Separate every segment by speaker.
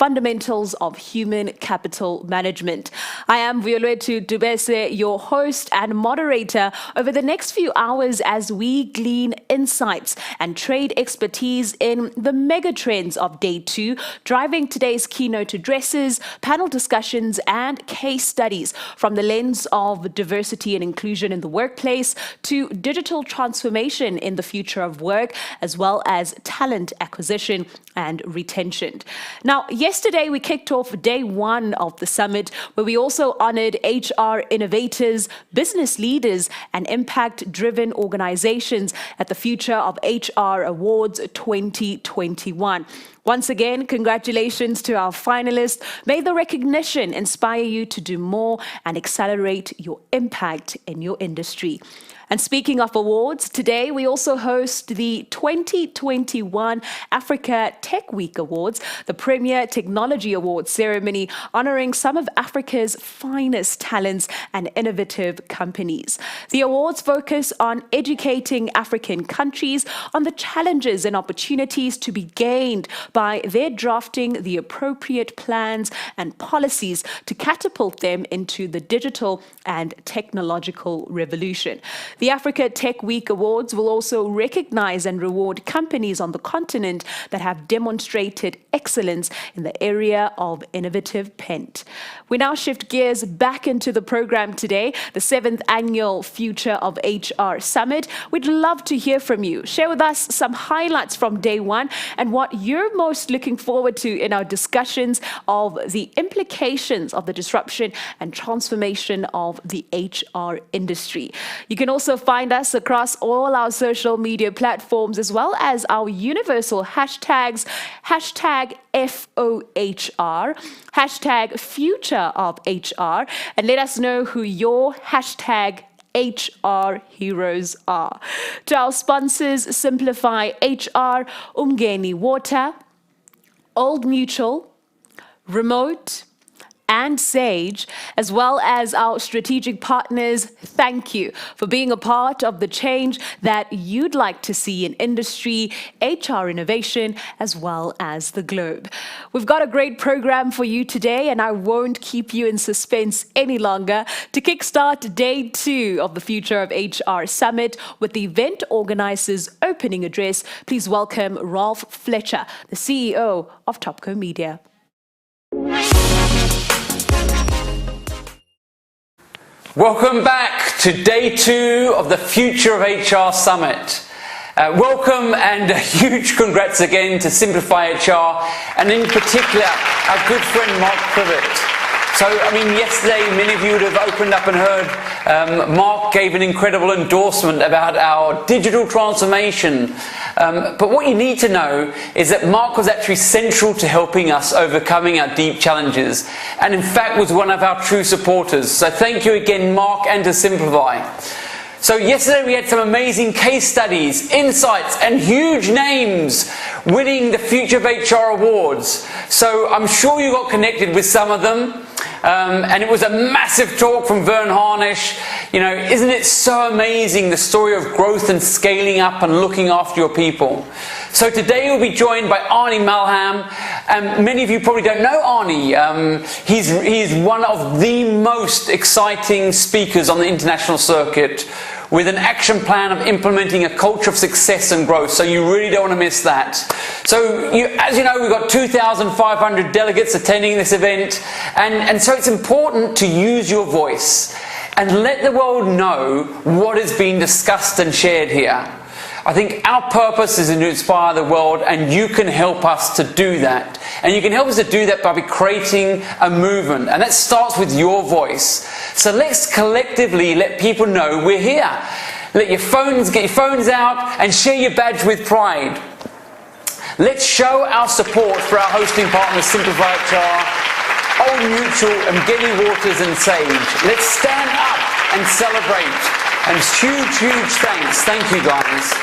Speaker 1: fundamentals of human capital management. I am Violetu Dubese, your host and moderator over the next few hours as we glean insights and trade expertise in the mega trends of day two, driving today's keynote addresses, panel discussions, and case studies from the lens of diversity and inclusion in the workplace to digital transformation in the future of work, as well as talent acquisition and retention. Now, yesterday we kicked off day one of the summit, where we also honored HR innovators, business leaders, and impact-driven organizations at the Future of HR Awards 2021. Once again, congratulations to our finalists. May the recognition inspire you to do more and accelerate your impact in your industry. And speaking of awards, today we also host the 2021 Africa Tech Week Awards, the premier technology awards ceremony honoring some of Africa's finest talents and innovative companies. The awards focus on educating African countries on the challenges and opportunities to be gained by their drafting the appropriate plans and policies to catapult them into the digital and technological revolution. The Africa Tech Week Awards will also recognize and reward companies on the continent that have demonstrated excellence in the area of innovative PENT. We now shift gears back into the program today, the 7th annual Future of HR Summit. We'd love to hear from you. Share with us some highlights from day one and what you're most looking forward to in our discussions of the implications of the disruption and transformation of the HR industry. You can also find us across all our social media platforms, as well as our universal hashtags, hashtag FOHR, hashtag Future of HR, and let us know who your hashtag HR heroes are. To our sponsors, Simplify HR, Umgeni Water, Old Mutual, Remote, and Sage, as well as our strategic partners, thank you for being a part of the change that you'd like to see in industry, HR innovation, as well as the globe. We've got a great program for you today, and I won't keep you in suspense any longer. To kickstart day two of the Future of HR Summit with the event organizer's opening address, please welcome Rolf Fletcher, the CEO of Topco Media.
Speaker 2: Welcome back to day two of the Future of HR Summit. Welcome and a huge congrats again to Simplify HR, and in particular our good friend Mark Privet. So, yesterday many of you would have opened up and heard Mark gave an incredible endorsement about our digital transformation. But what you need to know is that Mark was actually central to helping us overcoming our deep challenges, and in fact was one of our true supporters. So thank you again, Mark, and to Simplify. So yesterday we had some amazing case studies, insights, and huge names winning the Future of HR Awards. So I'm sure you got connected with some of them. And it was a massive talk from Vern Harnish. Isn't it so amazing, the story of growth and scaling up and looking after your people? So today we'll be joined by Arnie Malham. Many of you probably don't know Arnie. He's one of the most exciting speakers on the international circuit, with an action plan of implementing a culture of success and growth. So you really don't want to miss that. So as you know, we've got 2,500 delegates attending this event. And so it's important to use your voice and let the world know what is being discussed and shared here. I think our purpose is to inspire the world, and you can help us to do that. And you can help us to do that by creating a movement, and that starts with your voice. So let's collectively let people know we're here. Get your phones out and share your badge with pride. Let's show our support for our hosting partners, Simplify HR, Old Mutual, Umgeni Waters, and Sage. Let's stand up and celebrate. And huge thanks. Thank you, guys.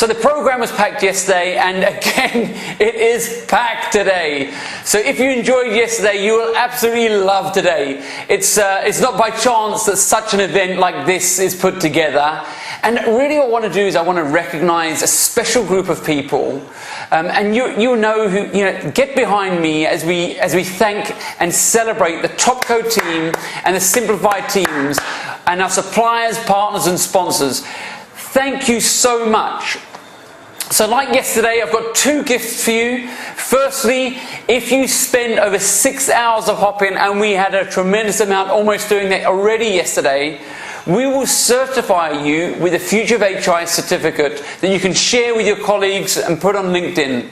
Speaker 2: So the program was packed yesterday, and again, it is packed today. So if you enjoyed yesterday, you will absolutely love today. It's not by chance that such an event like this is put together. And really what I want to do is I want to recognize a special group of people. And you know who, get behind me as we thank and celebrate the Topco team and the Simplify teams and our suppliers, partners and sponsors. Thank you so much. So like yesterday, I've got two gifts for you. Firstly, if you spend over 6 hours of hopping, and we had a tremendous amount almost doing that already yesterday, we will certify you with a Future of HI certificate that you can share with your colleagues and put on LinkedIn.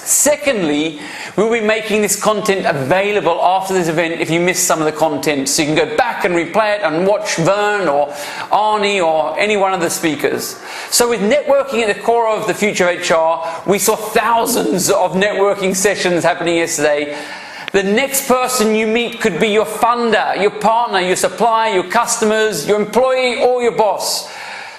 Speaker 2: Secondly, we'll be making this content available after this event if you missed some of the content, so you can go back and replay it and watch Vern or Arnie or any one of the speakers. So with networking at the core of the Future of HR, we saw thousands of networking sessions happening yesterday. The next person you meet could be your funder, your partner, your supplier, your customers, your employee or your boss.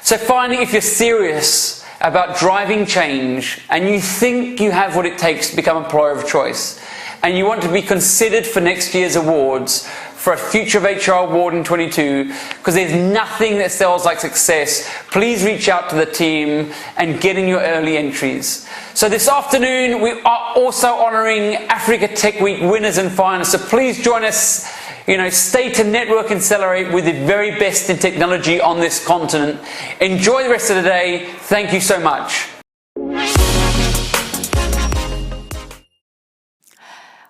Speaker 2: So finally, if you're serious about driving change and you think you have what it takes to become employer of choice and you want to be considered for next year's awards for a Future of HR award in 22, because there's nothing that sells like success, please reach out to the team and get in your early entries. So this afternoon we are also honouring Africa Tech Week winners and finalists, so please join us. Stay to network and celebrate with the very best in technology on this continent. Enjoy the rest of the day. Thank you so much.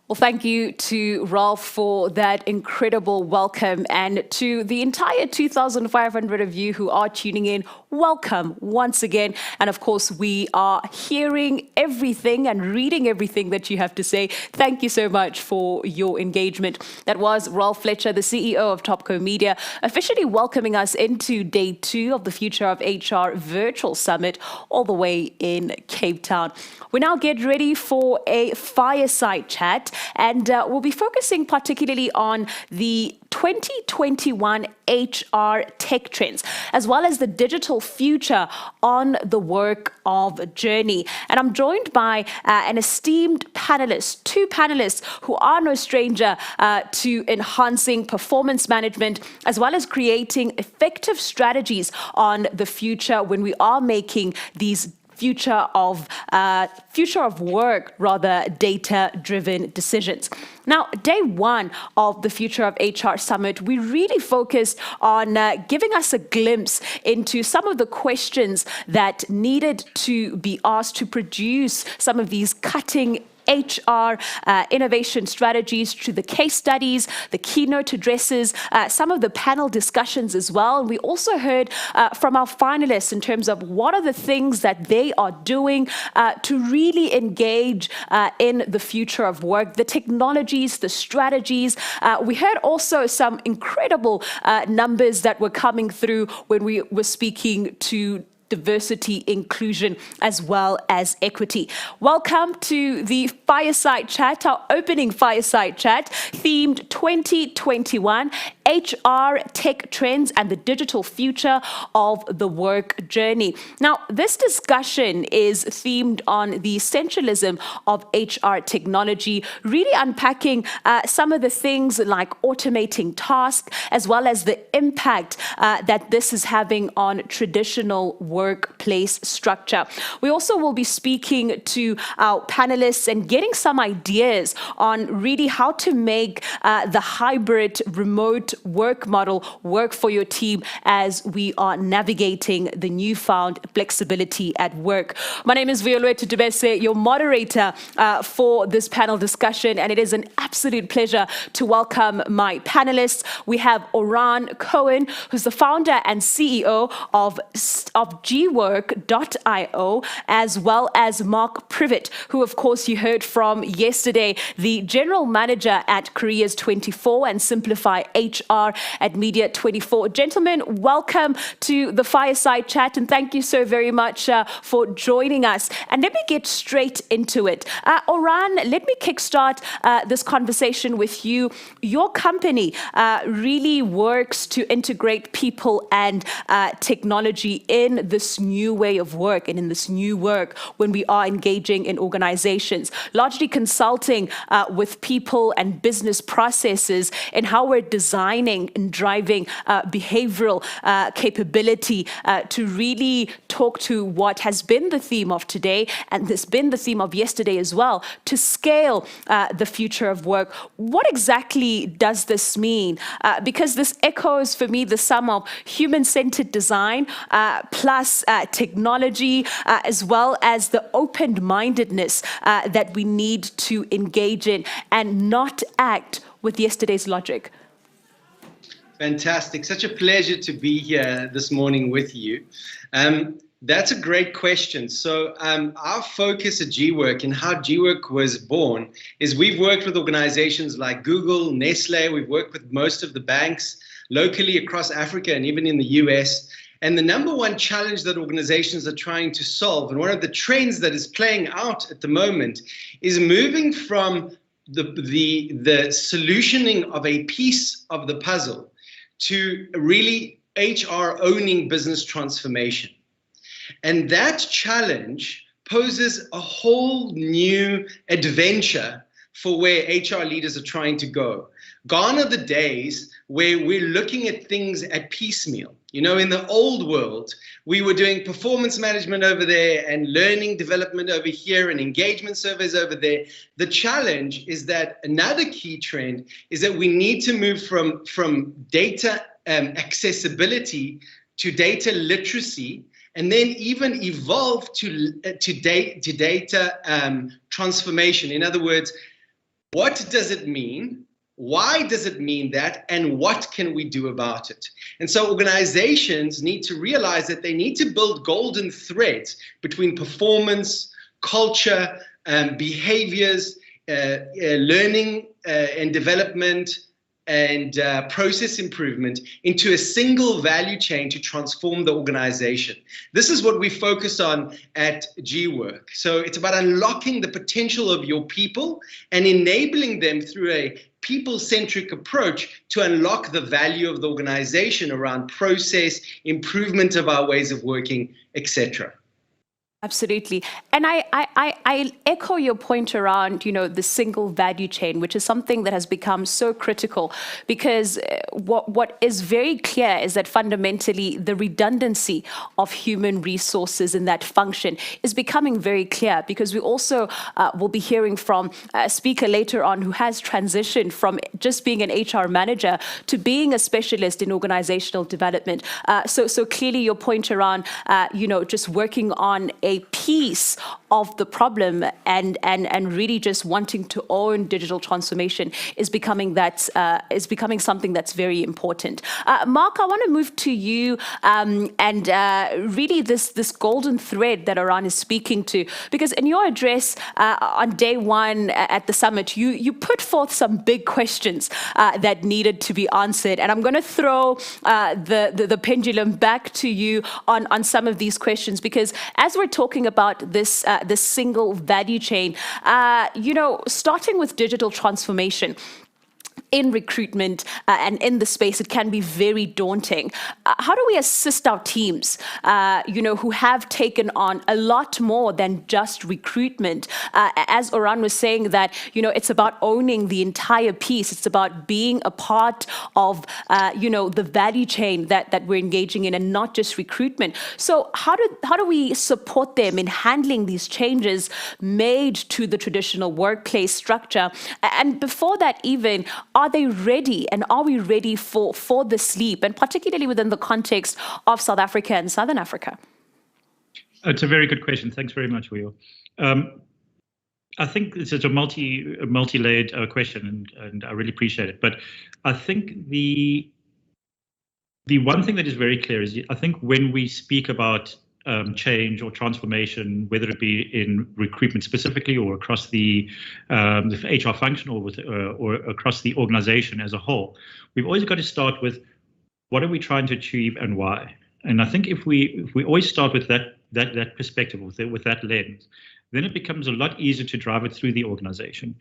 Speaker 1: Well, thank you to Ralph for that incredible welcome, and to the entire 2,500 of you who are tuning in. Welcome once again. And of course, we are hearing everything and reading everything that you have to say. Thank you so much for your engagement. That was Ralph Fletcher, the CEO of Topco Media, officially welcoming us into day 2 of the Future of HR Virtual Summit, all the way in Cape Town. We now get ready for a fireside chat, and we'll be focusing particularly on the 2021 HR tech trends, as well as the digital future on the work of journey. And I'm joined by an esteemed panelist, 2 panelists who are no stranger to enhancing performance management, as well as creating effective strategies on the future when we are making these future of work, rather data-driven decisions. Now, day 1 of the Future of HR Summit, we really focused on giving us a glimpse into some of the questions that needed to be asked to produce some of these cutting HR innovation strategies, to the case studies, the keynote addresses, some of the panel discussions as well. And we also heard from our finalists in terms of what are the things that they are doing to really engage in the future of work, the technologies, the strategies. We heard also some incredible numbers that were coming through when we were speaking to diversity, inclusion, as well as equity. Welcome to the fireside chat, our opening fireside chat, themed 2021 HR tech trends and the digital future of the work journey. Now, this discussion is themed on the essentialism of HR technology, really unpacking some of the things like automating tasks, as well as the impact that this is having on traditional workplace structure. We also will be speaking to our panelists and getting some ideas on really how to make the hybrid remote work model work for your team as we are navigating the newfound flexibility at work. My name is Violeta Dubese, your moderator for this panel discussion, and it is an absolute pleasure to welcome my panelists. We have Oran Cohen, who's the founder and CEO of gwork.io, as well as Mark Privet, who of course you heard from yesterday, the general manager at Careers 24 and Simplify HR HR at Media 24. Gentlemen, welcome to the Fireside Chat, and thank you so very much for joining us. And let me get straight into it. Oran, let me kickstart this conversation with you. Your company really works to integrate people and technology in this new way of work and in this new work when we are engaging in organizations, largely consulting with people and business processes and how we're designing and driving behavioral capability to really talk to what has been the theme of today, and has been the theme of yesterday as well, to scale the future of work. What exactly does this mean? Because this echoes for me the sum of human-centered design plus technology, as well as the open-mindedness that we need to engage in and not act with yesterday's logic.
Speaker 3: Fantastic. Such a pleasure to be here this morning with you. That's a great question. So our focus at GWork and how GWork was born is we've worked with organizations like Google, Nestle. We've worked with most of the banks locally across Africa and even in the US. And the number one challenge that organizations are trying to solve, and one of the trends that is playing out at the moment, is moving from the solutioning of a piece of the puzzle to really HR owning business transformation. And that challenge poses a whole new adventure for where HR leaders are trying to go. Gone are the days where we're looking at things at piecemeal. You know, in the old world, we were doing performance management over there and learning development over here and engagement surveys over there. The challenge is that another key trend is that we need to move from data accessibility to data literacy, and then even evolve to data transformation. In other words, what does it mean? Why does it mean that? And what can we do about it? And so organizations need to realize that they need to build golden threads between performance, culture, behaviors, learning and development, and process improvement into a single value chain to transform the organization. This is what we focus on at GWork. So it's about unlocking the potential of your people and enabling them through a people-centric approach to unlock the value of the organization around process, improvement of our ways of working, etc.
Speaker 1: Absolutely. And I echo your point around, you know, the single value chain, which is something that has become so critical, because what is very clear is that fundamentally the redundancy of human resources in that function is becoming very clear, because we also will be hearing from a speaker later on who has transitioned from just being an HR manager to being a specialist in organizational development. So clearly your point around, you know, just working on a piece of the problem and really just wanting to own digital transformation is becoming something that's very important. Mark, I want to move to you and really this golden thread that Oran is speaking to, because in your address on day one at the summit, you put forth some big questions that needed to be answered, and I'm going to throw the pendulum back to you on some of these questions, because as we're talking about this single value chain, you know, starting with digital transformation in recruitment and in the space, it can be very daunting. How do we assist our teams, you know, who have taken on a lot more than just recruitment? As Oran was saying, that, you know, it's about owning the entire piece. It's about being a part of, you know, the value chain that we're engaging in, and not just recruitment. So how do we support them in handling these changes made to the traditional workplace structure? And before that even, are they ready, and are we ready for this leap, and particularly within the context of South Africa and Southern Africa?
Speaker 4: It's a very good question. Thanks very much, Will. I think this is a multi-layered question, and I really appreciate it. But I think the one thing that is very clear is, I think when we speak about change or transformation, whether it be in recruitment specifically or across the HR function or across the organization as a whole, we've always got to start with what are we trying to achieve and why. And I think if we always start with that perspective, with that lens, then it becomes a lot easier to drive it through the organization.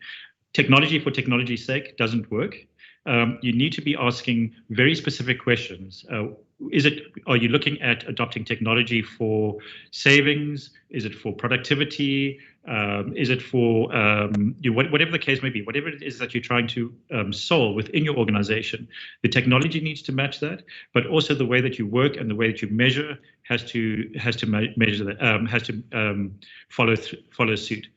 Speaker 4: Technology for technology's sake doesn't work. You need to be asking very specific questions. Are you looking at adopting technology for savings? Is it for productivity? Is it for whatever the case may be, whatever it is that you're trying to solve within your organization? The technology needs to match that, but also the way that you work and the way that you measure has to measure that, has to follow suit.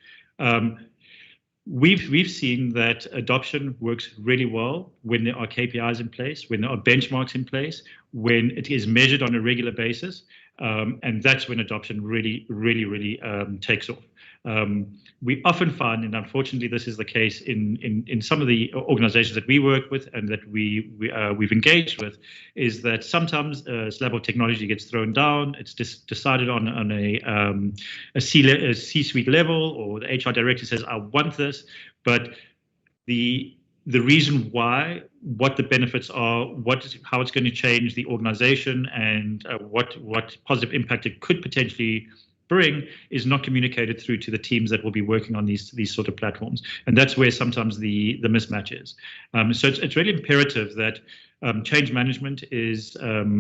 Speaker 4: We've seen that adoption works really well when there are KPIs in place, when there are benchmarks in place, when it is measured on a regular basis, and that's when adoption really takes off. We often find, and unfortunately this is the case in some of the organizations that we work with and that we've engaged with, is that sometimes a slab of technology gets thrown down. It's decided on a C-suite level, or the HR director says, I want this, but the reason why, what the benefits are, how it's going to change the organization, and what positive impact it could potentially bring is not communicated through to the teams that will be working on these sort of platforms, and that's where sometimes the mismatch is. So it's really imperative that change management is a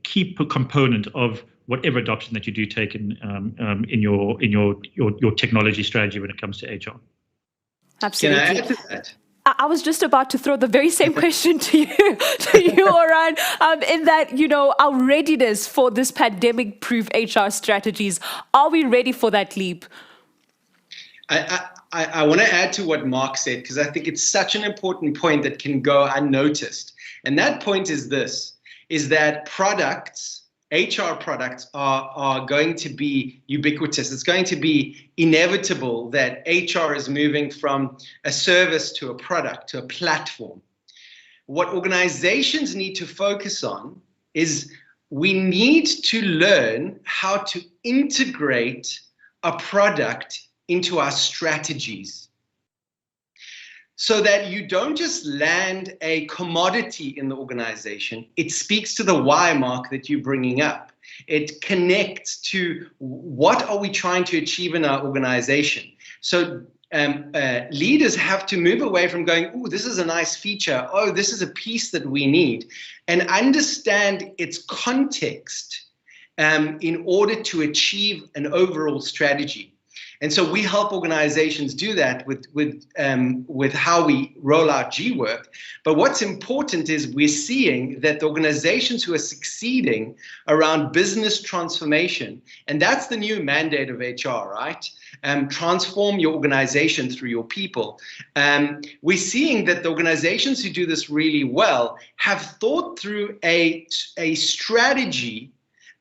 Speaker 4: key component of whatever adoption that you do take in your technology strategy when it comes to HR.
Speaker 1: Absolutely.
Speaker 3: Can I add to that?
Speaker 1: I was just about to throw the very same question to you, Oran, in that, our readiness for this pandemic-proof HR strategies. Are we ready for that leap?
Speaker 3: I want to add to what Mark said, because I think it's such an important point that can go unnoticed. And that point is this, is that HR products are going to be ubiquitous. It's going to be inevitable that HR is moving from a service to a product, to a platform. What organizations need to focus on is we need to learn how to integrate a product into our strategies, so that you don't just land a commodity in the organization. It speaks to the why, Mark, that you're bringing up. It connects to what are we trying to achieve in our organization. So leaders have to move away from going, oh, this is a nice feature. Oh, this is a piece that we need, and understand its context in order to achieve an overall strategy. And so we help organizations do that with how we roll out GWork. But what's important is we're seeing that the organizations who are succeeding around business transformation, and that's the new mandate of HR, right? Transform your organization through your people. We're seeing that the organizations who do this really well have thought through a strategy,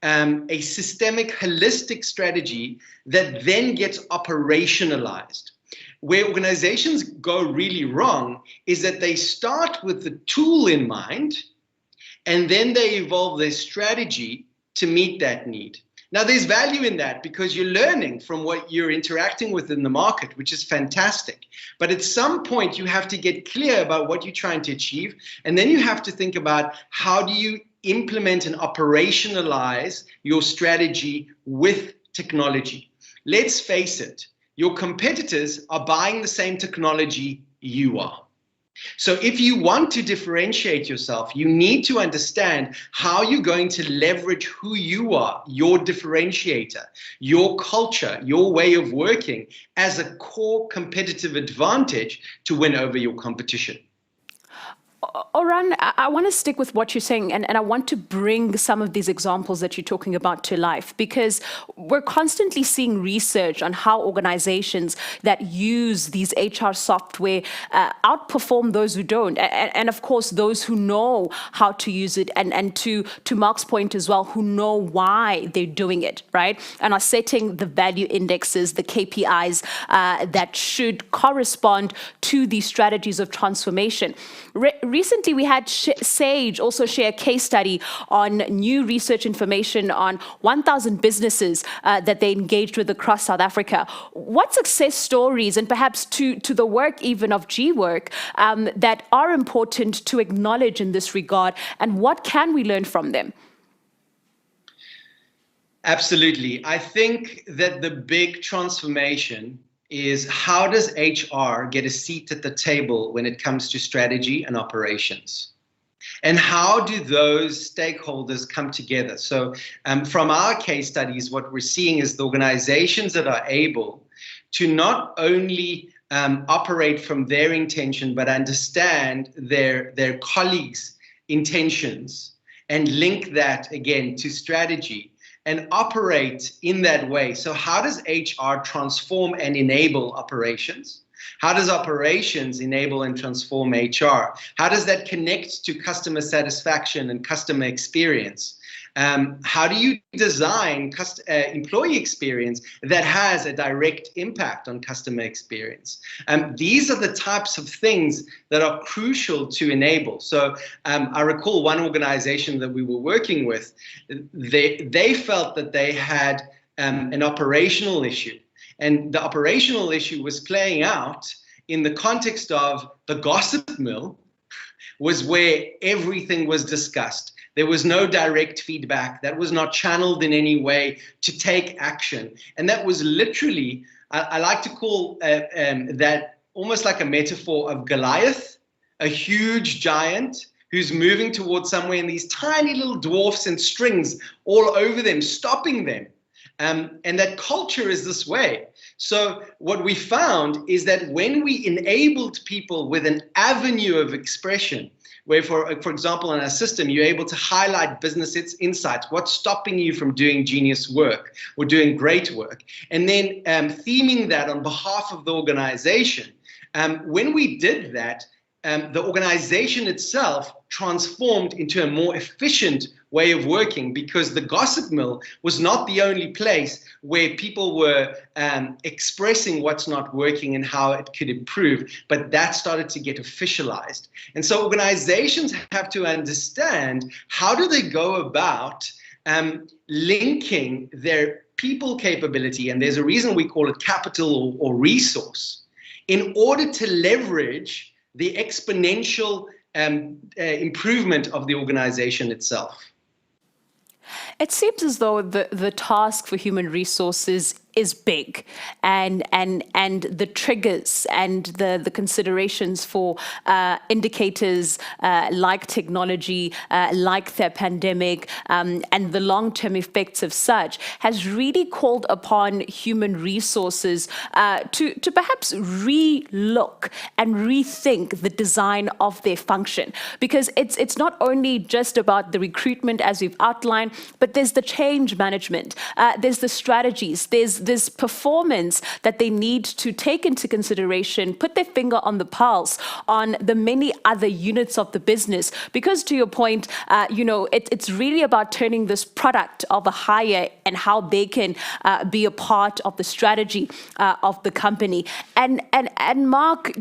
Speaker 3: a systemic, holistic strategy that then gets operationalized. Where organizations go really wrong is that they start with the tool in mind, and then they evolve their strategy to meet that need. Now, there's value in that because you're learning from what you're interacting with in the market, which is fantastic. But at some point, you have to get clear about what you're trying to achieve, and then you have to think about how do you implement and operationalize your strategy with technology. Let's face it, your competitors are buying the same technology you are. So if you want to differentiate yourself, you need to understand how you're going to leverage who you are, your differentiator, your culture, your way of working as a core competitive advantage to win over your competition.
Speaker 1: Oran, I want to stick with what you're saying, and I want to bring some of these examples that you're talking about to life, because we're constantly seeing research on how organizations that use these HR software outperform those who don't, and of course those who know how to use it, and to Mark's point as well, who know why they're doing it, right? And are setting the value indexes, the KPIs that should correspond to these strategies of transformation. recently we had Sage also share a case study on new research information on 1,000 businesses that they engaged with across South Africa. What success stories, and perhaps to the work even of GWork, that are important to acknowledge in this regard, and what can we learn from them?
Speaker 3: Absolutely. I think that the big transformation is, how does HR get a seat at the table when it comes to strategy and operations? And how do those stakeholders come together? So from our case studies, what we're seeing is the organizations that are able to not only operate from their intention, but understand their colleagues' intentions and link that again to strategy and operate in that way. So how does HR transform and enable operations? How does operations enable and transform HR? How does that connect to customer satisfaction and customer experience? How do you design employee experience that has a direct impact on customer experience? These are the types of things that are crucial to enable. So I recall one organization that we were working with, they felt that they had an operational issue. And the operational issue was playing out in the context of the gossip mill was where everything was discussed. There was no direct feedback that was not channeled in any way to take action. And that was literally, I like to call that almost like a metaphor of Goliath, a huge giant who's moving towards somewhere, and these tiny little dwarfs and strings all over them, stopping them. And that culture is this way. So what we found is that when we enabled people with an avenue of expression, where, for example, in our system, you're able to highlight business insights, what's stopping you from doing genius work or doing great work, and then theming that on behalf of the organization. When we did that, the organization itself transformed into a more efficient way of working, because the gossip mill was not the only place where people were expressing what's not working and how it could improve, but that started to get officialized. And so organizations have to understand, how do they go about linking their people capability, and there's a reason we call it capital or resource, in order to leverage the exponential improvement of the organization itself.
Speaker 1: It seems as though the task for human resources is big, and the triggers and the considerations for indicators like technology, like the pandemic, and the long-term effects of such has really called upon human resources to perhaps re-look and rethink the design of their function, because it's not only just about the recruitment as we've outlined, but there's the change management, there's the strategies, there's this performance that they need to take into consideration, put their finger on the pulse on the many other units of the business. Because to your point, it's really about turning this product of a hire and how they can be a part of the strategy of the company. And Mark,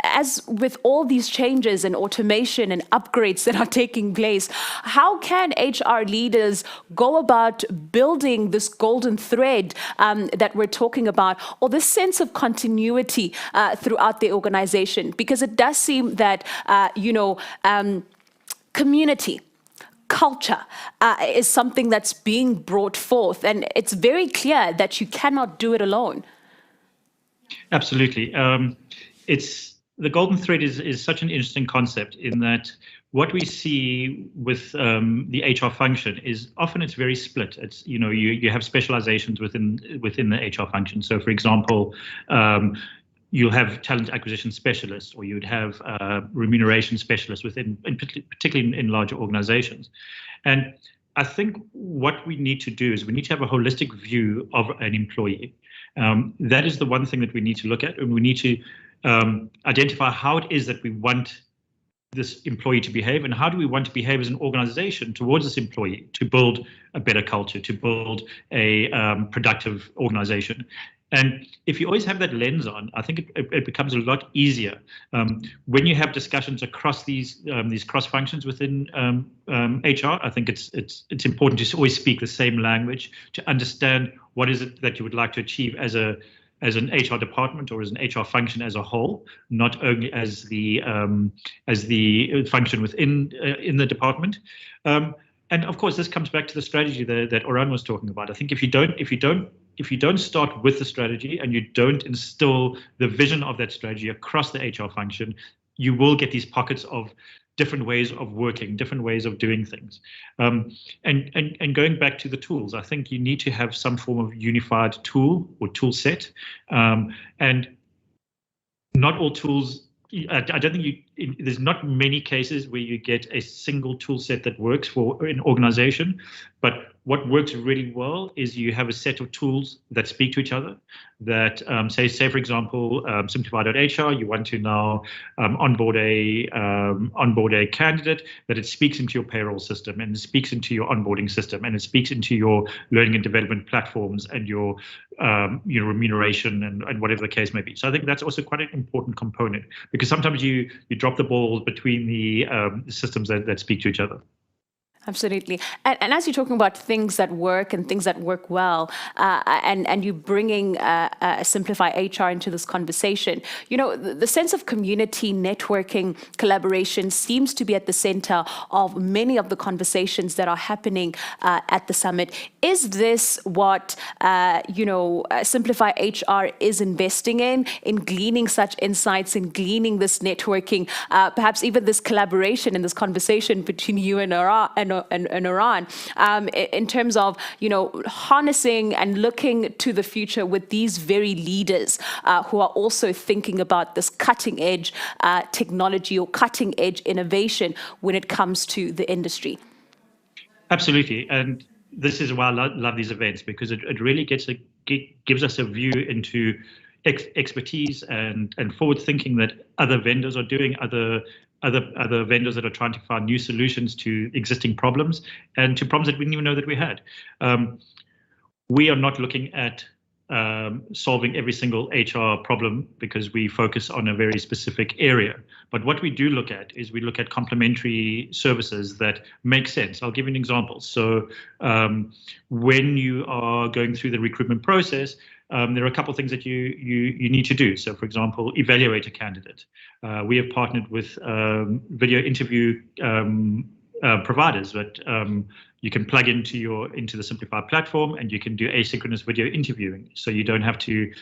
Speaker 1: as with all these changes and automation and upgrades that are taking place, how can HR leaders go about building this golden thread that we're talking about, or this sense of continuity throughout the organization? Because it does seem that, community, culture is something that's being brought forth, and it's very clear that you cannot do it alone.
Speaker 4: Absolutely. The golden thread is such an interesting concept, in that what we see with the HR function is often it's very split. It's, you have specializations within the HR function. So, for example, you'll have talent acquisition specialists, or you'd have remuneration specialists particularly in larger organizations. And I think what we need to do is we need to have a holistic view of an employee. That is the one thing that we need to look at, and we need to identify how it is that we want this employee to behave, and how do we want to behave as an organization towards this employee to build a better culture, to build a productive organization. And if you always have that lens on, I think it becomes a lot easier when you have discussions across these cross functions within HR. I think it's important to always speak the same language to understand what is it that you would like to achieve as an HR department or as an HR function as a whole, not only as the function within in the department. And of course, this comes back to the strategy that Oran was talking about. I think if you don't start with the strategy and you don't instill the vision of that strategy across the HR function, you will get these pockets of different ways of working, different ways of doing things. And going back to the tools, I think you need to have some form of unified tool or tool set. And not all tools, I don't think there's not many cases where you get a single tool set that works for an organization. But what works really well is you have a set of tools that speak to each other. That say for example, Simplify.hr, you want to now onboard a candidate, that it speaks into your payroll system and it speaks into your onboarding system and it speaks into your learning and development platforms and your remuneration and whatever the case may be. So I think that's also quite an important component, because sometimes you drop the ball between the systems that speak to each other.
Speaker 1: Absolutely. And as you're talking about things that work and things that work well, and you bringing Simplify HR into this conversation, the sense of community, networking, collaboration seems to be at the center of many of the conversations that are happening at the summit. Is this what, Simplify HR is investing in gleaning such insights, in gleaning this networking, perhaps even this collaboration and this conversation between you and Oran, in terms of, harnessing and looking to the future with these very leaders who are also thinking about this cutting edge technology or cutting edge innovation when it comes to the industry?
Speaker 4: Absolutely. And this is why I love these events, because it really gives us a view into expertise and forward thinking that other vendors are doing, other vendors that are trying to find new solutions to existing problems and to problems that we didn't even know that we had. We are not looking at solving every single HR problem because we focus on a very specific area. But what we do look at is we look at complementary services that make sense. I'll give you an example. So when you are going through the recruitment process, there are a couple of things that you need to do. So, for example, evaluate a candidate. We have partnered with video interview providers that you can plug into the Simplify platform, and you can do asynchronous video interviewing. So you don't have to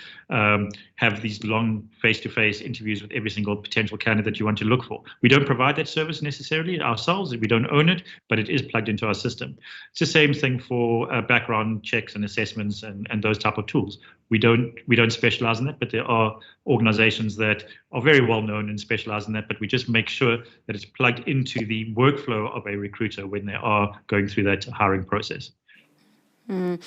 Speaker 4: have these long face-to-face interviews with every single potential candidate you want to look for. We don't provide that service necessarily ourselves. We don't own it, but it is plugged into our system. It's the same thing for background checks and assessments and those type of tools. We don't specialize in that, but there are organizations that are very well known and specialize in that, but we just make sure that it's plugged into the workflow of a recruiter when they are going through that hiring process.
Speaker 1: And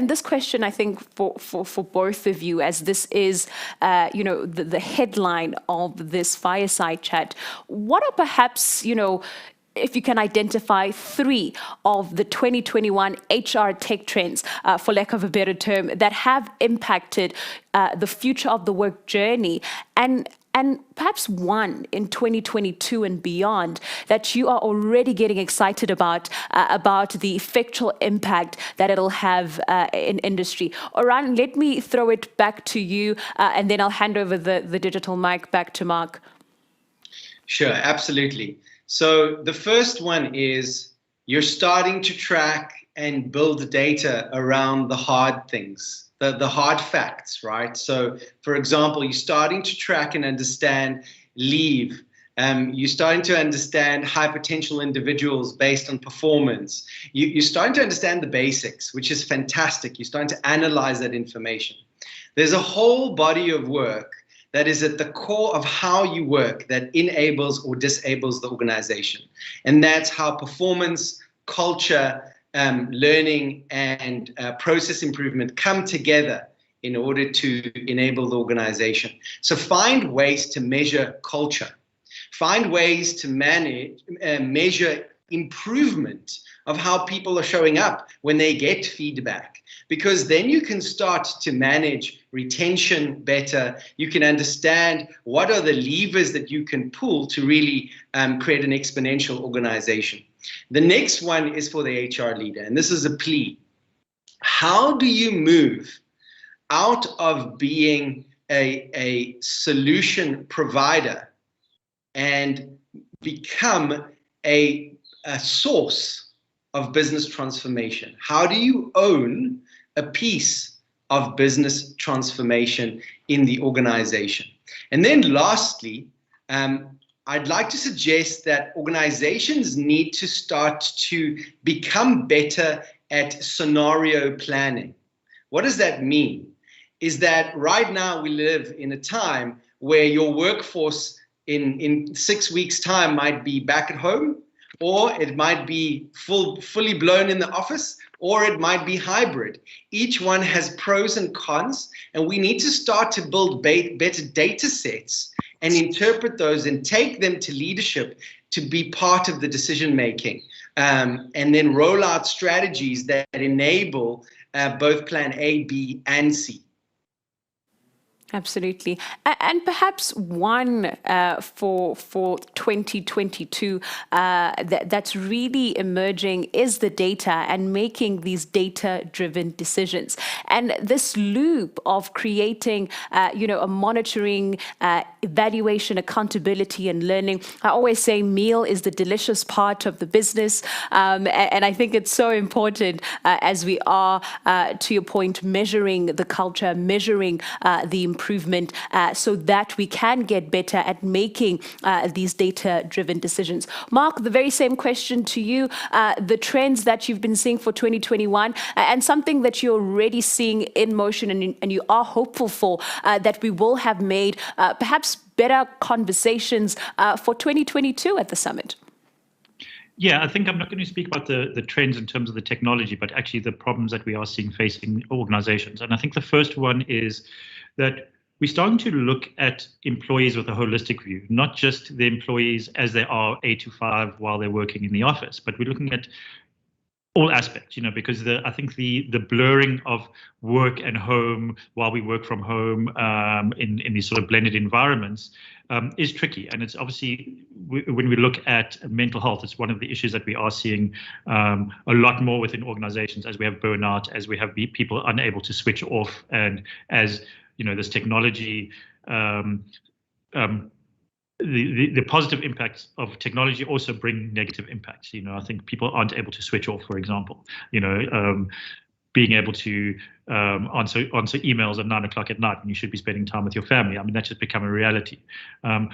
Speaker 1: this question, I think, for both of you, as this is, the headline of this fireside chat, what are perhaps, if you can identify 3 of the 2021 HR tech trends, for lack of a better term, that have impacted the future of the work journey, and perhaps one in 2022 and beyond that you are already getting excited about the effectual impact that it'll have in industry. Oran, let me throw it back to you, and then I'll hand over the digital mic back to Mark.
Speaker 3: Sure, absolutely. So the first one is you're starting to track and build data around the hard things, the hard facts, right? So, for example, you're starting to track and understand leave. You're starting to understand high potential individuals based on performance. You're starting to understand the basics, which is fantastic. You're starting to analyze that information. There's a whole body of work that is at the core of how you work that enables or disables the organization. And that's how performance, culture, learning, and process improvement come together in order to enable the organization. So find ways to measure culture. Find ways to measure improvement of how people are showing up when they get feedback. because then you can start to manage retention better. You can understand what are the levers that you can pull to really create an exponential organization. The next one is for the HR leader, and this is a plea. How do you move out of being a solution provider and become a source of business transformation? How do you own a piece of business transformation in the organization? And then lastly, I'd like to suggest that organizations need to start to become better at scenario planning. What does that mean? Is that right now we live in a time where your workforce in 6 weeks' time might be back at home, or it might be fully blown in the office, or it might be hybrid. Each one has pros and cons, and we need to start to build better data sets and interpret those and take them to leadership to be part of the decision making, and then roll out strategies that enable both plan A, B, and C.
Speaker 1: Absolutely. And perhaps one for 2022 that's really emerging is the data and making these data-driven decisions. And this loop of creating, a monitoring, evaluation, accountability, and learning. I always say meal is the delicious part of the business. And I think it's so important as we are, to your point, measuring the culture, measuring the improvement, so that we can get better at making these data-driven decisions. Mark, the very same question to you, the trends that you've been seeing for 2021 and something that you're already seeing in motion and you are hopeful for, that we will have made perhaps better conversations for 2022 at the summit.
Speaker 4: Yeah, I think I'm not going to speak about the trends in terms of the technology, but actually the problems that we are seeing facing organizations. And I think the first one is that we're starting to look at employees with a holistic view, not just the employees as they are 8 to 5 while they're working in the office, but we're looking at all aspects, because I think the blurring of work and home while we work from home in these sort of blended environments is tricky. And it's obviously, when we look at mental health, it's one of the issues that we are seeing a lot more within organizations as we have burnout, as we have people unable to switch off, and as this technology, the positive impacts of technology also bring negative impacts. I think people aren't able to switch off, for example. Being able to answer emails at 9 o'clock at night when you should be spending time with your family. I mean, that's just become a reality.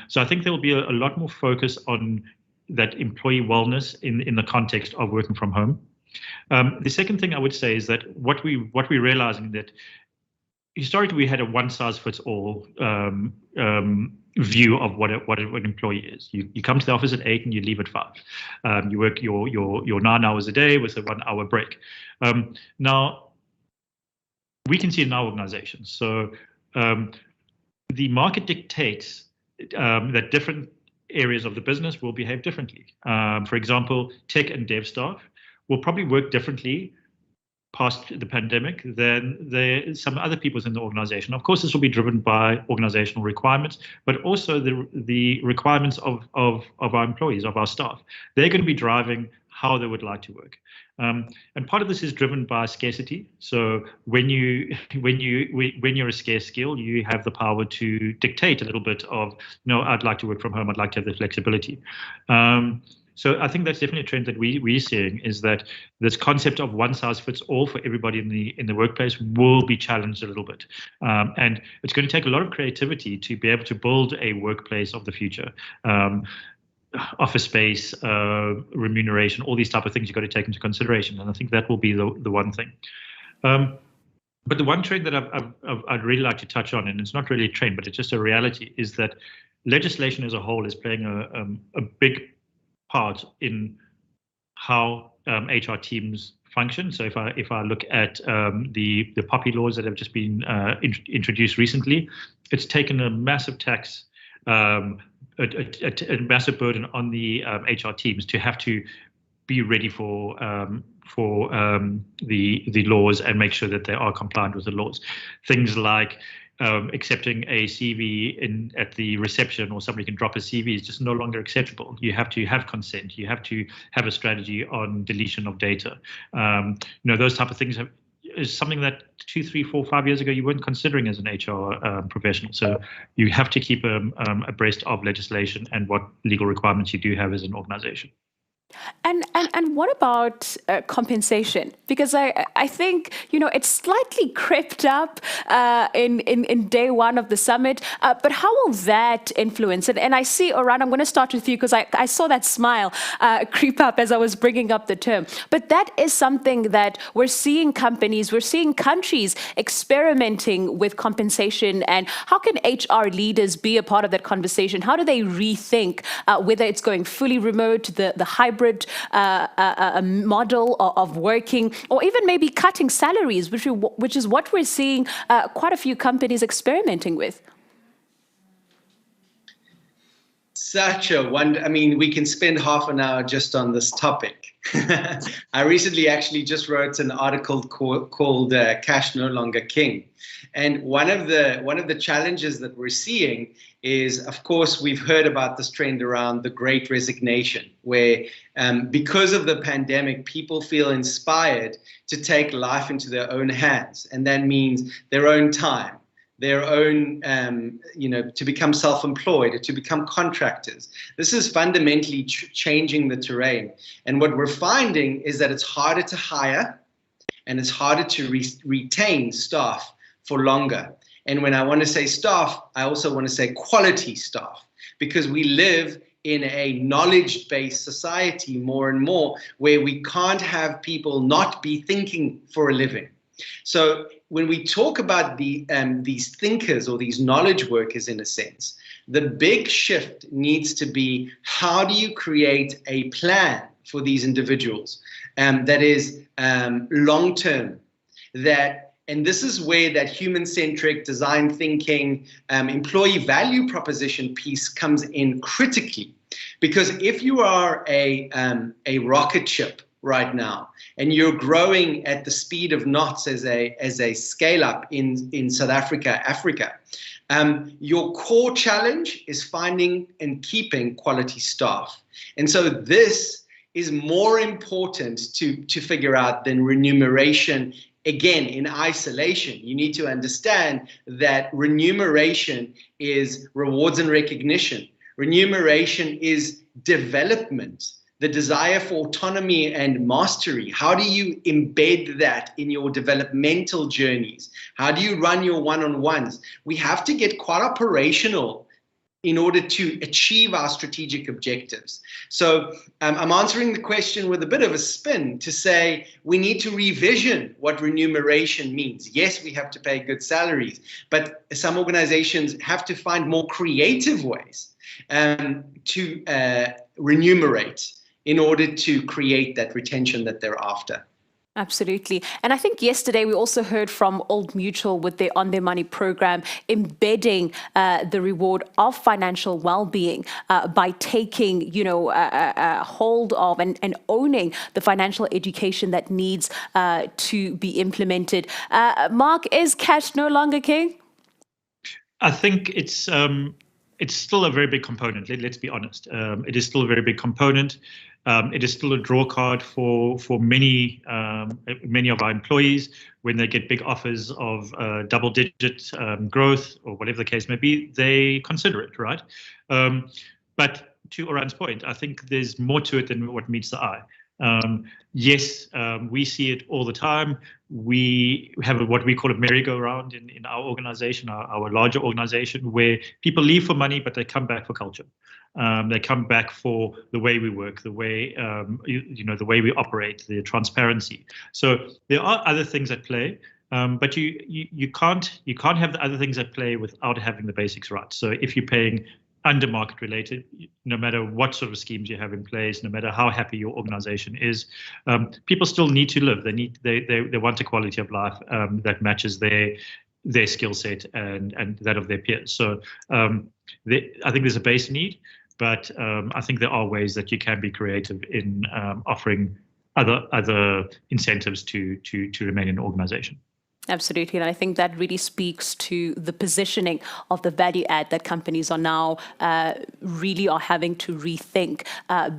Speaker 4: So I think there will be a lot more focus on that employee wellness in the context of working from home. The second thing I would say is that what we're realizing that historically we had a one-size-fits-all view of what an employee is. You come to the office at 8 and you leave at 5. You work your 9 hours a day with a 1 hour break. Now, we can see in our organizations. So the market dictates that different areas of the business will behave differently. For example, tech and dev staff will probably work differently past the pandemic than some other peoples in the organization. Of course, this will be driven by organizational requirements, but also the requirements of our employees, of our staff. They're going to be driving how they would like to work. And part of this is driven by scarcity. So when you're a scarce skill, you have the power to dictate a little bit of, I'd like to work from home, I'd like to have the flexibility. So I think that's definitely a trend that we're seeing, is that this concept of one size fits all for everybody in the workplace will be challenged a little bit. And it's going to take a lot of creativity to be able to build a workplace of the future. Office space, remuneration, all these type of things you've got to take into consideration. And I think that will be the one thing. But the one trend that I'd really like to touch on, and it's not really a trend, but it's just a reality, is that legislation as a whole is playing a big part in how HR teams function. So if I look at the POPI laws that have just been introduced recently, it's taken a massive tax, a massive burden on the HR teams to have to be ready for the laws and make sure that they are compliant with the laws. Things like accepting a CV at the reception, or somebody can drop a CV, is just no longer acceptable. You have to have consent. You have to have a strategy on deletion of data. Those type of things is something that 2, 3, 4, 5 years ago you weren't considering as an HR professional. So you have to keep abreast of legislation and what legal requirements you do have as an organization.
Speaker 1: And what about compensation? Because I think, it's slightly crept up in day one of the summit, but how will that influence it? And I see, Oran, I'm going to start with you because I saw that smile creep up as I was bringing up the term. But that is something that we're seeing we're seeing countries experimenting with compensation. And how can HR leaders be a part of that conversation? How do they rethink whether it's going fully remote, the hybrid model of working, or even maybe cutting salaries, which is what we're seeing quite a few companies experimenting with?
Speaker 3: Such a wonder. I mean, we can spend half an hour just on this topic. I recently actually just wrote an article called Cash No Longer King. And one of the challenges that we're seeing is, of course, we've heard about this trend around the Great Resignation, where because of the pandemic, people feel inspired to take life into their own hands. And that means their own time, their own, to become self-employed, or to become contractors. This is fundamentally changing the terrain. And what we're finding is that it's harder to hire and it's harder to retain staff for longer. And when I want to say staff, I also want to say quality staff, because we live in a knowledge-based society more and more, where we can't have people not be thinking for a living. So when we talk about these thinkers, or these knowledge workers in a sense, the big shift needs to be, how do you create a plan for these individuals that is long-term, and this is where that human-centric design thinking, employee value proposition piece comes in critically. Because if you are a rocket ship right now, and you're growing at the speed of knots as a scale-up in South Africa, your core challenge is finding and keeping quality staff. And so this is more important to figure out than remuneration. Again, in isolation, you need to understand that remuneration is rewards and recognition. Remuneration is development, the desire for autonomy and mastery. How do you embed that in your developmental journeys? How do you run your one-on-ones? We have to get quite operational in order to achieve our strategic objectives. So I'm answering the question with a bit of a spin to say we need to revision what remuneration means. Yes, we have to pay good salaries, but some organizations have to find more creative ways to remunerate in order to create that retention that they're after.
Speaker 1: Absolutely. And I think yesterday we also heard from Old Mutual with their On Their Money program, embedding the reward of financial well-being by taking, hold of and owning the financial education that needs to be implemented. Mark, is cash no longer king?
Speaker 4: I think it's still a very big component. Let's be honest. It is still a very big component. It is still a draw card for many of our employees when they get big offers of double-digit growth or whatever the case may be. They consider it, right? But to Oran's point, I think there's more to it than what meets the eye. Yes, we see it all the time. We have what we call a merry-go-round in our organization, our larger organization, where people leave for money, but they come back for culture. They come back for the way we work, the way the way we operate, the transparency. So there are other things at play, but you can't have the other things at play without having the basics right. So if you're paying under market related, no matter what sort of schemes you have in place, no matter how happy your organization is, people still need to live. They want a quality of life that matches their skill set and that of their peers. So I think there's a base need, but I think there are ways that you can be creative in offering other incentives to remain in the organization.
Speaker 1: Absolutely. And I think that really speaks to the positioning of the value add that companies are now really are having to rethink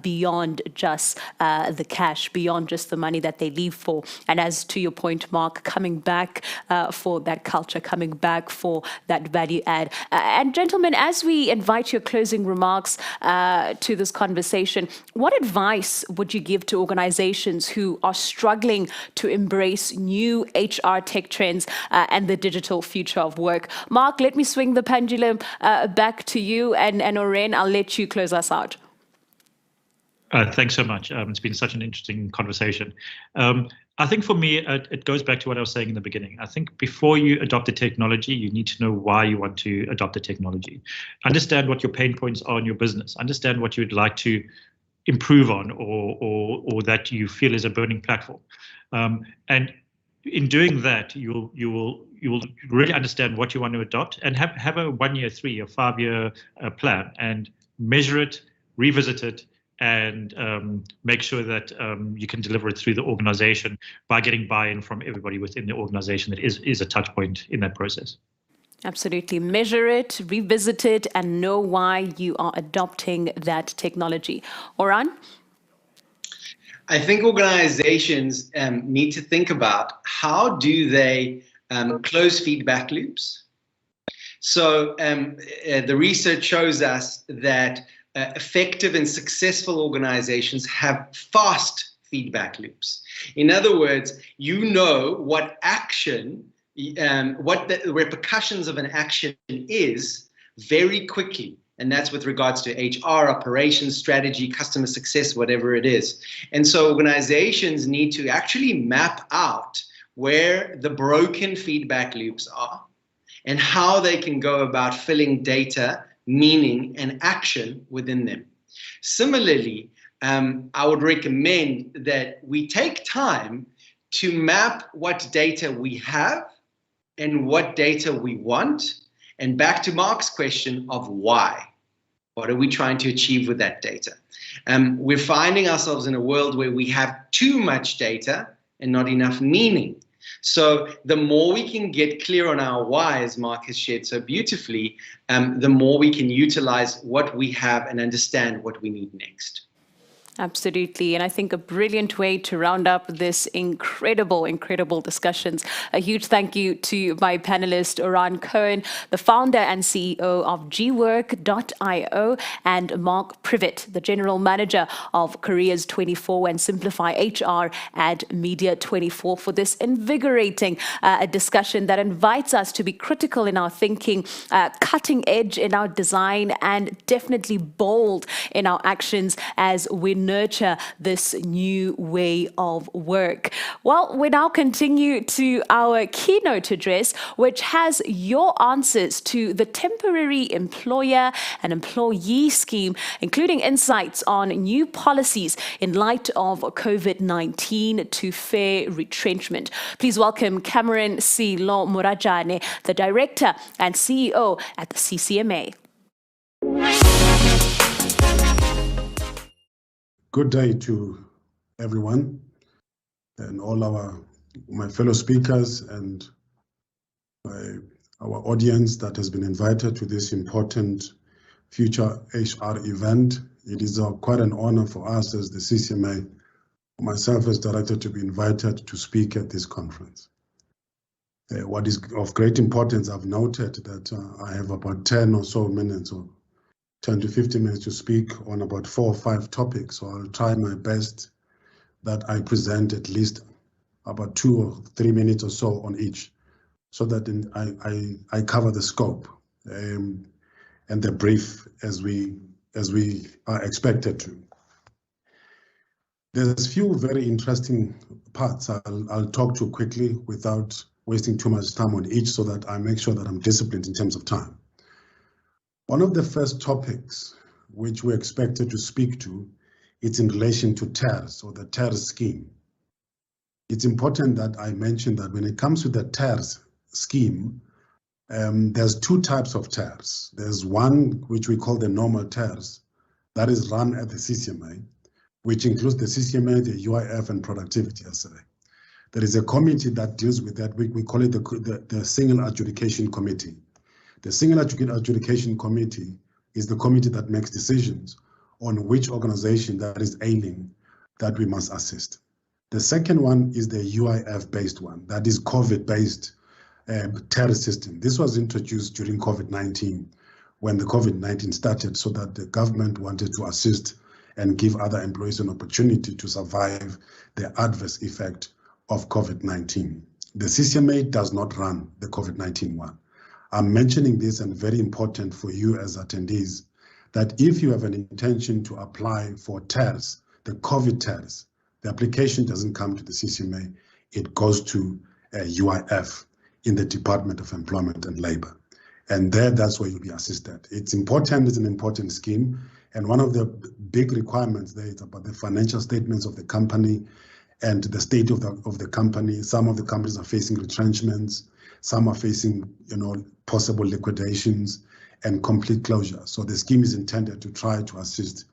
Speaker 1: beyond just the cash, beyond just the money that they leave for. And as to your point, Mark, coming back for that culture, coming back for that value add. And gentlemen, as we invite your closing remarks to this conversation, what advice would you give to organizations who are struggling to embrace new HR tech trends and the digital future of work? Mark, let me swing the pendulum back to you, and Oren, I'll let you close us out.
Speaker 4: Thanks so much. It's been such an interesting conversation. I think for me, it goes back to what I was saying in the beginning. I think before you adopt the technology, you need to know why you want to adopt the technology. Understand what your pain points are in your business. Understand what you'd like to improve on, or that you feel is a burning platform. And in doing that, you will really understand what you want to adopt, and have a 1 year, 3 year, 5 year plan, and measure it, revisit it, and make sure that you can deliver it through the organization by getting buy-in from everybody within the organization that is a touch point in that process.
Speaker 1: Absolutely. Measure it, revisit it, and know why you are adopting that technology. Oran?
Speaker 3: I think organizations need to think about how do they close feedback loops. So the research shows us that effective and successful organizations have fast feedback loops. In other words, you know what action, what the repercussions of an action is very quickly. And that's with regards to HR, operations, strategy, customer success, whatever it is. And so organizations need to actually map out where the broken feedback loops are and how they can go about filling data, meaning, and action within them. Similarly, I would recommend that we take time to map what data we have and what data we want. And back to Mark's question of why. What are we trying to achieve with that data? We're finding ourselves in a world where we have too much data and not enough meaning. So the more we can get clear on our why, as Mark has shared so beautifully, the more we can utilize what we have and understand what we need next.
Speaker 1: Absolutely. And I think a brilliant way to round up this incredible discussions. A huge thank you to my panelist, Oran Cohen, the founder and CEO of gwork.io, and Mark Privett, the general manager of Careers 24 and Simplify HR at Media 24, for this invigorating discussion that invites us to be critical in our thinking, cutting edge in our design, and definitely bold in our actions as we nurture this new way of work. Well, we now continue to our keynote address, which has your answers to the temporary employer and employee scheme, including insights on new policies in light of COVID-19 to fair retrenchment. Please welcome Cameron Silo Murajane, the Director and CEO at the CCMA.
Speaker 5: Good day to everyone and all my fellow speakers and our audience that has been invited to this important Future HR event. It is quite an honor for us as the CCMA, myself as director, to be invited to speak at this conference. What is of great importance, I've noted that I have about 10 or so minutes, or 10 to 15 minutes to speak on about 4 or 5 topics. So I'll try my best that I present at least about 2 or 3 minutes or so on each, so that I cover the scope and the brief as we are expected to. There's a few very interesting parts I'll talk to quickly without wasting too much time on each, so that I make sure that I'm disciplined in terms of time. One of the first topics which we're expected to speak to, it's in relation to TERS, or the TERS scheme. It's important that I mention that when it comes to the TERS scheme, there's 2 types of TERS. There's one which we call the normal TERS, that is run at the CCMA, which includes the CCMA, the UIF, and Productivity SA. There is a committee that deals with that. We call it the Single Adjudication Committee. The Single Adjudication Committee is the committee that makes decisions on which organization that is ailing that we must assist. The second one is the UIF-based one, that is COVID-based tariff system. This was introduced during COVID-19, when the COVID-19 started, so that the government wanted to assist and give other employees an opportunity to survive the adverse effect of COVID-19. The CCMA does not run the COVID-19 one. I'm mentioning this, and very important for you as attendees, that if you have an intention to apply for TERS, the COVID TERS, the application doesn't come to the CCMA, it goes to UIF in the Department of Employment and Labor. And that's where you'll be assisted. It's important, it's an important scheme. And one of the big requirements there is about the financial statements of the company and the state of the company. Some of the companies are facing retrenchments, some are facing, possible liquidations and complete closure. So the scheme is intended to try to assist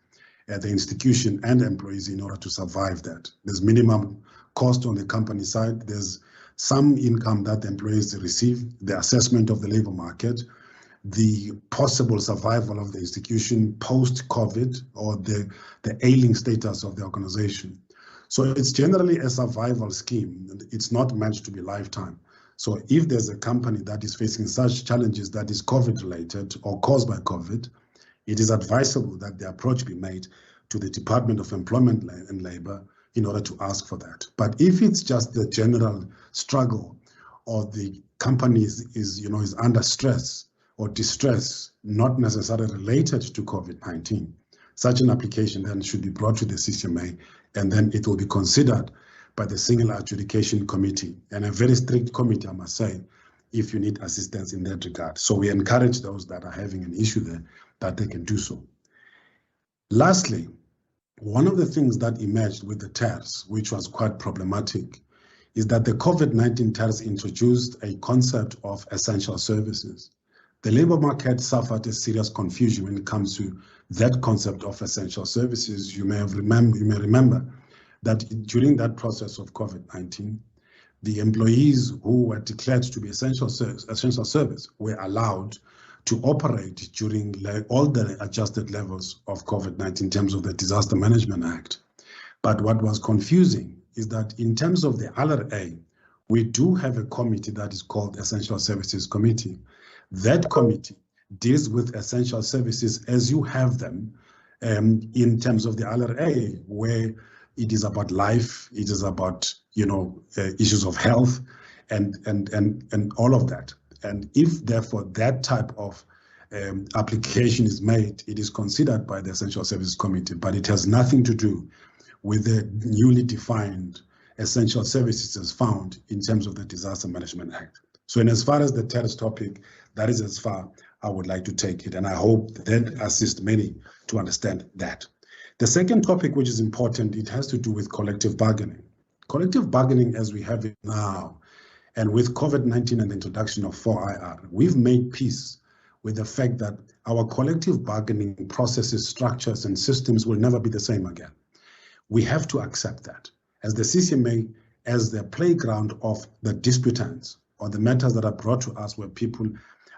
Speaker 5: the institution and employees in order to survive that. There's minimum cost on the company side. There's some income that the employees receive, the assessment of the labor market, the possible survival of the institution post-COVID, or the ailing status of the organization. So it's generally a survival scheme. It's not meant to be lifetime. So if there's a company that is facing such challenges that is COVID-related or caused by COVID, it is advisable that the approach be made to the Department of Employment and Labor in order to ask for that. But if it's just the general struggle, or the company is under stress or distress, not necessarily related to COVID-19, such an application then should be brought to the CCMA, and then it will be considered by the Single Adjudication Committee, and a very strict committee, I must say, if you need assistance in that regard. So we encourage those that are having an issue there that they can do so. Lastly, one of the things that emerged with the TERS, which was quite problematic, is that the COVID-19 TERS introduced a concept of essential services. The labor market suffered a serious confusion when it comes to that concept of essential services. You may remember that during that process of COVID-19, the employees who were declared to be essential service were allowed to operate during all the adjusted levels of COVID-19 in terms of the Disaster Management Act. But what was confusing is that in terms of the LRA, we do have a committee that is called Essential Services Committee. That committee deals with essential services as you have them in terms of the LRA, where it is about life, it is about issues of health and all of that. And if therefore that type of application is made, it is considered by the Essential Services Committee, but it has nothing to do with the newly defined essential services as found in terms of the Disaster Management Act. So in as far as the TERS topic, that is as far I would like to take it, and I hope that assists many to understand that. The second topic, which is important, it has to do with collective bargaining. Collective bargaining as we have it now, and with COVID-19 and the introduction of 4IR, we've made peace with the fact that our collective bargaining processes, structures, and systems will never be the same again. We have to accept that as the CCMA, as the playground of the disputants, or the matters that are brought to us where people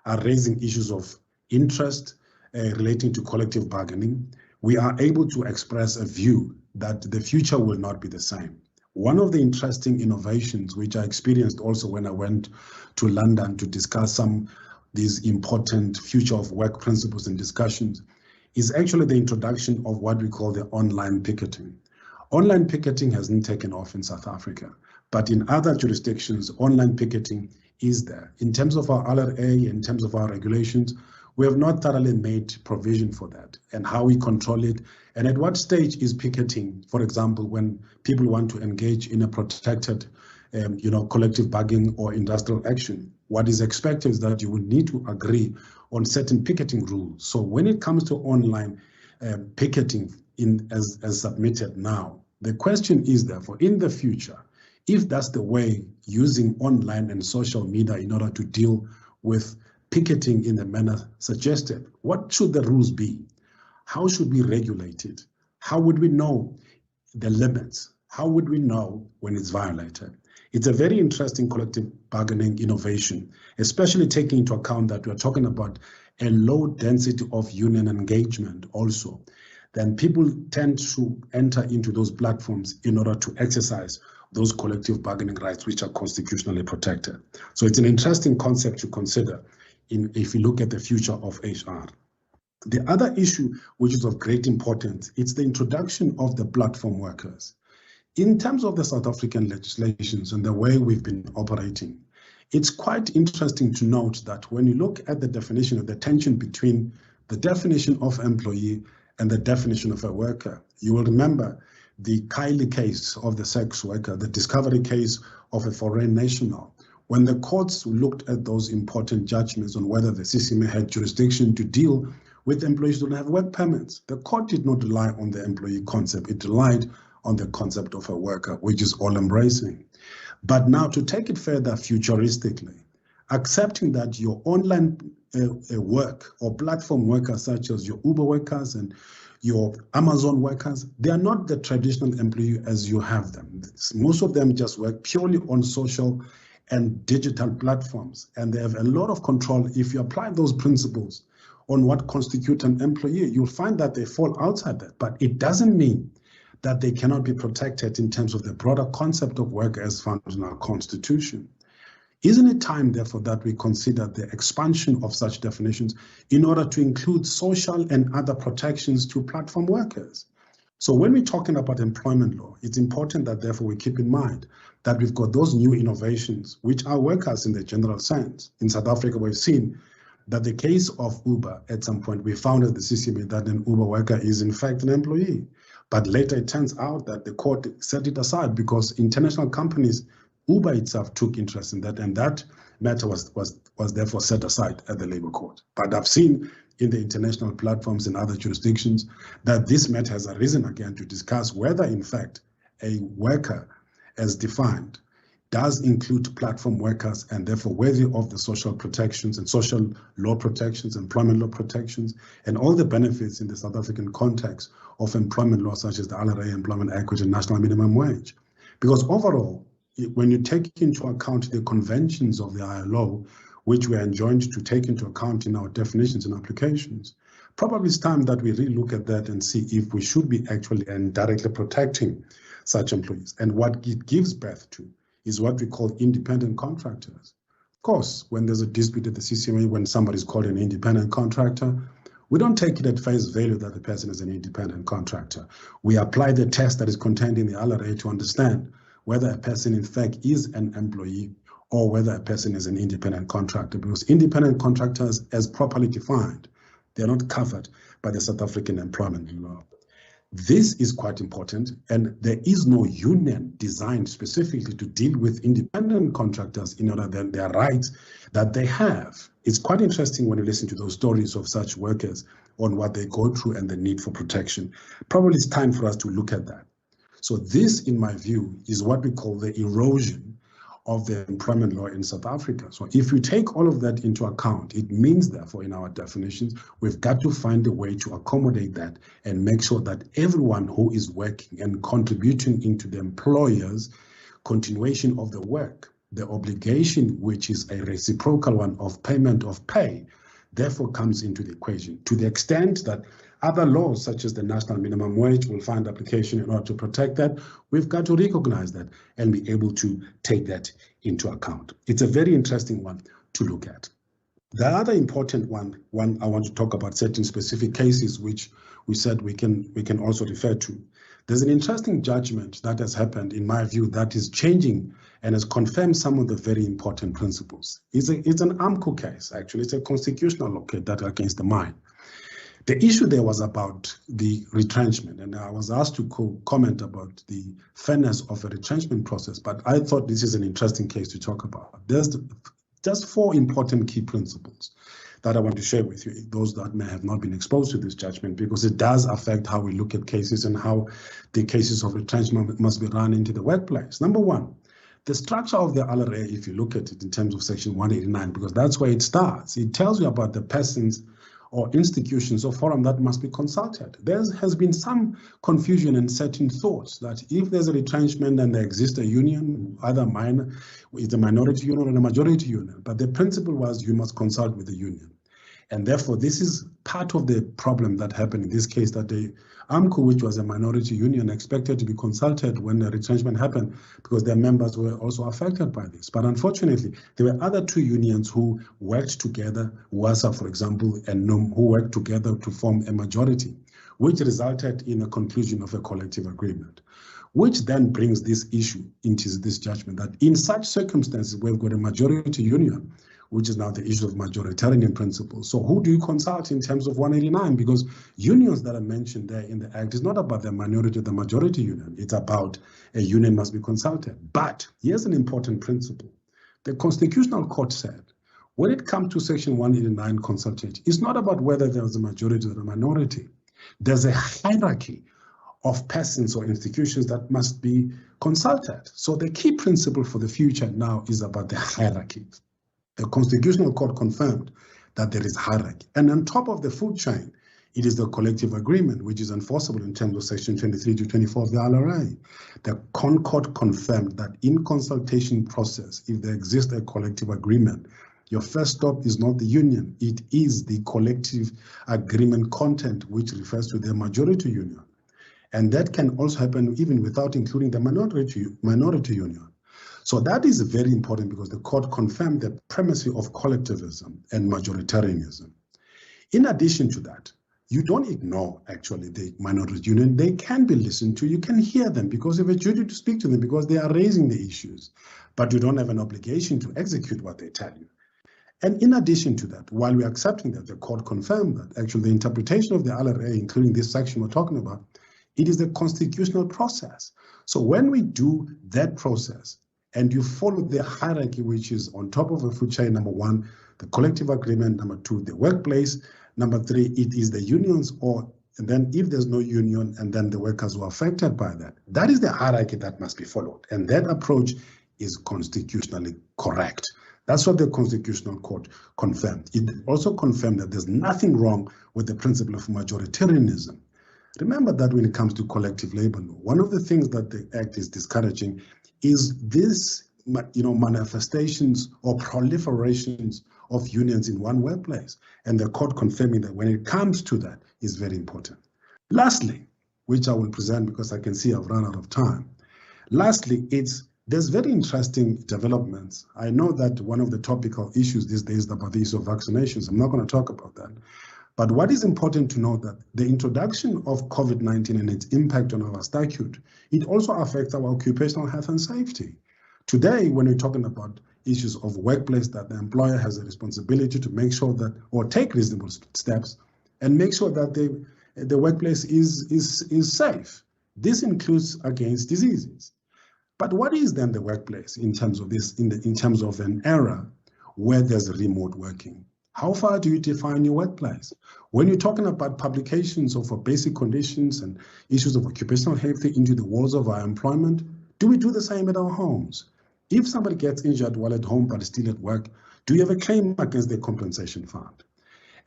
Speaker 5: are raising issues of interest relating to collective bargaining. We are able to express a view that the future will not be the same. One of the interesting innovations, which I experienced also when I went to London to discuss these important future of work principles and discussions, is actually the introduction of what we call the online picketing. Online picketing hasn't taken off in South Africa, but in other jurisdictions, online picketing is there. In terms of our LRA, in terms of our regulations, we have not thoroughly made provision for that and how we control it. And at what stage is picketing, for example, when people want to engage in a protected, collective bargaining or industrial action? What is expected is that you would need to agree on certain picketing rules. So when it comes to online picketing as submitted now, the question is therefore, in the future, if that's the way, using online and social media in order to deal with picketing in the manner suggested, what should the rules be? How should we regulate it? How would we know the limits. How would we know when it's violated? It's a very interesting collective bargaining innovation, especially taking into account that we're talking about a low density of union engagement also. Then people tend to enter into those platforms in order to exercise those collective bargaining rights which are constitutionally protected. So it's an interesting concept to consider if you look at the future of HR. The other issue, which is of great importance, it's the introduction of the platform workers. In terms of the South African legislations and the way we've been operating, it's quite interesting to note that when you look at the definition of the tension between the definition of employee and the definition of a worker, you will remember the Kylie case of the sex worker, the discovery case of a foreign national. When the courts looked at those important judgments on whether the CCMA had jurisdiction to deal with employees who don't have work permits, the court did not rely on the employee concept. It relied on the concept of a worker, which is all-embracing. But now to take it further futuristically, accepting that your online work or platform workers such as your Uber workers and your Amazon workers, they are not the traditional employee as you have them. Most of them just work purely on social and digital platforms, and they have a lot of control. If you apply those principles on what constitutes an employee, you'll find that they fall outside that, but it doesn't mean that they cannot be protected in terms of the broader concept of work as found in our Constitution. Isn't it time, therefore, that we consider the expansion of such definitions in order to include social and other protections to platform workers? So when we're talking about employment law, it's important that, therefore, we keep in mind that we've got those new innovations, which are workers in the general sense. In South Africa, we've seen that the case of Uber, at some point, we found at the CCMA that an Uber worker is, in fact, an employee. But later it turns out that the court set it aside because international companies, Uber itself took interest in that, and that matter was therefore set aside at the Labour Court. But I've seen in the international platforms in other jurisdictions that this matter has arisen again to discuss whether, in fact, a worker as defined does include platform workers and therefore worthy of the social protections and social law protections, employment law protections, and all the benefits in the South African context of employment law, such as the LRA, Employment Equity, and National Minimum Wage. Because overall, when you take into account the conventions of the ILO, which we are enjoined to take into account in our definitions and applications, probably it's time that we really look at that and see if we should be actually and directly protecting such employees. And what it gives birth to is what we call independent contractors. Of course, when there's a dispute at the CCMA, when somebody is called an independent contractor, we don't take it at face value that the person is an independent contractor. We apply the test that is contained in the LRA to understand whether a person in fact is an employee or whether a person is an independent contractor, because independent contractors, as properly defined, they're not covered by the South African employment law. This is quite important, and there is no union designed specifically to deal with independent contractors in order that their rights that they have. It's quite interesting when you listen to those stories of such workers on what they go through and the need for protection. Probably it's time for us to look at that. So this, in my view, is what we call the erosion of the employment law in South Africa. So if we take all of that into account, it means, therefore, in our definitions, we've got to find a way to accommodate that and make sure that everyone who is working and contributing into the employer's continuation of the work, the obligation, which is a reciprocal one of payment of pay, therefore comes into the equation to the extent that other laws, such as the national minimum wage, will find application in order to protect that. We've got to recognize that and be able to take that into account. It's a very interesting one to look at. The other important one I want to talk about certain specific cases, which we said we can also refer to. There's an interesting judgment that has happened, in my view, that is changing and has confirmed some of the very important principles. It's an AMCU case, actually. It's a constitutional law case that against the mine. The issue there was about the retrenchment, and I was asked to comment about the fairness of a retrenchment process, but I thought this is an interesting case to talk about. There's just 4 important key principles that I want to share with you, those that may have not been exposed to this judgment, because it does affect how we look at cases and how the cases of retrenchment must be run into the workplace. Number 1, the structure of the LRA, if you look at it in terms of Section 189, because that's where it starts, it tells you about the persons or institutions or forum that must be consulted. There has been some confusion and certain thoughts that if there's a retrenchment and there exists a union, either it's a minority union or a majority union, but the principle was you must consult with the union. And therefore, this is part of the problem that happened in this case, that the AMCU, which was a minority union, expected to be consulted when the retrenchment happened because their members were also affected by this. But unfortunately, there were other two unions who worked together, WASA, for example, and NUM, who worked together to form a majority, which resulted in a conclusion of a collective agreement, which then brings this issue into this judgment that in such circumstances, we've got a majority union, which is now the issue of majoritarian principles. So who do you consult in terms of 189? Because unions that are mentioned there in the Act is not about the minority or the majority union. It's about a union must be consulted. But here's an important principle. The Constitutional Court said, when it comes to Section 189 consultation, it's not about whether there's a majority or a minority. There's a hierarchy of persons or institutions that must be consulted. So the key principle for the future now is about the hierarchy. The Constitutional Court confirmed that there is hierarchy. And on top of the food chain, it is the collective agreement, which is enforceable in terms of Section 23 to 24 of the LRA. The Concord confirmed that in consultation process, if there exists a collective agreement, your first stop is not the union, it is the collective agreement content, which refers to the majority union. And that can also happen even without including the minority union. So that is very important because the court confirmed the primacy of collectivism and majoritarianism. In addition to that, you don't ignore actually the minority union. They can be listened to. You can hear them because you have a duty to speak to them because they are raising the issues, but you don't have an obligation to execute what they tell you. And in addition to that, while we're accepting that, the court confirmed that actually the interpretation of the LRA, including this section we're talking about, it is a constitutional process. So when we do that process, and you follow the hierarchy, which is on top of a food chain, number one, the collective agreement, number two, the workplace, number three, it is the unions, and then if there's no union, and then the workers who are affected by that. That is the hierarchy that must be followed. And that approach is constitutionally correct. That's what the Constitutional Court confirmed. It also confirmed that there's nothing wrong with the principle of majoritarianism. Remember that when it comes to collective labor law, one of the things that the Act is discouraging is this, manifestations or proliferations of unions in one workplace. And the court confirming that when it comes to that is very important. Lastly, which I will present because I can see I've run out of time. Lastly, there's very interesting developments. I know that one of the topical issues these days is about the issue of vaccinations. I'm not going to talk about that. But what is important to know that the introduction of COVID-19 and its impact on our statute, it also affects our occupational health and safety. Today, when we're talking about issues of workplace, that the employer has a responsibility to make sure that, or take reasonable steps, and make sure that the workplace is safe. This includes against diseases. But what is then the workplace in terms of this, in terms of an era where there's remote working? How far do you define your workplace? When you're talking about publications of basic conditions and issues of occupational health into the walls of our employment, do we do the same at our homes? If somebody gets injured while at home but still at work, do you have a claim against the compensation fund?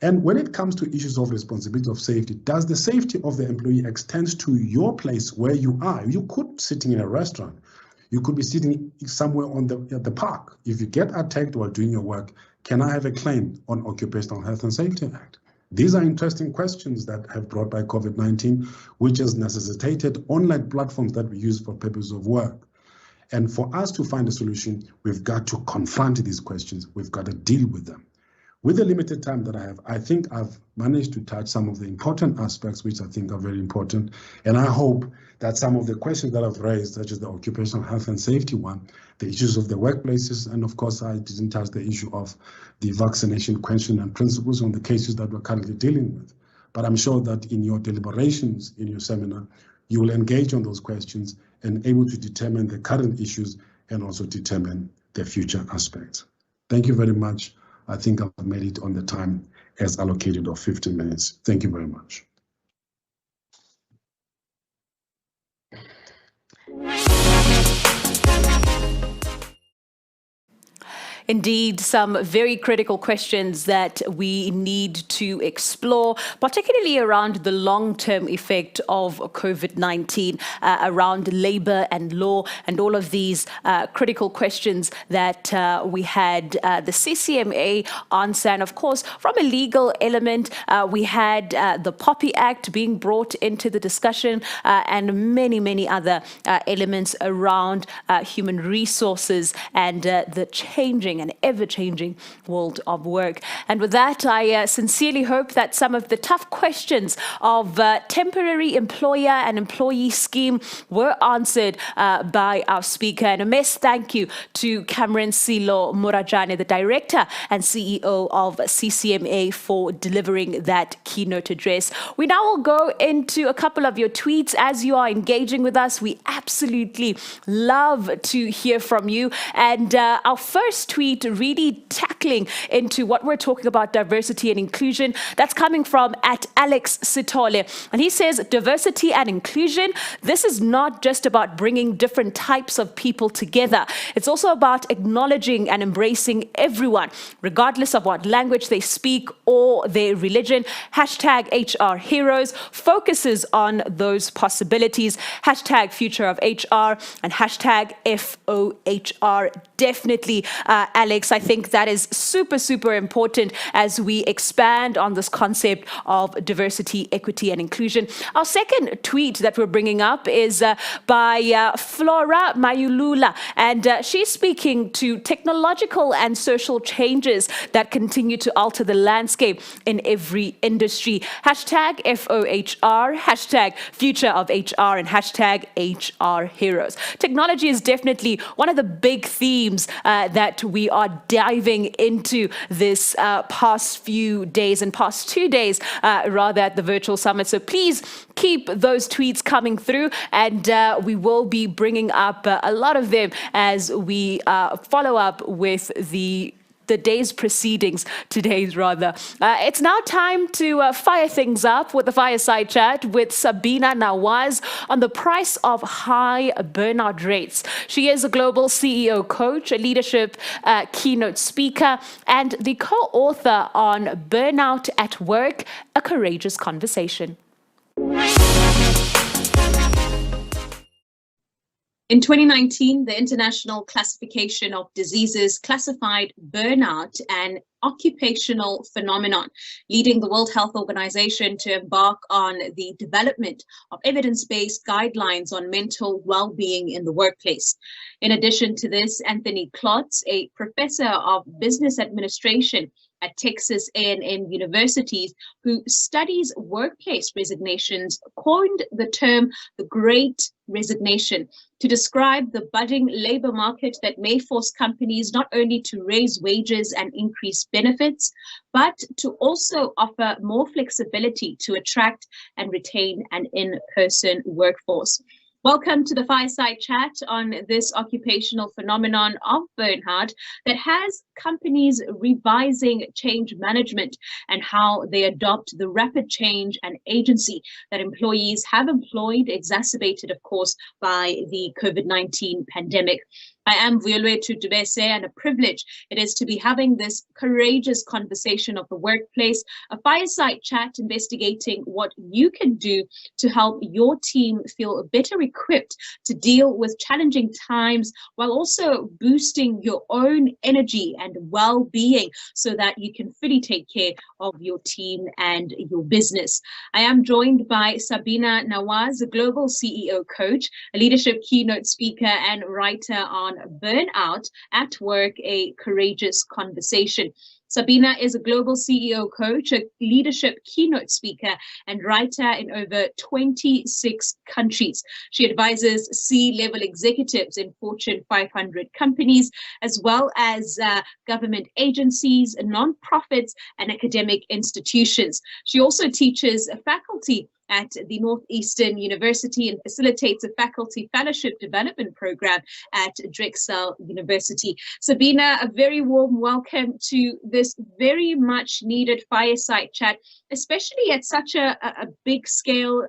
Speaker 5: And when it comes to issues of responsibility of safety, does the safety of the employee extend to your place where you are? You could be sitting in a restaurant. You could be sitting somewhere at the park. If you get attacked while doing your work, can I have a claim on Occupational Health and Safety Act? These are interesting questions that have brought by COVID-19, which has necessitated online platforms that we use for purposes of work. And for us to find a solution, we've got to confront these questions. We've got to deal with them. With the limited time that I have, I think I've managed to touch some of the important aspects which I think are very important. And I hope that some of the questions that I've raised, such as the occupational health and safety one, the issues of the workplaces, and of course, I didn't touch the issue of the vaccination question and principles on the cases that we're currently dealing with. But I'm sure that in your deliberations, in your seminar, you will engage on those questions and able to determine the current issues and also determine the future aspects. Thank you very much. I think I've made it on the time as allocated of 15 minutes. Thank you very much.
Speaker 1: Indeed, some very critical questions that we need to explore, particularly around the long-term effect of COVID-19, around labor and law, and all of these critical questions that we had the CCMA answer. And of course, from a legal element, we had the POPI Act being brought into the discussion and many other elements around human resources and the changing and ever-changing world of work. And with that, I sincerely hope that some of the tough questions of temporary employer and employee scheme were answered by our speaker. And a mess thank you to Cameron Silo Murajane, the Director and CEO of CCMA, for delivering that keynote address. We now will go into a couple of your tweets as you are engaging with us. We absolutely love to hear from you. And our first tweet really tackling into what we're talking about, diversity and inclusion. That's coming from @Alex Sitole. And he says, diversity and inclusion, this is not just about bringing different types of people together. It's also about acknowledging and embracing everyone, regardless of what language they speak or their religion. #HR Heroes focuses on those possibilities. #Future of HR and #FOHR. Definitely, Alex, I think that is super important as we expand on this concept of diversity, equity, and inclusion. Our second tweet that we're bringing up is by Flora Mayulula, and she's speaking to technological and social changes that continue to alter the landscape in every industry. #FOHR, #Future of HR, and #HR Heroes. Technology is definitely one of the big themes that we are diving into this past few days and past 2 days, rather, at the virtual summit. So please keep those tweets coming through, and we will be bringing up a lot of them as we follow up with the day's proceedings, today's rather. It's now time to fire things up with the fireside chat with Sabina Nawaz on the price of high burnout rates. She is a global CEO coach, a leadership keynote speaker, and the co-author on Burnout at Work, A Courageous Conversation.
Speaker 6: In 2019, the International Classification of Diseases classified burnout an occupational phenomenon, leading the World Health Organization to embark on the development of evidence-based guidelines on mental well-being in the workplace. In addition to this, Anthony Klotz, a professor of business administration at Texas A&M University, who studies workplace resignations, coined the term the Great Resignation to describe the budding labor market that may force companies not only to raise wages and increase benefits, but to also offer more flexibility to attract and retain an in-person workforce. Welcome to the Fireside Chat on this occupational phenomenon of burnout that has companies revising change management and how they adopt the rapid change and agency that employees have employed, exacerbated, of course, by the COVID-19 pandemic. I am Vuyolwethu Dubese, and a privilege it is to be having this courageous conversation of the workplace, a fireside chat investigating what you can do to help your team feel better equipped to deal with challenging times, while also boosting your own energy and well-being so that you can fully take care of your team and your business. I am joined by Sabina Nawaz, a global CEO coach, a leadership keynote speaker, and writer on Burnout at Work, A Courageous Conversation. Sabina is a global CEO coach, a leadership keynote speaker, and writer in over 26 countries. She advises C-level executives in Fortune 500 companies, as well as government agencies, non-profits, and academic institutions. She also teaches faculty at the Northeastern University and facilitates a faculty fellowship development program at Drexel University. Sabina, a very warm welcome to this very much needed fireside chat, especially at such a big scale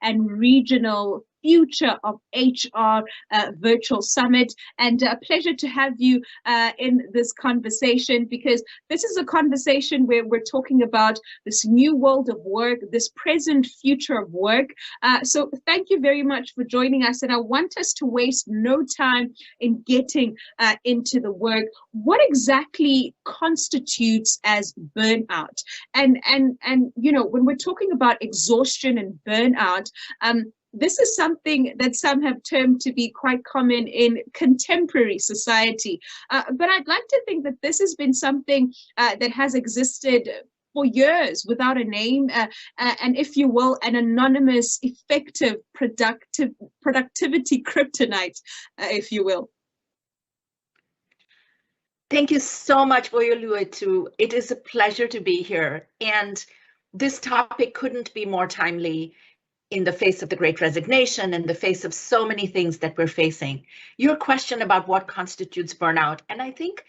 Speaker 6: and regional Future of HR Virtual Summit. And a pleasure to have you in this conversation, because this is a conversation where we're talking about this new world of work, this present future of work. So thank you very much for joining us. And I want us to waste no time in getting into the work. What exactly constitutes as burnout? And you know, when we're talking about exhaustion and burnout, this is something that some have termed to be quite common in contemporary society. But I'd like to think that this has been something that has existed for years without a name, and if you will, an anonymous, effective, productivity kryptonite, if you will.
Speaker 7: Thank you so much, Voyoluetu. It is a pleasure to be here. And this topic couldn't be more timely in the face of the Great Resignation, in the face of so many things that we're facing. Your question about what constitutes burnout, and I think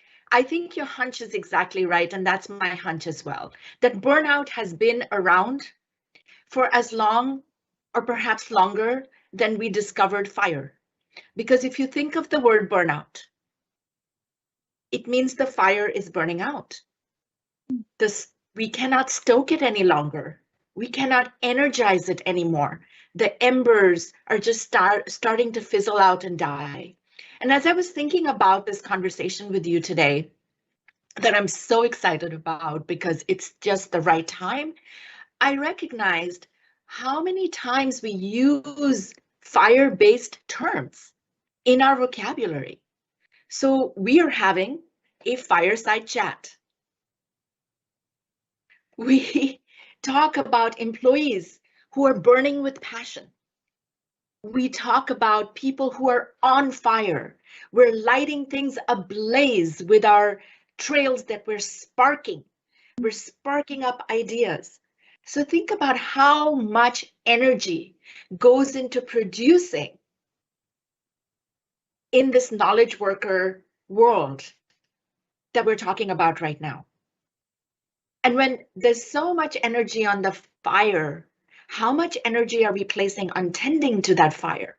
Speaker 7: your hunch is exactly right, and that's my hunch as well, that burnout has been around for as long or perhaps longer than we discovered fire. Because if you think of the word burnout, it means the fire is burning out. We cannot stoke it any longer. We cannot energize it anymore. The embers are just starting to fizzle out and die. And as I was thinking about this conversation with you today, that I'm so excited about because it's just the right time, I recognized how many times we use fire-based terms in our vocabulary. So we are having a fireside chat. We talk about employees who are burning with passion. We talk about people who are on fire. We're lighting things ablaze with our trails that we're sparking. We're sparking up ideas. So think about how much energy goes into producing in this knowledge worker world that we're talking about right now. And when there's so much energy on the fire, how much energy are we placing on tending to that fire?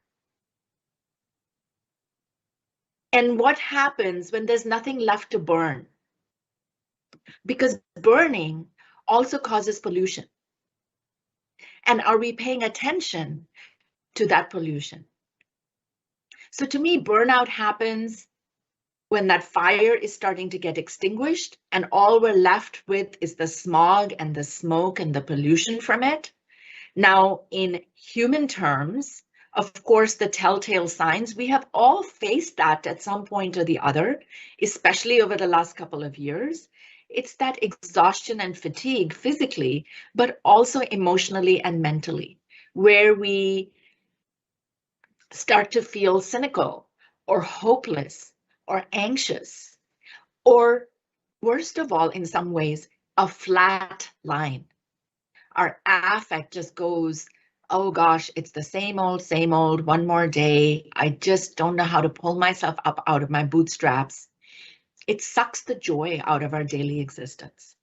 Speaker 7: And what happens when there's nothing left to burn? Because burning also causes pollution. And are we paying attention to that pollution? So to me, burnout happens when that fire is starting to get extinguished and all we're left with is the smog and the smoke and the pollution from it. Now, in human terms, of course, the telltale signs, we have all faced that at some point or the other, especially over the last couple of years. It's that exhaustion and fatigue physically, but also emotionally and mentally, where we start to feel cynical or hopeless or anxious, or worst of all, in some ways, a flat line. Our affect just goes, oh gosh, it's the same old, one more day. I just don't know how to pull myself up out of my bootstraps. It sucks the joy out of our daily existence.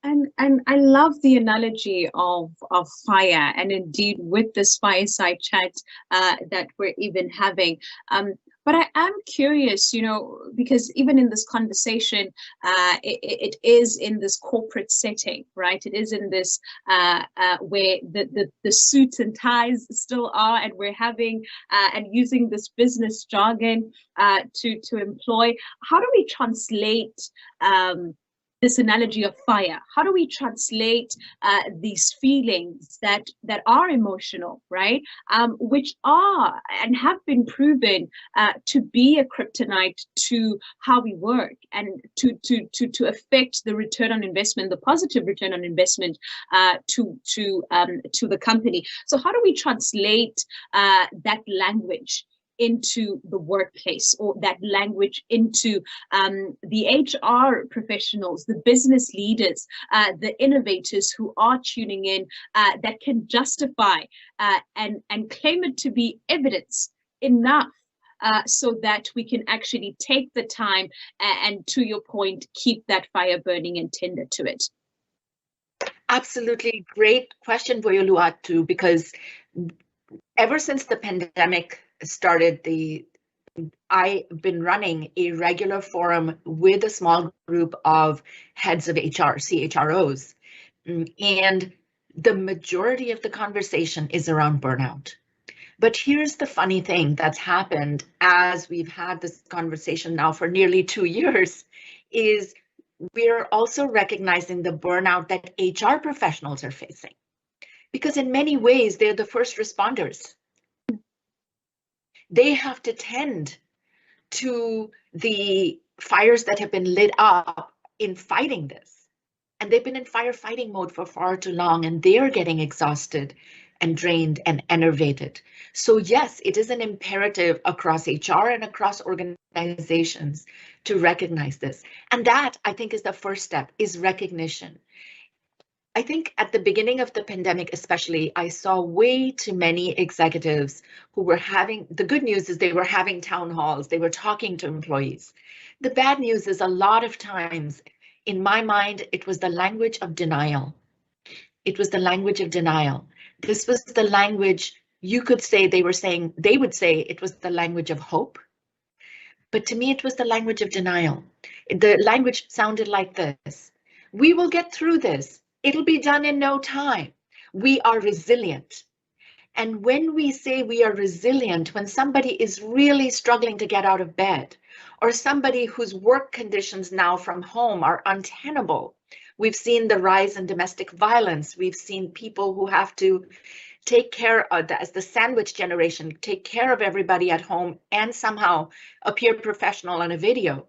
Speaker 6: And I love the analogy of fire, and indeed with this fireside chat that we're even having. But I am curious, you know, because even in this conversation, it is in this corporate setting, right? It is in this where the suits and ties still are, and we're having and using this business jargon to employ. How do we translate this analogy of fire? How do we translate these feelings that are emotional, right? Which are and have been proven to be a kryptonite to how we work and to affect the return on investment, the positive return on investment to the company. So how do we translate that language into the workplace, or that language into the HR professionals, the business leaders, the innovators who are tuning in, that can justify and claim it to be evidence enough so that we can actually take the time and to your point, keep that fire burning and tender to it?
Speaker 7: Absolutely great question, Voyoluatu, because ever since the pandemic started, I've been running a regular forum with a small group of heads of HR, CHROs, and the majority of the conversation is around burnout. But here's the funny thing that's happened as we've had this conversation now for nearly 2 years, is we're also recognizing the burnout that HR professionals are facing. Because in many ways, they're the first responders. They have to tend to the fires that have been lit up in fighting this. And they've been in firefighting mode for far too long, and they're getting exhausted and drained and enervated. So yes, it is an imperative across HR and across organizations to recognize this. And that, I think, is the first step, is recognition. I think at the beginning of the pandemic, especially, I saw way too many executives who were having, the good news is they were having town halls, they were talking to employees. The bad news is a lot of times, in my mind, it was the language of denial. It was the language of denial. This was the language, you could say they would say it was the language of hope. But to me, it was the language of denial. The language sounded like this: we will get through this. It'll be done in no time. We are resilient. And when we say we are resilient, when somebody is really struggling to get out of bed, or somebody whose work conditions now from home are untenable, we've seen the rise in domestic violence. We've seen people who have to take care of, as the sandwich generation, take care of everybody at home and somehow appear professional on a video.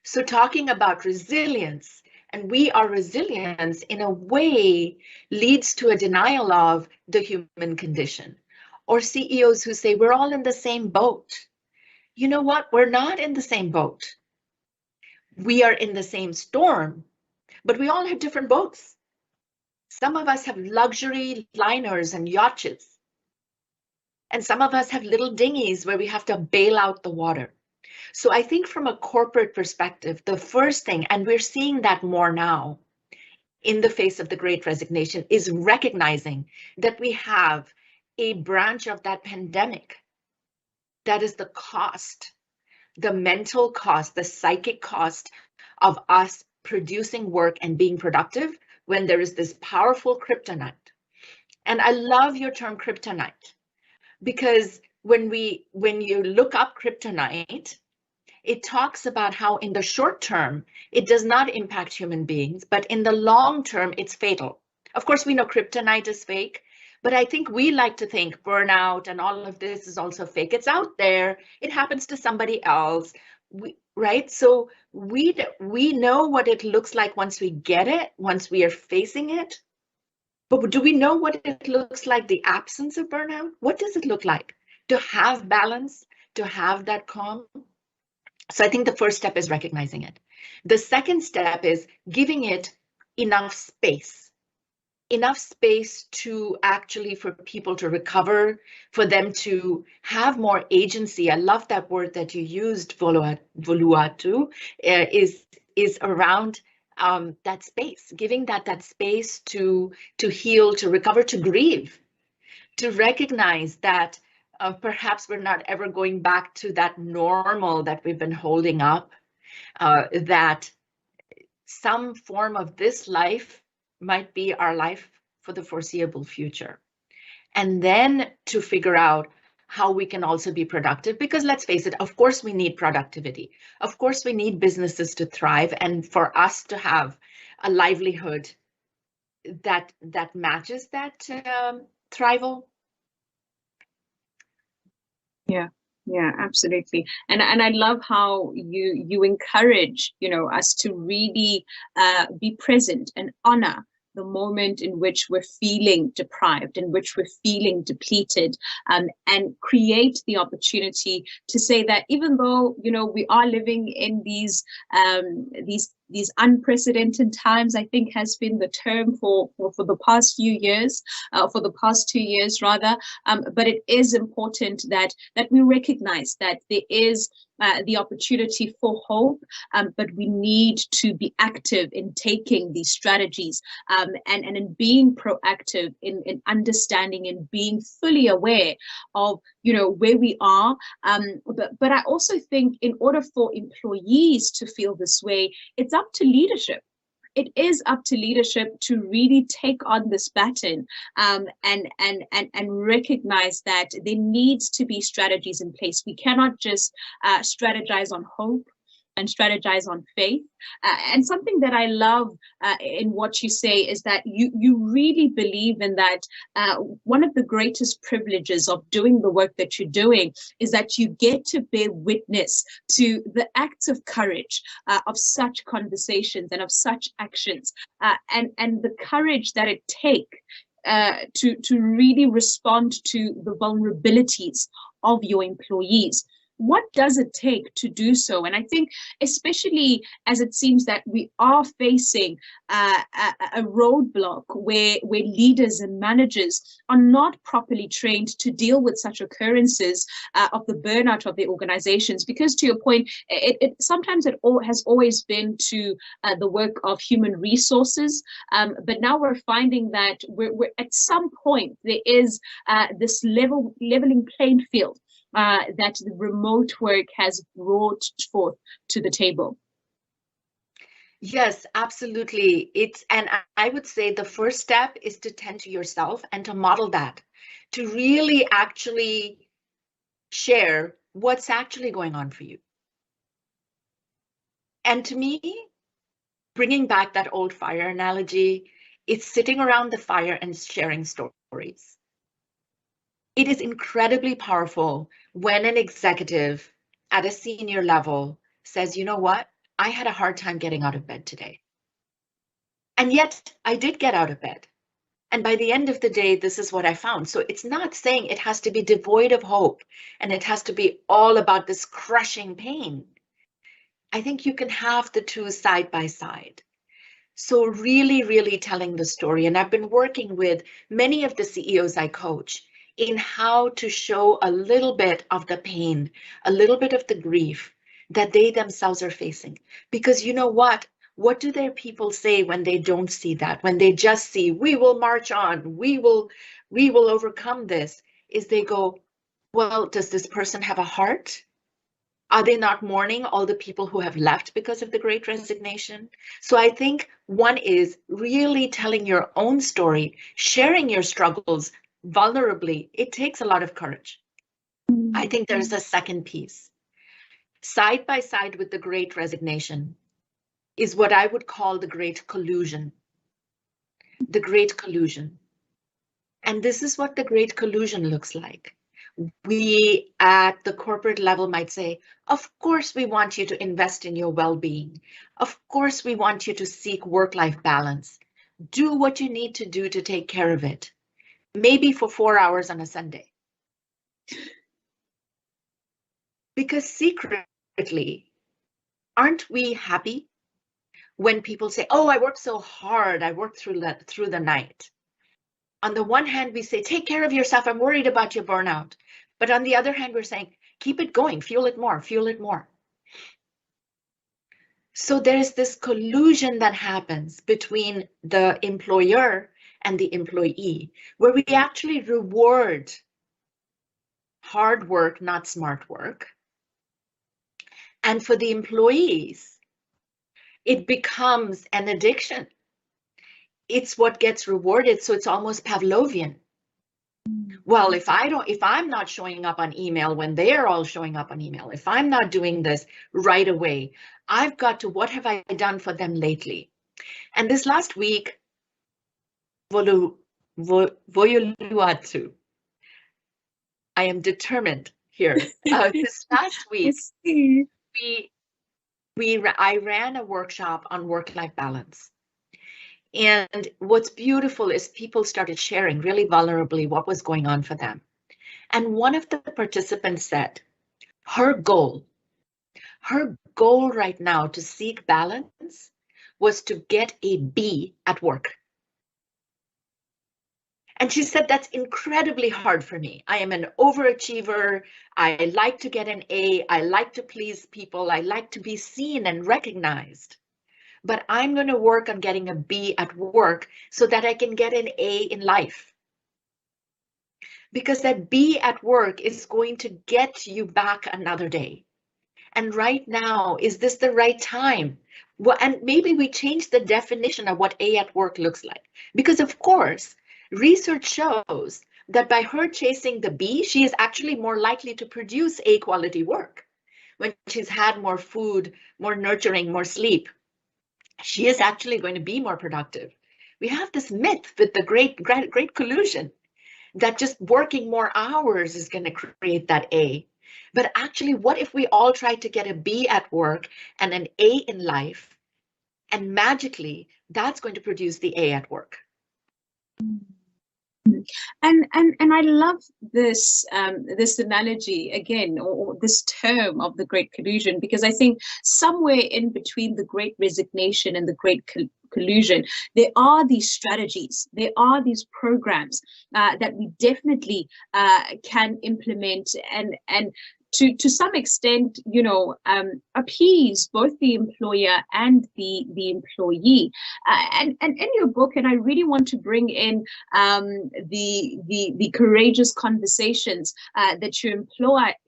Speaker 7: So talking about resilience, and we are resilience, in a way leads to a denial of the human condition. Or CEOs who say we're all in the same boat. You know what? We're not in the same boat. We are in the same storm, but we all have different boats. Some of us have luxury liners and yachts. And some of us have little dinghies where we have to bail out the water. So I think from a corporate perspective, the first thing, and we're seeing that more now in the face of the Great Resignation, is recognizing that we have a branch of that pandemic that is the cost, the mental cost, the psychic cost of us producing work and being productive when there is this powerful kryptonite. And I love your term kryptonite, because when you look up kryptonite, it talks about how in the short term, it does not impact human beings, but in the long term, it's fatal. Of course, we know kryptonite is fake, but I think we like to think burnout and all of this is also fake. It's out there, it happens to somebody else, right? So we know what it looks like once we get it, once we are facing it. But do we know what it looks like, the absence of burnout? What does it look like to have balance, to have that calm? So I think the first step is recognizing it. The second step is giving it enough space to actually for people to recover, for them to have more agency. I love that word that you used, Voluatu, is around that space, giving that space to heal, to recover, to grieve, to recognize that perhaps we're not ever going back to that normal that we've been holding up, that some form of this life might be our life for the foreseeable future. And then to figure out how we can also be productive, because let's face it, of course we need productivity. Of course we need businesses to thrive and for us to have a livelihood that matches that thrival.
Speaker 6: Yeah, absolutely. And I love how you encourage, us to really be present and honor the moment in which we're feeling deprived, in which we're feeling depleted, and create the opportunity to say that even though, we are living in these these unprecedented times, I think, has been the term for the past few years, for the past 2 years rather. But it is important that we recognize that there is the opportunity for hope, but we need to be active in taking these strategies and in being proactive in understanding and being fully aware of, you know, where we are. But I also think in order for employees to feel this way, it's up to leadership. It is up to leadership to really take on this baton and recognize that there needs to be strategies in place. We cannot just strategize on hope and strategize on faith. And something that I love in what you say is that you really believe in that one of the greatest privileges of doing the work that you're doing is that you get to bear witness to the acts of courage of such conversations and of such actions, and the courage that it takes to really respond to the vulnerabilities of your employees. What does it take to do so? And I think, especially as it seems that we are facing a roadblock where leaders and managers are not properly trained to deal with such occurrences of the burnout of their organizations, because to your point, it sometimes it has always been to the work of human resources, but now we're finding that we're at some point there is this leveling playing field that the remote work has brought forth to the table.
Speaker 7: Yes, absolutely. And I would say the first step is to tend to yourself and to model that, to really actually share what's actually going on for you. And to me, bringing back that old fire analogy, it's sitting around the fire and sharing stories. It is incredibly powerful when an executive at a senior level says, you know what, I had a hard time getting out of bed today. And yet I did get out of bed. And by the end of the day, this is what I found. So it's not saying it has to be devoid of hope and it has to be all about this crushing pain. I think you can have the two side by side. So really, really telling the story. And I've been working with many of the CEOs I coach in how to show a little bit of the pain, a little bit of the grief that they themselves are facing. Because you know what? What do their people say when they don't see that? When they just see, we will march on, we will overcome this, is they go, well, does this person have a heart? Are they not mourning all the people who have left because of the Great Resignation? So I think one is really telling your own story, sharing your struggles, vulnerably. It takes a lot of courage. I think there's a second piece. Side by side with the Great Resignation is what I would call the Great Collusion. The Great Collusion. And this is what the Great Collusion looks like. We at the corporate level might say, of course we want you to invest in your well-being. Of course we want you to seek work-life balance. Do what you need to do to take care of it. Maybe for 4 hours on a Sunday. Because secretly, aren't we happy when people say, oh, I worked so hard, I worked through the night. On the one hand, we say, take care of yourself, I'm worried about your burnout. But on the other hand, we're saying, keep it going, fuel it more, fuel it more. So there's this collusion that happens between the employer and the employee, where we actually reward hard work, not smart work. And for the employees, it becomes an addiction. It's what gets rewarded, so it's almost Pavlovian. Well, if I'm not showing up on email when they're all showing up on email, if I'm not doing this right away, I've got to, what have I done for them lately? And this last week, Voyoluatu. I am determined here. This last week, I ran a workshop on work-life balance. And what's beautiful is people started sharing really vulnerably what was going on for them. And one of the participants said, her goal right now to seek balance was to get a B at work. And she said, that's incredibly hard for me. I am an overachiever. I like to get an A. I like to please people. I like to be seen and recognized. But I'm going to work on getting a B at work so that I can get an A in life. Because that B at work is going to get you back another day. And right now, is this the right time? Well, and maybe we change the definition of what A at work looks like. Because of course, research shows that by her chasing the B, she is actually more likely to produce A quality work. When she's had more food, more nurturing, more sleep, she is actually going to be more productive. We have this myth with the great collusion that just working more hours is going to create that A. But actually, what if we all try to get a B at work and an A in life, and magically that's going to produce the A at work?
Speaker 6: And I love this this analogy again, or this term of the Great Collusion, because I think somewhere in between the Great Resignation and the Great Collusion, there are these strategies, there are these programs that we definitely can implement and to some extent, you know, appease both the employer and the employee. And in your book, and I really want to bring in the courageous conversations that you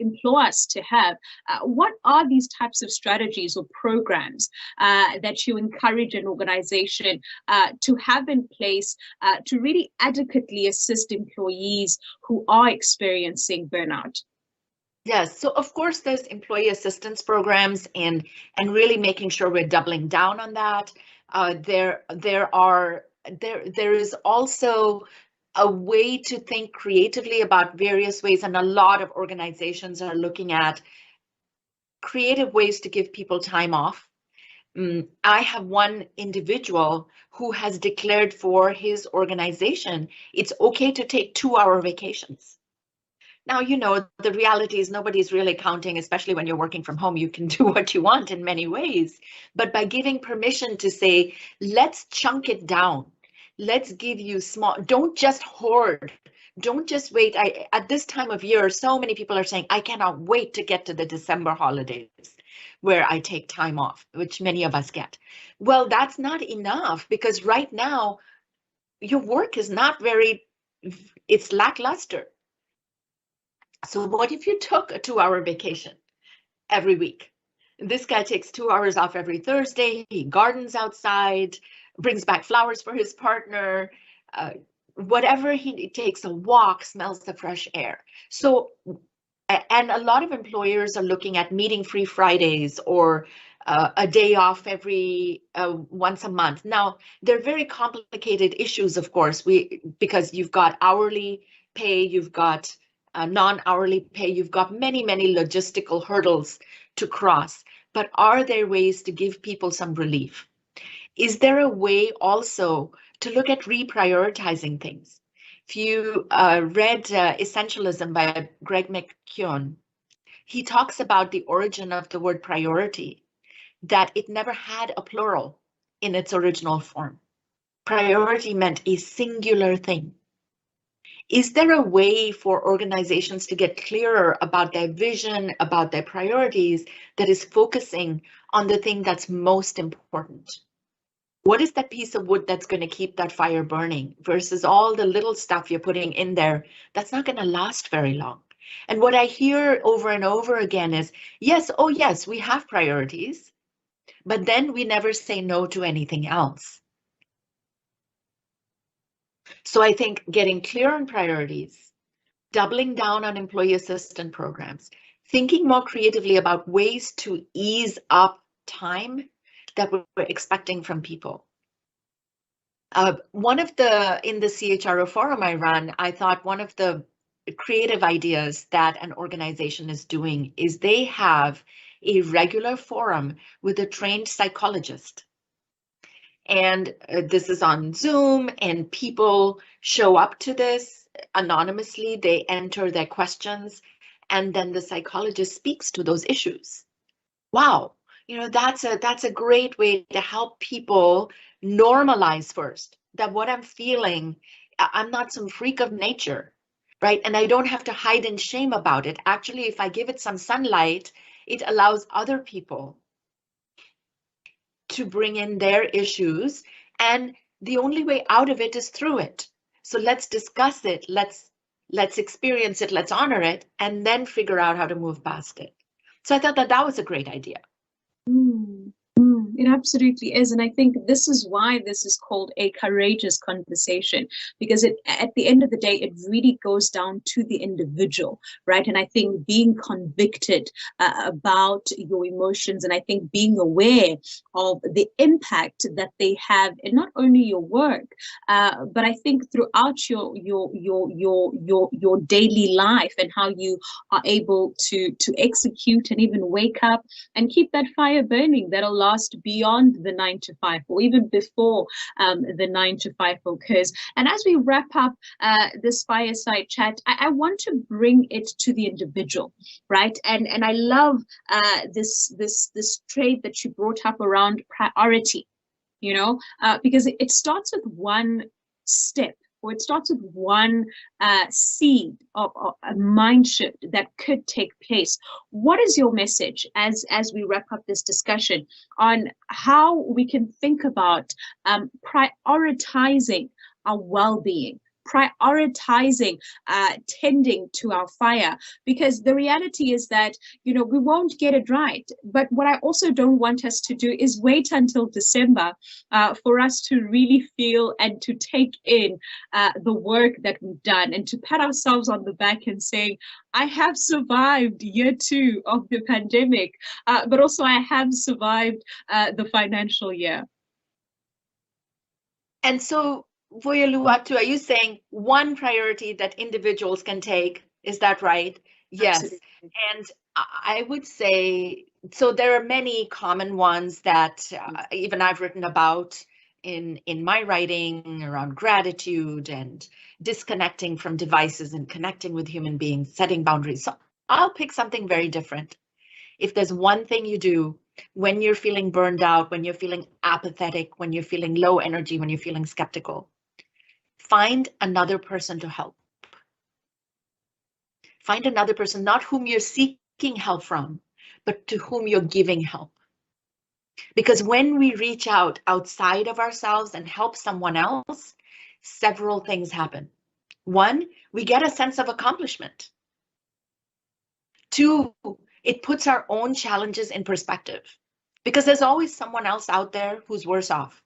Speaker 6: implore us to have. What are these types of strategies or programs that you encourage an organization to have in place to really adequately assist employees who are experiencing burnout?
Speaker 7: Yes, so of course there's employee assistance programs and really making sure we're doubling down on that. There is also a way to think creatively about various ways, and a lot of organizations are looking at creative ways to give people time off. I have one individual who has declared for his organization it's okay to take 2-hour vacations. Now, you know, the reality is nobody's really counting, especially when you're working from home. You can do what you want in many ways. But by giving permission to say, let's chunk it down. Let's give you small, don't just hoard. Don't just wait. At this time of year, so many people are saying, I cannot wait to get to the December holidays where I take time off, which many of us get. Well, that's not enough, because right now your work is not it's lackluster. So what if you took a 2-hour vacation every week? This guy takes 2 hours off every Thursday. He gardens outside, brings back flowers for his partner, whatever he takes, a walk, smells the fresh air. So, and a lot of employers are looking at meeting-free Fridays or a day off every once a month. Now, they're very complicated issues, of course, because you've got hourly pay, you've got non-hourly pay, you've got many, many logistical hurdles to cross. But are there ways to give people some relief? Is there a way also to look at reprioritizing things? If you read Essentialism by Greg McKeown, he talks about the origin of the word priority, that it never had a plural in its original form. Priority meant a singular thing. Is there a way for organizations to get clearer about their vision, about their priorities, that is focusing on the thing that's most important? What is that piece of wood that's going to keep that fire burning versus all the little stuff you're putting in there that's not going to last very long? And what I hear over and over again is, yes, oh yes, we have priorities, but then we never say no to anything else. So I think getting clear on priorities, doubling down on employee assistance programs, thinking more creatively about ways to ease up time that we're expecting from people. In the CHRO forum I run, I thought one of the creative ideas that an organization is doing is they have a regular forum with a trained psychologist. And this is on Zoom, and people show up to this anonymously. They enter their questions, and then the psychologist speaks to those issues. Wow, that's a great way to help people normalize first that what I'm feeling, I'm not some freak of nature, right? And I don't have to hide in shame about it. Actually, if I give it some sunlight, it allows other people to bring in their issues, and the only way out of it is through it. So let's discuss it, let's experience it, let's honor it, and then figure out how to move past it. So I thought that was a great idea.
Speaker 6: It absolutely is. And I think this is why this is called a courageous conversation, because at the end of the day, it really goes down to the individual, right? And I think being convicted about your emotions, and I think being aware of the impact that they have in not only your work, but I think throughout your daily life, and how you are able to execute and even wake up and keep that fire burning that'll last beyond the 9 to 5, or even before the 9 to 5 focus. And as we wrap up this fireside chat, I want to bring it to the individual, right? And I love this trait that you brought up around priority, because it starts with one step, or it starts with one seed of a mind shift that could take place. What is your message as we wrap up this discussion on how we can think about prioritizing our well-being, prioritizing tending to our fire? Because the reality is that we won't get it right. But what I also don't want us to do is wait until December for us to really feel and to take in the work that we've done, and to pat ourselves on the back and saying, I have survived year 2 of the pandemic, but also I have survived the financial year.
Speaker 7: And so, Voyaluwatu, are you saying one priority that individuals can take? Is that right? Yes.
Speaker 6: Absolutely.
Speaker 7: And I would say, so there are many common ones that even I've written about in my writing around gratitude and disconnecting from devices and connecting with human beings, setting boundaries. So I'll pick something very different. If there's one thing you do when you're feeling burned out, when you're feeling apathetic, when you're feeling low energy, when you're feeling skeptical, find another person to help. Find another person, not whom you're seeking help from, but to whom you're giving help. Because when we reach out outside of ourselves and help someone else, several things happen. 1, we get a sense of accomplishment. 2, it puts our own challenges in perspective, because there's always someone else out there who's worse off.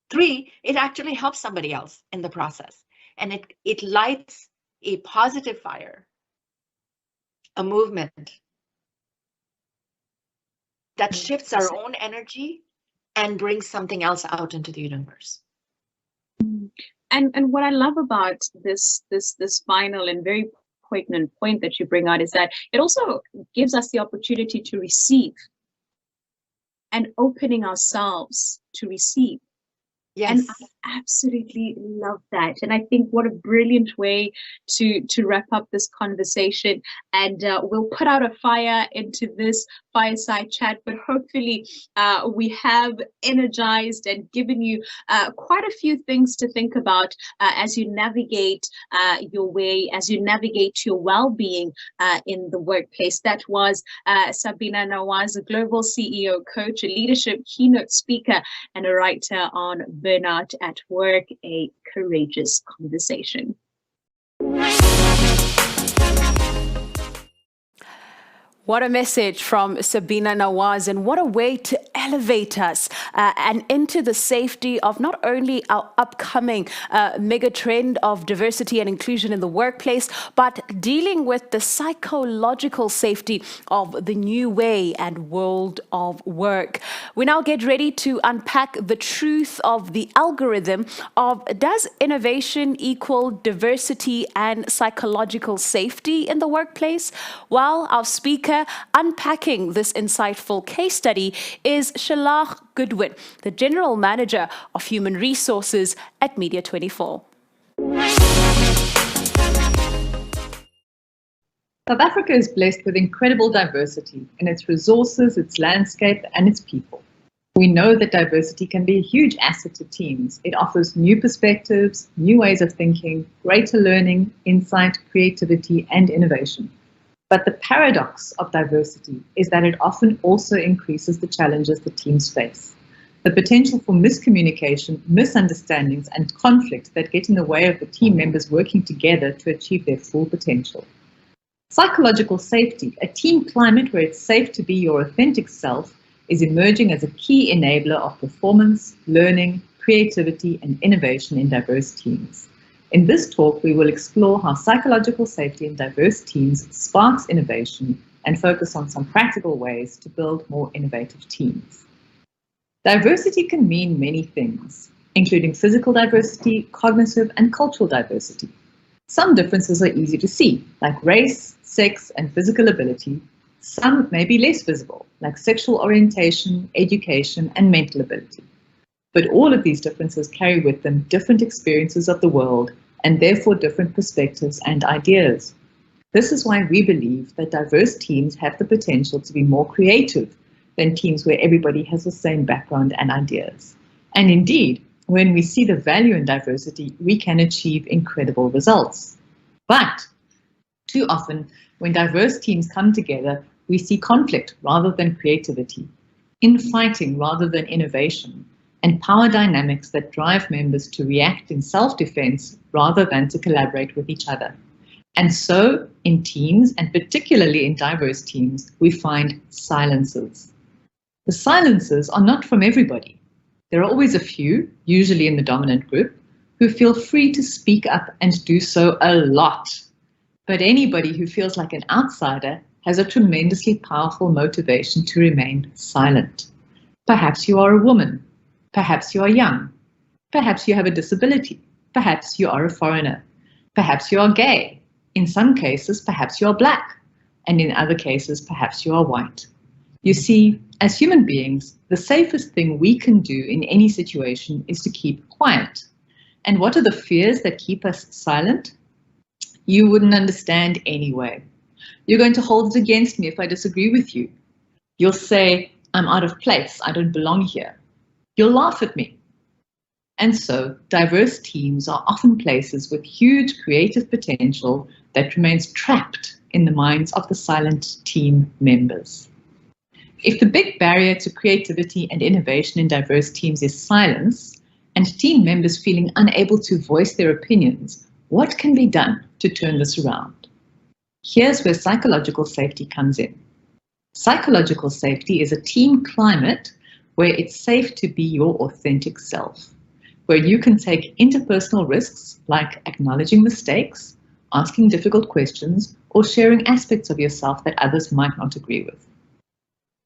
Speaker 7: 3, it actually helps somebody else in the process, and it lights a positive fire, a movement that shifts our own energy and brings something else out into the universe.
Speaker 6: And what I love about this final and very poignant point that you bring out is that it also gives us the opportunity to receive, and opening ourselves to receive.
Speaker 7: Yes.
Speaker 6: And I absolutely love that. And I think what a brilliant way to wrap up this conversation. And we'll put out a fire into this fireside chat, but hopefully we have energized and given you quite a few things to think about as you navigate your way, as you navigate your well-being in the workplace. That was Sabina Nawaz, a global CEO coach, a leadership keynote speaker, and a writer on burnout at work, a courageous conversation.
Speaker 1: What a message from Sabina Nawaz, and what a way to elevate us and into the safety of not only our upcoming mega trend of diversity and inclusion in the workplace, but dealing with the psychological safety of the new way and world of work. We now get ready to unpack the truth of the algorithm of, does innovation equal diversity and psychological safety in the workplace? Well, our speaker unpacking this insightful case study is Shalach Goodwin, the General Manager of Human Resources at Media24.
Speaker 8: South Africa is blessed with incredible diversity in its resources, its landscape, and its people. We know that diversity can be a huge asset to teams. It offers new perspectives, new ways of thinking, greater learning, insight, creativity, and innovation. But the paradox of diversity is that it often also increases the challenges that teams face. The potential for miscommunication, misunderstandings, and conflict that get in the way of the team members working together to achieve their full potential. Psychological safety, a team climate where it's safe to be your authentic self, is emerging as a key enabler of performance, learning, creativity, and innovation in diverse teams. In this talk, we will explore how psychological safety in diverse teams sparks innovation and focus on some practical ways to build more innovative teams. Diversity can mean many things, including physical diversity, cognitive, and cultural diversity. Some differences are easy to see, like race, sex, and physical ability. Some may be less visible, like sexual orientation, education, and mental ability. But all of these differences carry with them different experiences of the world and therefore different perspectives and ideas. This is why we believe that diverse teams have the potential to be more creative than teams where everybody has the same background and ideas. And indeed, when we see the value in diversity, we can achieve incredible results. But too often, when diverse teams come together, we see conflict rather than creativity, infighting rather than innovation, and power dynamics that drive members to react in self-defense rather than to collaborate with each other. And so, in teams, and particularly in diverse teams, we find silences. The silences are not from everybody. There are always a few, usually in the dominant group, who feel free to speak up and do so a lot. But anybody who feels like an outsider has a tremendously powerful motivation to remain silent. Perhaps you are a woman. Perhaps you are young. Perhaps you have a disability. Perhaps you are a foreigner. Perhaps you are gay. In some cases, perhaps you are black. And in other cases, perhaps you are white. You see, as human beings, the safest thing we can do in any situation is to keep quiet. And what are the fears that keep us silent? You wouldn't understand anyway. You're going to hold it against me if I disagree with you. You'll say, I'm out of place, I don't belong here. You'll laugh at me. And so, diverse teams are often places with huge creative potential that remains trapped in the minds of the silent team members. If the big barrier to creativity and innovation in diverse teams is silence, and team members feeling unable to voice their opinions, what can be done to turn this around? Here's where psychological safety comes in. Psychological safety is a team climate where it's safe to be your authentic self, where you can take interpersonal risks like acknowledging mistakes, asking difficult questions, or sharing aspects of yourself that others might not agree with.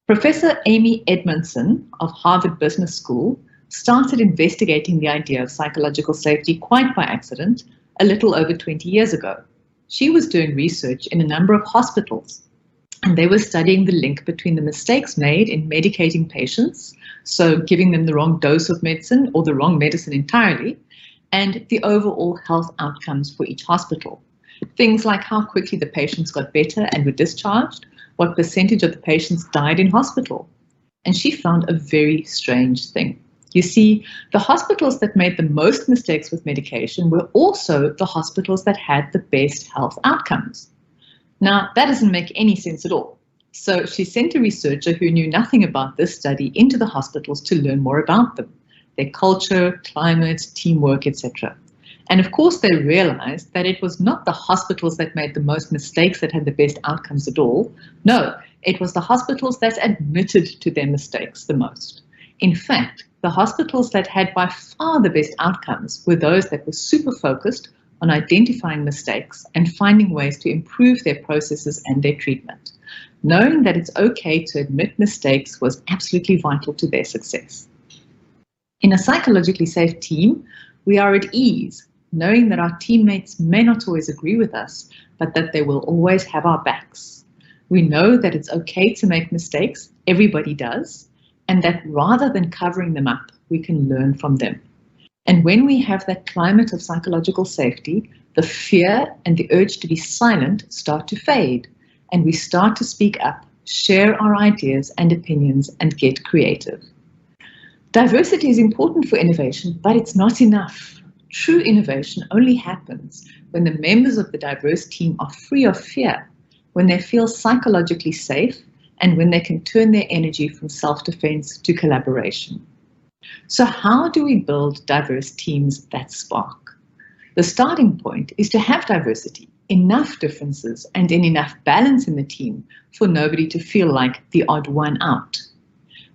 Speaker 8: Professor Amy Edmondson of Harvard Business School started investigating the idea of psychological safety quite by accident a little over 20 years ago. She was doing research in a number of hospitals, and they were studying the link between the mistakes made in medicating patients, so giving them the wrong dose of medicine or the wrong medicine entirely, and the overall health outcomes for each hospital. Things like how quickly the patients got better and were discharged, what percentage of the patients died in hospital. And she found a very strange thing. You see, the hospitals that made the most mistakes with medication were also the hospitals that had the best health outcomes. Now, that doesn't make any sense at all. So she sent a researcher who knew nothing about this study into the hospitals to learn more about them, their culture, climate, teamwork, etc. And of course, they realized that it was not the hospitals that made the most mistakes that had the best outcomes at all. No, it was the hospitals that admitted to their mistakes the most. In fact, the hospitals that had by far the best outcomes were those that were super focused on identifying mistakes and finding ways to improve their processes and their treatment. Knowing that it's okay to admit mistakes was absolutely vital to their success. In a psychologically safe team, we are at ease, knowing that our teammates may not always agree with us, but that they will always have our backs. We know that it's okay to make mistakes, everybody does, and that rather than covering them up, we can learn from them. And when we have that climate of psychological safety, the fear and the urge to be silent start to fade, and we start to speak up, share our ideas and opinions, and get creative. Diversity is important for innovation, but it's not enough. True innovation only happens when the members of the diverse team are free of fear, when they feel psychologically safe, and when they can turn their energy from self-defense to collaboration. So how do we build diverse teams that spark? The starting point is to have diversity, enough differences, and enough balance in the team for nobody to feel like the odd one out.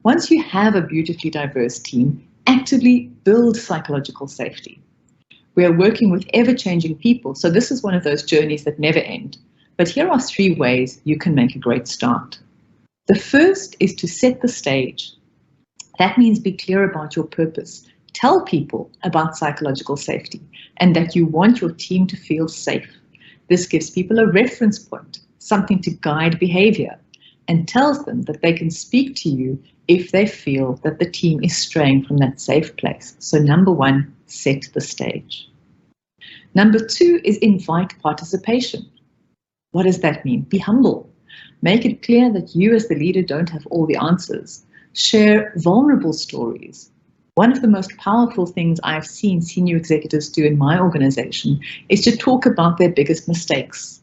Speaker 8: Once you have a beautifully diverse team, actively build psychological safety. We are working with ever-changing people, so this is one of those journeys that never end. But here are 3 ways you can make a great start. The first is to set the stage. That means be clear about your purpose. Tell people about psychological safety and that you want your team to feel safe. This gives people a reference point, something to guide behavior, and tells them that they can speak to you if they feel that the team is straying from that safe place. So number 1, set the stage. Number 2 is invite participation. What does that mean? Be humble. Make it clear that you as the leader don't have all the answers. Share vulnerable stories. One of the most powerful things I've seen senior executives do in my organization is to talk about their biggest mistakes.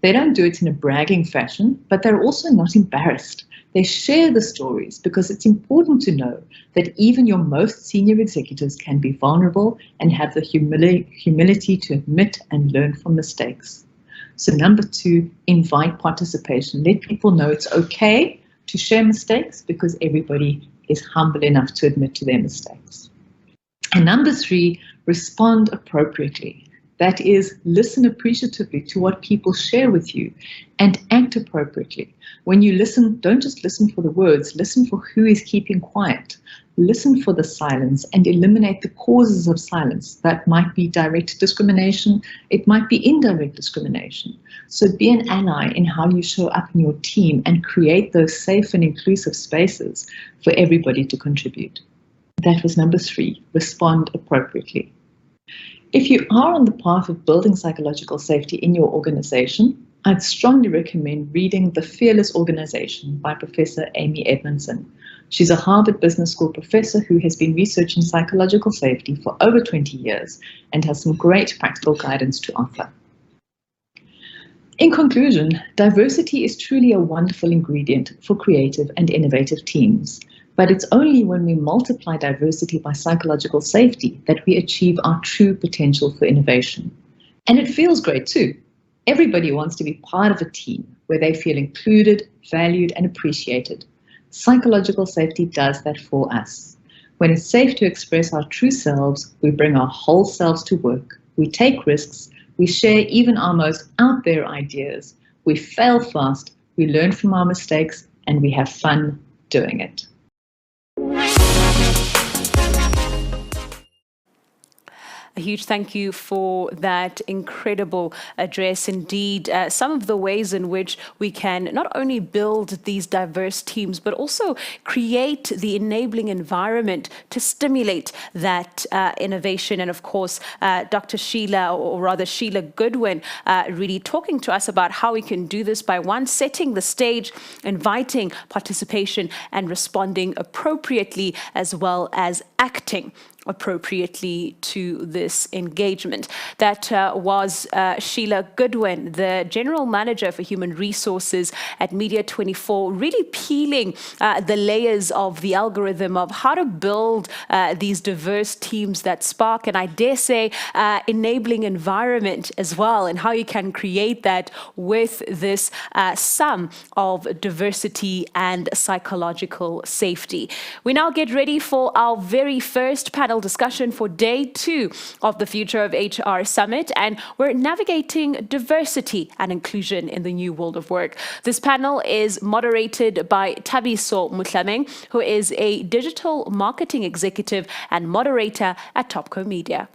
Speaker 8: They don't do it in a bragging fashion, but they're also not embarrassed. They share the stories because it's important to know that even your most senior executives can be vulnerable and have the humility to admit and learn from mistakes. So number 2, invite participation. Let people know it's okay to share mistakes because everybody is humble enough to admit to their mistakes. And number 3, respond appropriately. That is, listen appreciatively to what people share with you and act appropriately. When you listen, don't just listen for the words, listen for who is keeping quiet. Listen for the silence and eliminate the causes of silence. That might be direct discrimination, it might be indirect discrimination. So be an ally in how you show up in your team and create those safe and inclusive spaces for everybody to contribute. That was number 3, respond appropriately. If you are on the path of building psychological safety in your organization, I'd strongly recommend reading The Fearless Organization by Professor Amy Edmondson. She's a Harvard Business School professor who has been researching psychological safety for over 20 years and has some great practical guidance to offer. In conclusion, diversity is truly a wonderful ingredient for creative and innovative teams. But it's only when we multiply diversity by psychological safety that we achieve our true potential for innovation. And it feels great too. Everybody wants to be part of a team where they feel included, valued, and appreciated. Psychological safety does that for us. When it's safe to express our true selves, we bring our whole selves to work. We take risks. We share even our most out there ideas. We fail fast. We learn from our mistakes, and we have fun doing it.
Speaker 1: A huge thank you for that incredible address. Indeed, some of the ways in which we can not only build these diverse teams, but also create the enabling environment to stimulate that innovation. And of course, Dr. Sheila, or rather Sheila Goodwin, really talking to us about how we can do this by, 1, setting the stage, inviting participation and responding appropriately, as well as acting appropriately to this engagement. That was Sheila Goodwin, the General Manager for Human Resources at Media24, really peeling the layers of the algorithm of how to build these diverse teams that spark, and I dare say enabling environment as well, and how you can create that with this sum of diversity and psychological safety. We now get ready for our very first panel discussion for day 2 of the Future of HR Summit, and we're navigating diversity and inclusion in the new world of work. This panel is moderated by Thabiso Mutlameng, who is a digital marketing executive and moderator at Topco Media.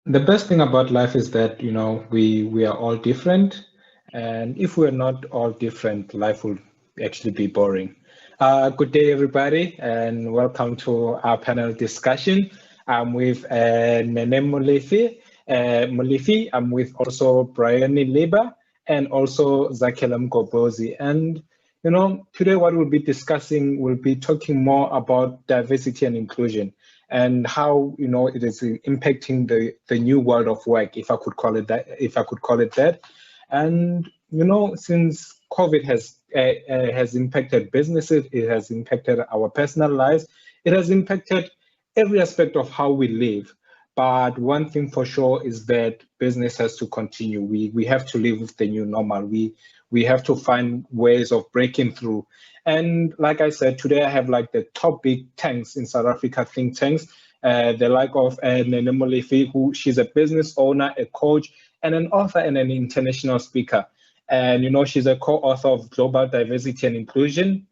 Speaker 9: The best thing about life is that, we are all different, and if we're not all different, life will actually be boring. Good day, everybody, and welcome to our panel discussion. I'm with Nene Molefe, Molefi. I'm with also Bryony Lieber and also Zakhele Mgobhozi. And you know, today what we'll be discussing, we'll be talking more about diversity and inclusion and how, you know, it is impacting the new world of work, if I could call it that. And you know, since COVID has impacted businesses, it has impacted our personal lives, it has impacted every aspect of how we live. But one thing for sure is that business has to continue. We have to live with the new normal. We have to find ways of breaking through. And like I said, today I have like the top big tanks in South Africa, think tanks, the like of Nene Molefi, who she's a business owner, a coach, and an author and an international speaker. And you know, she's a co-author of Global Diversity and Inclusion,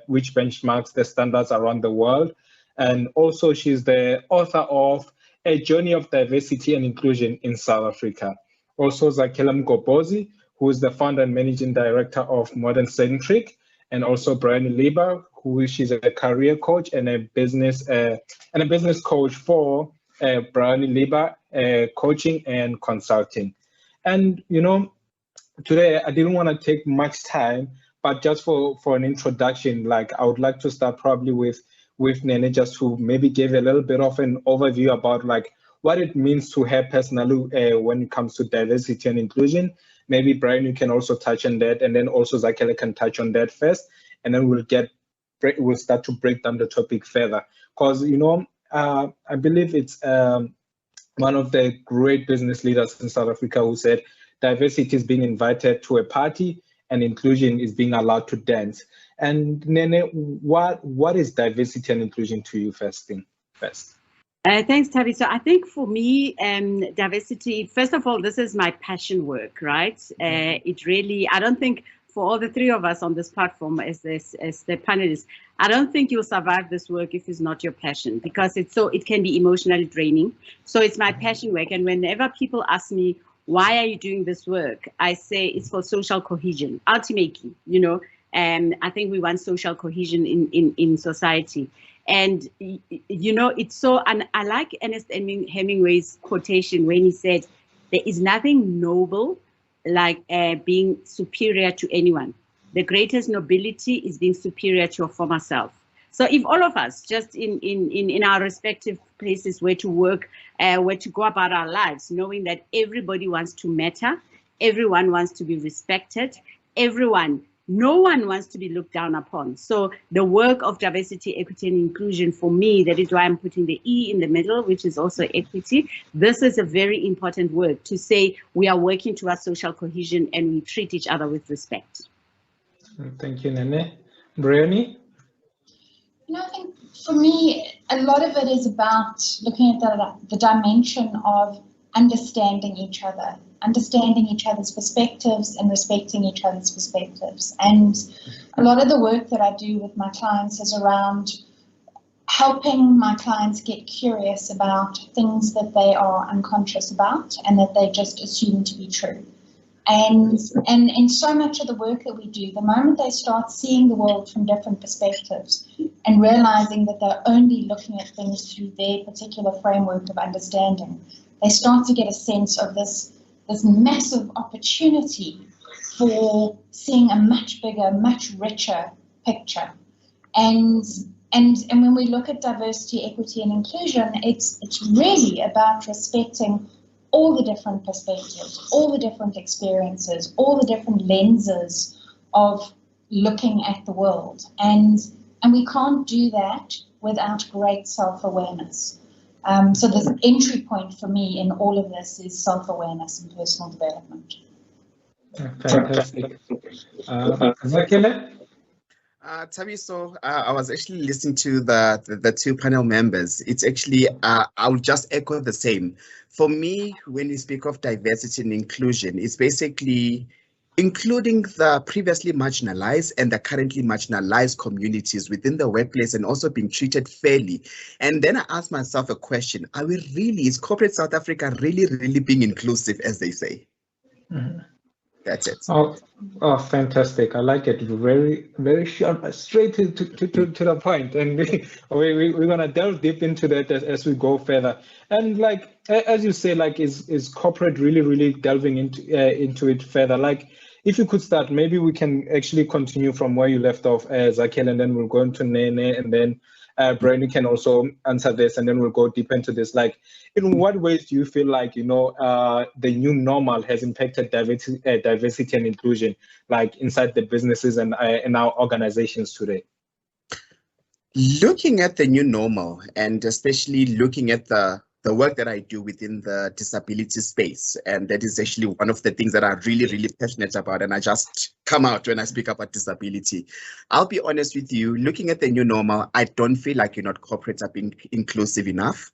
Speaker 9: which benchmarks the standards around the world. And also she's the author of A Journey of Diversity and Inclusion in South Africa. Also Zakhele Mgobhozi, who is the founder and managing director of Modern Centric, and also Bryony Lieber, who she's a career coach and a business coach for Bryony Lieber coaching and consulting. And you know, today I didn't want to take much time, but just for an introduction, like I would like to start probably with Nene, just to maybe give a little bit of an overview about like what it means to her personally when it comes to diversity and inclusion. Maybe Brian, you can also touch on that, and then also Zakhele can touch on that first, and then we'll start to break down the topic further. Because you know, I believe it's one of the great business leaders in South Africa who said diversity is being invited to a party and inclusion is being allowed to dance. And Nene, what is diversity and inclusion to you first?
Speaker 10: Thanks, Tabi. So I think for me, diversity, first of all, this is my passion work, right? It really, I don't think for all the three of us on this platform as the panelists, I don't think you'll survive this work if it's not your passion, because it can be emotionally draining. So it's my passion work. And whenever people ask me, why are you doing this work? I say it's for social cohesion, ultimately, you know. I think we want social cohesion in society. And, you know, it's so, and I like Ernest Hemingway's quotation when he said, there is nothing noble like being superior to anyone. The greatest nobility is being superior to your former self. So if all of us just in our respective places where to work, where to go about our lives, knowing that everybody wants to matter, everyone wants to be respected, no one wants to be looked down upon. So the work of diversity, equity, and inclusion, for me, that is why I'm putting the E in the middle, which is also equity. This is a very important work to say we are working towards social cohesion and we treat each other with respect.
Speaker 9: Thank you, Nene. Bryony?
Speaker 11: You know, I think for me, a lot of it is about looking at the dimension of understanding each other, understanding each other's perspectives and respecting each other's perspectives. And a lot of the work that I do with my clients is around helping my clients get curious about things that they are unconscious about and that they just assume to be true. And in so much of the work that we do, the moment they start seeing the world from different perspectives and realizing that they're only looking at things through their particular framework of understanding, they start to get a sense of this massive opportunity for seeing a much bigger, much richer picture. And when we look at diversity, equity, and inclusion, it's really about respecting all the different perspectives, all the different experiences, all the different lenses of looking at the world. And we can't do that without great self-awareness. So the entry point for me in all of this is self-awareness and personal development.
Speaker 9: Fantastic. Zakhele?
Speaker 12: Tabi, so I was actually listening to the two panel members. It's actually, I will just echo the same. For me, when we speak of diversity and inclusion, it's basically including the previously marginalized and the currently marginalized communities within the workplace and also being treated fairly. And then I ask myself a question, is corporate South Africa really being inclusive, as they say?
Speaker 9: Mm-hmm.
Speaker 12: That's it.
Speaker 9: Oh, fantastic! I like it. Very, very short, but straight to the point. And we're gonna delve deep into that as we go further. And like as you say, like is corporate really delving into it further? Like if you could start, maybe we can actually continue from where you left off, Zakhele, and then we'll go into Nene, and then Bryony can also answer this, and then we'll go deep into this. Like, in what ways do you feel like, you know, the new normal has impacted diversity and inclusion, like inside the businesses and in our organizations today?
Speaker 12: Looking at the new normal, and especially looking at the work that I do within the disability space, and that is actually one of the things that I'm really passionate about, and I just come out when I speak about disability. I'll be honest with you, looking at the new normal, I don't feel like you're not corporate are being inclusive enough.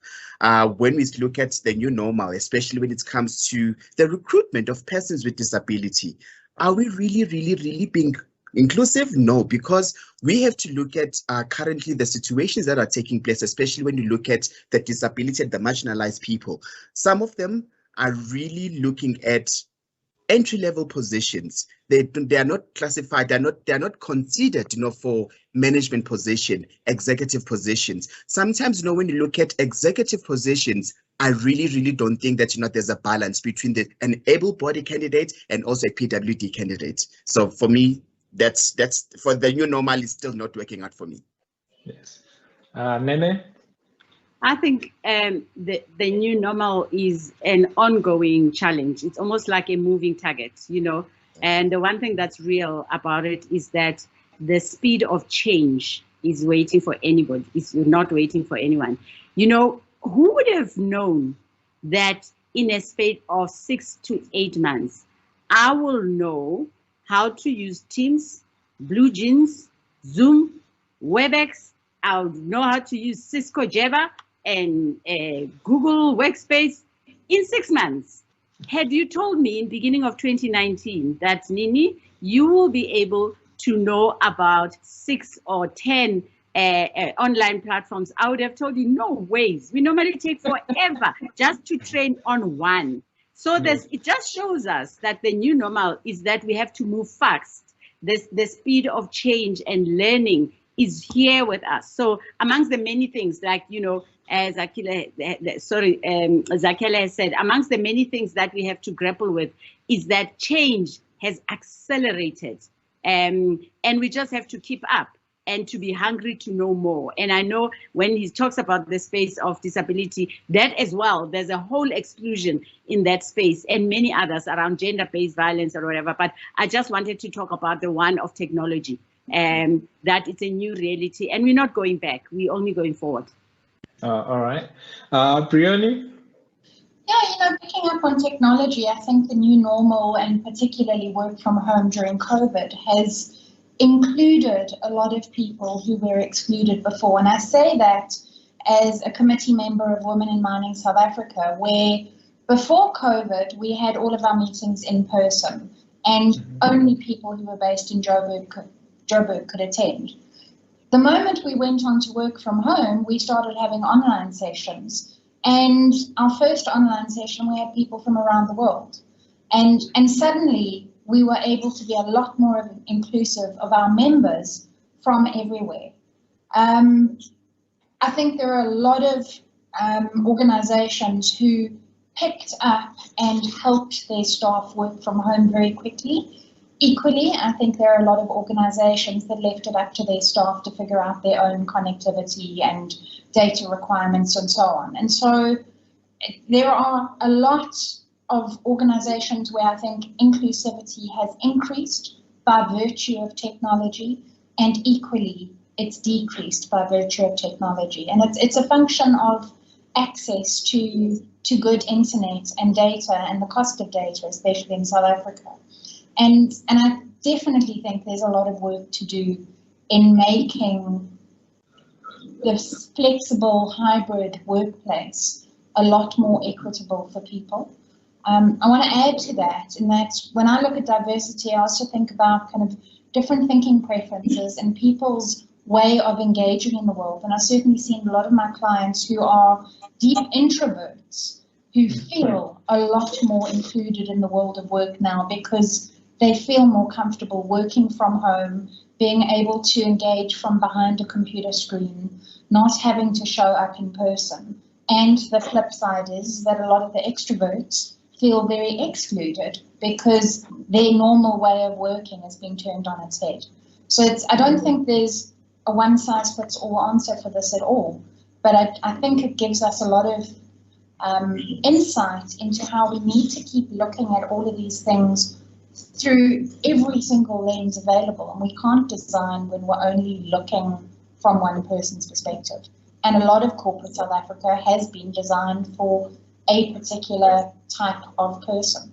Speaker 12: When we look at the new normal, especially when it comes to the recruitment of persons with disability, are we really being inclusive? No, because we have to look at currently the situations that are taking place, especially when you look at the disability and the marginalized people. Some of them are really looking at entry-level positions. They are not classified, they're not considered, you know, for management position, executive positions. Sometimes, you know, when you look at executive positions, I really don't think that, you know, there's a balance between an able-bodied candidate and also a PWD candidate. So for me, that's for the new normal is still not working out for me.
Speaker 9: Yes. Nene?
Speaker 10: I think the new normal is an ongoing challenge. It's almost like a moving target, you know. And the one thing that's real about it is that the speed of change is waiting for anybody. It's not waiting for anyone. You know, who would have known that in a space of 6 to 8 months, I will know how to use Teams, BlueJeans, Zoom, WebEx. I'll know how to use Cisco Java and Google Workspace in 6 months. Had you told me in the beginning of 2019 that, Nini, you will be able to know about 6 or 10 online platforms, I would have told you, no ways. We normally take forever just to train on one. So it just shows us that the new normal is that we have to move fast. The speed of change and learning is here with us. So amongst the many things, like, you know, as Zakhele has said, amongst the many things that we have to grapple with is that change has accelerated. And we just have to keep up and to be hungry to know more. And I know when he talks about the space of disability, that as well, there's a whole exclusion in that space and many others around gender-based violence or whatever. But I just wanted to talk about the one of technology, that it's a new reality and we're not going back, we're only going forward.
Speaker 9: All right. Bryony?
Speaker 11: Yeah, you know, picking up on technology, I think the new normal and particularly work from home during COVID has included a lot of people who were excluded before. And I say that as a committee member of Women in Mining South Africa, where before COVID, we had all of our meetings in person and only people who were based in Joburg could attend. The moment we went on to work from home, we started having online sessions. And our first online session, we had people from around the world. And suddenly, we were able to be a lot more inclusive of our members from everywhere. I think there are a lot of organizations who picked up and helped their staff work from home very quickly. Equally, I think there are a lot of organizations that left it up to their staff to figure out their own connectivity and data requirements and so on. And so there are a lot of organizations where I think inclusivity has increased by virtue of technology, and equally it's decreased by virtue of technology. And it's a function of access to good internet and data and the cost of data, especially in South Africa. And I definitely think there's a lot of work to do in making this flexible hybrid workplace a lot more equitable for people. I want to add to that, in that when I look at diversity, I also think about kind of different thinking preferences and people's way of engaging in the world. And I've certainly seen a lot of my clients who are deep introverts who feel a lot more included in the world of work now because they feel more comfortable working from home, being able to engage from behind a computer screen, not having to show up in person. And the flip side is that a lot of the extroverts feel very excluded because their normal way of working has been turned on its head. So I don't think there's a one-size-fits-all answer for this at all, but I think it gives us a lot of insight into how we need to keep looking at all of these things through every single lens available, and we can't design when we're only looking from one person's perspective. And a lot of corporate South Africa has been designed for a particular type of person.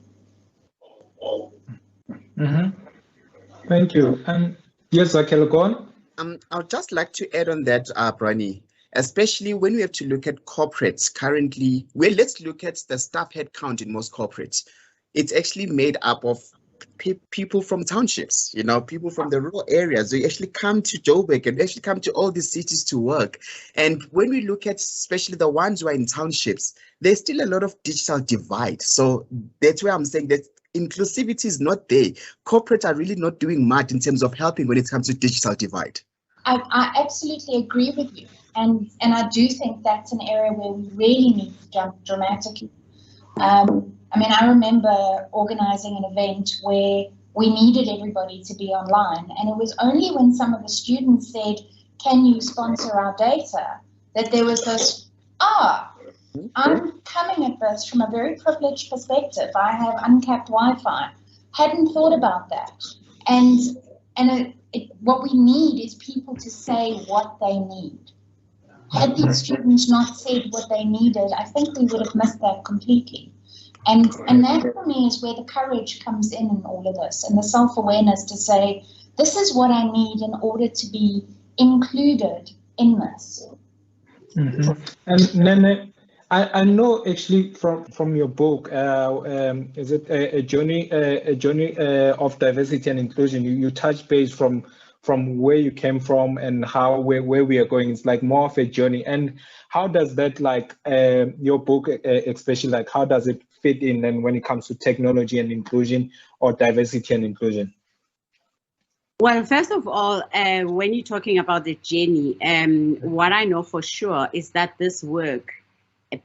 Speaker 9: Thank you. Yes, Zakhele, go on.
Speaker 12: I'd just like to add on that, Bryony, especially when we have to look at corporates currently. Well, let's look at the staff headcount in most corporates. It's actually made up of people from townships, people from the rural areas. They actually come to Joburg and actually come to all these cities to work. And when we look at especially the ones who are in townships, there's still a lot of digital divide. So that's where I'm saying that inclusivity is not there. Corporates are really not doing much in terms of helping when it comes to digital divide.
Speaker 11: I absolutely agree with you. And I do think that's an area where we really need to jump dramatically. I remember organizing an event where we needed everybody to be online, and it was only when some of the students said, "Can you sponsor our data?" that there was this, I'm coming at this from a very privileged perspective. I have uncapped Wi-Fi. Hadn't thought about that. And what we need is people to say what they need. Had these students not said what they needed, I think we would have missed that completely. And that for me is where the courage comes in all of this, and the self-awareness to say, this is what I need in order to be included in this.
Speaker 9: And Nene, I know actually from your book, is it a journey of diversity and inclusion? You touch base from where you came from and where we are going. It's like more of a journey. And how does that, your book especially, how does it fit in and when it comes to technology and inclusion or diversity and inclusion?
Speaker 10: Well, first of all, when you're talking about the journey, what I know for sure is that this work,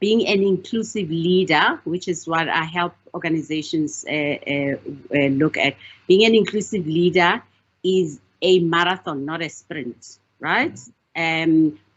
Speaker 10: being an inclusive leader, which is what I help organizations look at, being an inclusive leader is a marathon, not a sprint, right?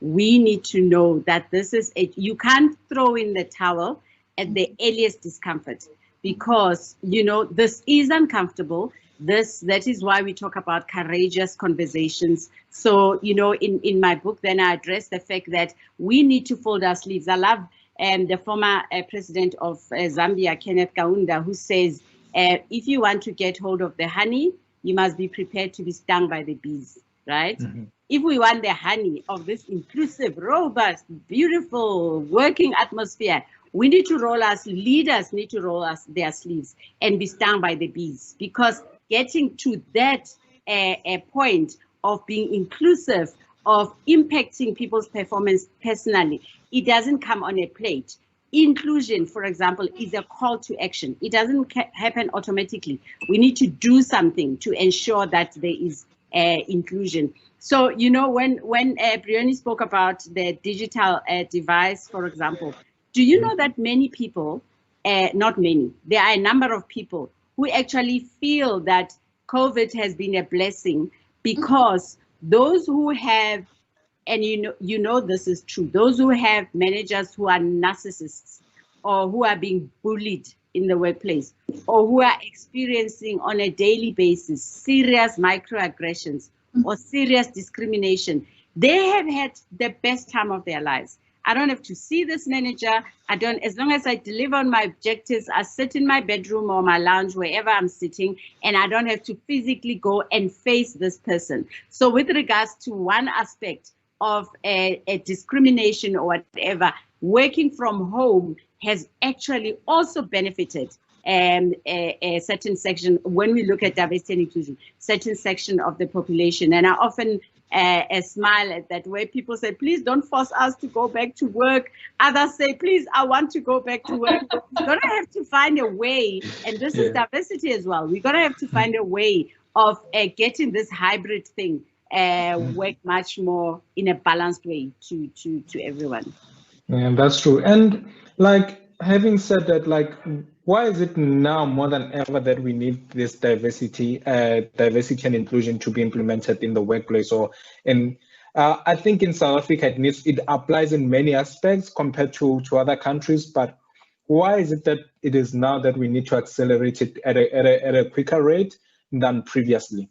Speaker 10: We need to know that this is you can't throw in the towel at the earliest discomfort, because this is uncomfortable. That is why we talk about courageous conversations. So in my book, then I address the fact that we need to fold our sleeves. I love the former president of Zambia, Kenneth Kaunda, who says, if you want to get hold of the honey, you must be prepared to be stung by the bees, right? If we want the honey of this inclusive, robust, beautiful working atmosphere, we need to leaders need to roll their sleeves and be stung by the bees, because getting to that point of being inclusive, of impacting people's performance personally, it doesn't come on a plate. Inclusion, for example, is a call to action. It doesn't happen automatically. We need to do something to ensure that there is inclusion. So, when Bryony spoke about the digital device, for example, do you know that many people, not many, there are a number of people who actually feel that COVID has been a blessing, because those who have, and this is true, those who have managers who are narcissists, or who are being bullied in the workplace, or who are experiencing on a daily basis serious microaggressions or serious discrimination, they have had the best time of their lives. I don't have to see this manager. As long as I deliver on my objectives, I sit in my bedroom or my lounge, wherever I'm sitting, and I don't have to physically go and face this person. So with regards to one aspect of a discrimination or whatever, working from home has actually also benefited a certain section, when we look at diversity and inclusion, certain section of the population. And I often a smile at that, where people say, please don't force us to go back to work. Others say, please, I want to go back to work. We're going to have to find a way, and this is diversity as well. We're going to have to find a way of getting this hybrid thing work much more in a balanced way to everyone.
Speaker 9: Yeah, that's true. And like, having said that, like, why is it now more than ever that we need this diversity and inclusion to be implemented in the workplace? Or in, I think in South Africa, it applies in many aspects compared to other countries. But why is it that it is now that we need to accelerate it at a quicker rate than previously?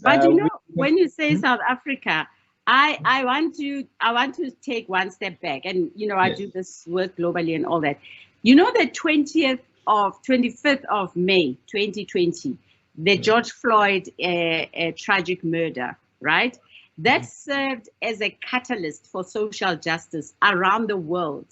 Speaker 10: But when you say South Africa, I want to take one step back, and I do this work globally and all that. The 25th of May 2020, the George Floyd tragic murder, right? That served as a catalyst for social justice around the world.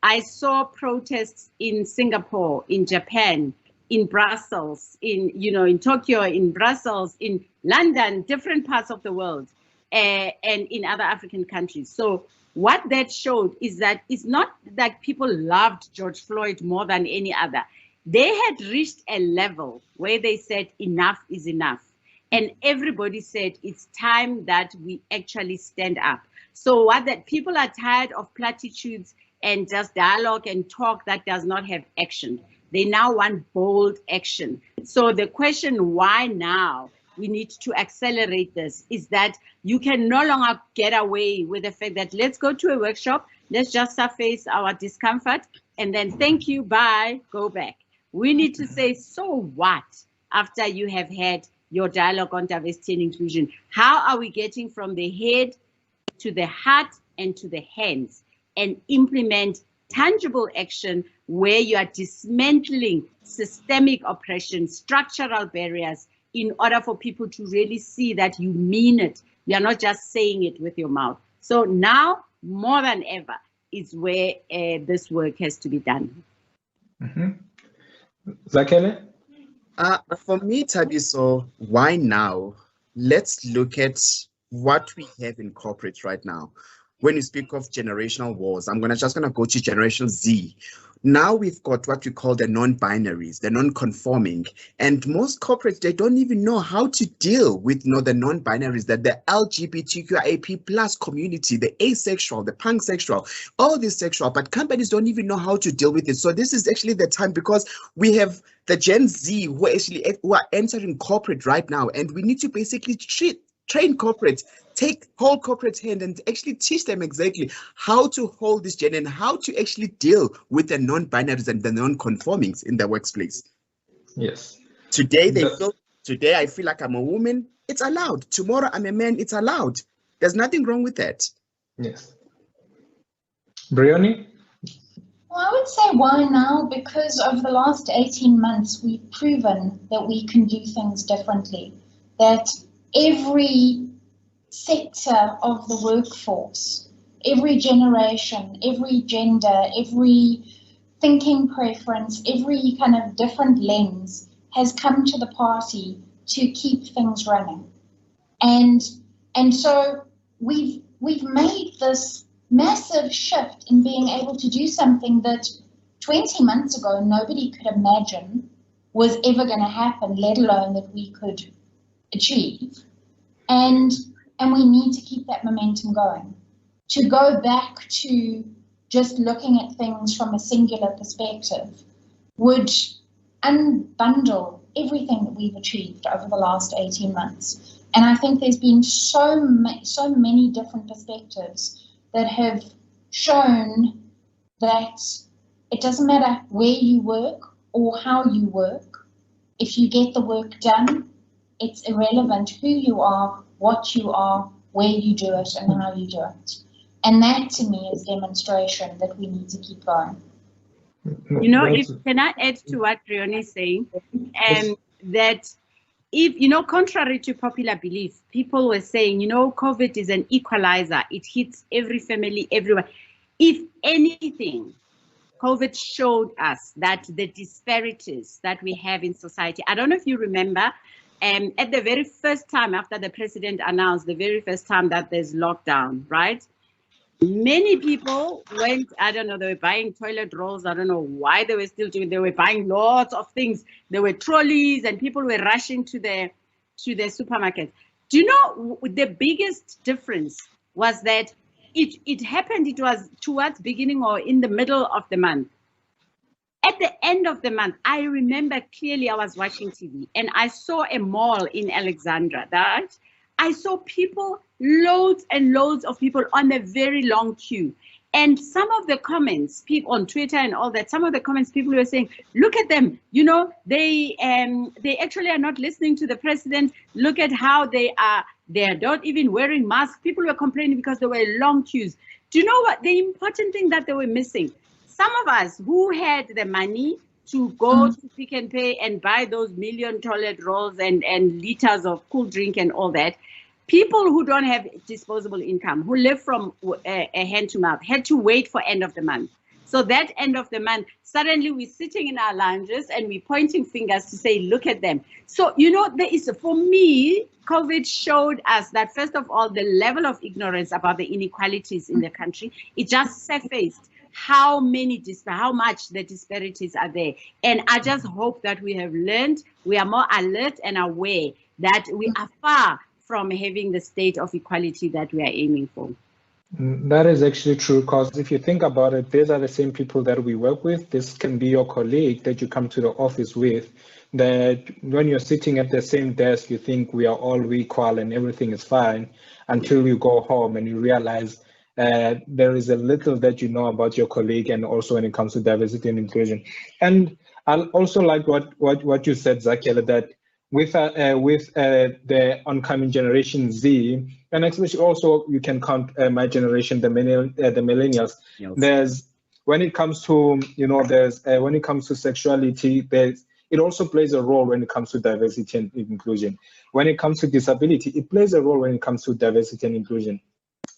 Speaker 10: I saw protests in Singapore, in Japan, in Brussels, in Tokyo, in Brussels, in London, different parts of the world, and in other African countries. So what that showed is that it's not that people loved George Floyd more than any other. They had reached a level where they said enough is enough. And everybody said it's time that we actually stand up. So people are tired of platitudes and just dialogue and talk that does not have action. They now want bold action. So the question why now we need to accelerate this is that you can no longer get away with the fact that let's go to a workshop, let's just surface our discomfort, and then thank you, bye, go back. We need to say, so what after you have had your dialogue on diversity and inclusion? How are we getting from the head to the heart and to the hands and implement tangible action where you are dismantling systemic oppression, structural barriers, in order for people to really see that you mean it. You are not just saying it with your mouth. So now, more than ever, is where this work has to be done.
Speaker 9: Zakele?
Speaker 12: For me, Thabiso, why now? Let's look at what we have in corporate right now. When you speak of generational wars, I'm just gonna go to Generation Z. Now we've got what we call the non-binaries, the non-conforming, and most corporates, they don't even know how to deal with the non-binaries, that the LGBTQIA+ community, the asexual, the pansexual, all this sexual, but companies don't even know how to deal with it. So this is actually the time, because we have the Gen Z who are entering corporate right now, and we need to basically train corporates, hold corporates' hand and actually teach them exactly how to hold this gen and how to actually deal with the non-binaries and the non-conformings in the workplace.
Speaker 9: Yes.
Speaker 12: Today I feel like I'm a woman, it's allowed. Tomorrow I'm a man, it's allowed. There's nothing wrong with that.
Speaker 9: Yes. Briony?
Speaker 11: Well, I would say why now? Because over the last 18 months, we've proven that we can do things differently, that every sector of the workforce, every generation, every gender, every thinking preference, every kind of different lens has come to the party to keep things running. And so we've made this massive shift in being able to do something that 20 months ago nobody could imagine was ever going to happen, let alone that we could achieve. And we need to keep that momentum going. To go back to just looking at things from a singular perspective would unbundle everything that we've achieved over the last 18 months. And I think there's been so many different perspectives that have shown that it doesn't matter where you work or how you work. If you get the work done, it's irrelevant who you are, what you are, where you do it, and how you do it. And that, to me, is demonstration that we need to keep going.
Speaker 10: Can I add to what Briony is saying? That if, contrary to popular belief, people were saying, COVID is an equalizer. It hits every family, everywhere. If anything, COVID showed us that the disparities that we have in society, I don't know if you remember, at the very first time after the president announced, the very first time that there's lockdown, right? Many people went, I don't know, they were buying toilet rolls. I don't know why they were still doing, they were buying lots of things. There were trolleys and people were rushing to the supermarket. Do you know the biggest difference was that it happened, it was towards beginning or in the middle of the month. At the end of the month, I remember clearly I was watching TV and I saw a mall in Alexandra, right? I saw people, loads and loads of people on a very long queue. And some of the comments, people on Twitter and all that, some of the comments people were saying, look at them, you know, they actually are not listening to the president. Look at how they're not even wearing masks. People were complaining because there were long queues. Do you know what? The important thing that they were missing, some of us who had the money to go to Pick n Pay and buy those million toilet rolls and liters of cool drink and all that, people who don't have disposable income, who live from a hand to mouth, had to wait for end of the month. So that end of the month, suddenly we're sitting in our lounges and we're pointing fingers to say, look at them. So, you know, there is, for me, COVID showed us that, first of all, the level of ignorance about the inequalities in the country, it just surfaced how much the disparities are there. And I just hope that we have learned, we are more alert and aware that we are far from having the state of equality that we are aiming for.
Speaker 9: That is actually true, because if you think about it, these are the same people that we work with. This can be your colleague that you come to the office with, that when you're sitting at the same desk, you think we are all equal and everything is fine, until you go home and you realize there is a little that you know about your colleague, and also when it comes to diversity and inclusion. And I also like what you said, Zakhele, that with the oncoming generation Z, and especially also you can count my generation, the millennials. Yes. There's, when it comes to, you know, there's when it comes to sexuality, it also plays a role when it comes to diversity and inclusion. When it comes to disability, it plays a role when it comes to diversity and inclusion.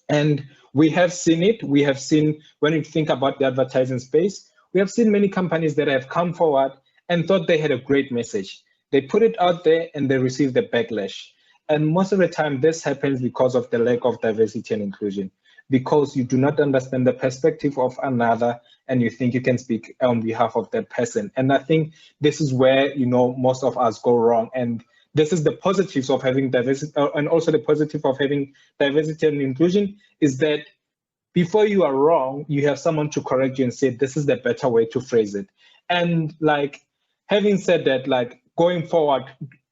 Speaker 9: And we have seen it. We have seen, when you think about the advertising space, we have seen many companies that have come forward and thought they had a great message. They put it out there and they receive the backlash. And most of the time, this happens because of the lack of diversity and inclusion, because you do not understand the perspective of another and you think you can speak on behalf of that person. And I think this is where, you know, most of us go wrong. And this is the positives of having diversity, and also the positive of having diversity and inclusion is that before you are wrong, you have someone to correct you and say, this is the better way to phrase it. And like, having said that, like going forward,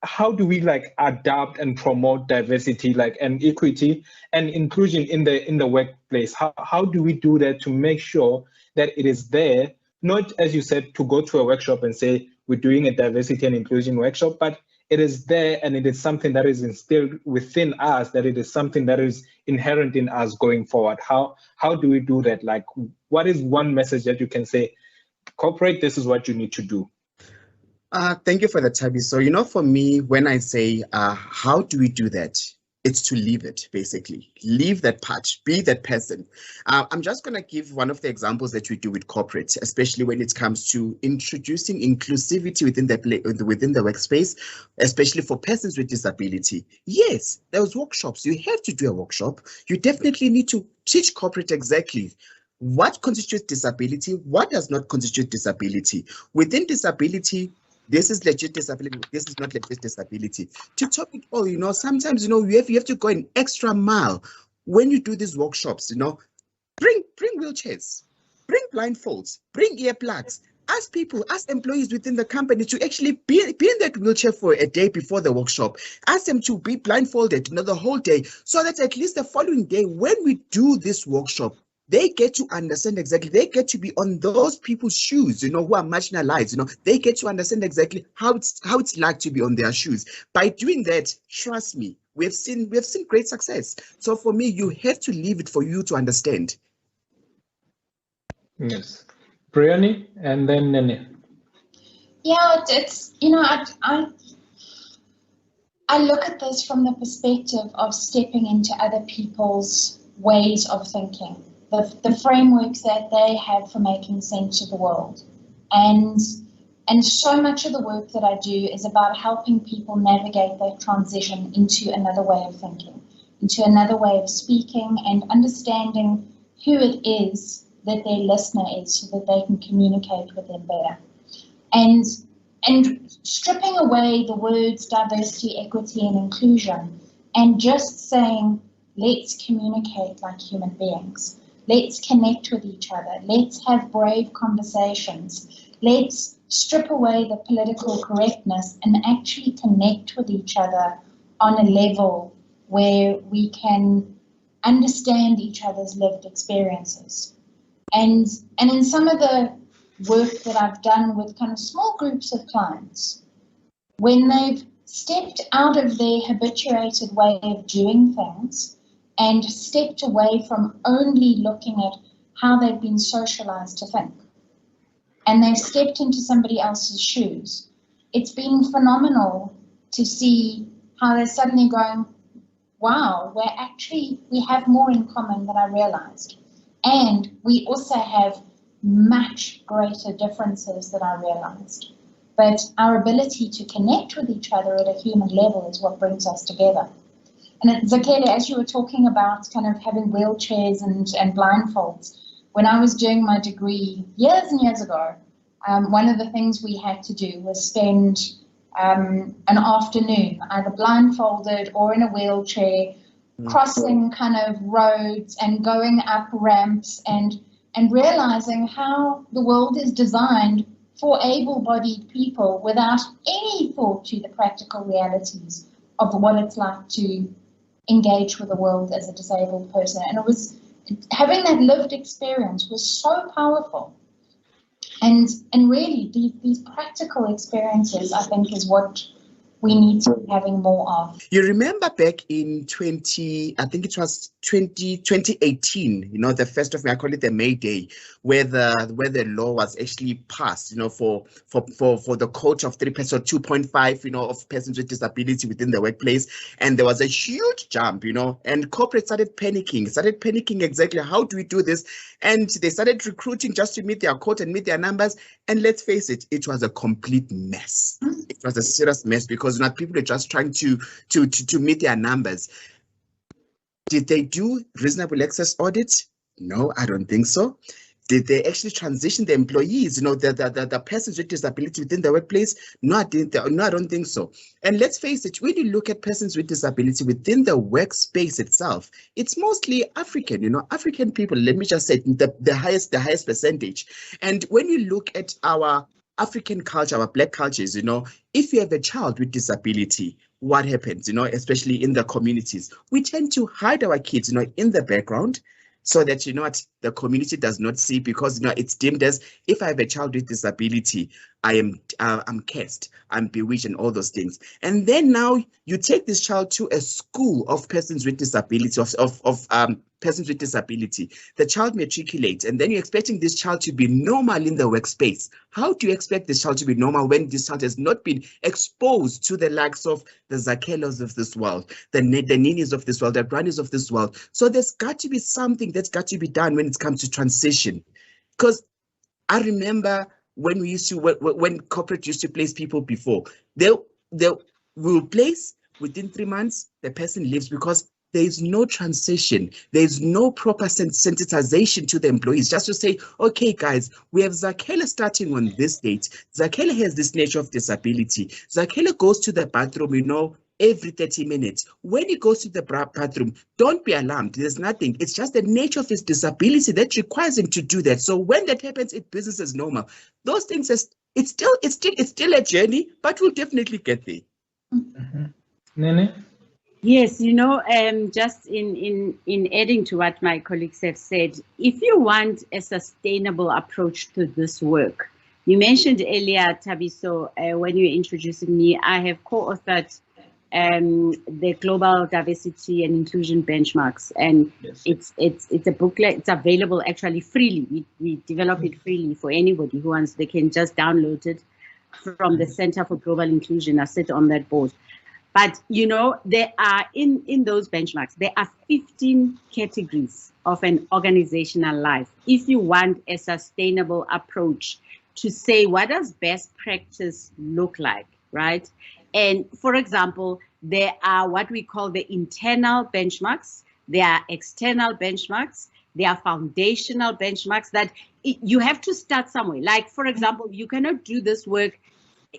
Speaker 9: how do we like adapt and promote diversity, like, and equity and inclusion in the workplace? How do we do that to make sure that it is there, not, as you said, to go to a workshop and say, we're doing a diversity and inclusion workshop, but it is there and it is something that is instilled within us, that it is something that is inherent in us going forward. How do we do that? Like, what is one message that you can say, corporate, this is what you need to do?
Speaker 12: Thank you for that, Tabi. So, you know, for me, when I say, how do we do that? It's to leave it, basically. Leave that part, be that person. I'm just going to give one of the examples that we do with corporate, especially when it comes to introducing inclusivity within the workspace, especially for persons with disability. Yes, those workshops, you have to do a workshop. You definitely need to teach corporate exactly what constitutes disability, what does not constitute disability. Within disability, this is legit disability, this is not legit disability. To top it all, you know, sometimes, you know, you have to go an extra mile when you do these workshops, you know, bring wheelchairs, bring blindfolds, bring earplugs, ask people, ask employees within the company to actually be in that wheelchair for a day before the workshop. Ask them to be blindfolded, you know, the whole day, so that at least the following day, when we do this workshop, they get to understand exactly, they get to be on those people's shoes, you know, who are marginalized, you know, they get to understand exactly how it's like to be on their shoes. By doing that, trust me, we have seen great success. So for me, you have to leave it for you to understand.
Speaker 9: Yes. Brianni and then Nene.
Speaker 11: Yeah, it's, you know, I look at this from the perspective of stepping into other people's ways of thinking. The frameworks that they have for making sense of the world. And And so much of the work that I do is about helping people navigate that transition into another way of thinking, into another way of speaking, and understanding who it is that their listener is so that they can communicate with them better. And stripping away the words diversity, equity, and inclusion, and just saying, let's communicate like human beings. Let's connect with each other. Let's have brave conversations. Let's strip away the political correctness and actually connect with each other on a level where we can understand each other's lived experiences. And in some of the work that I've done with kind of small groups of clients, when they've stepped out of their habituated way of doing things and stepped away from only looking at how they've been socialized to think, and they've stepped into somebody else's shoes, it's been phenomenal to see how they're suddenly going, wow, we have more in common than I realized. And we also have much greater differences than I realized. But our ability to connect with each other at a human level is what brings us together. And Zakhele, as you were talking about kind of having wheelchairs and blindfolds, when I was doing my degree years and years ago, one of the things we had to do was spend an afternoon either blindfolded or in a wheelchair, crossing kind of roads and going up ramps and realizing how the world is designed for able-bodied people without any thought to the practical realities of what it's like to engage with the world as a disabled person. And it was having that lived experience was so powerful. And really, these practical experiences, I think, is what we need to be having more of.
Speaker 12: You remember back in 2018, you know, the 1st of May, I call it the May Day, where the law was actually passed, you know, for the quota of 3% or 2.5, you know, of persons with disability within the workplace. And there was a huge jump, you know, and corporates started panicking exactly how do we do this? And they started recruiting just to meet their quota and meet their numbers. And let's face it, it was a complete mess. It was a serious mess because not people are just trying to meet their numbers. Did they do reasonable access audits? No, I don't think so. Did they actually transition the employees, you know, the persons with disability within the workplace? No, I don't think so. And let's face it, when you look at persons with disability within the workspace itself, it's mostly African, you know, African people, let me just say the highest percentage. And when you look at our African culture, our Black cultures, you know, if you have a child with disability, what happens, you know, especially in the communities? We tend to hide our kids, you know, in the background so that, you know what, the community does not see, because, you know, it's deemed as if I have a child with disability, I'm cursed, I'm bewitched and all those things. And then now you take this child to a school of persons with disability, persons with disability. The child matriculates, and then you're expecting this child to be normal in the workspace. How do you expect this child to be normal when this child has not been exposed to the likes of the Zakhelos of this world, the Ninis of this world, the Grannies of this world? So there's got to be something that's got to be done when it comes to transition. Because I remember when corporate used to place people before, they will place within 3 months, the person leaves because there is no transition. There is no proper sensitization to the employees. Just to say, okay, guys, we have Zakhele starting on this date. Zakhele has this nature of disability. Zakhele goes to the bathroom, you know, every 30 minutes. When he goes to the bathroom, don't be alarmed. There's nothing. It's just the nature of his disability that requires him to do that. So when that happens, business is normal. Those things, it's still a journey, but we'll definitely get there.
Speaker 9: Mm-hmm. Nene?
Speaker 10: Yes, you know, just in adding to what my colleagues have said, if you want a sustainable approach to this work, you mentioned earlier, Thabiso, when you were introducing me, I have co-authored the Global Diversity and Inclusion Benchmarks, and yes, it's a booklet. It's available actually freely. We develop it freely for anybody who wants. They can just download it from the Center for Global Inclusion. I sit on that board. But, you know, there are, in those benchmarks, there are 15 categories of an organizational life. If you want a sustainable approach to say, what does best practice look like, right? And for example, there are what we call the internal benchmarks, there are external benchmarks, there are foundational benchmarks that you have to start somewhere. Like, for example, you cannot do this work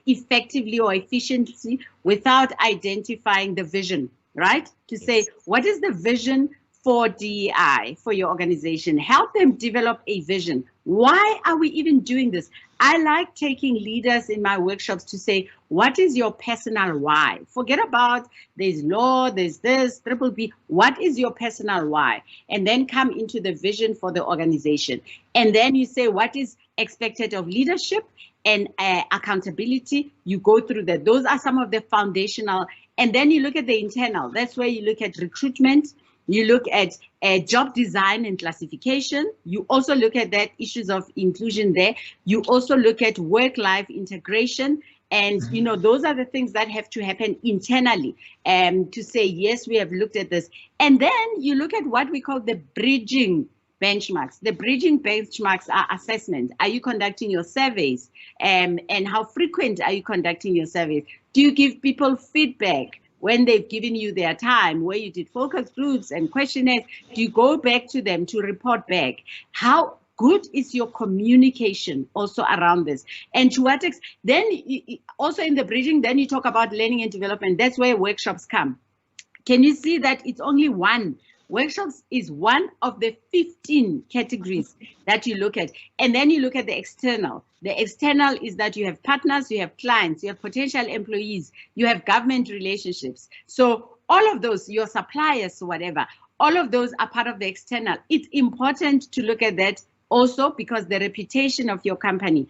Speaker 10: effectively or efficiently without identifying the vision, right? To say, what is the vision for DEI, for your organization? Help them develop a vision. Why are we even doing this? I like taking leaders in my workshops to say, what is your personal why? Forget about there's law, there's this, triple B. What is your personal why? And then come into the vision for the organization. And then you say, what is expected of leadership and accountability? You go through that. Those are some of the foundational. And then you look at the internal. That's where you look at recruitment. You look at job design and classification. You also look at that issues of inclusion there. You also look at work-life integration. And, you know, those are the things that have to happen internally to say, yes, we have looked at this. And then you look at what we call the bridging benchmarks. The bridging benchmarks are assessment. Are you conducting your surveys? And how frequent are you conducting your surveys? Do you give people feedback when they've given you their time, where you did focus groups and questionnaires? Do you go back to them to report back? How good is your communication also around this? And to what extent, then also in the bridging, then you talk about learning and development. That's where workshops come. Can you see that it's only one? Workshops is one of the 15 categories that you look at. And then you look at the external. The external is that you have partners, you have clients, you have potential employees, you have government relationships. So all of those, your suppliers, whatever, all of those are part of the external. It's important to look at that also because the reputation of your company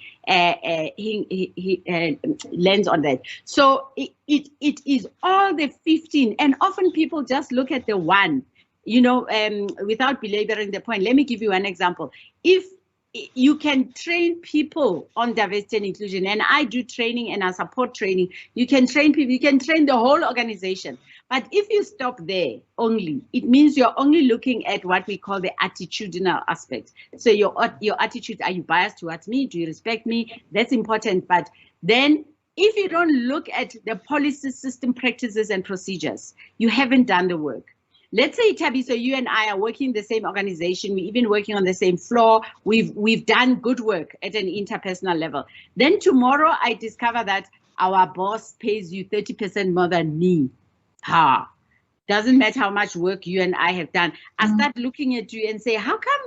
Speaker 10: lands on that. So it is all the 15, and often people just look at the one, you know, without belaboring the point. Let me give you an example. If you can train people on diversity and inclusion, and I do training and I support training, you can train people, you can train the whole organization. But if you stop there only, it means you're only looking at what we call the attitudinal aspect. So your attitude, are you biased towards me? Do you respect me? That's important. But then if you don't look at the policy, system, practices, and procedures, you haven't done the work. Let's say, Tabi, so you and I are working in the same organization, we're even working on the same floor, we've done good work at an interpersonal level. Then tomorrow I discover that our boss pays you 30% more than me. Doesn't matter how much work you and I have done. I start looking at you and say, how come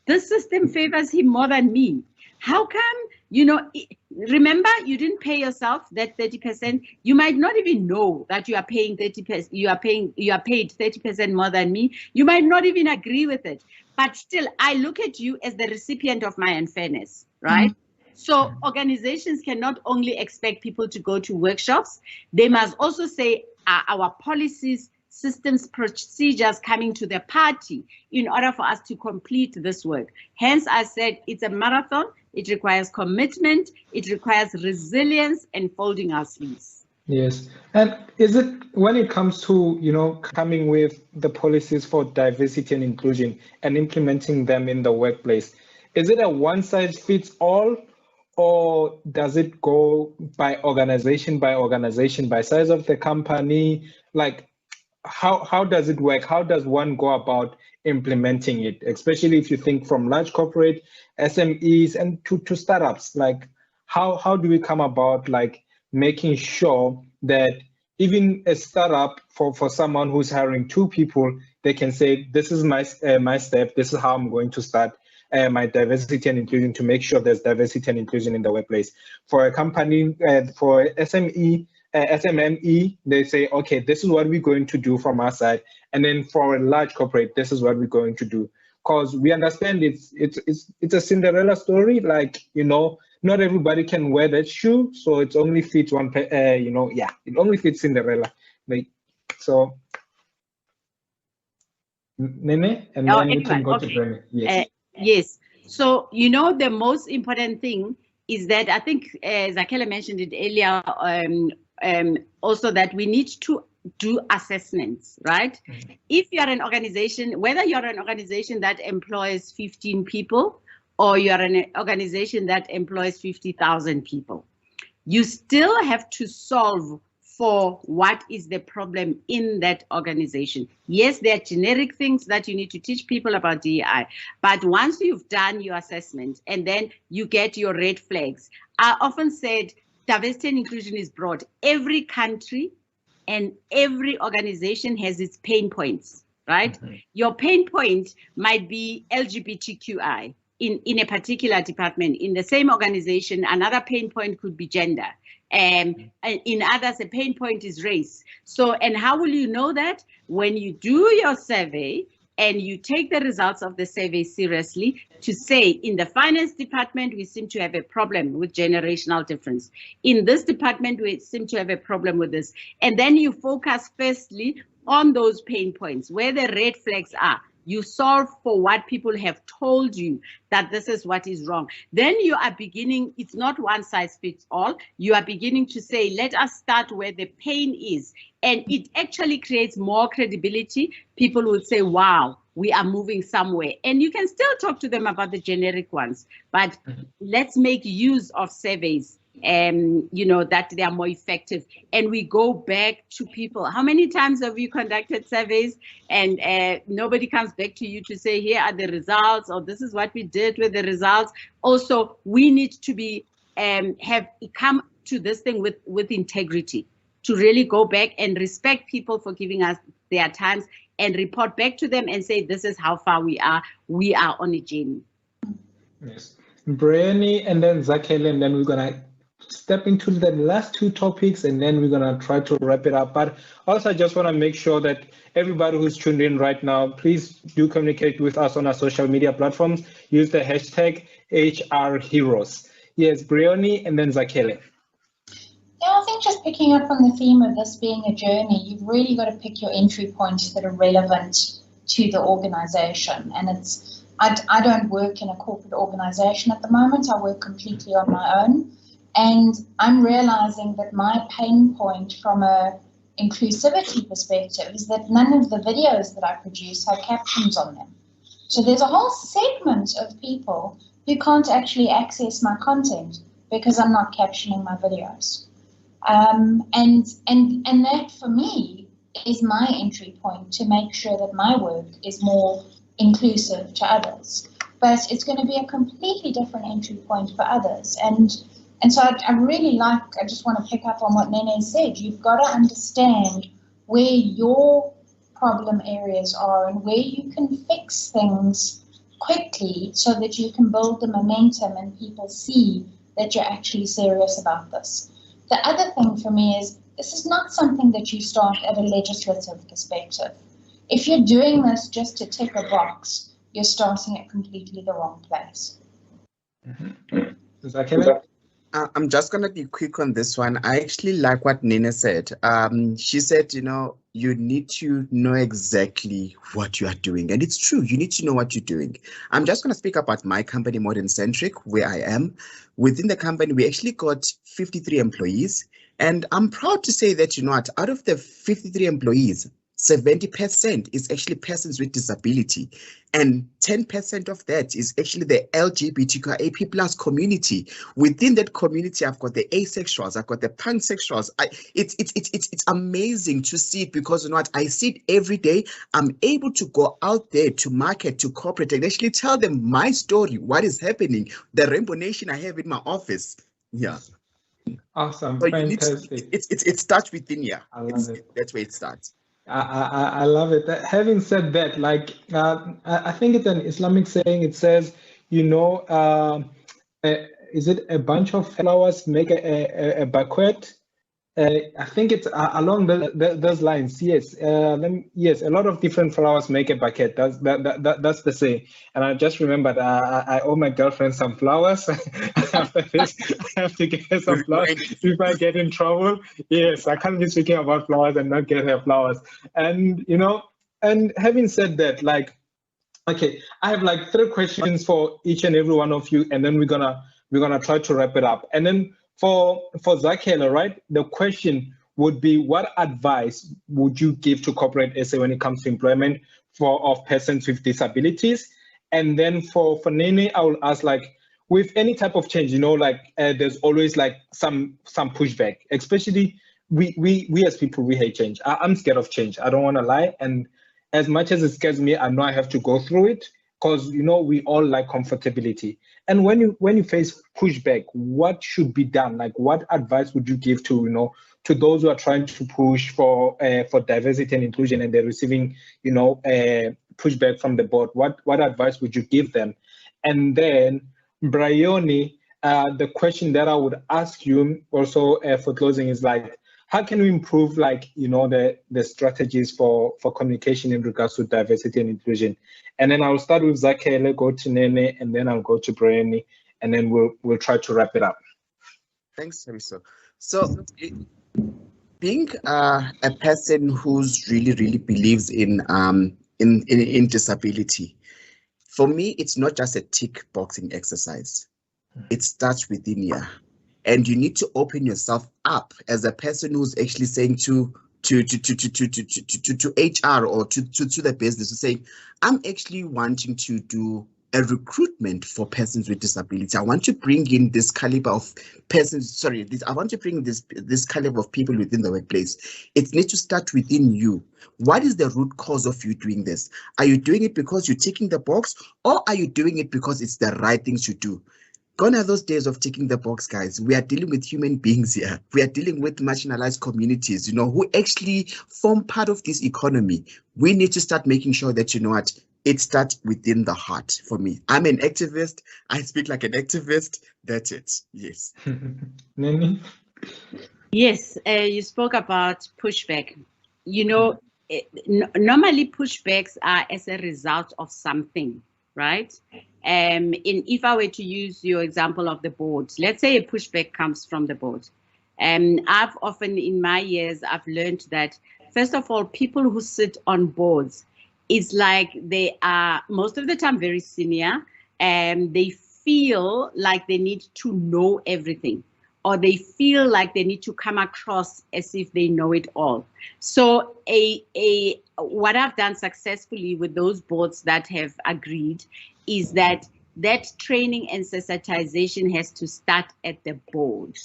Speaker 10: this system favors him more than me? How come, you know, remember you didn't pay yourself that 30%. You might not even know that you are paying 30%. You are paid 30% more than me. You might not even agree with it. But still, I look at you as the recipient of my unfairness, right? So organizations cannot only expect people to go to workshops. They must also say, are our policies, systems, procedures coming to the party in order for us to complete this work? Hence, I said it's a marathon. It requires commitment. It requires resilience and folding our sleeves.
Speaker 9: Yes. And is it, when it comes to, you know, coming with the policies for diversity and inclusion and implementing them in the workplace, is it a one size fits all, or does it go by organization, by size of the company? Like, how does it work? How does one go about implementing it, especially if you think from large corporate, SMEs, and to startups? Like, how do we come about like making sure that even a startup, for someone who's hiring 2 people, they can say, this is my step, this is how I'm going to start my diversity and inclusion, to make sure there's diversity and inclusion in the workplace. For a company, for SME, they say, okay, this is what we're going to do from our side. And then for a large corporate, this is what we're going to do. Because we understand it's a Cinderella story. Like, you know, not everybody can wear that shoe. So it only fits one, you know, yeah, it only fits Cinderella. Like, so, Nene, and then we can go to Brenny. Yes.
Speaker 10: Yes. So, you know, the most important thing is that I think Zakhele mentioned it earlier, also that we need to do assessments, right? If you're an organization, whether you're an organization that employs 15 people or you're an organization that employs 50,000 people. You still have to solve for what is the problem in that organization. Yes, there are generic things that you need to teach people about DEI, but once you've done your assessment and then you get your red flags, I often said diversity and inclusion is broad. Every country and every organization has its pain points, right? Mm-hmm. Your pain point might be LGBTQI in a particular department. In the same organization, another pain point could be gender. In others, a pain point is race. So, and how will you know that? When you do your survey and you take the results of the survey seriously to say, in the finance department, we seem to have a problem with generational difference. In this department, we seem to have a problem with this. And then you focus firstly on those pain points, where the red flags are. You solve for what people have told you, that this is what is wrong. Then you are beginning, it's not one size fits all. You are beginning to say, let us start where the pain is. And it actually creates more credibility. People will say, wow, we are moving somewhere. And you can still talk to them about the generic ones, but let's make use of surveys. You know, that they are more effective, and we go back to people. How many times have you conducted surveys and nobody comes back to you to say, here are the results, or this is what we did with the results? Also, we need to be have come to this thing with integrity, to really go back and respect people for giving us their times and report back to them and say, this is how far we are on a journey.
Speaker 9: Yes, Bryony and then Zakhele, and then we're gonna step into the last two topics, and then we're going to try to wrap it up. But also, I just want to make sure that everybody who's tuned in right now, please do communicate with us on our social media platforms. Use the hashtag HRHeroes. Yes, Bryony and then Zakhele.
Speaker 11: Yeah, I think just picking up on the theme of this being a journey, you've really got to pick your entry points that are relevant to the organization. And it's, I don't work in a corporate organization at the moment. I work completely on my own. And I'm realizing that my pain point from a inclusivity perspective is that none of the videos that I produce have captions on them. So there's a whole segment of people who can't actually access my content because I'm not captioning my videos. And that for me is my entry point to make sure that my work is more inclusive to others. But it's going to be a completely different entry point for others. And so I really like, I just want to pick up on what Nene said. You've got to understand where your problem areas are and where you can fix things quickly so that you can build the momentum and people see that you're actually serious about this. The other thing for me is this is not something that you start at a legislative perspective. If you're doing this just to tick a box, you're starting at completely the wrong place.
Speaker 12: I'm just going to be quick on this one. I actually like what Nene said. She said, you know, you need to know exactly what you are doing. And it's true, you need to know what you're doing. I'm just going to speak about my company, Modern Centric, where I am. Within the company, we actually got 53 employees. And I'm proud to say that, you know what, out of the 53 employees, 70% is actually persons with disability, and 10% of that is actually the LGBTQIA plus community. Within that community, I've got the asexuals, I've got the pansexuals. It's amazing to see it, because you know what, I see it every day. I'm able to go out there to market, to corporate, and actually tell them my story, what is happening, the Rainbow Nation I have in my office. Yeah.
Speaker 9: Awesome,
Speaker 12: so
Speaker 9: fantastic.
Speaker 12: It starts within here. That's where it starts.
Speaker 9: I love it. Having said that, like I think it's an Islamic saying. It says, you know, is it a bunch of flowers make a banquet? I think it's along those lines. Yes, yes, a lot of different flowers make a bucket. That's the saying. And I just remembered I owe my girlfriend some flowers. After this, I have to get her some flowers if I get in trouble. Yes, I can't be speaking about flowers and not get her flowers. And you know, and having said that, like, okay, I have like 3 questions for each and every one of you, and then we're gonna try to wrap it up. And then for Zakhele, right, the question would be, what advice would you give to corporate SA when it comes to employment of persons with disabilities? And then for Nene, I will ask, like, with any type of change, you know, like there's always like some pushback, especially we as people, we hate change. I'm scared of change. I don't want to lie. And as much as it scares me, I know I have to go through it because, you know, we all like comfortability. And when you face pushback, what should be done? Like, what advice would you give to, you know, to those who are trying to push for diversity and inclusion and they're receiving, you know, pushback from the board? What advice would you give them? And then, Bryony, the question that I would ask you also for closing is like, how can we improve, like, you know, the strategies for communication in regards to diversity and inclusion? And then I'll start with Zakhele, go to Nene, and then I'll go to Bryony, and then we'll try to wrap it up.
Speaker 12: Thanks, Thabiso. So being a person who's really believes in disability, for me, it's not just a tick boxing exercise. It starts within you. And you need to open yourself up as a person who's actually saying to HR or to the business, to say, I'm actually wanting to do a recruitment for persons with disability. I want to bring in this caliber of persons, I want to bring this caliber of people within the workplace. It needs to start within you. What is the root cause of you doing this? Are you doing it because you're ticking the box, or are you doing it because it's the right thing to do? Gone are those days of ticking the box, guys. We are dealing with human beings here. We are dealing with marginalized communities, you know, who actually form part of this economy. We need to start making sure that, you know what, it starts within the heart for me. I'm an activist. I speak like an activist. That's it. Yes.
Speaker 9: Nene?
Speaker 10: Yes, you spoke about pushback. You know, normally pushbacks are as a result of something, right? If I were to use your example of the board, let's say a pushback comes from the board. I've often in my years, I've learned that, first of all, people who sit on boards, it's like they are most of the time very senior, and they feel like they need to know everything, or they feel like they need to come across as if they know it all. So what I've done successfully with those boards that have agreed is that training and sensitization has to start at the board.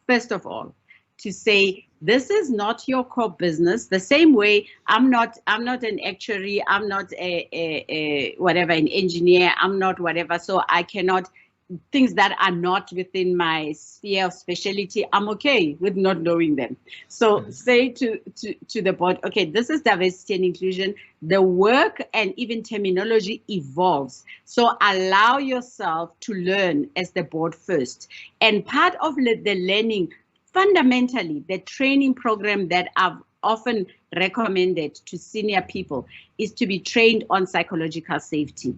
Speaker 10: First of all, to say, this is not your core business. The same way I'm not an actuary, I'm not an engineer, I'm not whatever, so I cannot, things that are not within my sphere of specialty, I'm okay with not knowing them. So say to the board, okay, this is diversity and inclusion. The work and even terminology evolves. So allow yourself to learn as the board first. And part of the learning, fundamentally, the training program that I've often recommended to senior people is to be trained on psychological safety,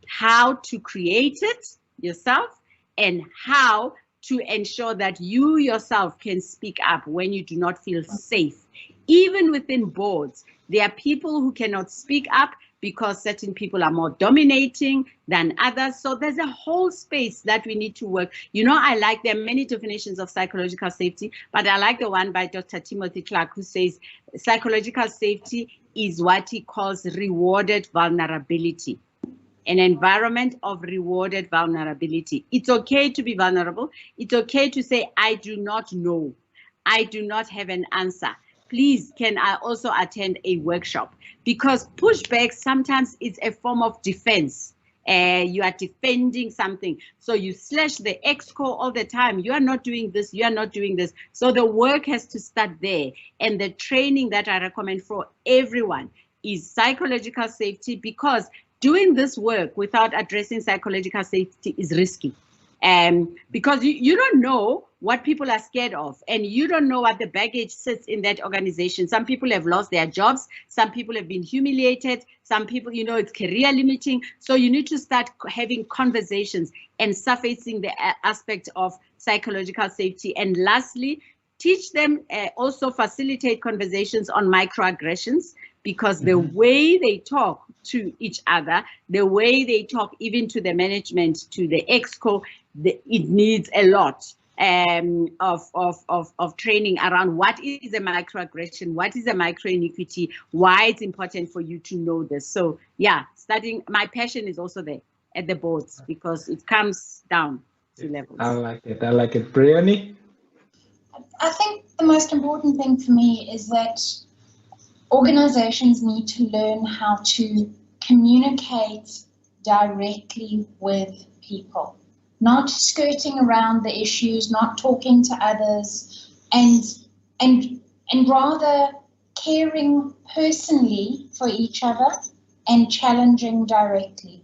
Speaker 10: how to create it yourself, and how to ensure that you yourself can speak up when you do not feel safe. Even within boards, there are people who cannot speak up because certain people are more dominating than others. So there's a whole space that we need to work. You know, there are many definitions of psychological safety, but I like the one by Dr. Timothy Clark, who says psychological safety is what he calls rewarded vulnerability. An environment of rewarded vulnerability. It's okay to be vulnerable. It's okay to say, I do not know. I do not have an answer. Please, can I also attend a workshop? Because pushback sometimes is a form of defense. You are defending something. So you slash the EXCO all the time. You are not doing this, you are not doing this. So the work has to start there. And the training that I recommend for everyone is psychological safety, because doing this work without addressing psychological safety is risky. Because you don't know what people are scared of, and you don't know what the baggage sits in that organization. Some people have lost their jobs, some people have been humiliated, some people, you know, it's career limiting. So you need to start having conversations and surfacing the aspect of psychological safety. And lastly, teach them, also facilitate conversations on microaggressions, because the way they talk to each other, the way they talk even to the management, to the EXCO, it needs a lot of training around what is a microaggression, what is a microiniquity, why it's important for you to know this. So yeah, starting, my passion is also there at the boards because it comes down to levels.
Speaker 9: I like it. I like it. Briony?
Speaker 11: I think the most important thing for me is that organizations need to learn how to communicate directly with people, not skirting around the issues, not talking to others, and rather caring personally for each other and challenging directly.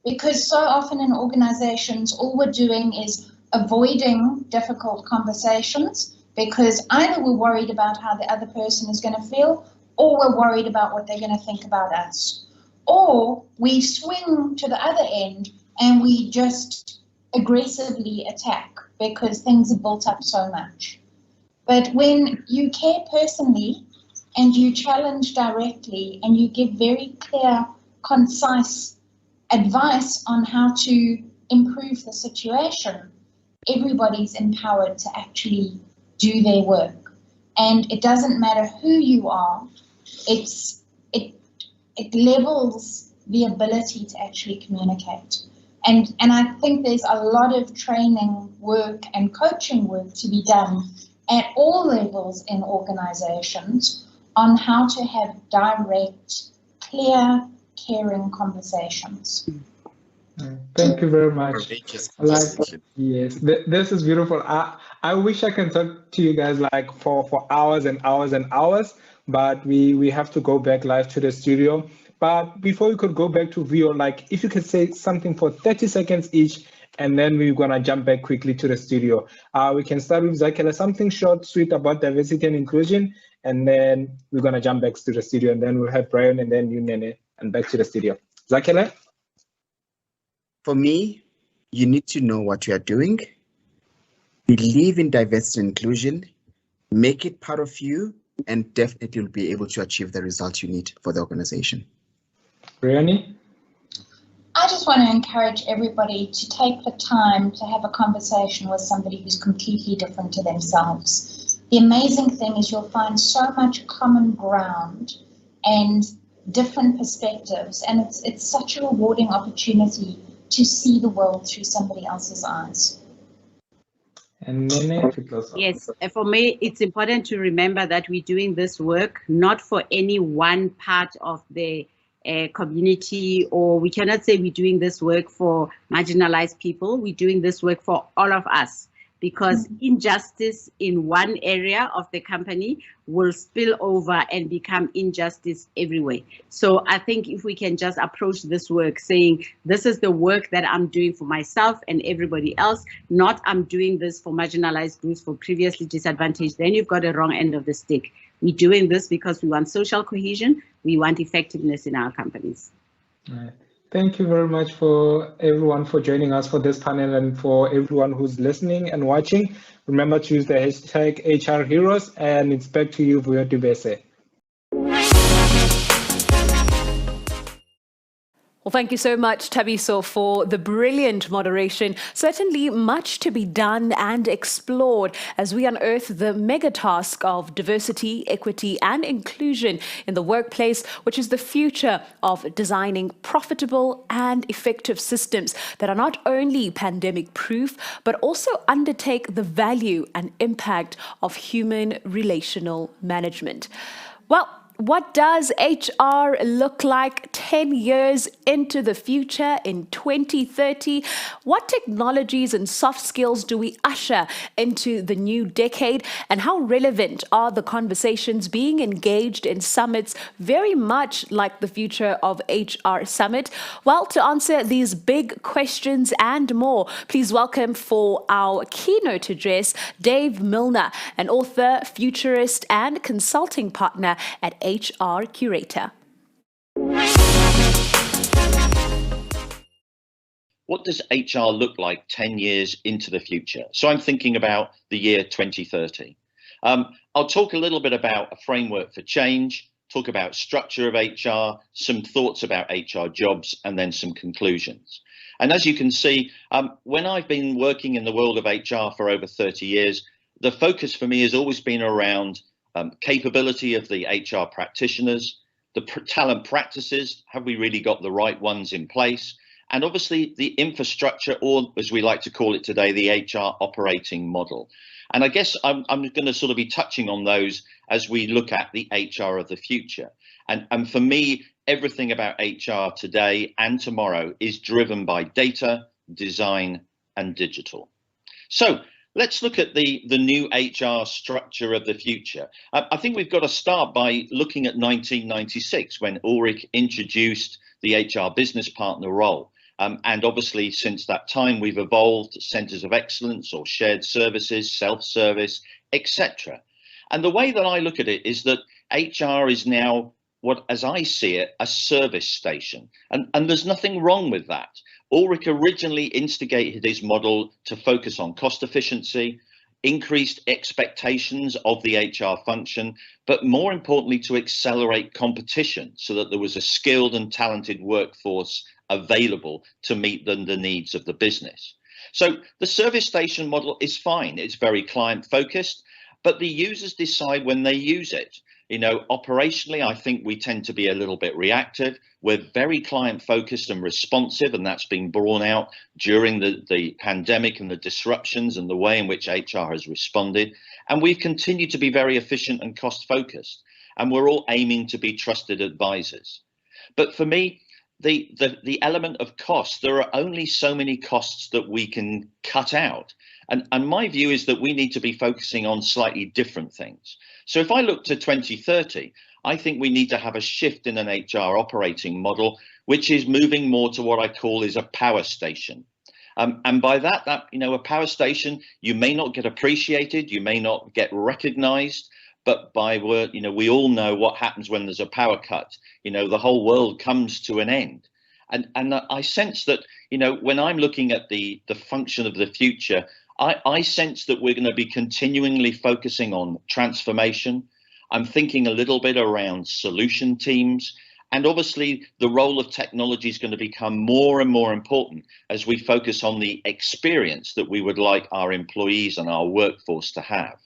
Speaker 11: Because so often in organizations, all we're doing is avoiding difficult conversations because either we're worried about how the other person is going to feel, or we're worried about what they're going to think about us. Or we swing to the other end and we just aggressively attack because things are built up so much. But when you care personally and you challenge directly and you give very clear, concise advice on how to improve the situation, everybody's empowered to actually do their work. And it doesn't matter who you are, it levels the ability to actually communicate. And I think there's a lot of training work and coaching work to be done at all levels in organizations on how to have direct, clear, caring conversations.
Speaker 9: Thank you very much. Yes, this is beautiful. I wish I can talk to you guys like for hours and hours and hours, but we have to go back live to the studio. But before we could go back to Vio, like if you could say something for 30 seconds each, and then we're gonna jump back quickly to the studio. We can start with Zakhele, something short, sweet about diversity and inclusion, and then we're gonna jump back to the studio, and then we'll have Brian and then you, Nene, and back to the studio. Zakhele?
Speaker 12: For me, you need to know what you are doing, believe in diversity and inclusion, make it part of you, and definitely you'll be able to achieve the results you need for the organization.
Speaker 9: Briony?
Speaker 11: I just want to encourage everybody to take the time to have a conversation with somebody who's completely different to themselves. The amazing thing is you'll find so much common ground and different perspectives, and it's such a rewarding opportunity to see the world through somebody else's eyes.
Speaker 9: And Nene,
Speaker 10: yes, for me, it's important to remember that we're doing this work not for any one part of the community, or we cannot say we're doing this work for marginalized people. We're doing this work for all of us, because injustice in one area of the company will spill over and become injustice everywhere. So I think if we can just approach this work saying, this is the work that I'm doing for myself and everybody else, not I'm doing this for marginalized groups, for previously disadvantaged, then you've got a wrong end of the stick. We're doing this because we want social cohesion, we want effectiveness in our companies.
Speaker 9: All right. Thank you very much for everyone for joining us for this panel, and for everyone who's listening and watching. Remember to use the hashtag HR Heroes, and it's back to you, Vuyo Dubese.
Speaker 1: Well, thank you so much, Thabiso, for the brilliant moderation. Certainly much to be done and explored as we unearth the mega task of diversity, equity, and inclusion in the workplace, which is the future of designing profitable and effective systems that are not only pandemic-proof, but also undertake the value and impact of human relational management. Well, what does HR look like 10 years into the future in 2030? What technologies and soft skills do we usher into the new decade? And how relevant are the conversations being engaged in summits, very much like the Future of HR Summit? Well, to answer these big questions and more, please welcome for our keynote address, Dave Milner, an author, futurist, and consulting partner at HR Curator.
Speaker 13: What does HR look like 10 years into the future? So I'm thinking about the year 2030. I'll talk a little bit about a framework for change, talk about structure of HR, some thoughts about HR jobs, and then some conclusions. And as you can see, when I've been working in the world of HR for over 30 years, the focus for me has always been around capability of the HR practitioners, the talent practices, have we really got the right ones in place? And obviously the infrastructure, or as we like to call it today, the HR operating model. And I guess I'm going to sort of be touching on those as we look at the HR of the future. And for me, everything about HR today and tomorrow is driven by data, design, and digital. So let's look at the new HR structure of the future. I think we've got to start by looking at 1996, when Ulrich introduced the HR business partner role. And obviously, since that time, we've evolved centres of excellence or shared services, self-service, etc. And the way that I look at it is that HR is now, what, as I see it, a service station. And there's nothing wrong with that. Ulrich originally instigated his model to focus on cost efficiency, increased expectations of the HR function, but more importantly, to accelerate competition so that there was a skilled and talented workforce available to meet the needs of the business. So the service station model is fine. It's very client focused, but the users decide when they use it. You know, operationally, I think we tend to be a little bit reactive. We're very client focused and responsive, and that's been borne out during the pandemic and the disruptions and the way in which HR has responded. And we've continued to be very efficient and cost focused, and we're all aiming to be trusted advisors. But for me, the element of cost, there are only so many costs that we can cut out. And my view is that we need to be focusing on slightly different things. So if I look to 2030, I think we need to have a shift in an HR operating model, which is moving more to what I call is a power station. And by that, you know, a power station, you may not get appreciated, you may not get recognized, but you know, we all know what happens when there's a power cut. You know, the whole world comes to an end. And I sense that, you know, when I'm looking at the function of the future, I sense that we're going to be continually focusing on transformation. I'm thinking a little bit around solution teams. And obviously, the role of technology is going to become more and more important as we focus on the experience that we would like our employees and our workforce to have.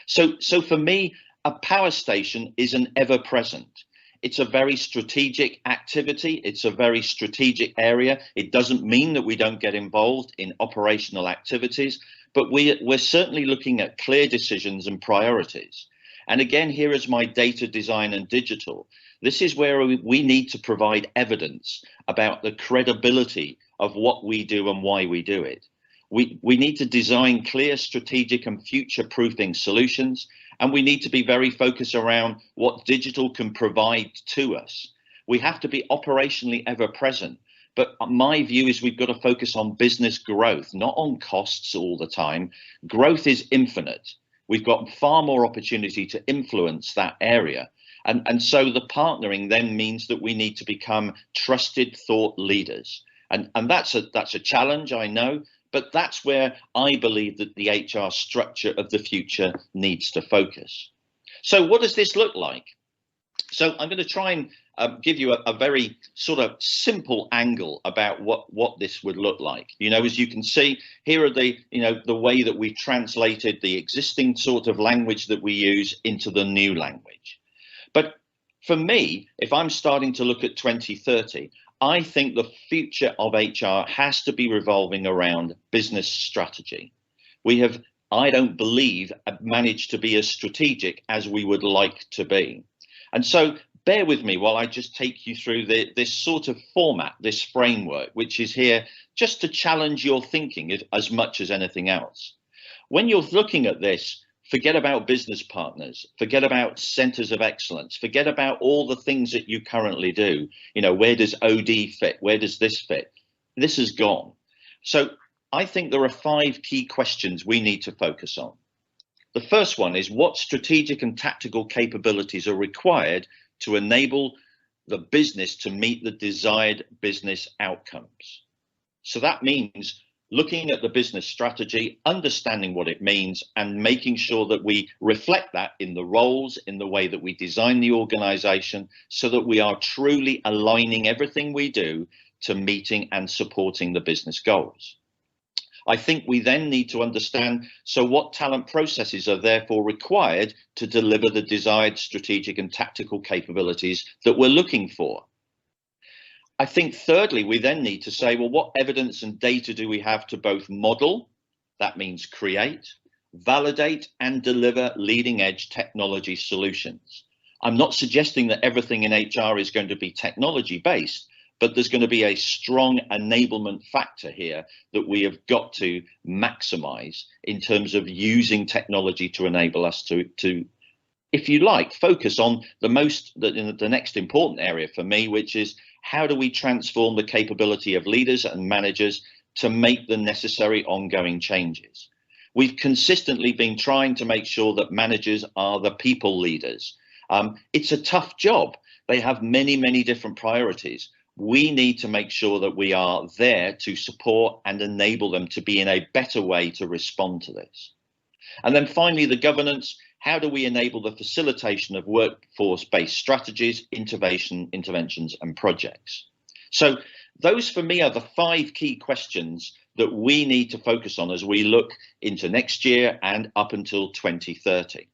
Speaker 13: So for me, a power station is an ever present. It's a very strategic activity. It's a very strategic area. It doesn't mean that we don't get involved in operational activities, but we're certainly looking at clear decisions and priorities. And again, here is my data, design and digital. This is where we need to provide evidence about the credibility of what we do and why we do it. We need to design clear, strategic and future-proofing solutions, and we need to be very focused around what digital can provide to us. We have to be operationally ever present, but my view is we've got to focus on business growth, not on costs all the time. Growth is infinite. We've got far more opportunity to influence that area. And so the partnering then means that we need to become trusted thought leaders. And that's a challenge, I know, but that's where I believe that the HR structure of the future needs to focus. So what does this look like? So I'm going to try and give you a very sort of simple angle about what this would look like. You know, as you can see, here are the way that we translated the existing sort of language that we use into the new language. But for me, if I'm starting to look at 2030, I think the future of HR has to be revolving around business strategy. We have, I don't believe, managed to be as strategic as we would like to be. And so bear with me while I just take you through this sort of format, this framework, which is here just to challenge your thinking as much as anything else. When you're looking at this, forget about business partners, forget about centers of excellence, forget about all the things that you currently do. You know, where does OD fit? Where does this fit? This is gone. So I think there are 5 key questions we need to focus on. The first one is what strategic and tactical capabilities are required to enable the business to meet the desired business outcomes. So that means looking at the business strategy, understanding what it means, and making sure that we reflect that in the roles, in the way that we design the organization, so that we are truly aligning everything we do to meeting and supporting the business goals. I think we then need to understand, so what talent processes are therefore required to deliver the desired strategic and tactical capabilities that we're looking for? I think thirdly, we then need to say, well, what evidence and data do we have to both model, that means create, validate and deliver leading edge technology solutions? I'm not suggesting that everything in HR is going to be technology based, but there's going to be a strong enablement factor here that we have got to maximize in terms of using technology to enable us to, if you like, focus on the next important area for me, which is how do we transform the capability of leaders and managers to make the necessary ongoing changes? We've consistently been trying to make sure that managers are the people leaders. It's a tough job. They have many, many different priorities. We need to make sure that we are there to support and enable them to be in a better way to respond to this. And then finally, the governance. How do we enable the facilitation of workforce-based strategies, interventions and projects? So those for me are the 5 key questions that we need to focus on as we look into next year and up until 2030.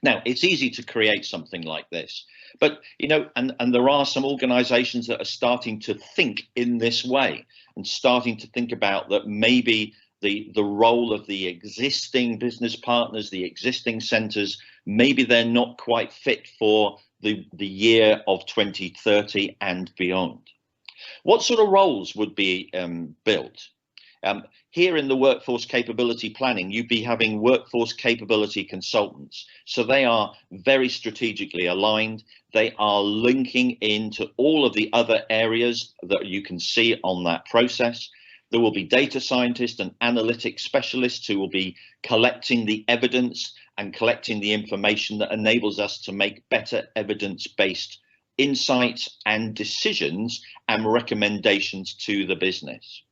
Speaker 13: Now, it's easy to create something like this, but, you know, and there are some organizations that are starting to think in this way and starting to think about that maybe the role of the existing business partners, the existing centers, maybe they're not quite fit for the year of 2030 and beyond. What sort of roles would be built? Here in the workforce capability planning, you'd be having workforce capability consultants. So they are very strategically aligned. They are linking into all of the other areas that you can see on that process. There will be data scientists and analytics specialists who will be collecting the evidence and collecting the information that enables us to make better evidence-based insights and decisions and recommendations to the business.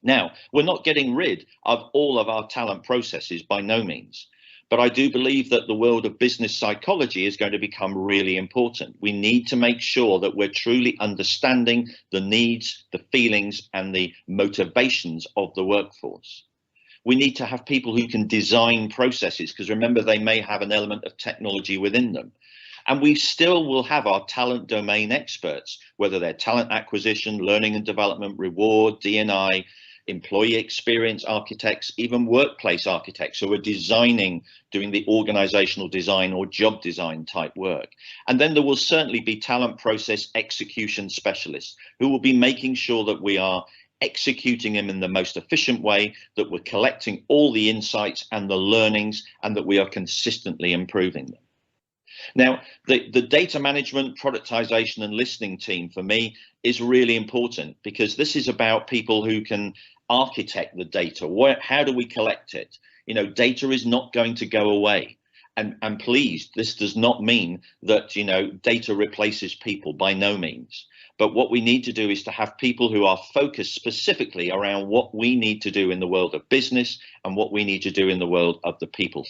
Speaker 13: Now, we're not getting rid of all of our talent processes by no means, but I do believe that the world of business psychology is going to become really important. We need to make sure that we're truly understanding the needs, the feelings, and the motivations of the workforce. We need to have people who can design processes, because remember, they may have an element of technology within them. And we still will have our talent domain experts, whether they're talent acquisition, learning and development, reward, D&I, employee experience architects, even workplace architects who are designing, doing the organizational design or job design type work. And then there will certainly be talent process execution specialists who will be making sure that we are executing them in the most efficient way, that we're collecting all the insights and the learnings, and that we are consistently improving them. Now, the data management, productization and listening team for me is really important, because this is about people who can architect the data. How do we collect it? You know, data is not going to go away. And please, this does not mean that, you know, data replaces people, by no means. But what we need to do is to have people who are focused specifically around what we need to do in the world of business and what we need to do in the world of the people.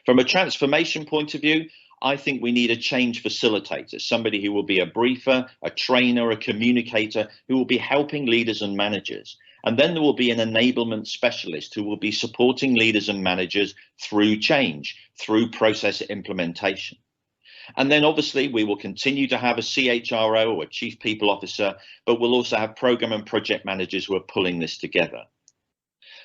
Speaker 13: From a transformation point of view, I think we need a change facilitator, somebody who will be a briefer, a trainer, a communicator, who will be helping leaders and managers. And then there will be an enablement specialist who will be supporting leaders and managers through change, through process implementation. And then obviously we will continue to have a CHRO or a chief people officer, but we'll also have program and project managers who are pulling this together.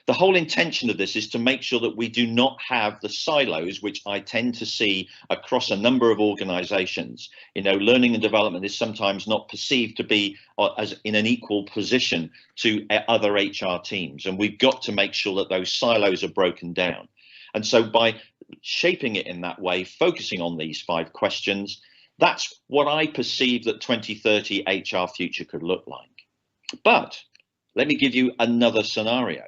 Speaker 13: The whole intention of this is to make sure that we do not have the silos, which I tend to see across a number of organizations. You know, learning and development is sometimes not perceived to be as in an equal position to other HR teams. And we've got to make sure that those silos are broken down. And so by shaping it in that way, focusing on these 5 questions, that's what I perceive that 2030 HR future could look like. But let me give you another scenario.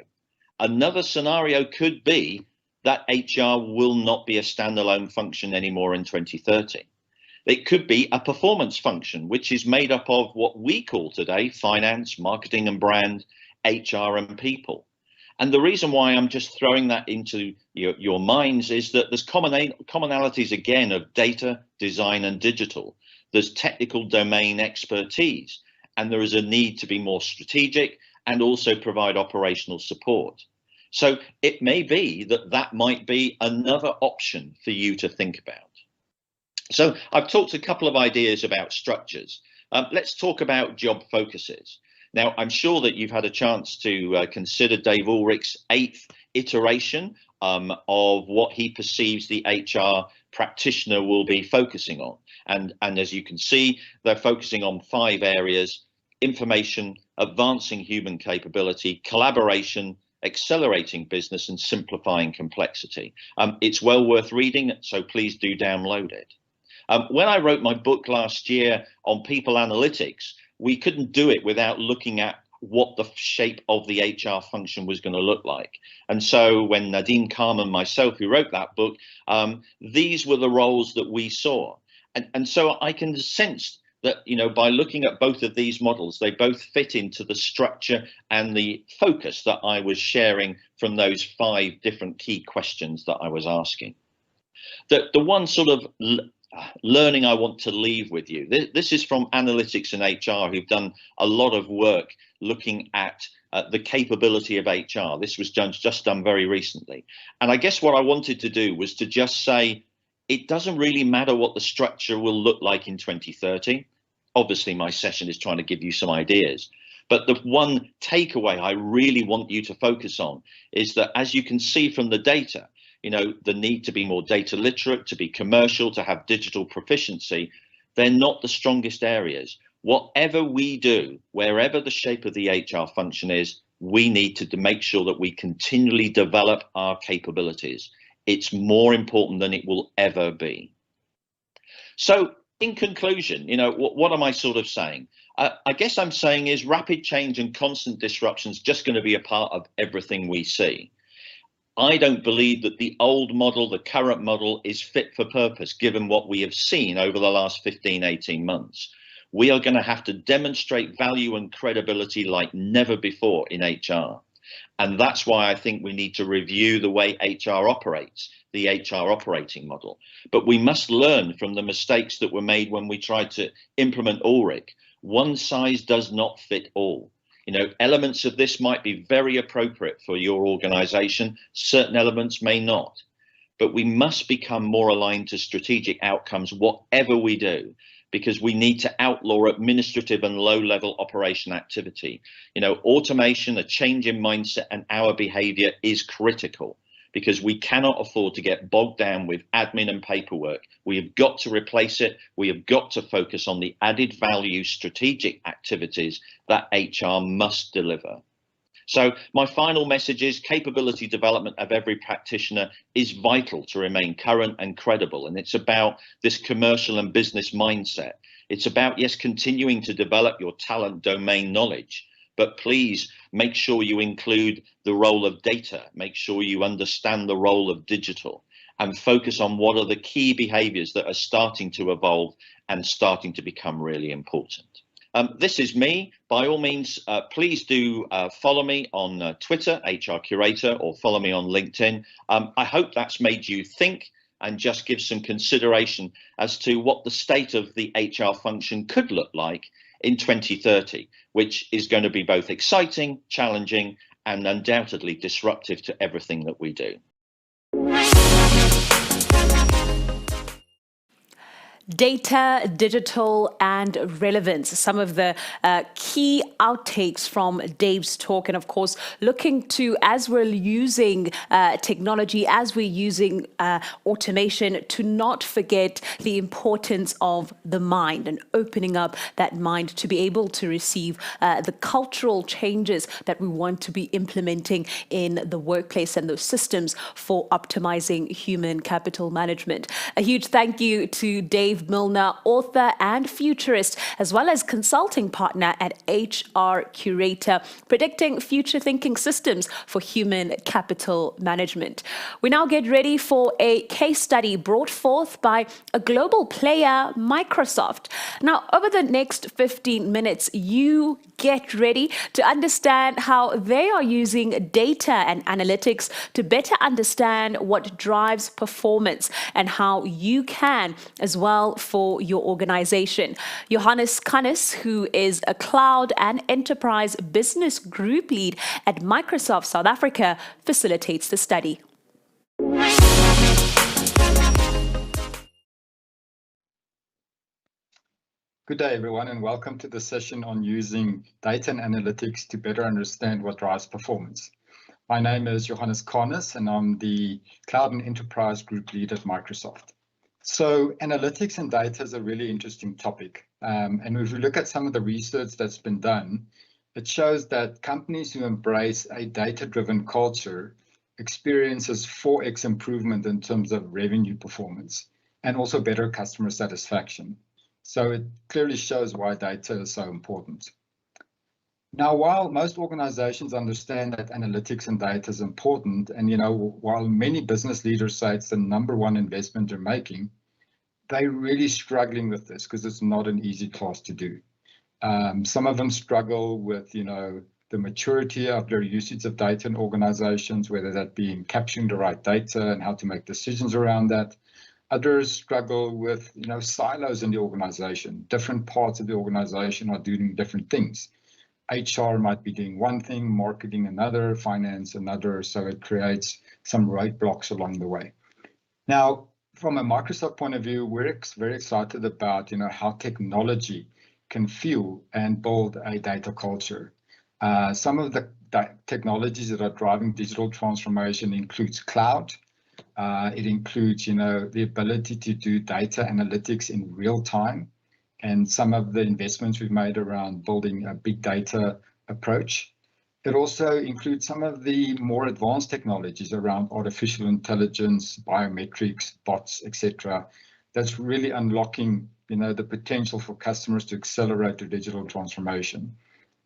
Speaker 13: Another scenario could be that HR will not be a standalone function anymore in 2030. It could be a performance function, which is made up of what we call today finance, marketing and brand, HR and people. And the reason why I'm just throwing that into your minds is that there's commonalities again of data, design and digital. There's technical domain expertise, and there is a need to be more strategic and also provide operational support. So it may be that that might be another option for you to think about. So I've talked a couple of ideas about structures. Let's talk about job focuses. Now, I'm sure that you've had a chance to consider Dave Ulrich's 8th iteration of what he perceives the HR practitioner will be focusing on. And as you can see, they're focusing on 5 areas: information, advancing human capability, collaboration, accelerating business, and simplifying complexity. It's well worth reading, so please do download it. When I wrote my book last year on people analytics, we couldn't do it without looking at what the shape of the HR function was going to look like. And so when Nadine Carman and myself, who wrote that book, these were the roles that we saw. And so I can sense that, you know, by looking at both of these models, they both fit into the structure and the focus that I was sharing from those 5 different key questions that I was asking. The one sort of learning I want to leave with you, this is from Analytics and HR, who've done a lot of work looking at the capability of HR. This was just done very recently. And I guess what I wanted to do was to just say, it doesn't really matter what the structure will look like in 2030. Obviously, my session is trying to give you some ideas. But the one takeaway I really want you to focus on is that, as you can see from the data, you know, the need to be more data literate, to be commercial, to have digital proficiency, they're not the strongest areas. Whatever we do, wherever the shape of the HR function is, we need to make sure that we continually develop our capabilities. It's more important than it will ever be. So in conclusion, you know, what am I sort of saying? I guess I'm saying is rapid change and constant disruption is just going to be a part of everything we see. I don't believe that the old model, the current model, is fit for purpose, given what we have seen over the last 15, 18 months. We are going to have to demonstrate value and credibility like never before in HR. And that's why I think we need to review the way HR operates, the HR operating model. But we must learn from the mistakes that were made when we tried to implement Ulrich. One size does not fit all. You know, elements of this might be very appropriate for your organization. Certain elements may not. But we must become more aligned to strategic outcomes, whatever we do, because we need to outlaw administrative and low-level operation activity. You know, automation, a change in mindset and our behavior is critical, because we cannot afford to get bogged down with admin and paperwork. We have got to replace it. We have got to focus on the added value strategic activities that HR must deliver. So my final message is capability development of every practitioner is vital to remain current and credible. And it's about this commercial and business mindset. It's about, yes, continuing to develop your talent domain knowledge, but please make sure you include the role of data. Make sure you understand the role of digital and focus on what are the key behaviors that are starting to evolve and starting to become really important. This is me. By all means, please do follow me on Twitter, HR Curator, or follow me on LinkedIn. I hope that's made you think and just give some consideration as to what the state of the HR function could look like in 2030, which is going to be both exciting, challenging, and undoubtedly disruptive to everything that we do.
Speaker 1: Data, digital, and relevance. Some of the key outtakes from Dave's talk. And of course, looking to, as we're using technology, as we're using automation, to not forget the importance of the mind and opening up that mind to be able to receive the cultural changes that we want to be implementing in the workplace and those systems for optimizing human capital management. A huge thank you to Dave Milner, author and futurist, as well as consulting partner at HR Curator, predicting future thinking systems for human capital management. We now get ready for a case study brought forth by a global player, Microsoft. Now, over the next 15 minutes, you get ready to understand how they are using data and analytics to better understand what drives performance and how you can as well well for your organization. Johannes Kannes, who is a Cloud and Enterprise Business Group Lead at Microsoft South Africa, facilitates the study.
Speaker 14: Good day, everyone, and welcome to the session on using data and analytics to better understand what drives performance. My name is Johannes Kannes, and I'm the Cloud and Enterprise Group Lead at Microsoft. So analytics and data is a really interesting topic. And if we look at some of the research that's been done, it shows that companies who embrace a data-driven culture experiences 4x improvement in terms of revenue performance and also better customer satisfaction. So it clearly shows why data is so important. Now, while most organizations understand that analytics and data is important, and while many business leaders say it's the #1 investment they're making, they're really struggling with this because it's not an easy task to do. Some of them struggle with, the maturity of their usage of data in organizations, whether that be in capturing the right data and how to make decisions around that. Others struggle with, silos in the organization. Different parts of the organization are doing different things. HR might be doing one thing, marketing another, finance another, so it creates some roadblocks along the way. Now, from a Microsoft point of view, we're very excited about, how technology can fuel and build a data culture. Some of the technologies that are driving digital transformation includes cloud. It includes, the ability to do data analytics in real time, and some of the investments we've made around building a big data approach. It also includes some of the more advanced technologies around artificial intelligence, biometrics, bots, etc. That's really unlocking, the potential for customers to accelerate their digital transformation.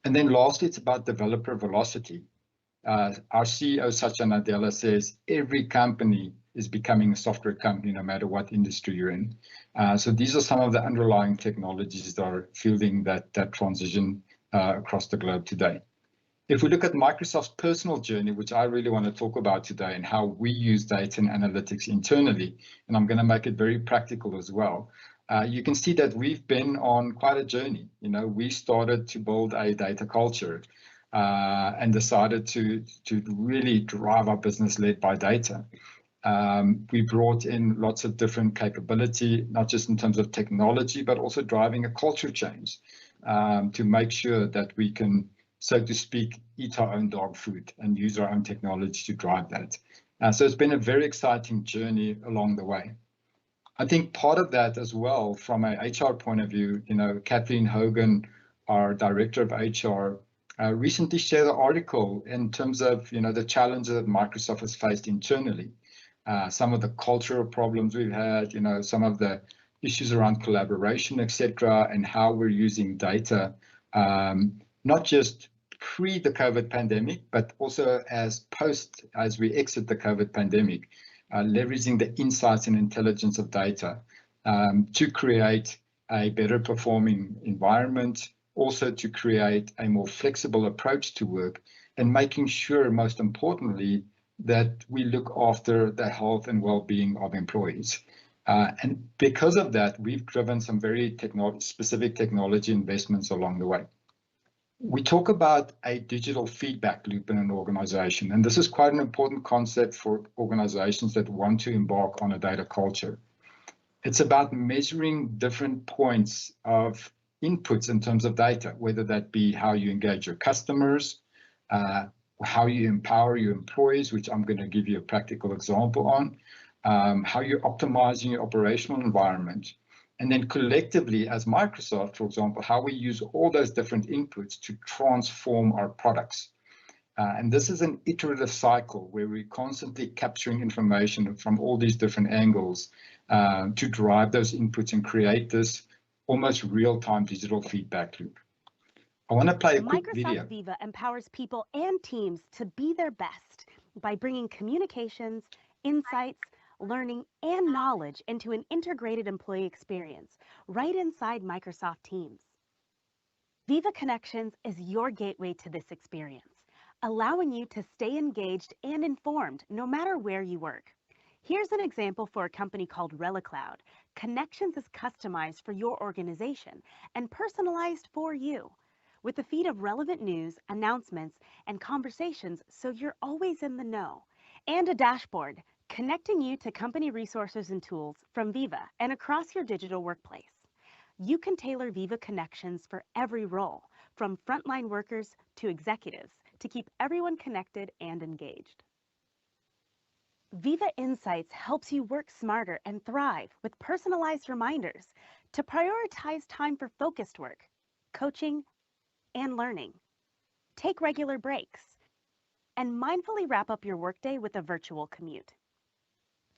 Speaker 14: And then lastly, it's about developer velocity. Our CEO, Satya Nadella, says every company is becoming a software company, no matter what industry you're in. So these are some of the underlying technologies that are fueling that transition across the globe today. If we look at Microsoft's personal journey, which I really want to talk about today, and how we use data and analytics internally, and I'm going to make it very practical as well, you can see that we've been on quite a journey. We started to build a data culture and decided to really drive our business led by data. We brought in lots of different capability, not just in terms of technology, but also driving a culture change to make sure that we can, so to speak, eat our own dog food and use our own technology to drive that. So it's been a very exciting journey along the way. I think part of that as well, from a HR point of view, Kathleen Hogan, our director of HR, recently shared an article in terms of, the challenges that Microsoft has faced internally. Some of the cultural problems we've had, some of the issues around collaboration, etc., and how we're using data, not just pre the COVID pandemic, but also as we exit the COVID pandemic, leveraging the insights and intelligence of data to create a better performing environment, also to create a more flexible approach to work, and making sure, most importantly, that we look after the health and well-being of employees. And because of that, we've driven some very specific technology investments along the way. We talk about a digital feedback loop in an organization, and this is quite an important concept for organizations that want to embark on a data culture. It's about measuring different points of inputs in terms of data, whether that be how you engage your customers, how you empower your employees, which I'm going to give you a practical example on, how you're optimizing your operational environment, and then collectively as Microsoft, for example, how we use all those different inputs to transform our products. And this is an iterative cycle where we're constantly capturing information from all these different angles to drive those inputs and create this almost real-time digital feedback loop. I want to play a quick video.
Speaker 15: Microsoft Viva empowers people and teams to be their best by bringing communications, insights, learning, and knowledge into an integrated employee experience right inside Microsoft Teams. Viva Connections is your gateway to this experience, allowing you to stay engaged and informed no matter where you work. Here's an example for a company called ReliCloud. Connections is customized for your organization and personalized for you, with a feed of relevant news, announcements, and conversations so you're always in the know, and a dashboard connecting you to company resources and tools from Viva and across your digital workplace. You can tailor Viva Connections for every role, from frontline workers to executives, to keep everyone connected and engaged. Viva Insights helps you work smarter and thrive with personalized reminders to prioritize time for focused work, coaching, and learning. Take regular breaks and mindfully wrap up your workday with a virtual commute.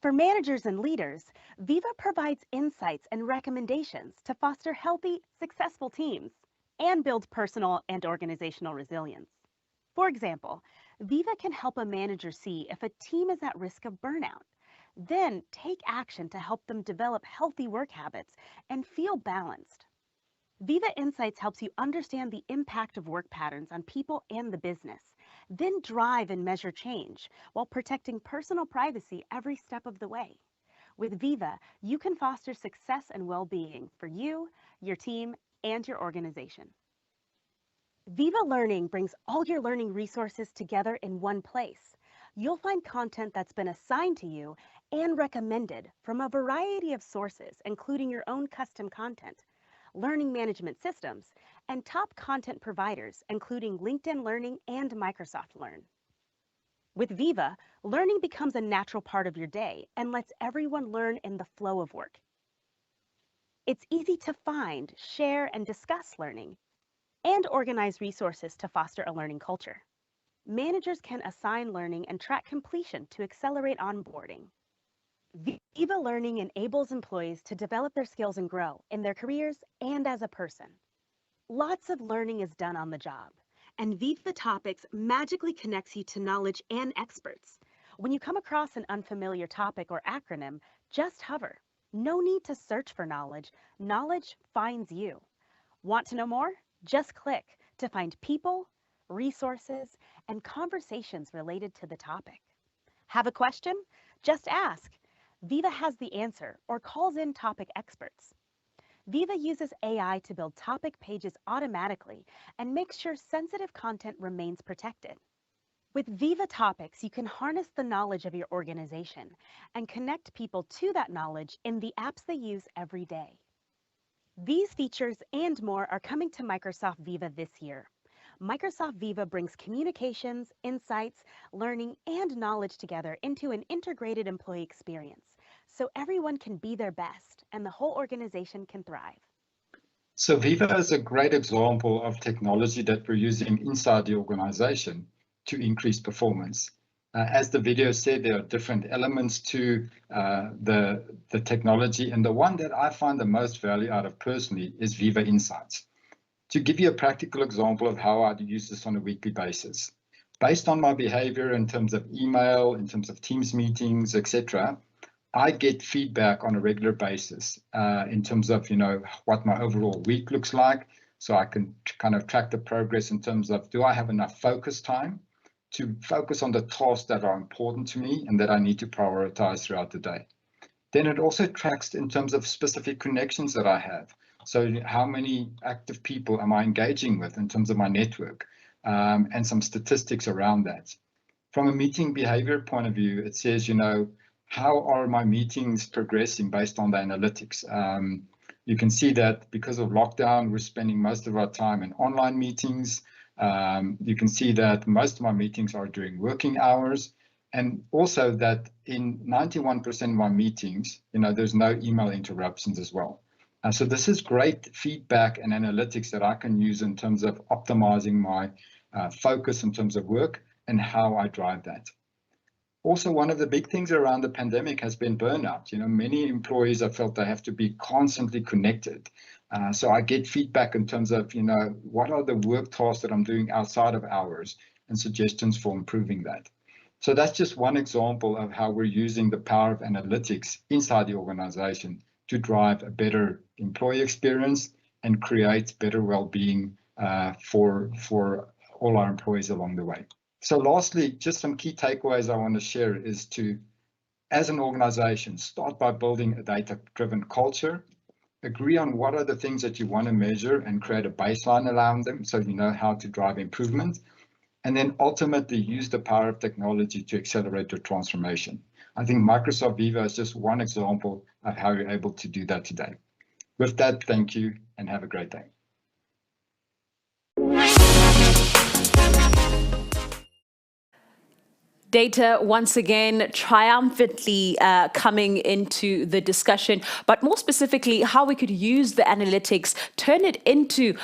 Speaker 15: For managers and leaders, Viva provides insights and recommendations to foster healthy, successful teams and build personal and organizational resilience. For example, Viva can help a manager see if a team is at risk of burnout, then take action to help them develop healthy work habits and feel balanced. Viva Insights helps you understand the impact of work patterns on people and the business, then drive and measure change while protecting personal privacy every step of the way. With Viva, you can foster success and well-being for you, your team, and your organization. Viva Learning brings all your learning resources together in one place. You'll find content that's been assigned to you and recommended from a variety of sources, including your own custom content, learning management systems, and top content providers, including LinkedIn Learning and Microsoft Learn. With Viva, learning becomes a natural part of your day and lets everyone learn in the flow of work. It's easy to find, share, and discuss learning, and organize resources to foster a learning culture. Managers can assign learning and track completion to accelerate onboarding. Viva Learning enables employees to develop their skills and grow in their careers and as a person. Lots of learning is done on the job, and Viva Topics magically connects you to knowledge and experts. When you come across an unfamiliar topic or acronym, just hover. No need to search for knowledge. Knowledge finds you. Want to know more? Just click to find people, resources, and conversations related to the topic. Have a question? Just ask. Viva has the answer or calls in topic experts. Viva uses AI to build topic pages automatically and makes sure sensitive content remains protected. With Viva Topics, you can harness the knowledge of your organization and connect people to that knowledge in the apps they use every day. These features and more are coming to Microsoft Viva this year. Microsoft Viva brings communications, insights, learning, and knowledge together into an integrated employee experience, so everyone can be their best and the whole organization can thrive.
Speaker 14: So Viva is a great example of technology that we're using inside the organization to increase performance. As the video said, there are different elements to the technology, and the one that I find the most value out of personally is Viva Insights. To give you a practical example of how I use this on a weekly basis, based on my behavior in terms of email, in terms of Teams meetings, etc., I get feedback on a regular basis in terms of, what my overall week looks like. So I can kind of track the progress in terms of, do I have enough focus time to focus on the tasks that are important to me and that I need to prioritize throughout the day. Then it also tracks in terms of specific connections that I have. So how many active people am I engaging with in terms of my network, and some statistics around that. From a meeting behavior point of view, it says, how are my meetings progressing based on the analytics? You can see that because of lockdown, we're spending most of our time in online meetings. You can see that most of my meetings are during working hours, and also that in 91% of my meetings, there's no email interruptions as well. So this is great feedback and analytics that I can use in terms of optimizing my focus in terms of work and how I drive that. Also, one of the big things around the pandemic has been burnout. Many employees have felt they have to be constantly connected. So I get feedback in terms of, what are the work tasks that I'm doing outside of hours and suggestions for improving that. So that's just one example of how we're using the power of analytics inside the organization to drive a better employee experience and create better well-being for all our employees along the way. So lastly, just some key takeaways I want to share is to as an organization, start by building a data-driven culture, agree on what are the things that you want to measure and create a baseline around them so you know how to drive improvement, and then ultimately use the power of technology to accelerate your transformation. I think Microsoft Viva is just one example of how you're able to do that today. With that, thank you and have a great day.
Speaker 1: Data once again triumphantly coming into the discussion, but more specifically how we could use the analytics, turn it into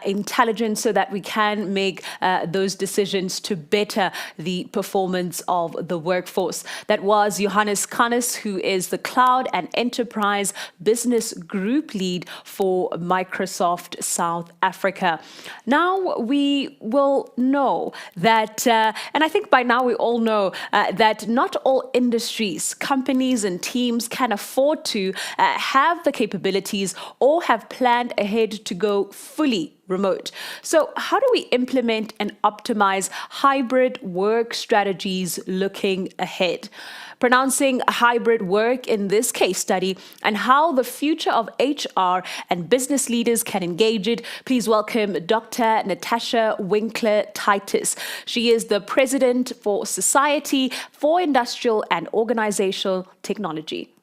Speaker 1: intelligence so that we can make those decisions to better the performance of the workforce. That was Johannes Connes, who is the Cloud and Enterprise Business Group Lead for Microsoft South Africa. Now we will know that, and I think by now we all know that not all industries, companies and teams can afford to have the capabilities or have planned ahead to go fully remote. So how do we implement and optimize hybrid work strategies looking ahead? Pronouncing hybrid work in this case study and how the future of HR and business leaders can engage it, please welcome Dr. Natasha Winkler-Titus. She is the President for Society for Industrial and Organizational Technology.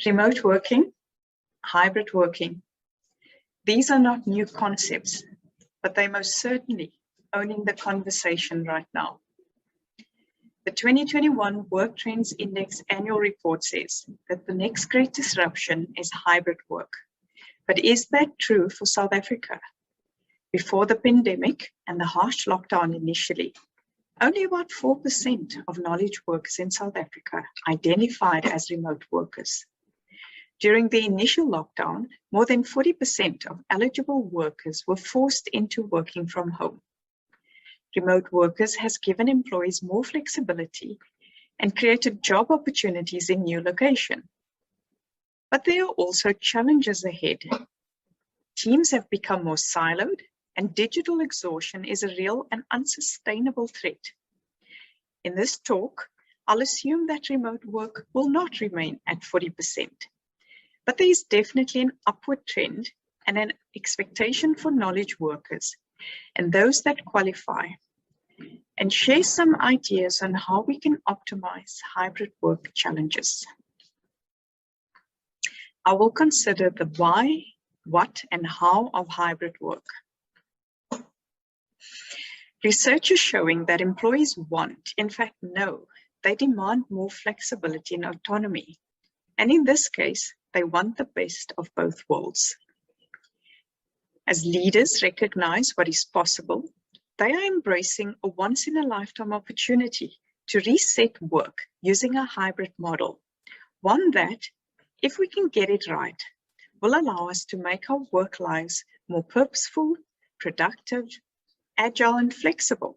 Speaker 16: Remote working, hybrid working. These are not new concepts, but they most certainly owning the conversation right now. The 2021 Work Trends Index annual report says that the next great disruption is hybrid work. But is that true for South Africa? Before the pandemic and the harsh lockdown initially, only about 4% of knowledge workers in South Africa identified as remote workers. During the initial lockdown, more than 40% of eligible workers were forced into working from home. Remote workers has given employees more flexibility and created job opportunities in new locations. But there are also challenges ahead. Teams have become more siloed, and digital exhaustion is a real and unsustainable threat. In this talk, I'll assume that remote work will not remain at 40%. But there is definitely an upward trend and an expectation for knowledge workers and those that qualify, and share some ideas on how we can optimize hybrid work challenges. I will consider the why, what, and how of hybrid work. Research is showing that employees want, in fact know, they demand more flexibility and autonomy. And in this case, they want the best of both worlds. As leaders recognize what is possible, they are embracing a once-in-a-lifetime opportunity to reset work using a hybrid model, one that, if we can get it right, will allow us to make our work lives more purposeful, productive, agile, and flexible.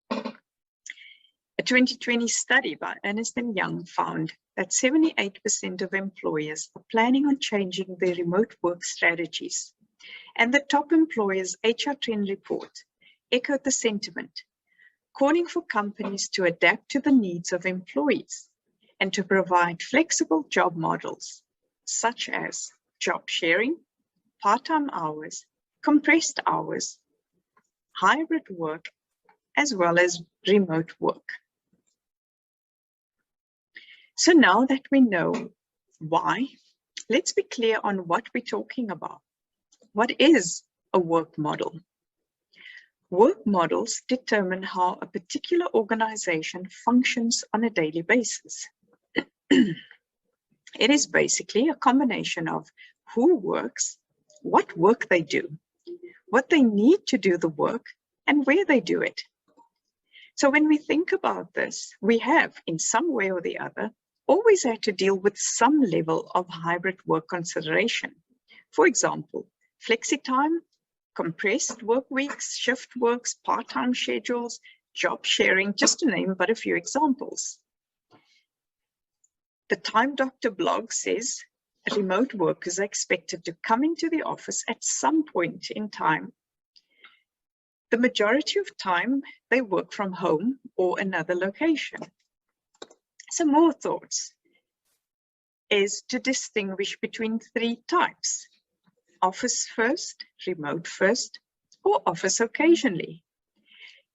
Speaker 16: A 2020 study by Ernst & Young found that 78% of employers are planning on changing their remote work strategies. And the top employers' HR trend report echoed the sentiment, calling for companies to adapt to the needs of employees and to provide flexible job models, such as job sharing, part-time hours, compressed hours, hybrid work, as well as remote work. So now that we know why, let's be clear on what we're talking about. What is a work model? Work models determine how a particular organization functions on a daily basis. It is basically a combination of who works, what work they do, what they need to do the work, and where they do it. So when we think about this, we have, in some way or the other, always had to deal with some level of hybrid work consideration. For example, flexi-time, compressed work weeks, shift works, part-time schedules, job sharing, just to name but a few examples. The Time Doctor blog says remote workers are expected to come into the office at some point in time. The majority of time, they work from home or another location. Some more thoughts is to distinguish between 3 types: office first, remote first, or office occasionally.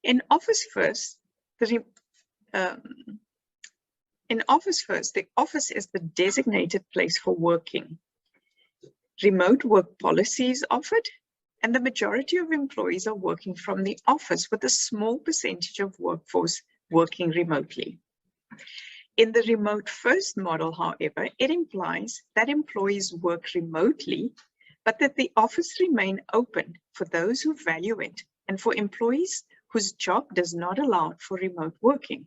Speaker 16: In office first, the office is the designated place for working. Remote work policy is offered, and the majority of employees are working from the office, with a small percentage of workforce working remotely. In the remote first model, however, it implies that employees work remotely, but that the office remain open for those who value it and for employees whose job does not allow for remote working.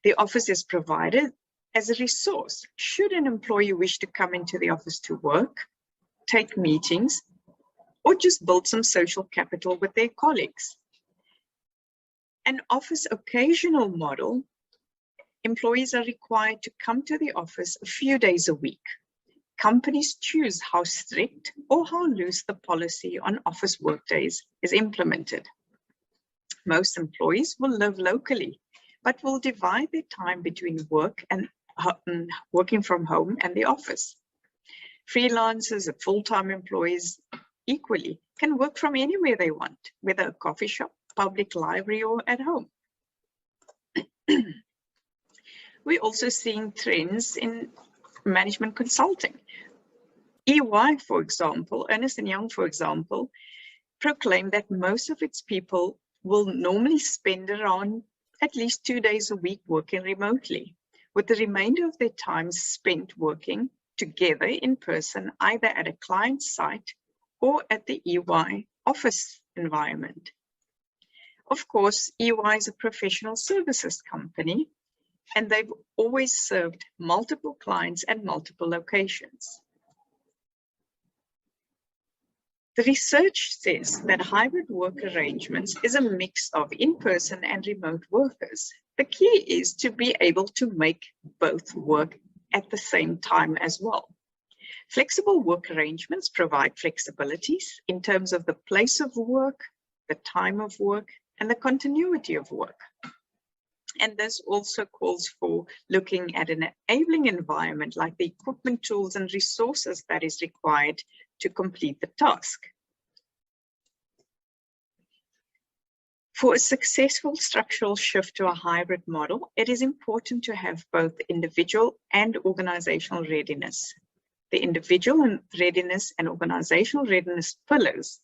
Speaker 16: The office is provided as a resource should an employee wish to come into the office to work, take meetings, or just build some social capital with their colleagues. An office occasional model, employees are required to come to the office a few days a week. Companies choose how strict or how loose the policy on office workdays is implemented. Most employees will live locally, but will divide their time between work and working from home and the office. Freelancers and full-time employees equally can work from anywhere they want, whether a coffee shop, public library, or at home. We're also seeing trends in management consulting. EY, for example, Ernst & Young, for example, proclaim that most of its people will normally spend around at least 2 days a week working remotely, with the remainder of their time spent working together in person, either at a client site or at the EY office environment. Of course, EY is a professional services company, and they've always served multiple clients and multiple locations. The research says that hybrid work arrangements is a mix of in-person and remote workers. The key is to be able to make both work at the same time as well. Flexible work arrangements provide flexibilities in terms of the place of work, the time of work, and the continuity of work. And this also calls for looking at an enabling environment, like the equipment, tools, and resources that is required to complete the task. For a successful structural shift to a hybrid model, it is important to have both individual and organizational readiness. The individual readiness and organizational readiness pillars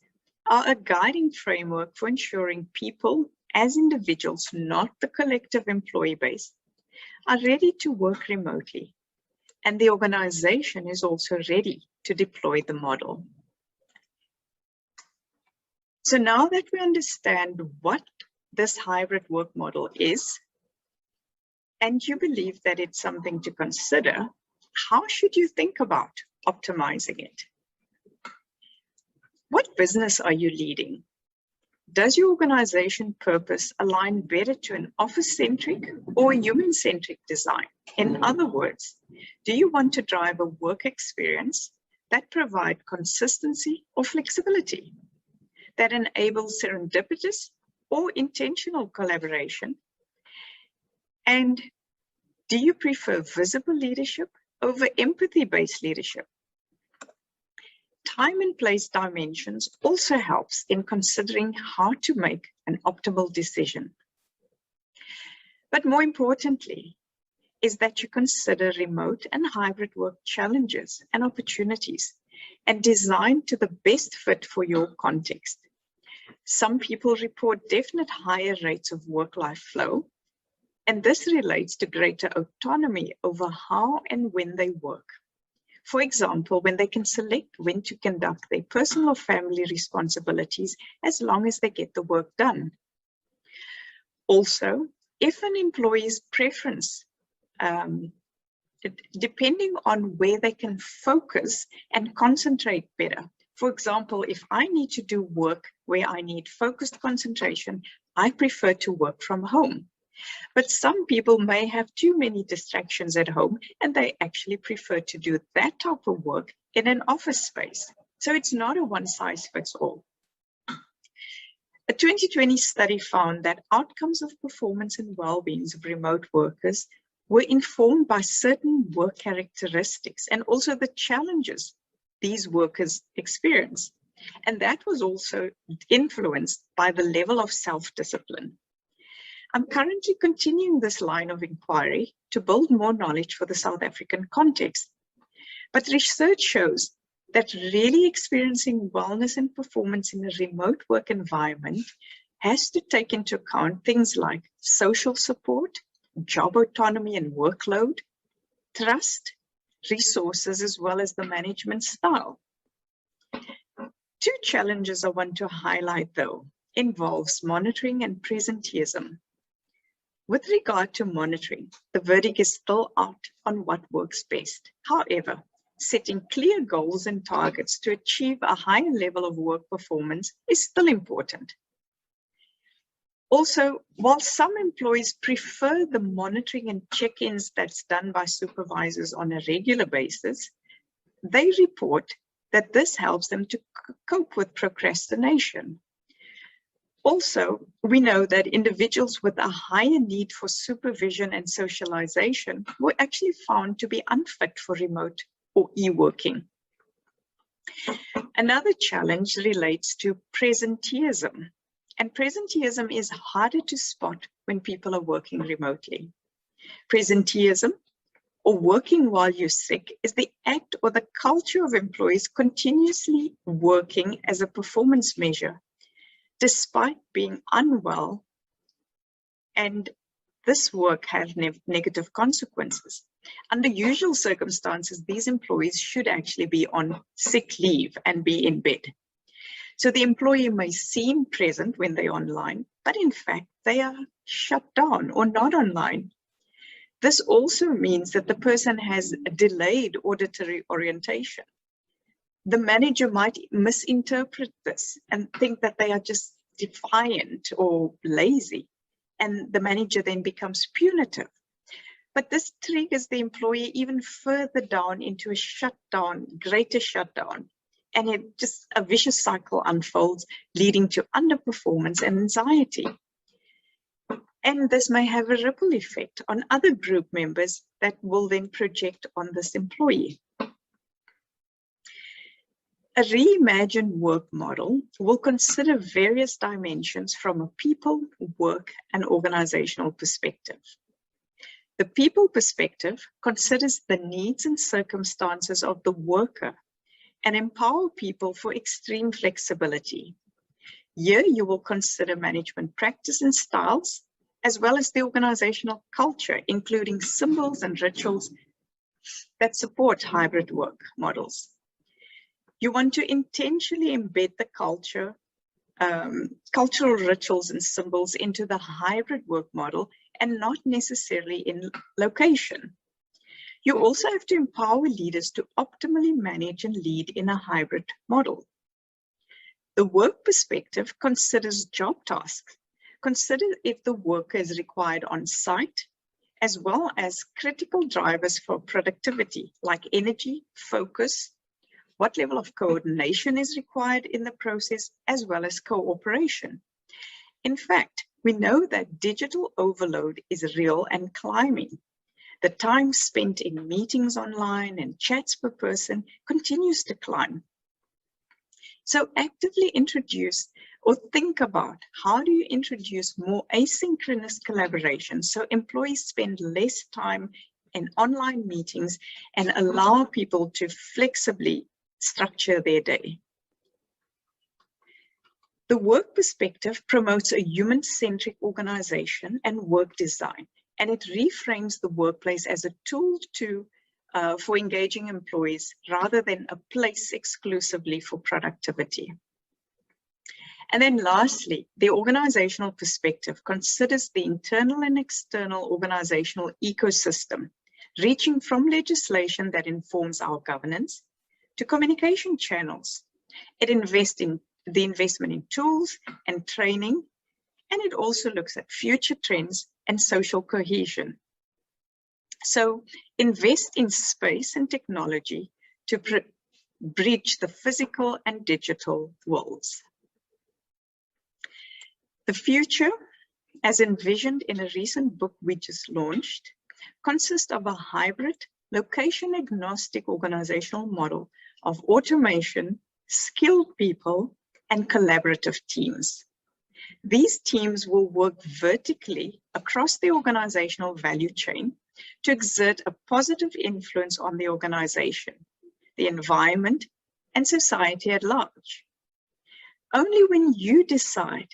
Speaker 16: are a guiding framework for ensuring people as individuals, not the collective employee base, are ready to work remotely, and the organization is also ready to deploy the model. So now that we understand what this hybrid work model is, and you believe that it's something to consider, how should you think about optimizing it? What business are you leading? Does your organization purpose align better to an office-centric or human-centric design? In other words, do you want to drive a work experience that provides consistency or flexibility, that enables serendipitous or intentional collaboration? And do you prefer visible leadership over empathy-based leadership? Time and place dimensions also helps in considering how to make an optimal decision. But more importantly, is that you consider remote and hybrid work challenges and opportunities and design to the best fit for your context. Some people report definite higher rates of work-life flow, and this relates to greater autonomy over how and when they work. For example, when they can select when to conduct their personal or family responsibilities as long as they get the work done. Also, if an employee's preference, depending on where they can focus and concentrate better. For example, if I need to do work where I need focused concentration, I prefer to work from home. But some people may have too many distractions at home and they actually prefer to do that type of work in an office space. So it's not a one-size-fits-all. A 2020 study found that outcomes of performance and well-being of remote workers were informed by certain work characteristics and also the challenges these workers experience. And that was also influenced by the level of self-discipline. I'm currently continuing this line of inquiry to build more knowledge for the South African context. But research shows that really experiencing wellness and performance in a remote work environment has to take into account things like social support, job autonomy and workload, trust, resources, as well as the management style. Two challenges I want to highlight, though, involves monitoring and presenteeism. With regard to monitoring, the verdict is still out on what works best. However, setting clear goals and targets to achieve a higher level of work performance is still important. Also, while some employees prefer the monitoring and check-ins that's done by supervisors on a regular basis, they report that this helps them to cope with procrastination. Also, we know that individuals with a higher need for supervision and socialization were actually found to be unfit for remote or e-working. Another challenge relates to presenteeism. And presenteeism is harder to spot when people are working remotely. Presenteeism, or working while you're sick, is the act or the culture of employees continuously working as a performance measure, despite being unwell, and this work has negative consequences. Under usual circumstances, these employees should actually be on sick leave and be in bed. So the employee may seem present when they're online, but in fact, they are shut down or not online. This also means that the person has a delayed auditory orientation. The manager might misinterpret this and think that they are just defiant or lazy, and the manager then becomes punitive. But this triggers the employee even further down into a shutdown, greater shutdown, and a vicious cycle unfolds, leading to underperformance and anxiety. And this may have a ripple effect on other group members that will then project on this employee. A reimagined work model will consider various dimensions from a people, work, and organizational perspective. The people perspective considers the needs and circumstances of the worker and empower people for extreme flexibility. Here you will consider management practice and styles, as well as the organizational culture, including symbols and rituals that support hybrid work models. You want to intentionally embed the culture, cultural rituals and symbols into the hybrid work model and not necessarily in location. You also have to empower leaders to optimally manage and lead in a hybrid model. The work perspective considers job tasks. Consider if the worker is required on site, as well as critical drivers for productivity like energy, focus, what level of coordination is required in the process, as well as cooperation. In fact, we know that digital overload is real and climbing. The time spent in meetings online and chats per person continues to climb. So actively introduce or think about how do you introduce more asynchronous collaboration so employees spend less time in online meetings and allow people to flexibly structure their day. The work perspective promotes a human-centric organization and work design, and it reframes the workplace as a tool for engaging employees rather than a place exclusively for productivity. And then lastly, the organizational perspective considers the internal and external organizational ecosystem, reaching from legislation that informs our governance to communication channels. It invests in the investment in tools and training, and it also looks at future trends and social cohesion. So invest in space and technology to bridge the physical and digital worlds. The future, as envisioned in a recent book we just launched, consists of a hybrid, location-agnostic organizational model of automation, skilled people, and collaborative teams. These teams will work vertically across the organizational value chain to exert a positive influence on the organization, the environment, and society at large. Only when you decide,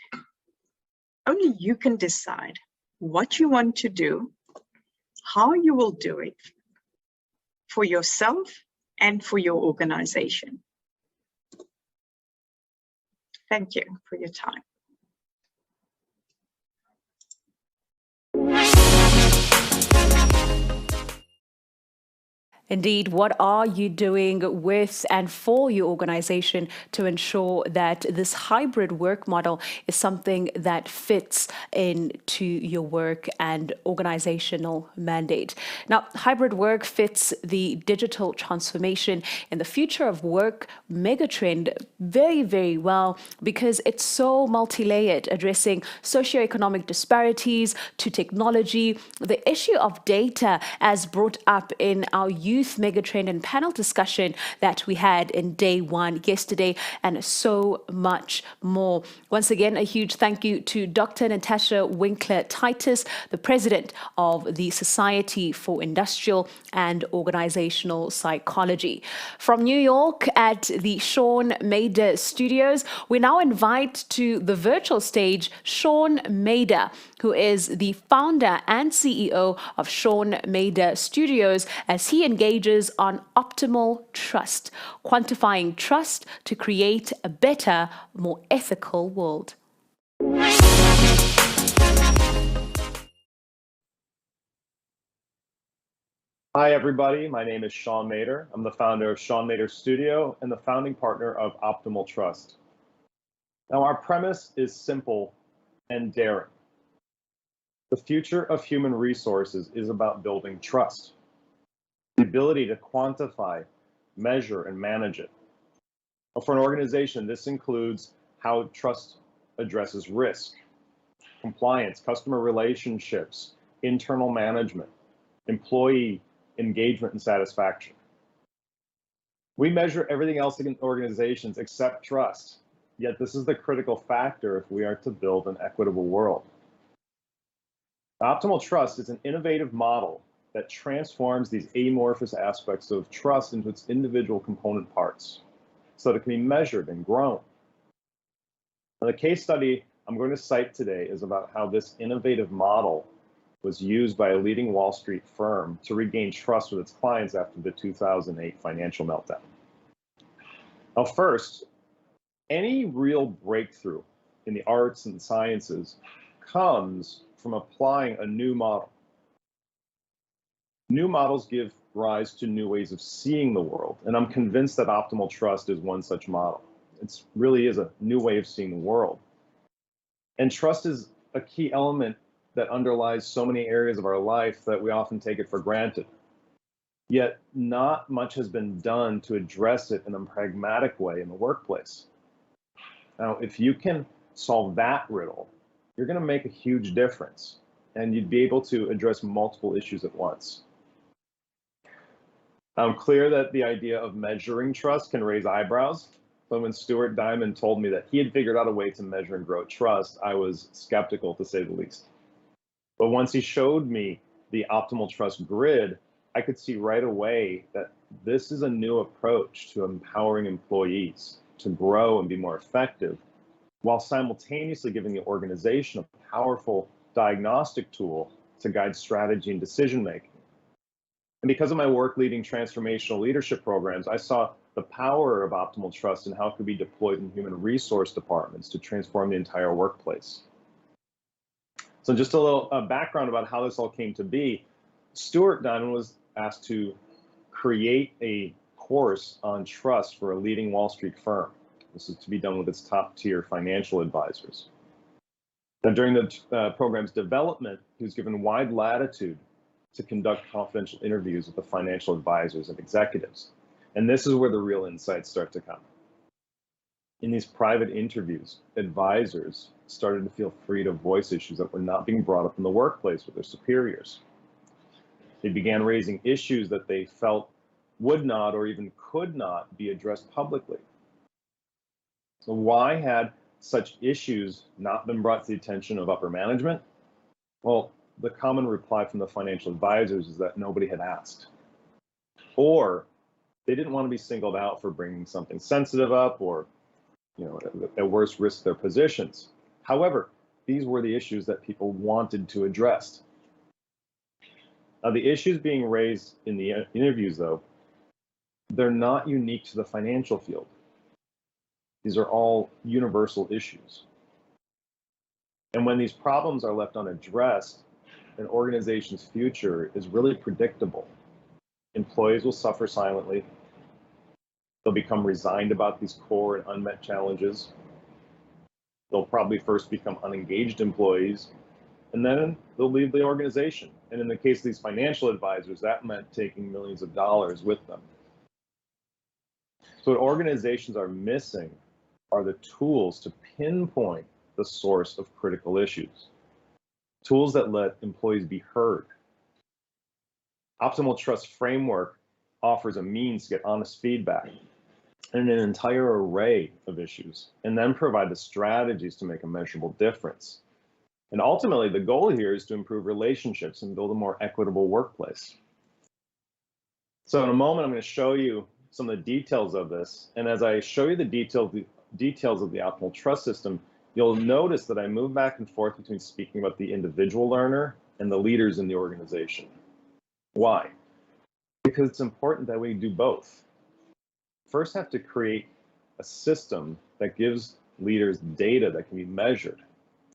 Speaker 16: only you can decide what you want to do, how you will do it for yourself and for your organization. Thank you for your time.
Speaker 1: Indeed, what are you doing with and for your organization to ensure that this hybrid work model is something that fits into your work and organizational mandate? Now, hybrid work fits the digital transformation in the future of work megatrend very, very well because it's so multi-layered, addressing socioeconomic disparities to technology, the issue of data as brought up in our youth megatrend and panel discussion that we had in day one yesterday, and so much more. Once again, a huge thank you to Dr. Natasha Winkler-Titus, the president of the Society for Industrial and Organizational Psychology. From New York at the Sean Mader Studios, we now invite to the virtual stage Sean Mader, who is the founder and CEO of Sean Mader Studios, as he engages on optimal trust, quantifying trust to create a better, more ethical world.
Speaker 17: Hi, everybody. My name is Sean Mader. I'm the founder of Sean Mader Studio and the founding partner of Optimal Trust. Now, our premise is simple and daring. The future of human resources is about building trust, the ability to quantify, measure, and manage it. For an organization, this includes how trust addresses risk, compliance, customer relationships, internal management, employee engagement and satisfaction. We measure everything else in organizations except trust, yet this is the critical factor if we are to build an equitable world. Optimal Trust is an innovative model that transforms these amorphous aspects of trust into its individual component parts so that it can be measured and grown. Now, the case study I'm going to cite today is about how this innovative model was used by a leading Wall Street firm to regain trust with its clients after the 2008 financial meltdown. Now, first, any real breakthrough in the arts and sciences comes from applying a new model. New models give rise to new ways of seeing the world, and I'm convinced that Optimal Trust is one such model. It really is a new way of seeing the world. And trust is a key element that underlies so many areas of our life that we often take it for granted. Yet not much has been done to address it in a pragmatic way in the workplace. Now, if you can solve that riddle, you're going to make a huge difference, and you'd be able to address multiple issues at once. I'm clear that the idea of measuring trust can raise eyebrows, but when Stuart Diamond told me that he had figured out a way to measure and grow trust, I was skeptical, to say the least. But once he showed me the Optimal Trust grid, I could see right away that this is a new approach to empowering employees to grow and be more effective, while simultaneously giving the organization a powerful diagnostic tool to guide strategy and decision-making. And because of my work leading transformational leadership programs, I saw the power of Optimal Trust and how it could be deployed in human resource departments to transform the entire workplace. So just a little background about how this all came to be. Stuart Diamond was asked to create a course on trust for a leading Wall Street firm. This is to be done with its top tier financial advisors. Now, during the program's development, he was given wide latitude to conduct confidential interviews with the financial advisors and executives. And this is where the real insights start to come. In these private interviews, advisors started to feel free to voice issues that were not being brought up in the workplace with their superiors. They began raising issues that they felt would not or even could not be addressed publicly. So why had such issues not been brought to the attention of upper management? Well, the common reply from the financial advisors is that nobody had asked. Or they didn't want to be singled out for bringing something sensitive up, or at worst risk their positions. However, these were the issues that people wanted to address. Now, the issues being raised in the interviews, though, they're not unique to the financial field. These are all universal issues. And when these problems are left unaddressed, an organization's future is really predictable. Employees will suffer silently. They'll become resigned about these core and unmet challenges. They'll probably first become unengaged employees, and then they'll leave the organization. And in the case of these financial advisors, that meant taking millions of dollars with them. So what organizations are missing are the tools to pinpoint the source of critical issues. Tools that let employees be heard. Optimal Trust Framework offers a means to get honest feedback and an entire array of issues, and then provide the strategies to make a measurable difference. And ultimately, the goal here is to improve relationships and build a more equitable workplace. So in a moment, I'm going to show you some of the details of this. And as I show you the details of the optimal trust system, you'll notice that I move back and forth between speaking about the individual learner and the leaders in the organization. Why? Because it's important that we do both. First, have to create a system that gives leaders data that can be measured.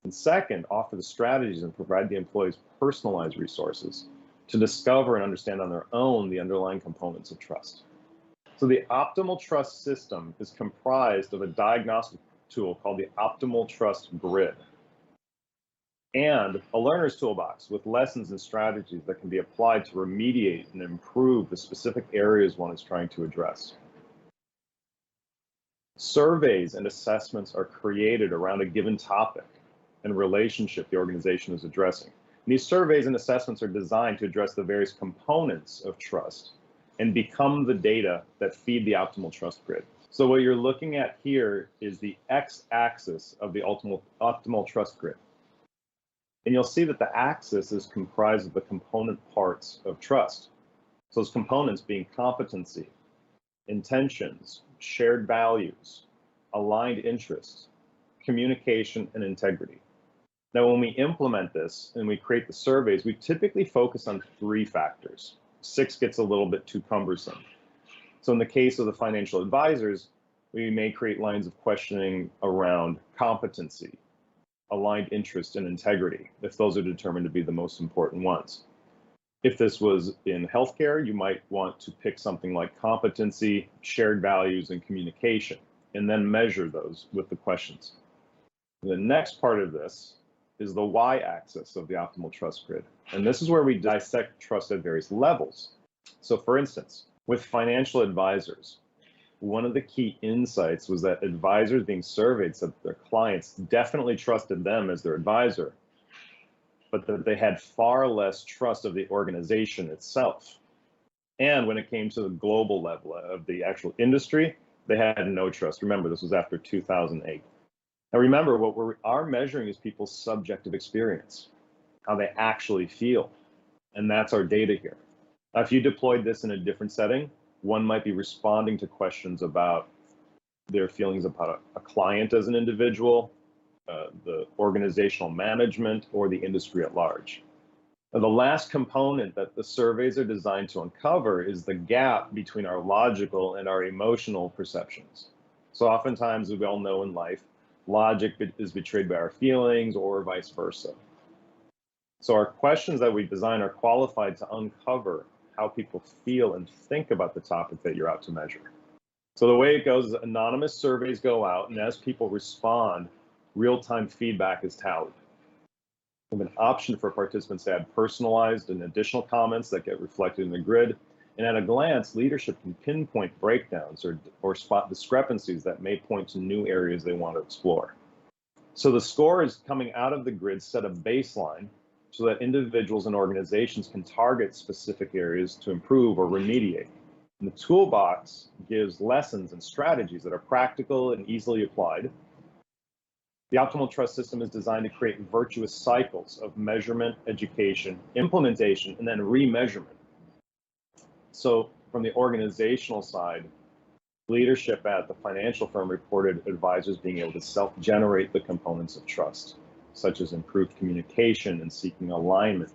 Speaker 17: And second, offer the strategies and provide the employees personalized resources to discover and understand on their own the underlying components of trust. So the optimal trust system is comprised of a diagnostic tool called the Optimal Trust Grid, and a learner's toolbox with lessons and strategies that can be applied to remediate and improve the specific areas one is trying to address. Surveys and assessments are created around a given topic and relationship the organization is addressing. And these surveys and assessments are designed to address the various components of trust and become the data that feed the optimal trust grid. So what you're looking at here is the x-axis of the optimal trust grid. And you'll see that the axis is comprised of the component parts of trust. So those components being competency, intentions, shared values, aligned interests, communication, and integrity. Now, when we implement this and we create the surveys, we typically focus on 3 factors. 6 gets a little bit too cumbersome. So in the case of the financial advisors, we may create lines of questioning around competency, aligned interest, and integrity, if those are determined to be the most important ones. If this was in healthcare, you might want to pick something like competency, shared values, and communication, and then measure those with the questions. The next part of this is the y-axis of the optimal trust grid. And this is where we dissect trust at various levels. So for instance, with financial advisors, one of the key insights was that advisors being surveyed said that their clients definitely trusted them as their advisor, but that they had far less trust of the organization itself. And when it came to the global level of the actual industry, they had no trust. Remember, this was after 2008. Now remember, what we are measuring is people's subjective experience, how they actually feel. And that's our data here. Now, if you deployed this in a different setting, one might be responding to questions about their feelings about a client as an individual, the organizational management, or the industry at large. Now, the last component that the surveys are designed to uncover is the gap between our logical and our emotional perceptions. So oftentimes, as we all know in life, logic is betrayed by our feelings or vice versa. So our questions that we design are qualified to uncover how people feel and think about the topic that you're out to measure. So the way it goes is anonymous surveys go out, and as people respond, real-time feedback is tallied. We have an option for participants to add personalized and additional comments that get reflected in the grid. And at a glance, leadership can pinpoint breakdowns or spot discrepancies that may point to new areas they want to explore. So the score is coming out of the grid, set a baseline so that individuals and organizations can target specific areas to improve or remediate. And the toolbox gives lessons and strategies that are practical and easily applied. The optimal trust system is designed to create virtuous cycles of measurement, education, implementation, and then remeasurement. So from the organizational side, leadership at the financial firm reported advisors being able to self-generate the components of trust, such as improved communication and seeking alignment,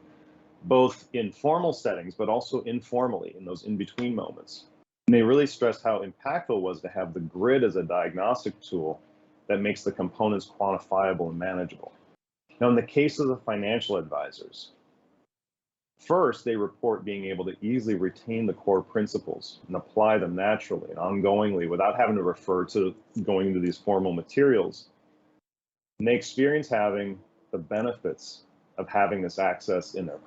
Speaker 17: both in formal settings, but also informally in those in-between moments. And they really stressed how impactful it was to have the grid as a diagnostic tool that makes the components quantifiable and manageable. Now, in the case of the financial advisors, first, they report being able to easily retain the core principles and apply them naturally and ongoingly without having to refer to going into these formal materials. And they experience having the benefits of having this access in their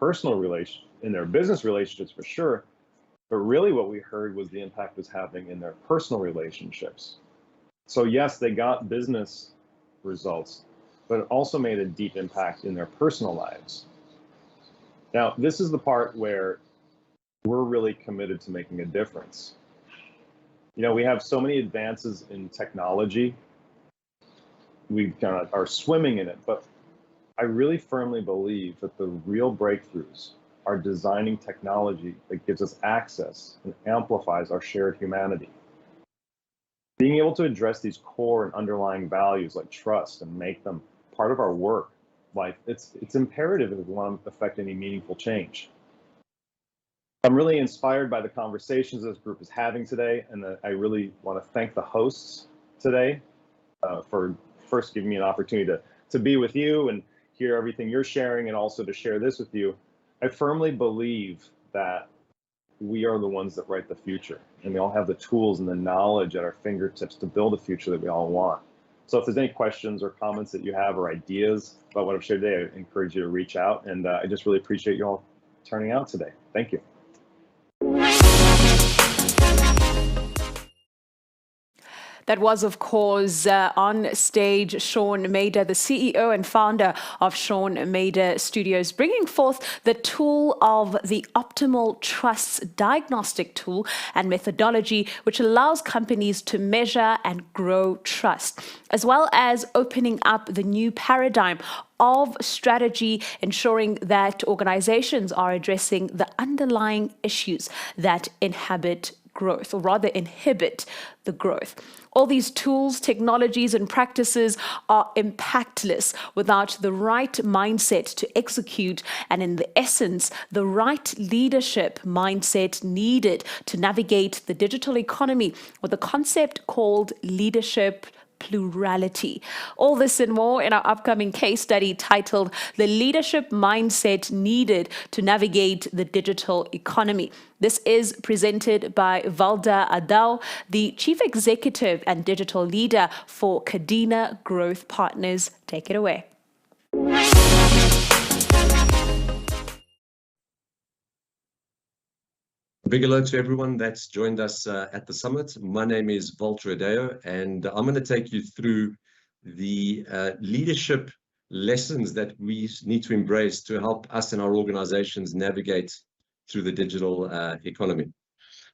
Speaker 17: in their business relationships for sure, but really what we heard was the impact it was having in their personal relationships. So yes, they got business results, but it also made a deep impact in their personal lives. Now, this is the part where we're really committed to making a difference. You know, we have so many advances in technology. We kind of are swimming in it, but I really firmly believe that the real breakthroughs are designing technology that gives us access and amplifies our shared humanity. Being able to address these core and underlying values like trust and make them part of our work life, it's imperative if we want to affect any meaningful change. I'm really inspired by the conversations this group is having today, and I really want to thank the hosts today for first giving me an opportunity to be with you and hear everything you're sharing, and also to share this with you. I firmly believe that we are the ones that write the future, and we all have the tools and the knowledge at our fingertips to build a future that we all want. So if there's any questions or comments that you have or ideas about what I've shared today, I encourage you to reach out, and I just really appreciate you all turning out today. Thank you.
Speaker 1: That was, of course, on stage, Sean Mader, the CEO and founder of Sean Mader Studios, bringing forth the tool of the Optimal Trust's diagnostic tool and methodology, which allows companies to measure and grow trust, as well as opening up the new paradigm of strategy, ensuring that organizations are addressing the underlying issues that inhabit growth, or rather inhibit the growth. All these tools, technologies, and practices are impactless without the right mindset to execute, and in the essence, the right leadership mindset needed to navigate the digital economy with a concept called leadership plurality. All this and more in our upcoming case study titled The Leadership Mindset Needed to Navigate the Digital Economy. This is presented by Valda Adao, the Chief Executive and Digital Leader for Cadena Growth Partners. Take it away.
Speaker 18: Big hello to everyone that's joined us at the summit. My name is Valter Adao, and I'm going to take you through the leadership lessons that we need to embrace to help us and our organizations navigate through the digital economy.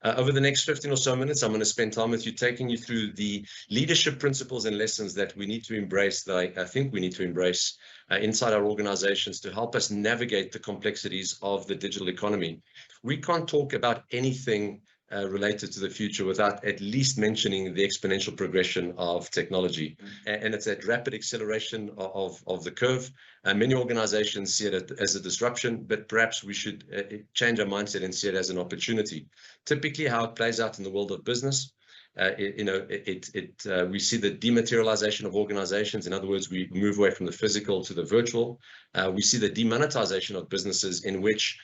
Speaker 18: Over the next 15 or so minutes, I'm going to spend time with you taking you through the leadership principles and lessons that we need to embrace, that I think we need to embrace inside our organizations to help us navigate the complexities of the digital economy. We can't talk about anything related to the future without at least mentioning the exponential progression of technology. And it's that rapid acceleration of the curve. Many organizations see it as a disruption, but perhaps we should change our mindset and see it as an opportunity. Typically, how it plays out in the world of business, we see the dematerialization of organizations. In other words, we move away from the physical to the virtual. We see the demonetization of businesses, in which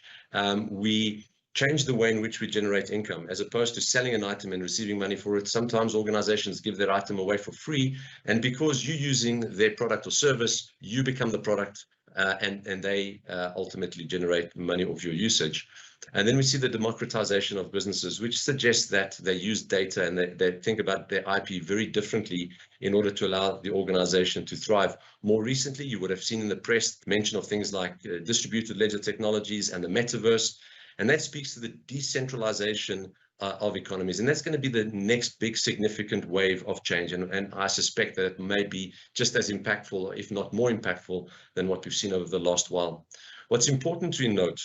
Speaker 18: we change the way in which we generate income. As opposed to selling an item and receiving money for it, sometimes organizations give their item away for free, and because you're using their product or service, you become the product and they ultimately generate money off your usage. And then we see the democratization of businesses, which suggests that they use data and they think about their IP very differently in order to allow the organization to thrive. More recently, you would have seen in the press mention of things like distributed ledger technologies and the metaverse, and that speaks to the decentralization of economies. And that's going to be the next big significant wave of change. And I suspect that it may be just as impactful, if not more impactful, than what we've seen over the last while. What's important to note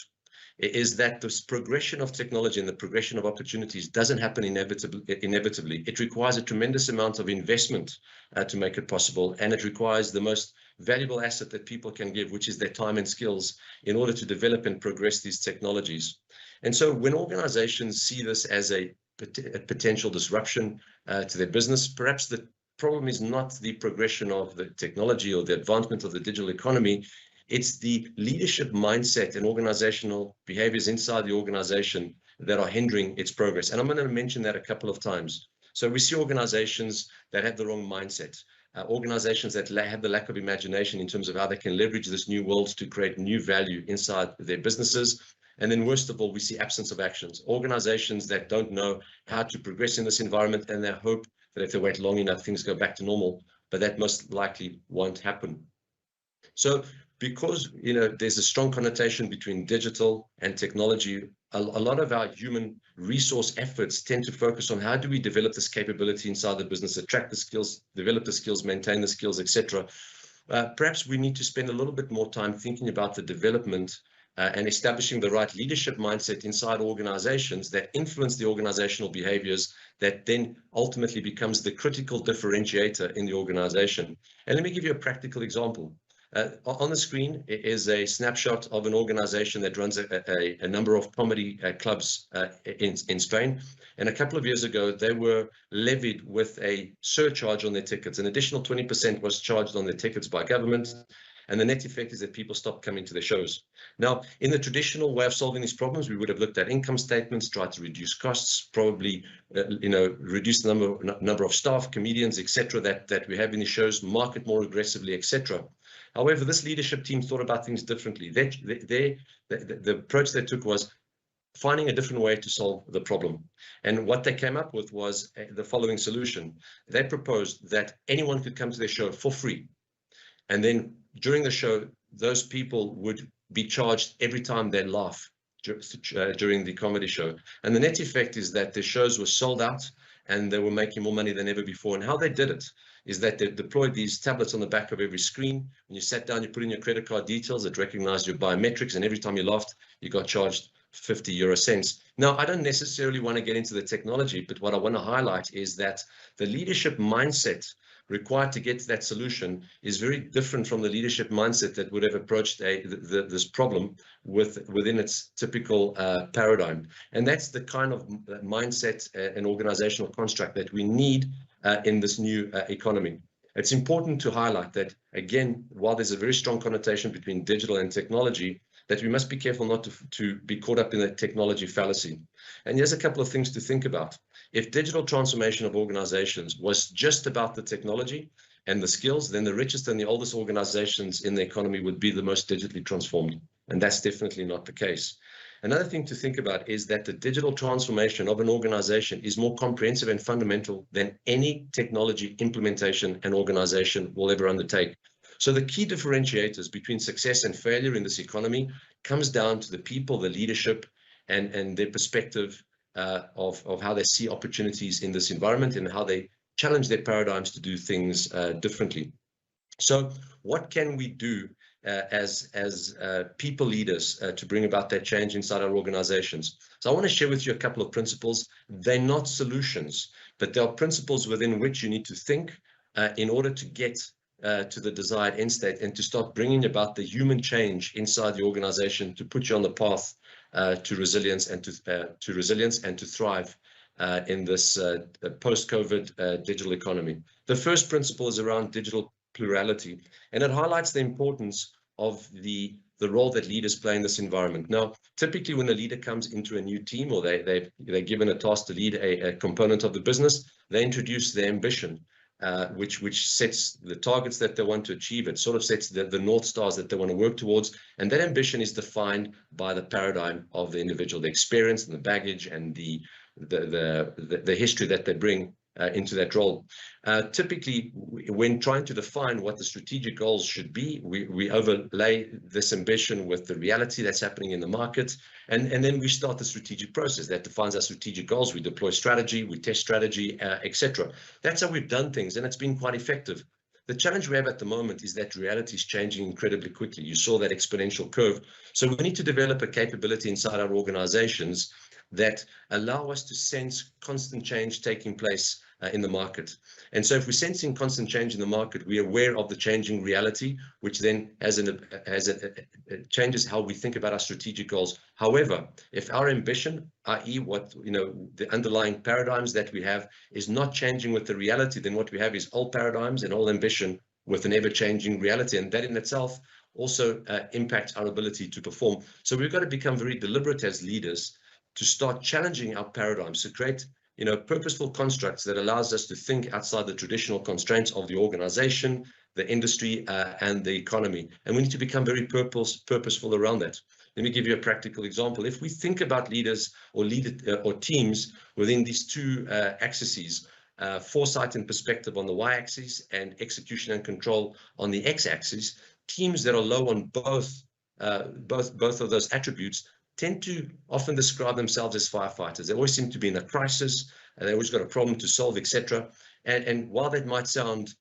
Speaker 18: is that this progression of technology and the progression of opportunities doesn't happen inevitably. It requires a tremendous amount of investment to make it possible, and it requires the most valuable asset that people can give, which is their time and skills, in order to develop and progress these technologies. And so when organizations see this as a potential disruption to their business, perhaps the problem is not the progression of the technology or the advancement of the digital economy. It's the leadership mindset and organizational behaviors inside the organization that are hindering its progress. And I'm going to mention that a couple of times. So we see organizations that have the wrong mindset, organizations that have the lack of imagination in terms of how they can leverage this new world to create new value inside their businesses. And then worst of all, we see absence of actions, organizations that don't know how to progress in this environment, and they hope that if they wait long enough, things go back to normal, but that most likely won't happen. So because there's a strong connotation between digital and technology, a lot of our human resource efforts tend to focus on how do we develop this capability inside the business, attract the skills, develop the skills, maintain the skills, etc. Perhaps we need to spend a little bit more time thinking about the development and establishing the right leadership mindset inside organizations that influence the organizational behaviors that then ultimately becomes the critical differentiator in the organization. And let me give you a practical example. On the screen is a snapshot of an organization that runs a number of comedy clubs in Spain. And a couple of years ago, they were levied with a surcharge on their tickets. An additional 20% was charged on their tickets by government. And the net effect is that people stopped coming to their shows. Now, in the traditional way of solving these problems, we would have looked at income statements, tried to reduce costs, probably reduce the number of staff, comedians, etc. that we have in the shows, market more aggressively, etc. However, this leadership team thought about things differently. The approach they took was finding a different way to solve the problem. And what they came up with was the following solution. They proposed that anyone could come to their show for free. And then during the show, those people would be charged every time they laugh during the comedy show. And the net effect is that the shows were sold out and they were making more money than ever before. And how they did it is that they deployed these tablets on the back of every screen. When you sat down, you put in your credit card details, it recognized your biometrics, and every time you laughed, you got charged 50 euro cents. Now, I don't necessarily want to get into the technology, but what I want to highlight is that the leadership mindset required to get to that solution is very different from the leadership mindset that would have approached this problem within its typical paradigm. And that's the kind of mindset and organizational construct that we need in this new economy. It's important to highlight that, again, while there's a very strong connotation between digital and technology, that we must be careful not to be caught up in the technology fallacy. And here's a couple of things to think about. If digital transformation of organizations was just about the technology and the skills, then the richest and the oldest organizations in the economy would be the most digitally transformed. And that's definitely not the case. Another thing to think about is that the digital transformation of an organization is more comprehensive and fundamental than any technology implementation an organization will ever undertake. So the key differentiators between success and failure in this economy comes down to the people, the leadership, and their perspective of how they see opportunities in this environment and how they challenge their paradigms to do things differently. So what can we do as people leaders to bring about that change inside our organizations? So I want to share with you a couple of principles. They're not solutions, but they are principles within which you need to think in order to get to the desired end state and to start bringing about the human change inside the organization to put you on the path to resilience and to thrive in this post-COVID digital economy. The first principle is around digital plurality, and it highlights the importance of the role that leaders play in this environment. Now, typically when a leader comes into a new team or they're given a task to lead a component of the business, they introduce their ambition. which sets the targets that they want to achieve. It sort of sets the North Stars that they want to work towards. And that ambition is defined by the paradigm of the individual, the experience and the baggage and the history that they bring into that role. Typically, when trying to define what the strategic goals should be, we overlay this ambition with the reality that's happening in the market, and then we start the strategic process that defines our strategic goals. We deploy strategy, we test strategy, etc. That's how we've done things, and it's been quite effective. The challenge we have at the moment is that reality is changing incredibly quickly. You saw that exponential curve. So we need to develop a capability inside our organizations that allow us to sense constant change taking place in the market. And so if we're sensing constant change in the market, we're aware of the changing reality, which then changes how we think about our strategic goals. However, if our ambition, i.e. the underlying paradigms that we have, is not changing with the reality, then what we have is old paradigms and old ambition with an ever-changing reality. And that in itself also impacts our ability to perform. So we've got to become very deliberate as leaders to start challenging our paradigms, to create purposeful constructs that allows us to think outside the traditional constraints of the organization, the industry, and the economy. And we need to become very purposeful around that. Let me give you a practical example. If we think about leaders or teams within these two axes, foresight and perspective on the y-axis and execution and control on the x-axis, teams that are low on both of those attributes tend to often describe themselves as firefighters. They always seem to be in a crisis, and they always got a problem to solve, etc. And while that might sound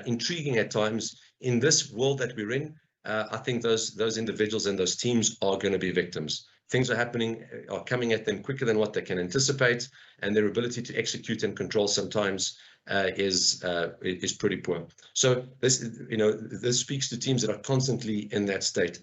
Speaker 18: intriguing at times, in this world that we're in, I think those individuals and those teams are going to be victims. Things are coming at them quicker than what they can anticipate, and their ability to execute and control sometimes is pretty poor. So this speaks to teams that are constantly in that state.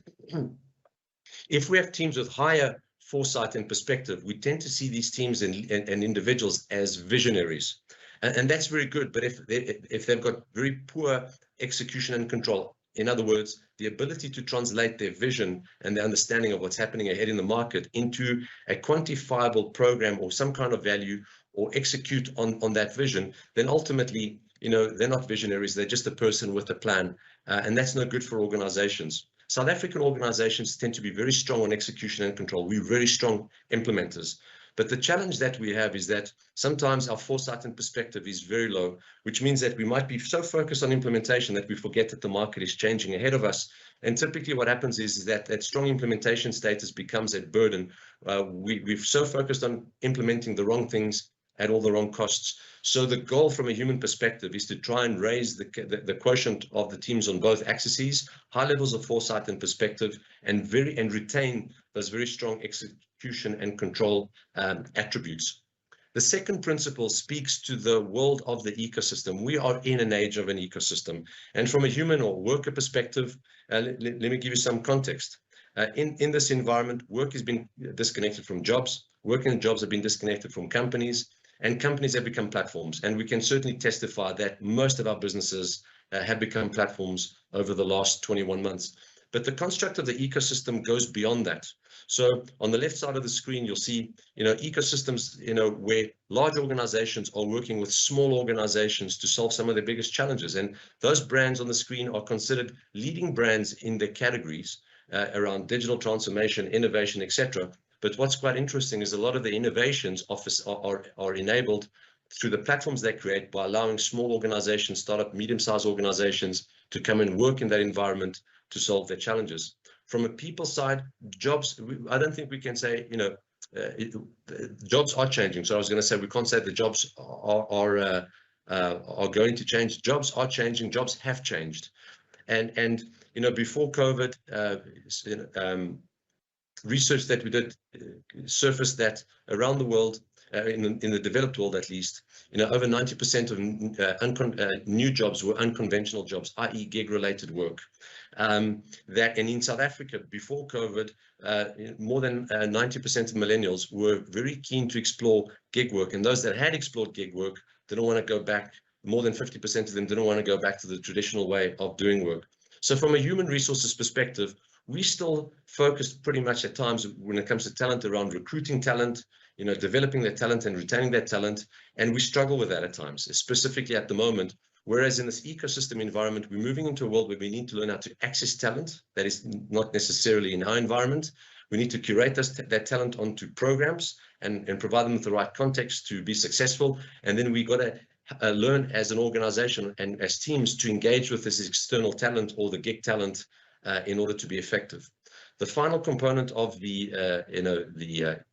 Speaker 18: If we have teams with higher foresight and perspective, we tend to see these teams and individuals as visionaries. And that's very good. But if they've got very poor execution and control, in other words, the ability to translate their vision and the understanding of what's happening ahead in the market into a quantifiable program or some kind of value, or execute on that vision, then ultimately, they're not visionaries. They're just a person with a plan. And that's no good for organizations. South African organizations tend to be very strong on execution and control. We're very strong implementers. But the challenge that we have is that sometimes our foresight and perspective is very low, which means that we might be so focused on implementation that we forget that the market is changing ahead of us. And typically what happens is that strong implementation status becomes a burden. We've so focused on implementing the wrong things at all the wrong costs. So the goal from a human perspective is to try and raise the quotient of the teams on both axes, high levels of foresight and perspective, and retain those very strong execution and control attributes. The second principle speaks to the world of the ecosystem. We are in an age of an ecosystem. And from a human or worker perspective, let me give you some context. In this environment, work has been disconnected from jobs. Working jobs have been disconnected from companies, and companies have become platforms. And we can certainly testify that most of our businesses have become platforms over the last 21 months. But the construct of the ecosystem goes beyond that. So on the left side of the screen, you'll see, ecosystems, where large organizations are working with small organizations to solve some of their biggest challenges. And those brands on the screen are considered leading brands in their categories around digital transformation, innovation, etc. But what's quite interesting is a lot of the innovations are enabled through the platforms they create by allowing small organizations, startup, medium-sized organizations to come and work in that environment to solve their challenges. From a people side, jobs, I don't think we can say, jobs are changing. So I was going to say, we can't say the jobs are going to change. Jobs are changing. Jobs have changed. And before COVID, research that we did surfaced that around the world, in the developed world at least, over 90% of new jobs were unconventional jobs, i.e. gig-related work. And in South Africa, before COVID, more than 90% of millennials were very keen to explore gig work. And those that had explored gig work didn't want to go back. More than 50% of them didn't want to go back to the traditional way of doing work. So from a human resources perspective, we still focus pretty much at times when it comes to talent around recruiting talent, developing their talent and retaining that talent. And we struggle with that at times, specifically at the moment Whereas in this ecosystem environment, we're moving into a world where we need to learn how to access talent that is not necessarily in our environment. We need to curate that talent onto programs and provide them with the right context to be successful. And then we got to learn as an organization and as teams to engage with this external talent or the gig talent in order to be effective. The final component of the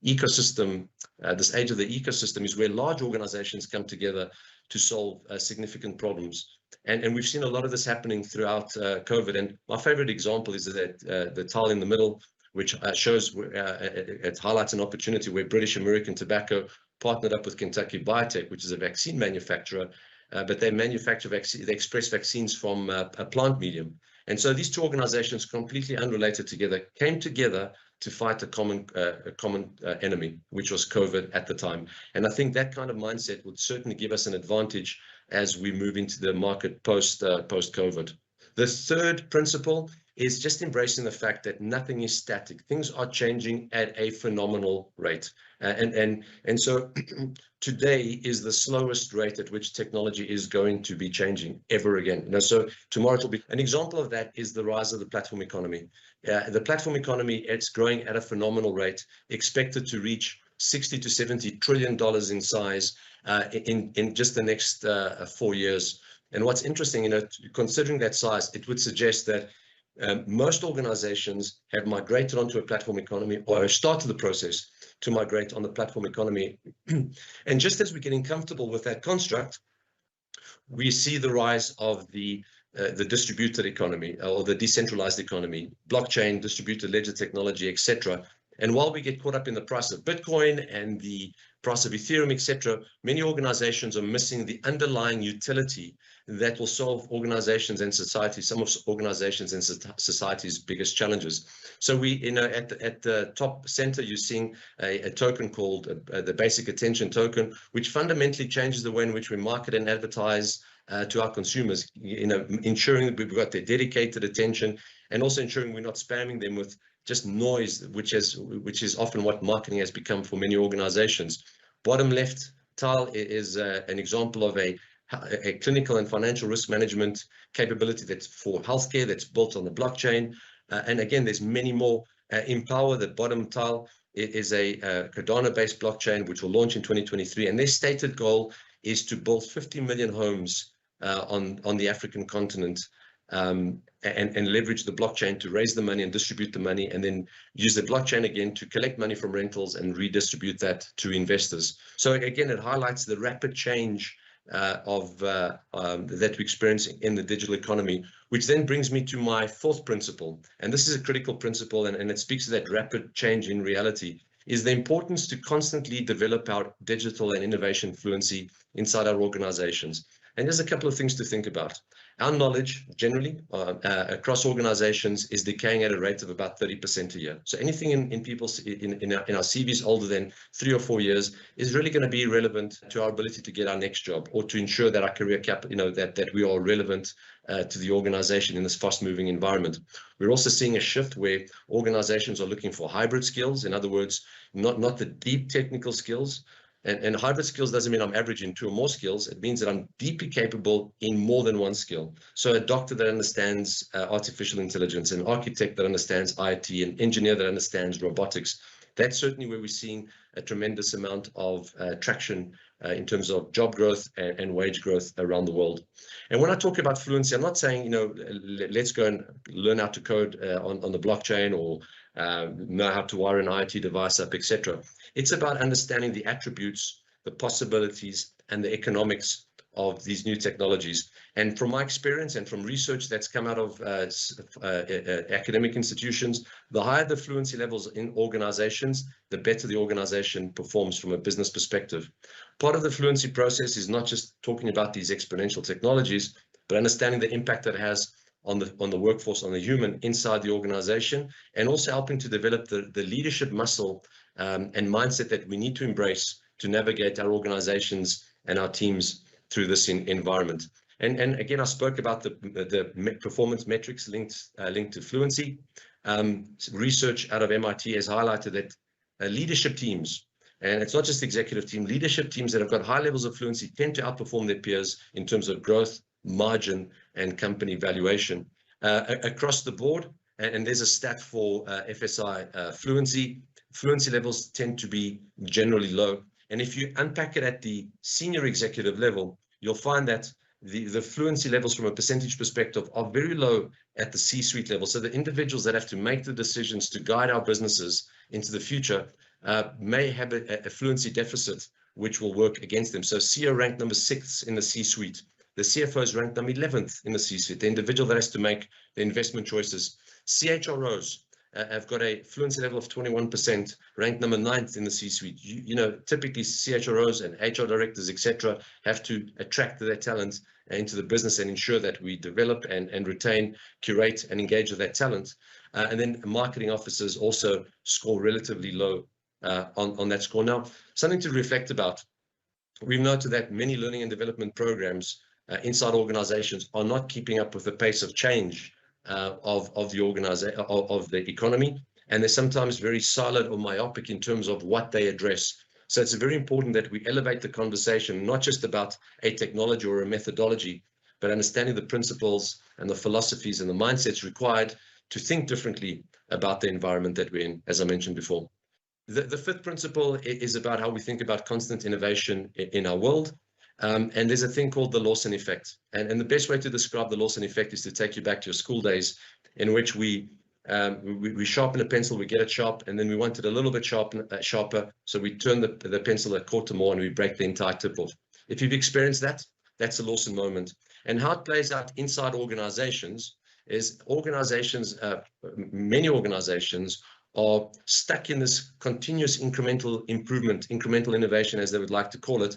Speaker 18: ecosystem, this age of the ecosystem, is where large organizations come together to solve significant problems. And we've seen a lot of this happening throughout COVID. And my favorite example is that the tile in the middle, which shows, it highlights an opportunity where British American Tobacco partnered up with Kentucky Biotech, which is a vaccine manufacturer, but they manufacture they express vaccines from a plant medium. And so these two organizations, completely unrelated together, came together to fight a common enemy, which was COVID at the time. And I think that kind of mindset would certainly give us an advantage as we move into the market post-COVID. The third principle is just embracing the fact that nothing is static. Things are changing at a phenomenal rate. And so today is the slowest rate at which technology is going to be changing ever again. So tomorrow it will be. An example of that is the rise of the platform economy. The platform economy, it's growing at a phenomenal rate, expected to reach $60 to $70 trillion in size in just the next 4 years. And what's interesting, considering that size, it would suggest that most organizations have migrated onto a platform economy or have started the process to migrate on the platform economy. And just as we're getting comfortable with that construct, we see the rise of the distributed economy or the decentralized economy, blockchain, distributed ledger technology, etc. And while we get caught up in the price of Bitcoin and the price of Ethereum, etc., many organizations are missing the underlying utility that will solve organizations and society, some of organizations and society's biggest challenges. So we, at the top center, you're seeing a token called the Basic Attention Token, which fundamentally changes the way in which we market and advertise to our consumers, ensuring that we've got their dedicated attention and also ensuring we're not spamming them with just noise, which is often what marketing has become for many organizations. Bottom left tile is an example of a clinical and financial risk management capability that's for healthcare, that's built on the blockchain. And again, there's many more. Empower, the bottom tile, is a Cardano-based blockchain, which will launch in 2023. And their stated goal is to build 50 million homes on the African continent, and leverage the blockchain to raise the money and distribute the money, and then use the blockchain again to collect money from rentals and redistribute that to investors. So again, it highlights the rapid change that we're experiencing in the digital economy, which then brings me to my fourth principle. And this is a critical principle, and it speaks to that rapid change in reality, is the importance to constantly develop our digital and innovation fluency inside our organizations. And there's a couple of things to think about. Our knowledge generally across organizations is decaying at a rate of about 30% a year. So anything in people's in our CVs older than 3 or 4 years is really going to be relevant to our ability to get our next job, or to ensure that our career that we are relevant to the organization in this fast-moving environment. We're also seeing a shift where organizations are looking for hybrid skills. In other words, not the deep technical skills. And hybrid skills doesn't mean I'm average in 2 or more skills. It means that I'm deeply capable in more than one skill. So a doctor that understands artificial intelligence, an architect that understands IT, an engineer that understands robotics. That's certainly where we're seeing a tremendous amount of traction in terms of job growth and wage growth around the world. And when I talk about fluency, I'm not saying, let's go and learn how to code on the blockchain, or know how to wire an IoT device up, etc. It's about understanding the attributes, the possibilities, and the economics of these new technologies. And from my experience and from research that's come out of academic institutions, the higher the fluency levels in organizations, the better the organization performs from a business perspective. Part of the fluency process is not just talking about these exponential technologies, but understanding the impact that it has on the workforce, on the human inside the organization, and also helping to develop the leadership muscle and mindset that we need to embrace to navigate our organizations and our teams through this environment. And again, I spoke about the performance metrics linked to fluency. Research out of MIT has highlighted that leadership teams, and it's not just executive team, leadership teams that have got high levels of fluency tend to outperform their peers in terms of growth, margin and company valuation. Across the board, and there's a stat for FSI fluency. Fluency levels tend to be generally low. And if you unpack it at the senior executive level, you'll find that the fluency levels from a percentage perspective are very low at the C-suite level. So the individuals that have to make the decisions to guide our businesses into the future may have a fluency deficit, which will work against them. So CEO ranked number 6 in the C-suite. The CFO is ranked number 11th in the C-suite, the individual that has to make the investment choices. CHROs have got a fluency level of 21%, ranked number 9th in the C-suite. You know, typically CHROs and HR directors, etc., have to attract their talent into the business and ensure that we develop and retain, curate, and engage with that talent. And then marketing officers also score relatively low on that score. Now, something to reflect about. We've noted that many learning and development programs inside organizations are not keeping up with the pace of change of the organization, of the economy, and they're sometimes very siloed or myopic in terms of what they address. So it's very important that we elevate the conversation, not just about a technology or a methodology, but understanding the principles and the philosophies and the mindsets required to think differently about the environment that we're in, as I mentioned before. The fifth principle is about how we think about constant innovation in our world. And there's a thing called the Lawson effect. And the best way to describe the Lawson effect is to take you back to your school days, in which we sharpen a pencil, we get it sharp, and then we want it a little bit sharper. So we turn the pencil a quarter more and we break the entire tip off. If you've experienced that, that's a Lawson moment. And how it plays out inside organizations is many organizations are stuck in this continuous incremental improvement, incremental innovation, as they would like to call it.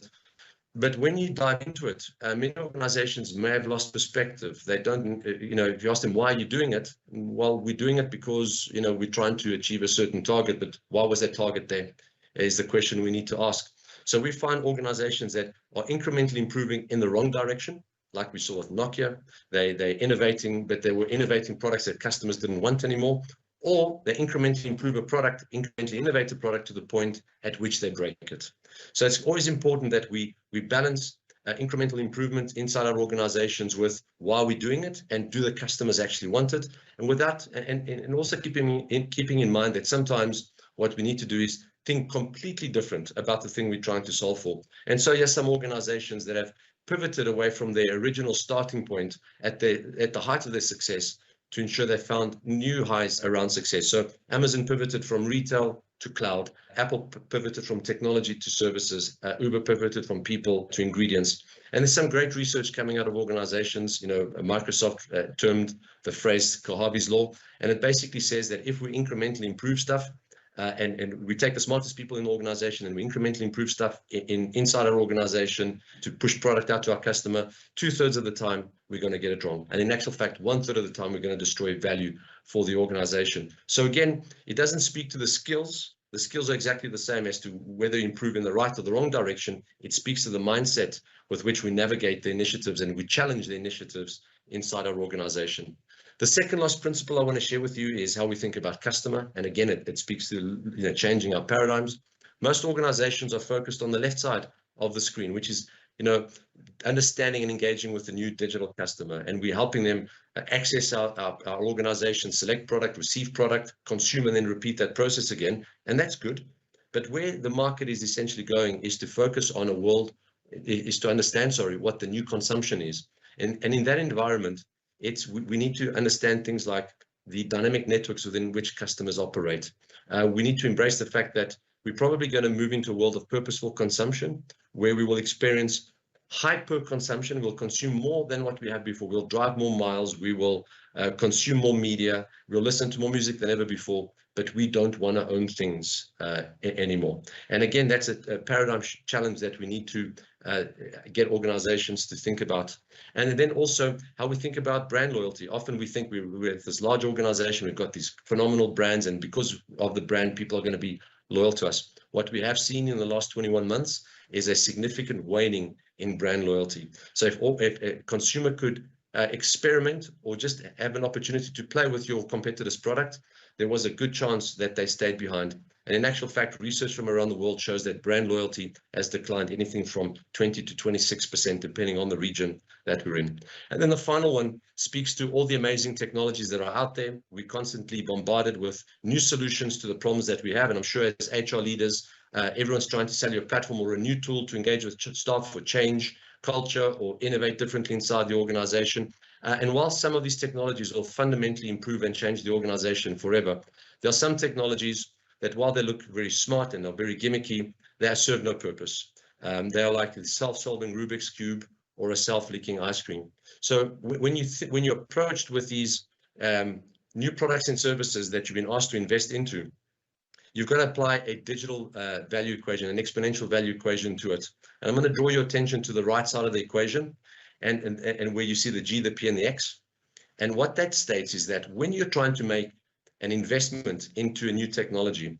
Speaker 18: But when you dive into it, many organizations may have lost perspective. They don't, if you ask them, why are you doing it? Well, we're doing it because, we're trying to achieve a certain target, but why was that target there? Is the question we need to ask. So we find organizations that are incrementally improving in the wrong direction, like we saw with Nokia. They're innovating, but they were innovating products that customers didn't want anymore, or they incrementally improve a product, incrementally innovate a product to the point at which they break it. So it's always important that we balance incremental improvement inside our organizations with why we're doing it and do the customers actually want it. And with that, and also keeping in mind that sometimes what we need to do is think completely different about the thing we're trying to solve for. And so yes, some organizations that have pivoted away from their original starting point at the height of their success to ensure they found new highs around success. So Amazon pivoted from retail to cloud, Apple pivoted from technology to services, Uber pivoted from people to ingredients. And there's some great research coming out of organizations. Microsoft termed the phrase Kohavi's law, and it basically says that if we incrementally improve stuff, and we take the smartest people in the organization and we incrementally improve stuff inside our organization to push product out to our customer, 2/3 of the time we're going to get it wrong. And in actual fact, 1/3 of the time we're going to destroy value for the organization. So again, it doesn't speak to the skills. The skills are exactly the same as to whether you improve in the right or the wrong direction. It speaks to the mindset with which we navigate the initiatives and we challenge the initiatives inside our organization. The second last principle I want to share with you is how we think about customer. And again, it speaks to changing our paradigms. Most organizations are focused on the left side of the screen, which is understanding and engaging with the new digital customer. And we're helping them access our organization, select product, receive product, consume, and then repeat that process again. And that's good. But where the market is essentially going is to focus on a world, is to understand, what the new consumption is. And in that environment, we need to understand things like the dynamic networks within which customers operate. We need to embrace the fact that we're probably going to move into a world of purposeful consumption, where we will experience hyper consumption. We'll consume more than what we had before. We'll drive more miles. We will consume more media. We'll listen to more music than ever before, but we don't want to own things anymore. And again, that's a paradigm challenge that we need to get organizations to think about. And then also how we think about brand loyalty. Often we think we're this large organization, we've got these phenomenal brands, and because of the brand, people are going to be loyal to us. What we have seen in the last 21 months is a significant waning in brand loyalty. So if a consumer could experiment or just have an opportunity to play with your competitor's product, there was a good chance that they stayed behind. And in actual fact, research from around the world shows that brand loyalty has declined anything from 20 to 26%, depending on the region that we're in. And then the final one speaks to all the amazing technologies that are out there. We're constantly bombarded with new solutions to the problems that we have. And I'm sure as HR leaders, everyone's trying to sell you a platform or a new tool to engage with staff for change, culture, or innovate differently inside the organization. And while some of these technologies will fundamentally improve and change the organization forever, there are some technologies that while they look very smart and are very gimmicky, they serve no purpose. They are like a self-solving Rubik's Cube or a self-leaking ice cream. So when you're approached with these new products and services that you've been asked to invest into, you've got to apply a digital value equation, an exponential value equation to it. And I'm going to draw your attention to the right side of the equation and where you see the G, the P, and the X. And what that states is that when you're trying to make an investment into a new technology,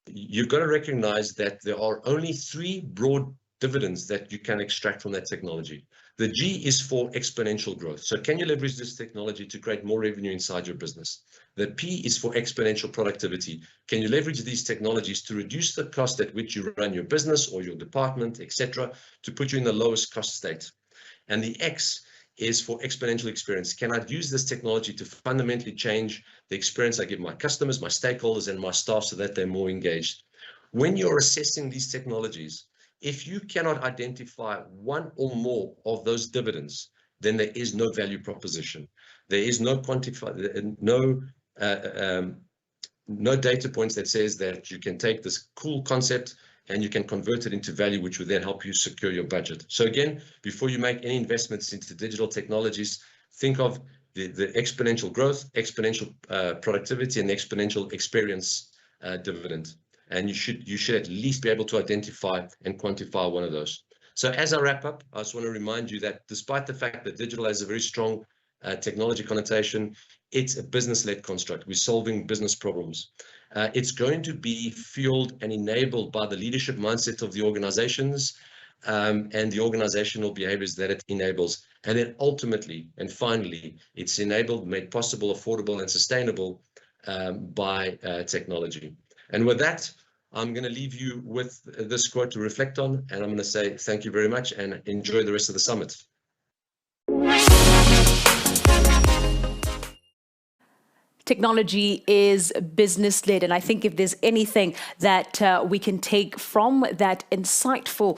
Speaker 18: you've got to recognize that there are only 3 broad dividends that you can extract from that technology. The G is for exponential growth. So can you leverage this technology to create more revenue inside your business? The P is for exponential productivity. Can you leverage these technologies to reduce the cost at which you run your business or your department, etc., to put you in the lowest cost state? And the X is for exponential experience. Can I use this technology to fundamentally change the experience I give my customers, my stakeholders, and my staff so that they're more engaged? When you're assessing these technologies, if you cannot identify one or more of those dividends, then there is no value proposition. There is no no data points that says that you can take this cool concept and you can convert it into value, which will then help you secure your budget. So again, before you make any investments into digital technologies, think of the exponential growth, exponential productivity, and exponential experience dividend. And you should at least be able to identify and quantify one of those. So as I wrap up, I just want to remind you that despite the fact that digital has a very strong technology connotation, it's a business-led construct. We're solving business problems. It's going to be fueled and enabled by the leadership mindset of the organizations and the organizational behaviors that it enables. And then ultimately and finally, it's enabled, made possible, affordable, and sustainable by technology. And with that, I'm going to leave you with this quote to reflect on, and I'm going to say thank you very much and enjoy the rest of the summit.
Speaker 1: Technology is business-led, and I think if there's anything that we can take from that insightful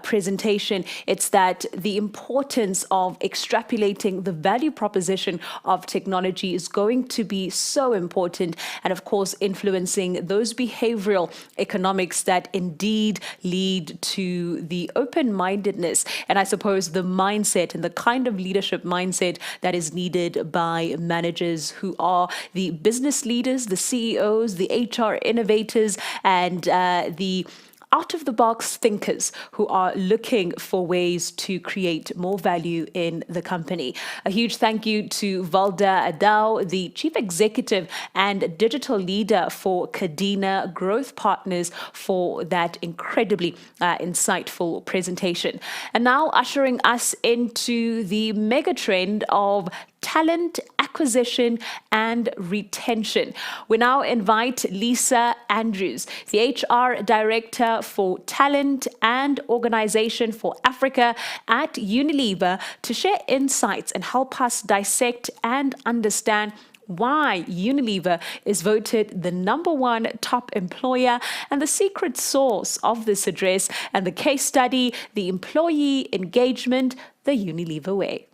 Speaker 1: presentation, it's that the importance of extrapolating the value proposition of technology is going to be so important, and of course influencing those behavioral economics that indeed lead to the open-mindedness and I suppose the mindset and the kind of leadership mindset that is needed by managers who are the business leaders, the CEOs, the HR innovators, and the out-of-the-box thinkers who are looking for ways to create more value in the company. A huge thank you to Valda Adao, the Chief Executive and Digital Leader for Cadena Growth Partners, for that incredibly insightful presentation. And now ushering us into the mega trend of talent acquisition and retention. We now invite Lisa Andrews, the HR Director for Talent and Organization for Africa at Unilever, to share insights and help us dissect and understand why Unilever is voted the #1 top employer and the secret sauce of this address, and the case study, the employee engagement, the Unilever way.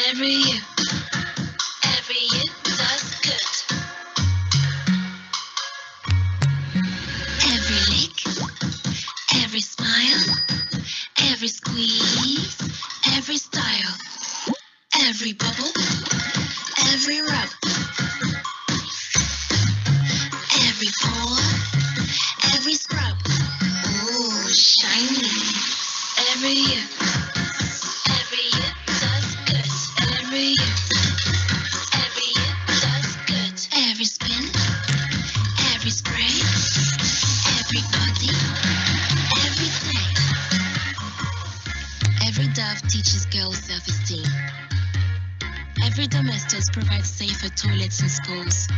Speaker 19: Every year does good. Every lick, every smile, every squeeze, every style, every bubble, every rub, every pore, every scrub. Ooh, shiny. Every year does good. Every year does good. Every spin, every spray, every body, every day. Every Dove teaches girls self-esteem. Every domestos provides safer toilets in schools.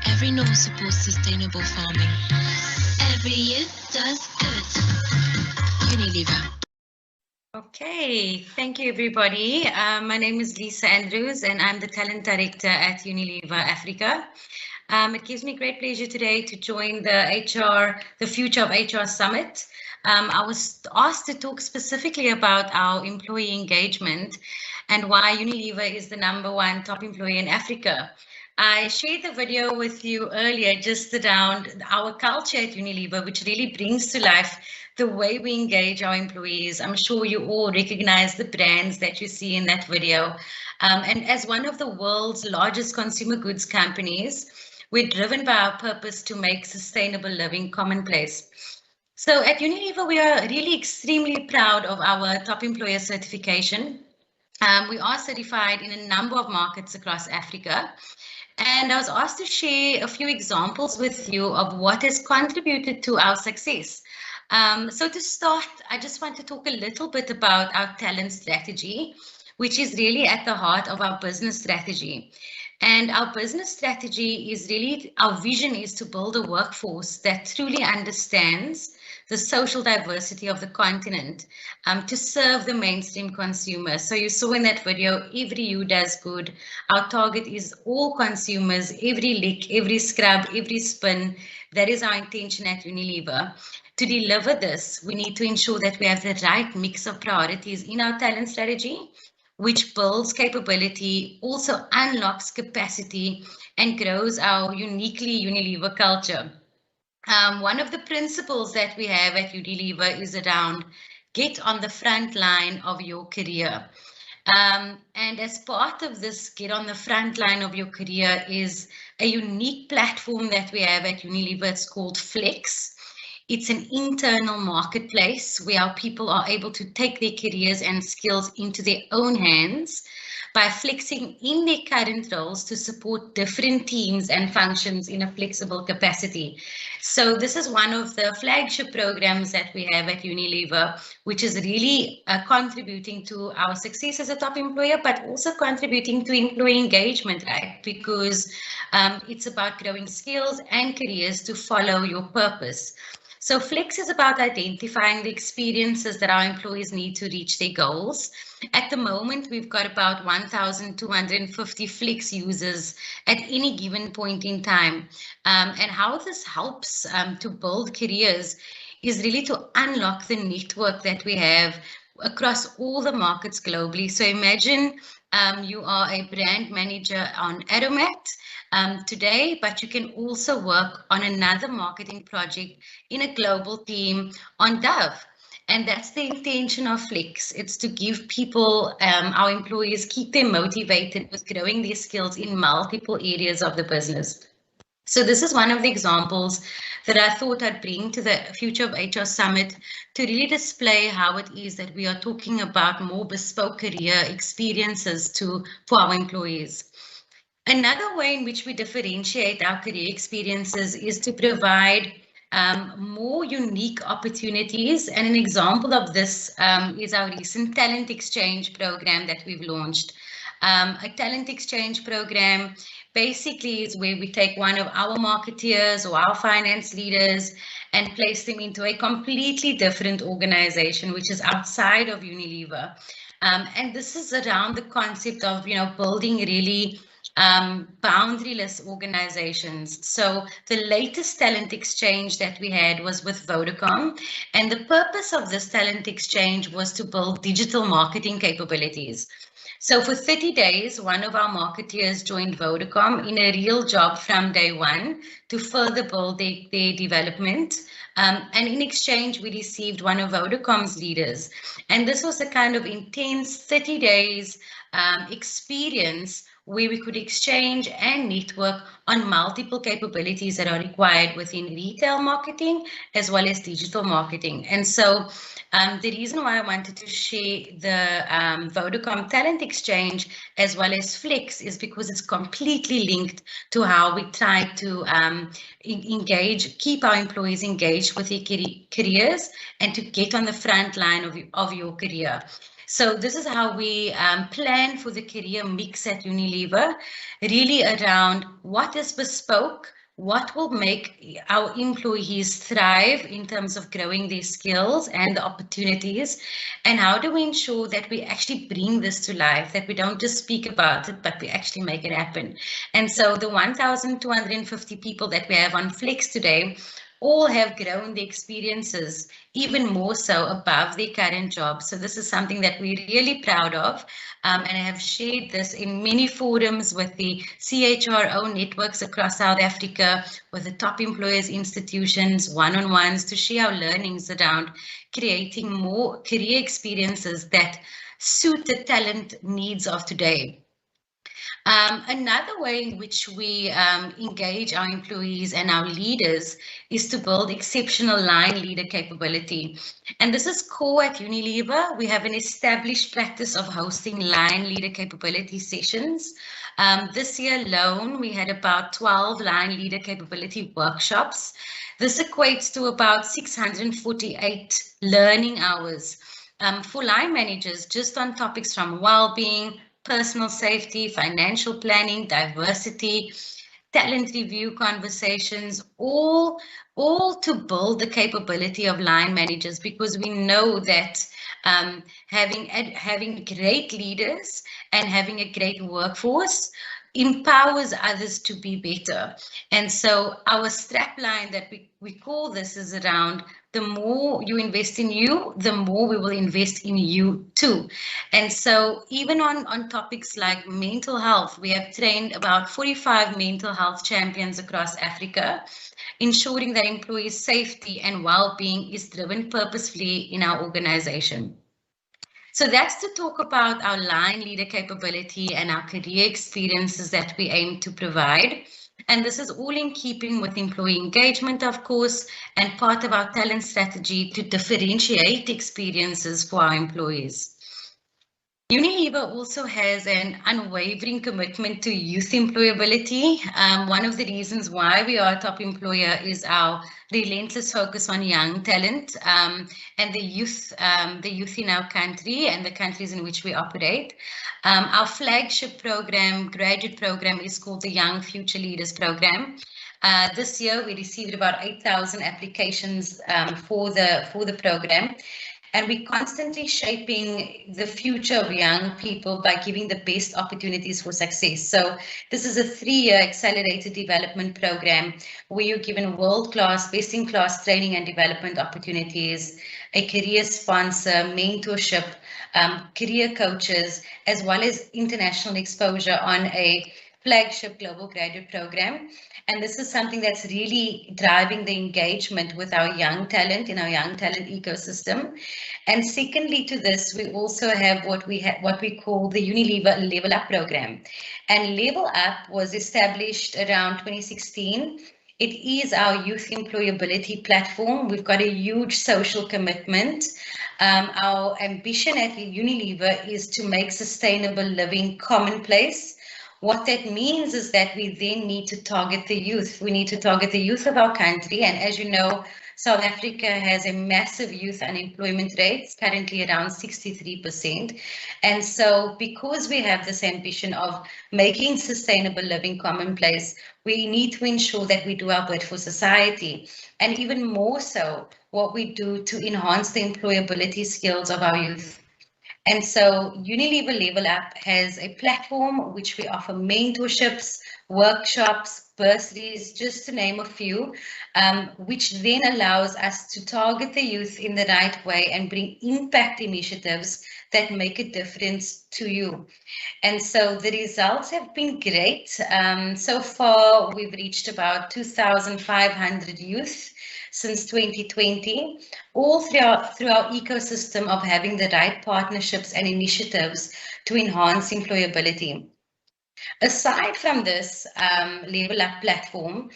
Speaker 19: Every no supports sustainable farming. Every youth does good. Unilever.
Speaker 20: Okay, thank you everybody. My name is Lisa Andrews and I'm the Talent Director at Unilever Africa. It gives me great pleasure today to join the Future of HR Summit. I was asked to talk specifically about our employee engagement and why Unilever is the #1 top employer in Africa. I shared the video with you earlier just around our culture at Unilever, which really brings to life the way we engage our employees. I'm sure you all recognize the brands that you see in that video. And as one of the world's largest consumer goods companies, we're driven by our purpose to make sustainable living commonplace. So at Unilever, we are really extremely proud of our top employer certification. We are certified in a number of markets across Africa. And I was asked to share a few examples with you of what has contributed to our success. So to start, I just want to talk a little bit about our talent strategy, which is really at the heart of our business strategy. And our business strategy is really, our vision is to build a workforce that truly understands the social diversity of the continent to serve the mainstream consumer. So you saw in that video, every you does good. Our target is all consumers, every lick, every scrub, every spin. That is our intention at Unilever. To deliver this, we need to ensure that we have the right mix of priorities in our talent strategy, which builds capability, also unlocks capacity, and grows our uniquely Unilever culture. One of the principles that we have at Unilever is around get on the front line of your career. And as part of this get on the front line of your career is a unique platform that we have at Unilever. It's called Flex. It's an internal marketplace where our people are able to take their careers and skills into their own hands by flexing in their current roles to support different teams and functions in a flexible capacity. So this is one of the flagship programs that we have at Unilever, which is really contributing to our success as a top employer, but also contributing to employee engagement, right? Because it's about growing skills and careers to follow your purpose. So Flex is about identifying the experiences that our employees need to reach their goals. At the moment, we've got about 1,250 Flex users at any given point in time. And how this helps to build careers is really to unlock the network that we have across all the markets globally. So imagine you are a brand manager on Aromat today, but you can also work on another marketing project in a global team on Dove. And that's the intention of Flex. It's to give people, our employees, keep them motivated with growing their skills in multiple areas of the business. So this is one of the examples that I thought I'd bring to the Future of HR Summit to really display how it is that we are talking about more bespoke career experiences for our employees. Another way in which we differentiate our career experiences is to provide more unique opportunities. And an example of this is our recent Talent Exchange program that we've launched. A Talent Exchange program basically is where we take one of our marketeers or our finance leaders and place them into a completely different organization, which is outside of Unilever. And this is around the concept of, building really boundaryless organizations. So the latest talent exchange that we had was with Vodacom, and the purpose of this talent exchange was to build digital marketing capabilities. So for 30 days, one of our marketeers joined Vodacom in a real job from day one to further build their development. And in exchange, we received one of Vodacom's leaders. And this was a kind of intense 30 days experience where we could exchange and network on multiple capabilities that are required within retail marketing as well as digital marketing. And so the reason why I wanted to share the Vodacom Talent Exchange as well as Flex is because it's completely linked to how we try to keep our employees engaged with their careers and to get on the front line of your career. So this is how we plan for the career mix at Unilever, really around what is bespoke, what will make our employees thrive in terms of growing their skills and the opportunities, and how do we ensure that we actually bring this to life, that we don't just speak about it, but we actually make it happen. And so the 1,250 people that we have on Flex today all have grown their experiences even more so above their current job. So this is something that we're really proud of, and I have shared this in many forums with the CHRO networks across South Africa, with the top employers institutions, one-on-ones, to share our learnings around creating more career experiences that suit the talent needs of today. Another way in which we engage our employees and our leaders is to build exceptional line leader capability. And this is core at Unilever. We have an established practice of hosting line leader capability sessions. This year alone, we had about 12 line leader capability workshops. This equates to about 648 learning hours for line managers, just on topics from well-being, personal safety, financial planning, diversity, talent review conversations, all to build the capability of line managers, because we know that having great leaders and having a great workforce empowers others to be better. And so our strapline that we call this is around, the more you invest in you, the more we will invest in you too. And so even on topics like mental health, we have trained about 45 mental health champions across Africa, ensuring that employees' safety and well-being is driven purposefully in our organization. So that's to talk about our line leader capability and our career experiences that we aim to provide. And this is all in keeping with employee engagement, of course, and part of our talent strategy to differentiate experiences for our employees. Unilever also has an unwavering commitment to youth employability. One of the reasons why we are a top employer is our relentless focus on young talent and the youth in our country and the countries in which we operate. Our flagship program, graduate program, is called the Young Future Leaders Program. This year we received about 8,000 applications for the program. And we're constantly shaping the future of young people by giving the best opportunities for success. So this is a 3-year accelerated development program where you're given world-class, best-in-class training and development opportunities, a career sponsor, mentorship, career coaches, as well as international exposure on a flagship global graduate program. And this is something that's really driving the engagement with our young talent in our young talent ecosystem. And secondly to this, we also have what we call the Unilever Level Up program. And Level Up was established around 2016. It is our youth employability platform. We've got a huge social commitment. Our ambition at Unilever is to make sustainable living commonplace. What that means is that we then need to target the youth. We need to target the youth of our country. And as you know, South Africa has a massive youth unemployment rate, currently around 63%. And so because we have this ambition of making sustainable living commonplace, we need to ensure that we do our bit for society. And even more so, what we do to enhance the employability skills of our youth. And so Unilever Level Up has a platform which we offer mentorships, workshops, bursaries, just to name a few, which then allows us to target the youth in the right way and bring impact initiatives that make a difference to you. And so the results have been great. So far, we've reached about 2,500 youth since 2020, all through our ecosystem of having the right partnerships and initiatives to enhance employability. Aside from this Level Up platform,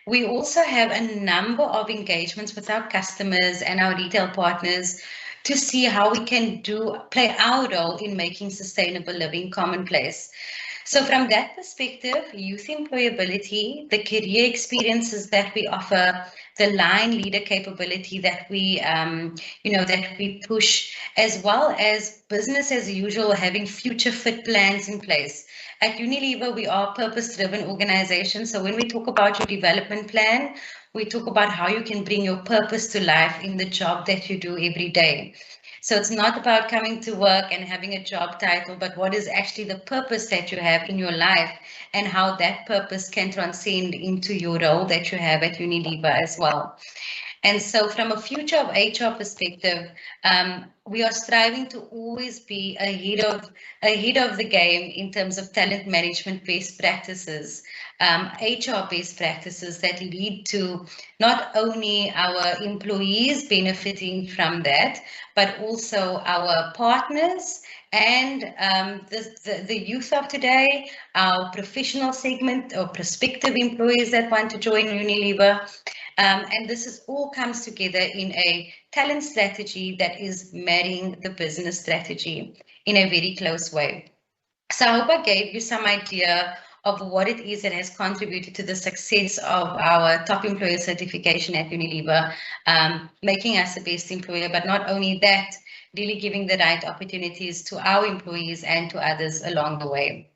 Speaker 20: we also have a number of engagements with our customers and our retail partners to see how we can play our role in making sustainable living commonplace. So from that perspective, youth employability, the career experiences that we offer, the line leader capability that we, that we push, as well as business as usual, having future fit plans in place. At Unilever, we are a purpose-driven organization. So when we talk about your development plan, we talk about how you can bring your purpose to life in the job that you do every day. So it's not about coming to work and having a job title, but what is actually the purpose that you have in your life and how that purpose can transcend into your role that you have at Unilever as well. And so from a future of HR perspective, we are striving to always be ahead of the game in terms of talent management best practices, HR best practices that lead to not only our employees benefiting from that, but also our partners and the youth of today, our professional segment or prospective employees that want to join Unilever. And this is all comes together in a talent strategy that is marrying the business strategy in a very close way. So I hope I gave you some idea of what it is that has contributed to the success of our top employer certification at Unilever, making us the best employer, but not only that, really giving the right opportunities to our employees and to others along the way.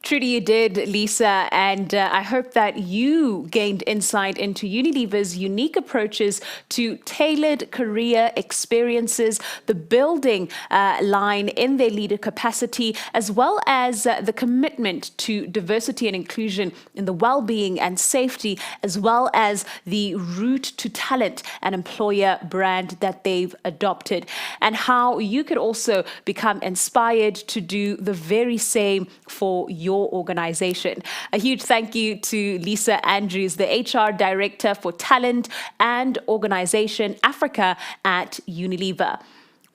Speaker 1: Truly you did, Lisa, and I hope that you gained insight into Unilever's unique approaches to tailored career experiences, the building line in their leader capacity, as well as the commitment to diversity and inclusion in the well-being and safety, as well as the route to talent and employer brand that they've adopted, and how you could also become inspired to do the very same for your organization. A huge thank you to Lisa Andrews, the HR Director for Talent and Organization Africa at Unilever.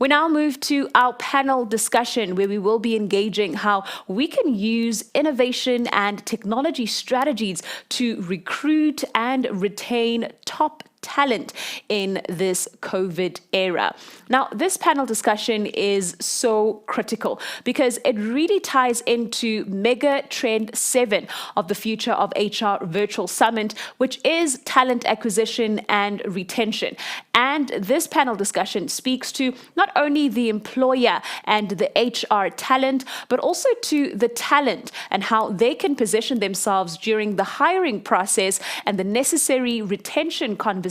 Speaker 1: We now move to our panel discussion, where we will be engaging how we can use innovation and technology strategies to recruit and retain top talent in this COVID era. Now, this panel discussion is so critical because it really ties into Mega Trend 7 of the Future of HR Virtual Summit, which is talent acquisition and retention. And this panel discussion speaks to not only the employer and the HR talent, but also to the talent and how they can position themselves during the hiring process and the necessary retention conversations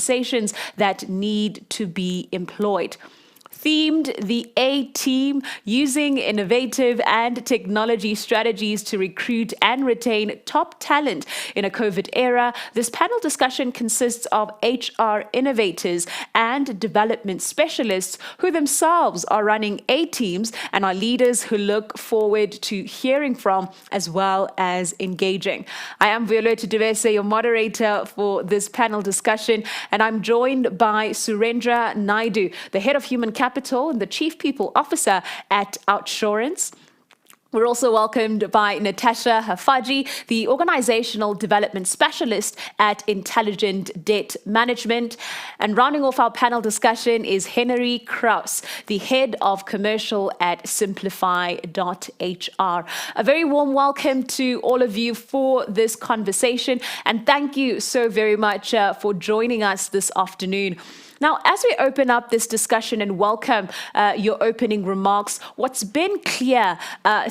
Speaker 1: that need to be employed. Themed the A-Team, using innovative and technology strategies to recruit and retain top talent in a COVID era. This panel discussion consists of HR innovators and development specialists who themselves are running A-Teams and are leaders who look forward to hearing from as well as engaging. I am Violeta Dubese, your moderator for this panel discussion, and I'm joined by Surendra Naidu, the head of human capital and the Chief People Officer at Outsurance. We're also welcomed by Natasha Hafaji, the Organizational Development Specialist at Intelligent Debt Management. And rounding off our panel discussion is Henry Kraus, the Head of Commercial at Simplify.hr. A very warm welcome to all of you for this conversation, and thank you so very much for joining us this afternoon. Now, as we open up this discussion and welcome your opening remarks, what's been clear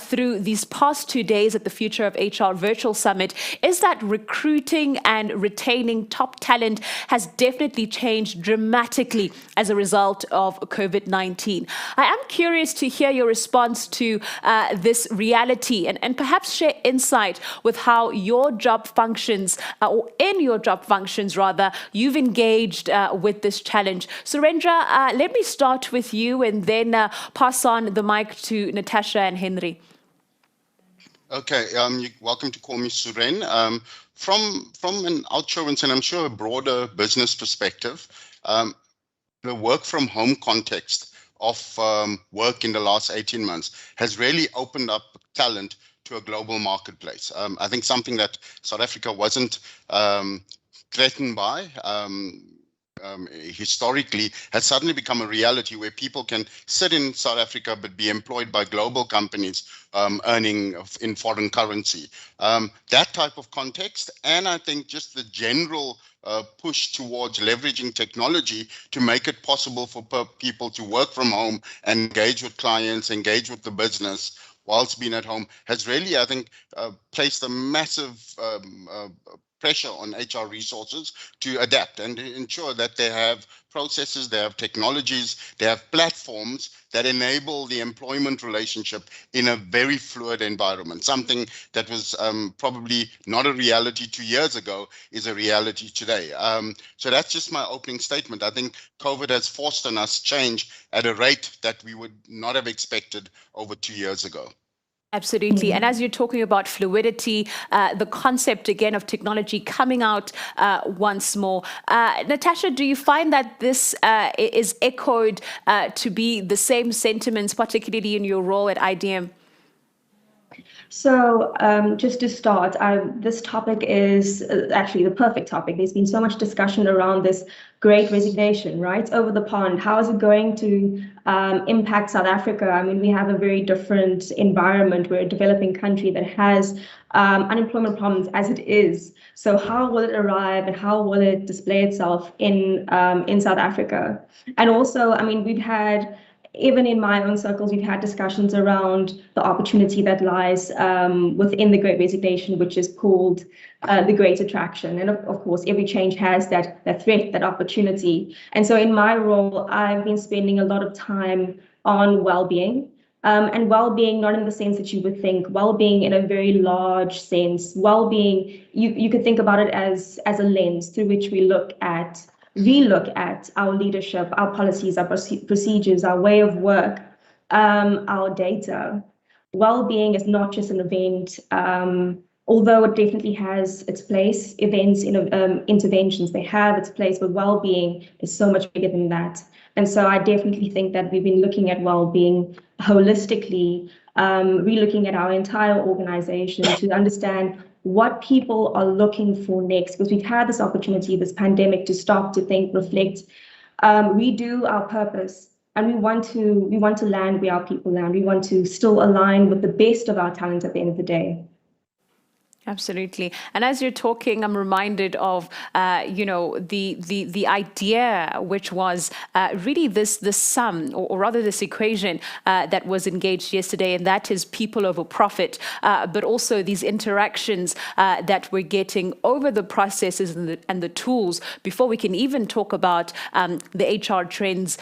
Speaker 1: through these past 2 days at the Future of HR Virtual Summit is that recruiting and retaining top talent has definitely changed dramatically as a result of COVID-19. I am curious to hear your response to this reality and perhaps share insight with how your job functions, or in your job functions rather, you've engaged with this challenge. Surendra, let me start with you and then pass on the mic to Natasha and Henry.
Speaker 21: Okay, you're welcome to call me Suren. From an Outsurance and I'm sure a broader business perspective, the work from home context of work in the last 18 months has really opened up talent to a global marketplace. I think something that South Africa wasn't threatened by historically has suddenly become a reality where people can sit in South Africa but be employed by global companies earning in foreign currency. That type of context, and I think just the general push towards leveraging technology to make it possible for people to work from home and engage with clients, engage with the business whilst being at home, has really, I think, placed a massive pressure on HR resources to adapt and ensure that they have processes, they have technologies, they have platforms that enable the employment relationship in a very fluid environment. Something that was probably not a reality 2 years ago is a reality today. So that's just my opening statement. I think COVID has forced on us change at a rate that we would not have expected over 2 years ago.
Speaker 1: Absolutely. And as you're talking about fluidity, the concept again of technology coming out once more. Natasha, do you find that this is echoed to be the same sentiments, particularly in your role at IDM?
Speaker 2: So just to start, this topic is actually the perfect topic. There's been so much discussion around this great resignation, right? Over the pond. How is it going to impact South Africa? I mean, we have a very different environment. We're a developing country that has unemployment problems as it is. So how will it arrive and how will it display itself in South Africa? And also, I mean, we've had, even in my own circles, we've had discussions around the opportunity that lies within the Great Resignation, which is called the Great Attraction. And of course, every change has that threat, that opportunity. And so in my role, I've been spending a lot of time on well-being. And well-being, not in the sense that you would think, well-being in a very large sense. Well-being, you could think about it as a lens through which we look at our leadership, our policies, our procedures, our way of work, our data. Well-being is not just an event, although it definitely has its place. Events, interventions, they have its place, but well-being is so much bigger than that. And so I definitely think that we've been looking at well-being holistically, re-looking at our entire organization to understand what people are looking for next, because we've had this opportunity, this pandemic, to stop, to think, reflect, redo our purpose. And we want to land where our people land. We want to still align with the best of our talent at the end of the day.
Speaker 1: Absolutely. And as you're talking, I'm reminded of, the idea, which was really this sum, or rather this equation that was engaged yesterday, and that is people over profit, but also these interactions that we're getting over the processes and the tools before we can even talk about the HR trends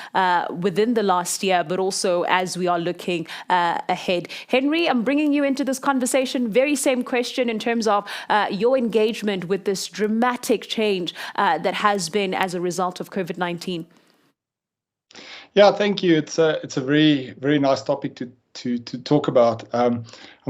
Speaker 1: within the last year, but also as we are looking ahead. Henry, I'm bringing you into this conversation. Very same question in terms of your engagement with this dramatic change that has been as a result of COVID-19.
Speaker 22: Yeah, thank you. It's a very, very nice topic to talk about. I'm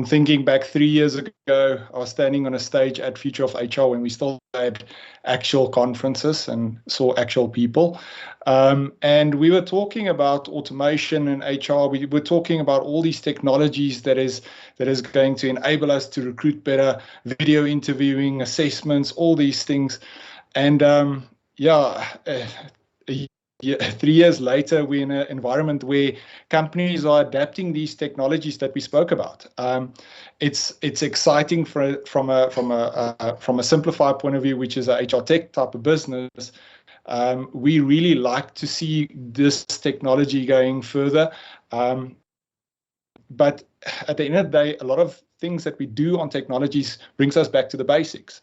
Speaker 22: thinking back 3 years ago, I was standing on a stage at Future of HR when we still had actual conferences and saw actual people. And we were talking about automation and HR. We were talking about all these technologies that is going to enable us to recruit better, video interviewing, assessments, all these things. And 3 years later, we're in an environment where companies are adapting these technologies that we spoke about. It's exciting from a simplified point of view, which is a HR tech type of business. We really like to see this technology going further. But at the end of the day, a lot of things that we do on technologies brings us back to the basics.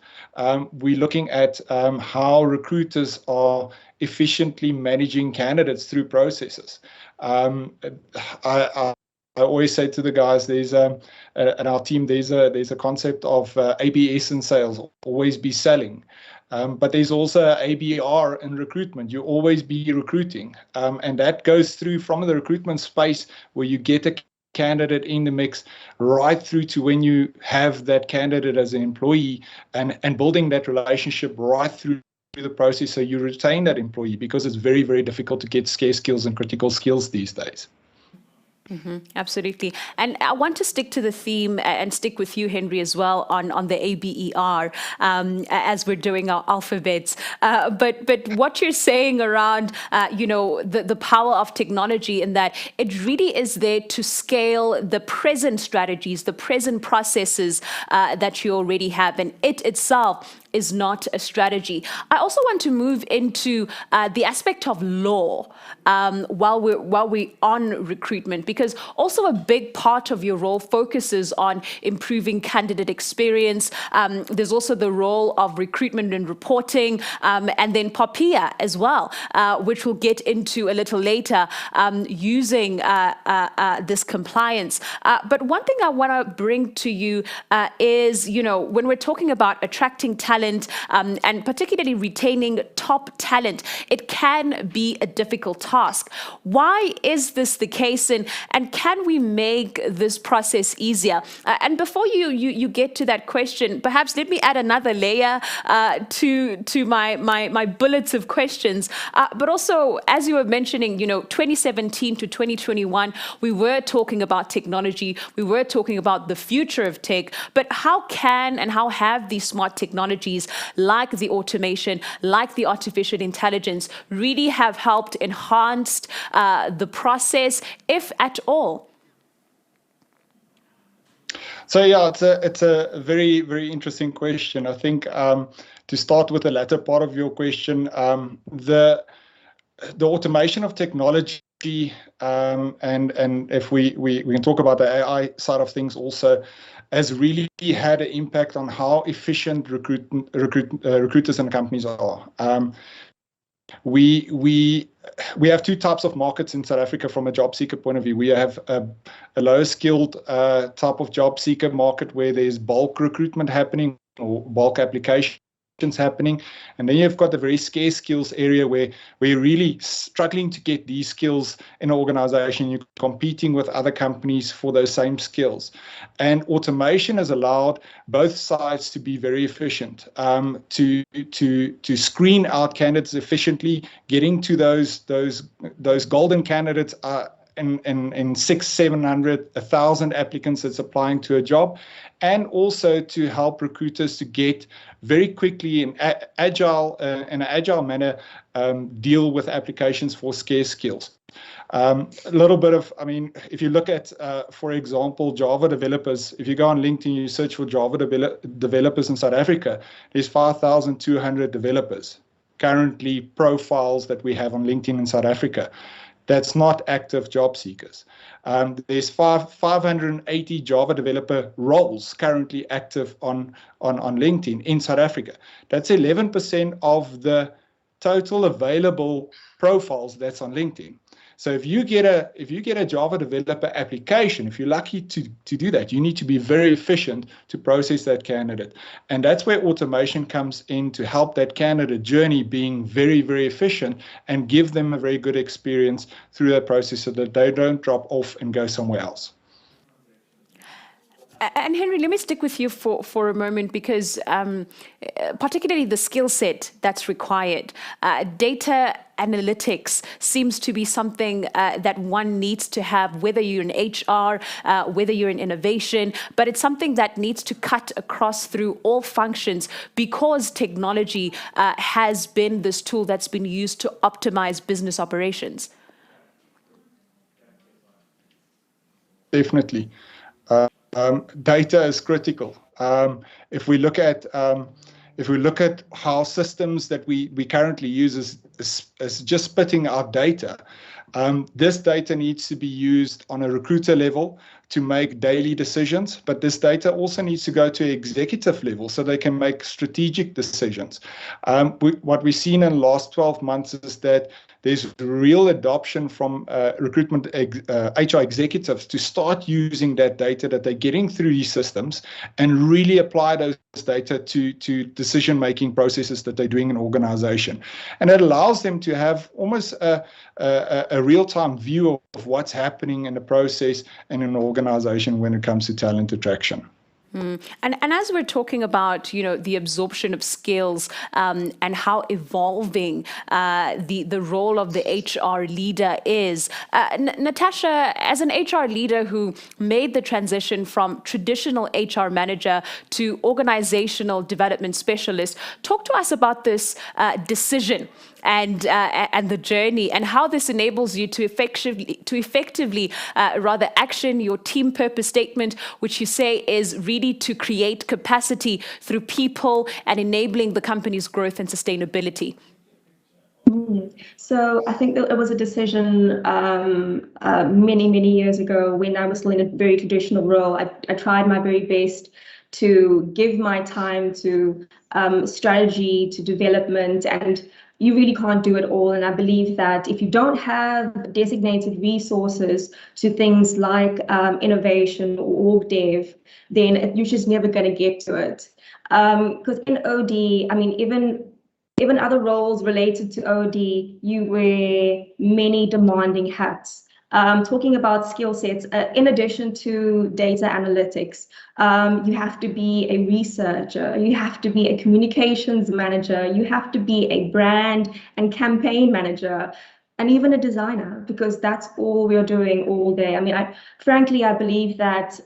Speaker 22: We're looking at how recruiters are efficiently managing candidates through processes. I always say to the guys, there's at our team, there's a concept of ABS in sales, always be selling. But there's also ABR in recruitment. You always be recruiting. And that goes through from the recruitment space where you get a candidate in the mix right through to when you have that candidate as an employee and building that relationship right through the process so you retain that employee, because it's very, very difficult to get scarce skills and critical skills these days.
Speaker 1: Absolutely. And I want to stick to the theme and stick with you, Henry, as well on the ABER as we're doing our alphabets. But what you're saying around, the power of technology, in that it really is there to scale the present strategies, the present processes that you already have, and it itself is not a strategy. I also want to move into the aspect of law while we're on recruitment, because also a big part of your role focuses on improving candidate experience. There's also the role of recruitment and reporting, and then POPIA as well, which we'll get into a little later, using this compliance. But one thing I want to bring to you is, when we're talking about attracting talent, and particularly retaining top talent, it can be a difficult task. Why is this the case, and can we make this process easier? And before you get to that question, perhaps let me add another layer to my bullets of questions. But also, as you were mentioning, 2017 to 2021, we were talking about technology, we were talking about the future of tech, but how can and how have these smart technologies like the automation, like the artificial intelligence, really have helped enhance the process, if at all?
Speaker 22: So yeah, it's a very, very interesting question. I think to start with the latter part of your question, the automation of technology, and if we can talk about the AI side of things also, has really had an impact on how efficient recruiters and companies are. We have two types of markets in South Africa from a job seeker point of view. We have a lower skilled type of job seeker market where there's bulk recruitment happening or bulk applications happening, and then you've got the very scarce skills area where we're really struggling to get these skills in an organization. You're competing with other companies for those same skills, and automation has allowed both sides to be very efficient, to screen out candidates efficiently, getting to those golden candidates in 600, 700, 1,000 applicants that's applying to a job, and also to help recruiters to get very quickly in an agile manner, deal with applications for scarce skills. A little bit of, if you look at, for example, Java developers, if you go on LinkedIn, you search for Java developers in South Africa, there's 5,200 developers, currently profiles that we have on LinkedIn in South Africa. That's not active job seekers. There's 580 Java developer roles currently active on LinkedIn in South Africa. That's 11% of the total available profiles that's on LinkedIn. So if you get a Java developer application, if you're lucky to do that, you need to be very efficient to process that candidate. And that's where automation comes in to help that candidate journey being very, very efficient and give them a very good experience through that process so that they don't drop off and go somewhere else.
Speaker 1: And Henry, let me stick with you for a moment, because particularly the skill set that's required, data analytics seems to be something that one needs to have, whether you're in HR, whether you're in innovation, but it's something that needs to cut across through all functions, because technology has been this tool that's been used to optimize business operations.
Speaker 22: Definitely. Data is critical. If we look at how systems that we currently use is just spitting out data, this data needs to be used on a recruiter level to make daily decisions, but this data also needs to go to executive level so they can make strategic decisions. What we've seen in the last 12 months is that there's real adoption from recruitment HR executives to start using that data that they're getting through these systems and really apply those data to decision-making processes that they're doing in an organization. And it allows them to have almost a real-time view of what's happening in the process and in an organization when it comes to talent attraction.
Speaker 1: And as we're talking about, you know, the absorption of skills and how evolving the role of the HR leader is, Natasha, as an HR leader who made the transition from traditional HR manager to organizational development specialist, talk to us about this decision and the journey, and how this enables you to effectively rather action your team purpose statement, which you say is really to create capacity through people and enabling the company's growth and sustainability.
Speaker 2: So I think that it was a decision many years ago when I was still in a very traditional role. I tried my very best to give my time to strategy, to development, and you really can't do it all. And I believe that if you don't have designated resources to things like innovation or org dev, then you're just never going to get to it. Because in OD, I mean, even other roles related to OD, you wear many demanding hats. Talking about skill sets, in addition to data analytics, you have to be a researcher, you have to be a communications manager, you have to be a brand and campaign manager, and even a designer, because that's all we're doing all day. I mean, frankly, I believe that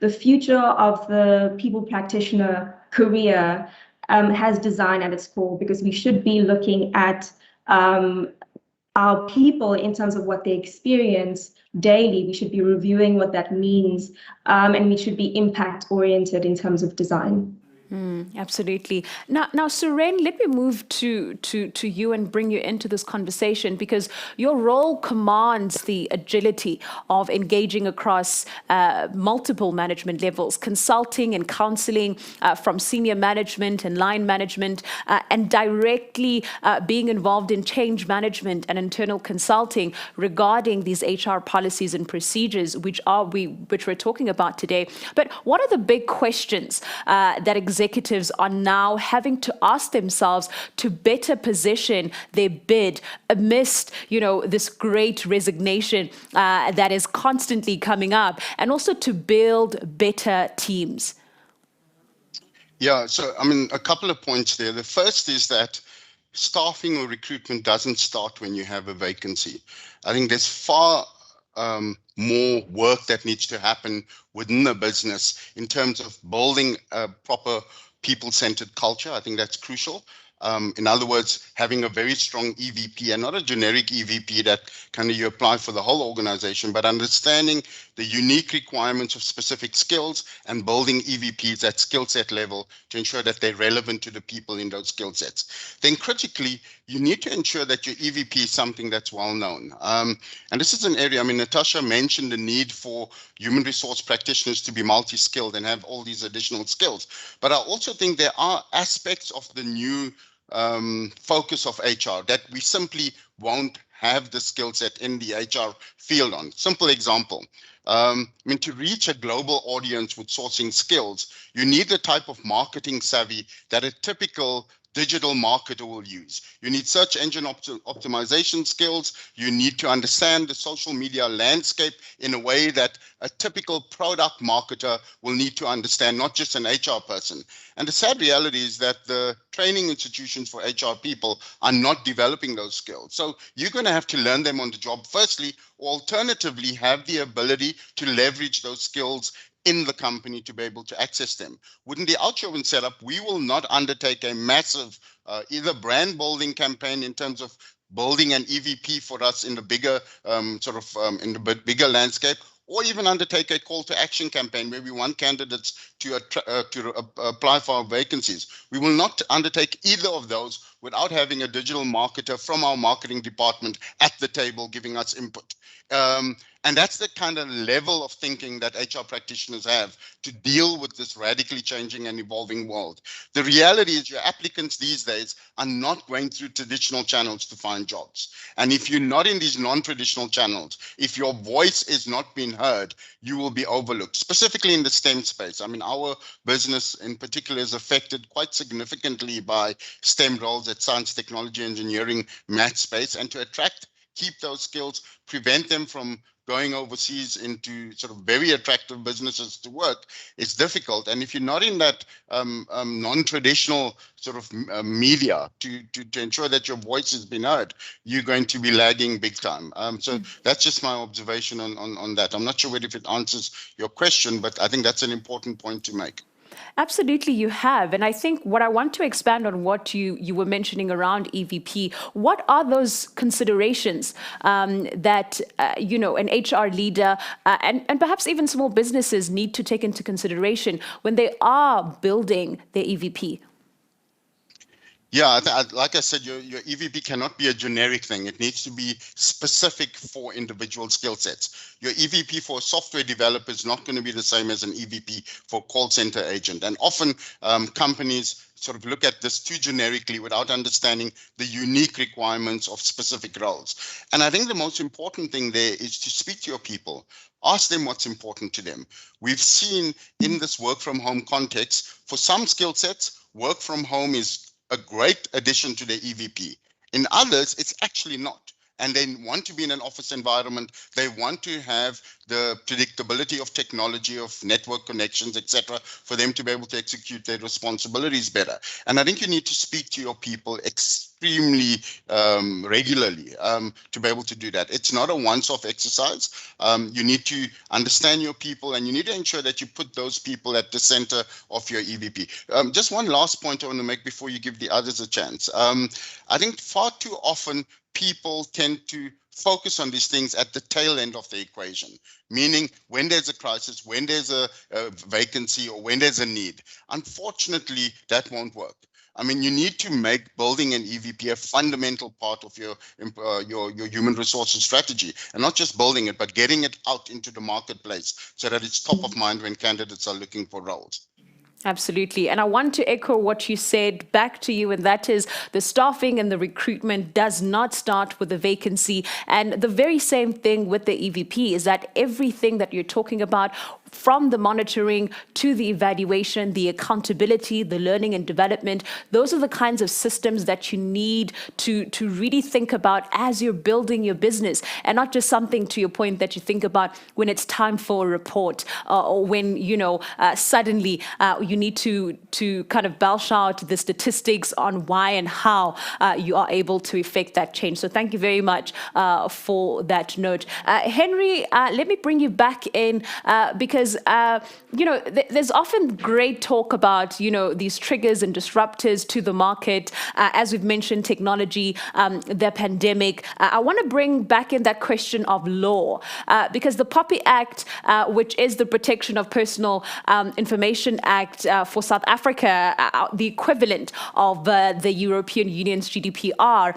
Speaker 2: the future of the people practitioner career has design at its core, because we should be looking at our people in terms of what they experience daily. We should be reviewing what that means, and we should be impact oriented in terms of design.
Speaker 1: Absolutely. Now, Suren, let me move to you and bring you into this conversation, because your role commands the agility of engaging across multiple management levels, consulting and counseling from senior management and line management, and directly being involved in change management and internal consulting regarding these HR policies and procedures, which we're talking about today. But what are the big questions that executives are now having to ask themselves to better position their bid amidst, you know, this great resignation that is constantly coming up, and also to build better teams?
Speaker 21: Yeah, so I mean, a couple of points there. The first is that staffing or recruitment doesn't start when you have a vacancy. I think there's far more work that needs to happen within the business in terms of building a proper people-centered culture. I think that's crucial. In other words, having a very strong EVP, and not a generic EVP that kind of you apply for the whole organization, but understanding the unique requirements of specific skills and building EVPs at skill set level to ensure that they're relevant to the people in those skill sets. Then critically, you need to ensure that your EVP is something that's well known. And this is an area, I mean, Natasha mentioned the need for human resource practitioners to be multi-skilled and have all these additional skills. But I also think there are aspects of the new focus of HR that we simply won't have the skill set in the HR field on. Simple example. I mean, to reach a global audience with sourcing skills, you need the type of marketing savvy that a typical digital marketer will use. You need search engine optimization skills. You need to understand the social media landscape in a way that a typical product marketer will need to understand, not just an HR person. And the sad reality is that the training institutions for HR people are not developing those skills. So you're going to have to learn them on the job firstly, or alternatively have the ability to leverage those skills in the company to be able to access them. Within the Altjoven setup, we will not undertake a massive either brand building campaign in terms of building an EVP for us in the bigger in the bigger landscape, or even undertake a call to action campaign where we want candidates to apply for our vacancies. We will not undertake either of those without having a digital marketer from our marketing department at the table giving us input. And that's the kind of level of thinking that HR practitioners have to deal with this radically changing and evolving world. The reality is your applicants these days are not going through traditional channels to find jobs. And if you're not in these non-traditional channels, if your voice is not being heard, you will be overlooked, specifically in the STEM space. I mean, our business in particular is affected quite significantly by STEM roles at science, technology, engineering, math space, and to attract, keep those skills, prevent them from going overseas into sort of very attractive businesses to work is difficult. And if you're not in that non-traditional sort of media to ensure that your voice has been heard, you're going to be lagging big time. So that's just my observation on that. I'm not sure whether if it answers your question, but I think that's an important point to make.
Speaker 1: Absolutely, you have. And I think what I want to expand on what you were mentioning around EVP, what are those considerations that, an HR leader and perhaps even small businesses need to take into consideration when they are building their EVP?
Speaker 21: Yeah, like I said, your EVP cannot be a generic thing. It needs to be specific for individual skill sets. Your EVP for a software developer is not going to be the same as an EVP for a call center agent. And often companies sort of look at this too generically without understanding the unique requirements of specific roles. And I think the most important thing there is to speak to your people. Ask them what's important to them. We've seen in this work from home context, for some skill sets, work from home is a great addition to their EVP. In others, it's actually not. And they want to be in an office environment. They want to have the predictability of technology, of network connections, etc., for them to be able to execute their responsibilities better. And I think you need to speak to your people extremely regularly to be able to do that. It's not a once-off exercise. You need to understand your people, and you need to ensure that you put those people at the center of your EVP. Just one last point I want to make before you give the others a chance. I think far too often people tend to focus on these things at the tail end of the equation, meaning when there's a crisis, when there's a vacancy, or when there's a need. Unfortunately, that won't work. I mean, you need to make building an EVP a fundamental part of your human resources strategy, and not just building it, but getting it out into the marketplace so that it's top of mind when candidates are looking for roles.
Speaker 1: Absolutely. And I want to echo what you said back to you, and that is the staffing and the recruitment does not start with the vacancy. And the very same thing with the EVP is that everything that you're talking about, from the monitoring to the evaluation, the accountability, the learning and development, those are the kinds of systems that you need to really think about as you're building your business, and not just something, to your point, that you think about when it's time for a report or when, suddenly you need to kind of belch out the statistics on why and how you are able to effect that change. So thank you very much for that note. Henry, let me bring you back in because there's often great talk about, these triggers and disruptors to the market. As we've mentioned, technology, the pandemic. I want to bring back in that question of law, because the POPI Act, which is the Protection of Personal Information Act for South Africa, the equivalent of the European Union's GDPR,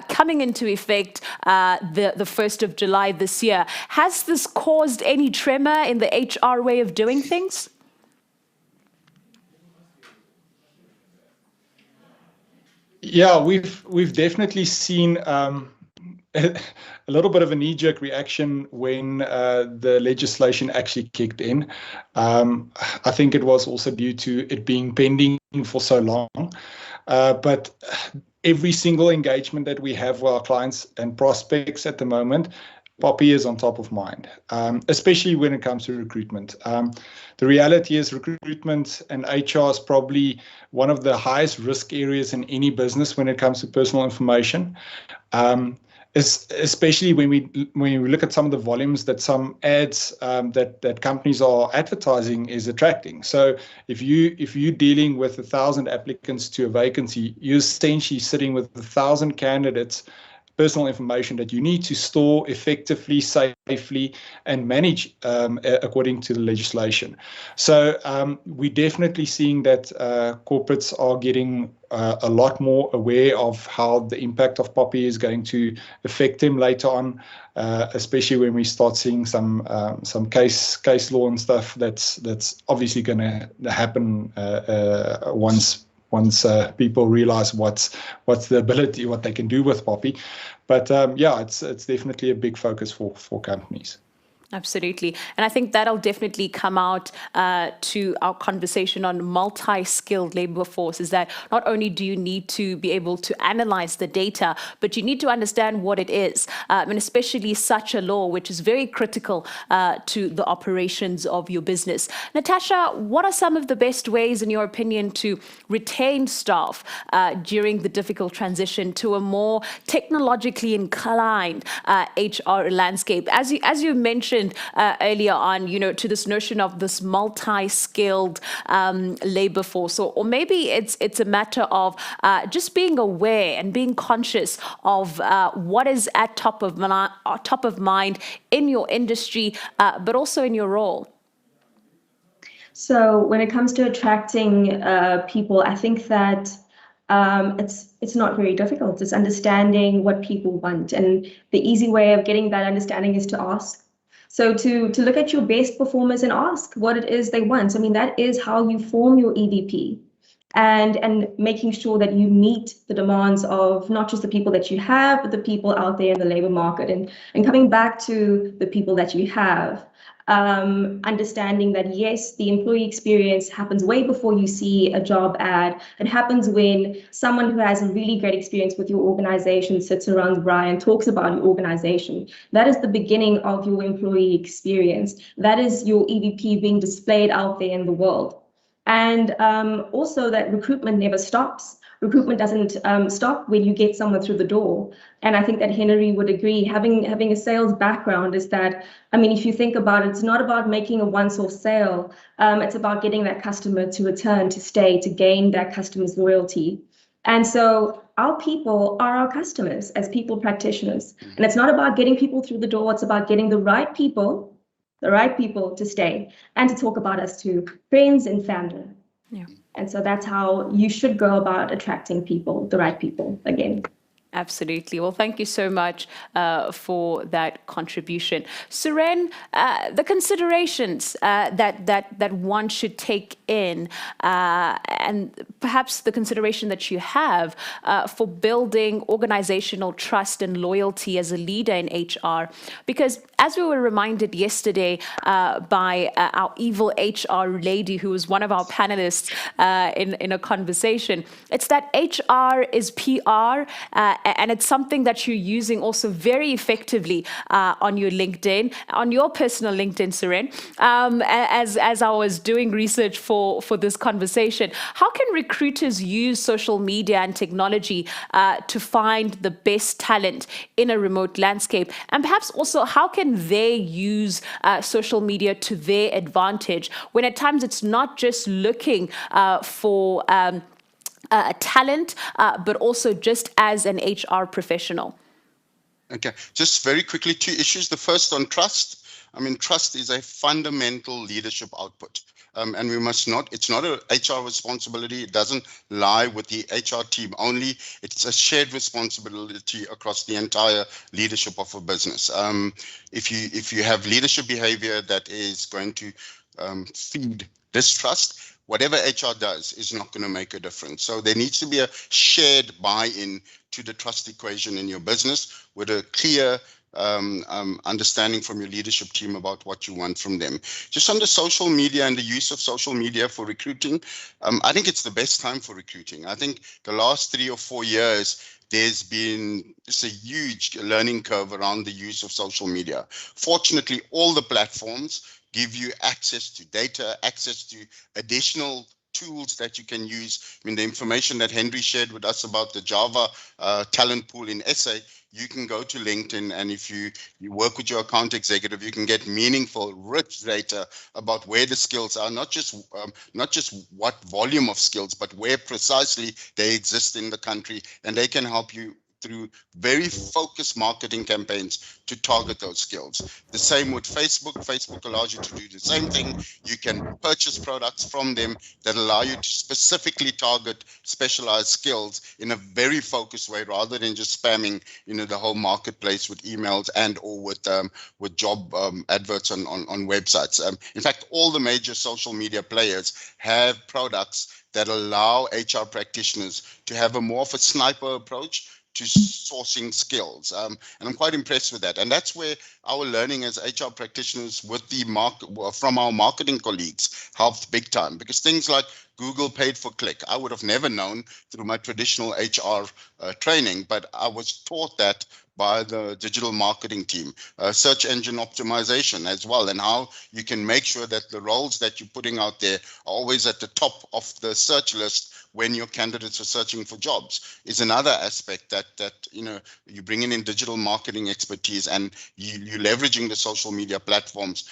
Speaker 1: coming into effect the 1st of July this year. Has this caused any tremor in the HR way of doing things?
Speaker 22: Yeah, we've definitely seen a little bit of a knee-jerk reaction when the legislation actually kicked in. I think it was also due to it being pending for so long. But every single engagement that we have with our clients and prospects at the moment, POPI is on top of mind, especially when it comes to recruitment. The reality is recruitment and HR is probably one of the highest risk areas in any business when it comes to personal information, especially when we look at some of the volumes that some ads that companies are advertising is attracting. So if you're dealing with 1,000 applicants to a vacancy, you're essentially sitting with 1,000 candidates, personal information that you need to store effectively, safely, and manage according to the legislation. So we're definitely seeing that corporates are getting a lot more aware of how the impact of POPI is going to affect them later on, especially when we start seeing some case law and stuff that's obviously going to happen once people realize what's the ability, what they can do with POPI. But yeah, it's definitely a big focus for companies.
Speaker 1: Absolutely. And I think that'll definitely come out to our conversation on multi-skilled labor force, is that not only do you need to be able to analyze the data, but you need to understand what it is, and especially such a law, which is very critical to the operations of your business. Natasha, what are some of the best ways, in your opinion, to retain staff during the difficult transition to a more technologically inclined HR landscape? As you mentioned earlier on, to this notion of this multi-skilled labor force, or maybe it's a matter of just being aware and being conscious of what is at top of mind in your industry, but also in your role.
Speaker 2: So when it comes to attracting people, I think that it's not very difficult. It's understanding what people want, and the easy way of getting that understanding is to ask. So to look at your best performers and ask what it is they want. I mean, that is how you form your EVP, and making sure that you meet the demands of not just the people that you have, but the people out there in the labor market, and coming back to the people that you have. Understanding that, yes, the employee experience happens way before you see a job ad. It happens when someone who has a really great experience with your organization sits around Brian and talks about your organization. That is the beginning of your employee experience. That is your EVP being displayed out there in the world. And also that recruitment never stops. Recruitment doesn't stop when you get someone through the door. And I think that Henry would agree, having a sales background is that, I mean, if you think about it, it's not about making a one-off sale. It's about getting that customer to return, to stay, to gain that customer's loyalty. And so our people are our customers as people practitioners. And it's not about getting people through the door. It's about getting the right people to stay and to talk about us to friends and family.
Speaker 1: Yeah.
Speaker 2: And so that's how you should go about attracting people, the right people, again.
Speaker 1: Absolutely. Well, thank you so much for that contribution. Suren, the considerations that one should take in, and perhaps the consideration that you have for building organizational trust and loyalty as a leader in HR, because as we were reminded yesterday by our evil HR lady, who was one of our panelists in a conversation, it's that HR is PR, and it's something that you're using also very effectively on your LinkedIn, on your personal LinkedIn, Suren. As I was doing research for this conversation, how can recruiters use social media and technology to find the best talent in a remote landscape? And perhaps also, how can they use social media to their advantage when at times it's not just looking for talent, but also just as an HR professional?
Speaker 21: Okay, just very quickly, two issues. The first on trust. I mean, trust is a fundamental leadership output. And we must not, it's not an HR responsibility. It doesn't lie with the HR team only. It's a shared responsibility across the entire leadership of a business. If you have leadership behavior that is going to feed distrust, whatever HR does is not going to make a difference. So there needs to be a shared buy-in to the trust equation in your business with a clear understanding from your leadership team about what you want from them. Just on the social media and the use of social media for recruiting, I think it's the best time for recruiting. I think the last 3 or 4 years, there's been just a huge learning curve around the use of social media. Fortunately, all the platforms give you access to data, access to additional tools that you can use. I mean, the information that Henry shared with us about the Java talent pool in SA, you can go to LinkedIn, and if you work with your account executive, you can get meaningful, rich data about where the skills are, not just what volume of skills, but where precisely they exist in the country, and they can help you through very focused marketing campaigns to target those skills. The same with Facebook. Facebook allows you to do the same thing. You can purchase products from them that allow you to specifically target specialized skills in a very focused way, rather than just spamming, the whole marketplace with emails and or with job adverts on websites. In fact, all the major social media players have products that allow HR practitioners to have a more of a sniper approach sourcing skills. And I'm quite impressed with that. And that's where our learning as HR practitioners with the from our marketing colleagues helped big time, because things like Google paid for click, I would have never known through my traditional HR training, but I was taught that by the digital marketing team, search engine optimization as well, and how you can make sure that the roles that you're putting out there are always at the top of the search list when your candidates are searching for jobs is another aspect that you bringing in digital marketing expertise, and you're leveraging the social media platforms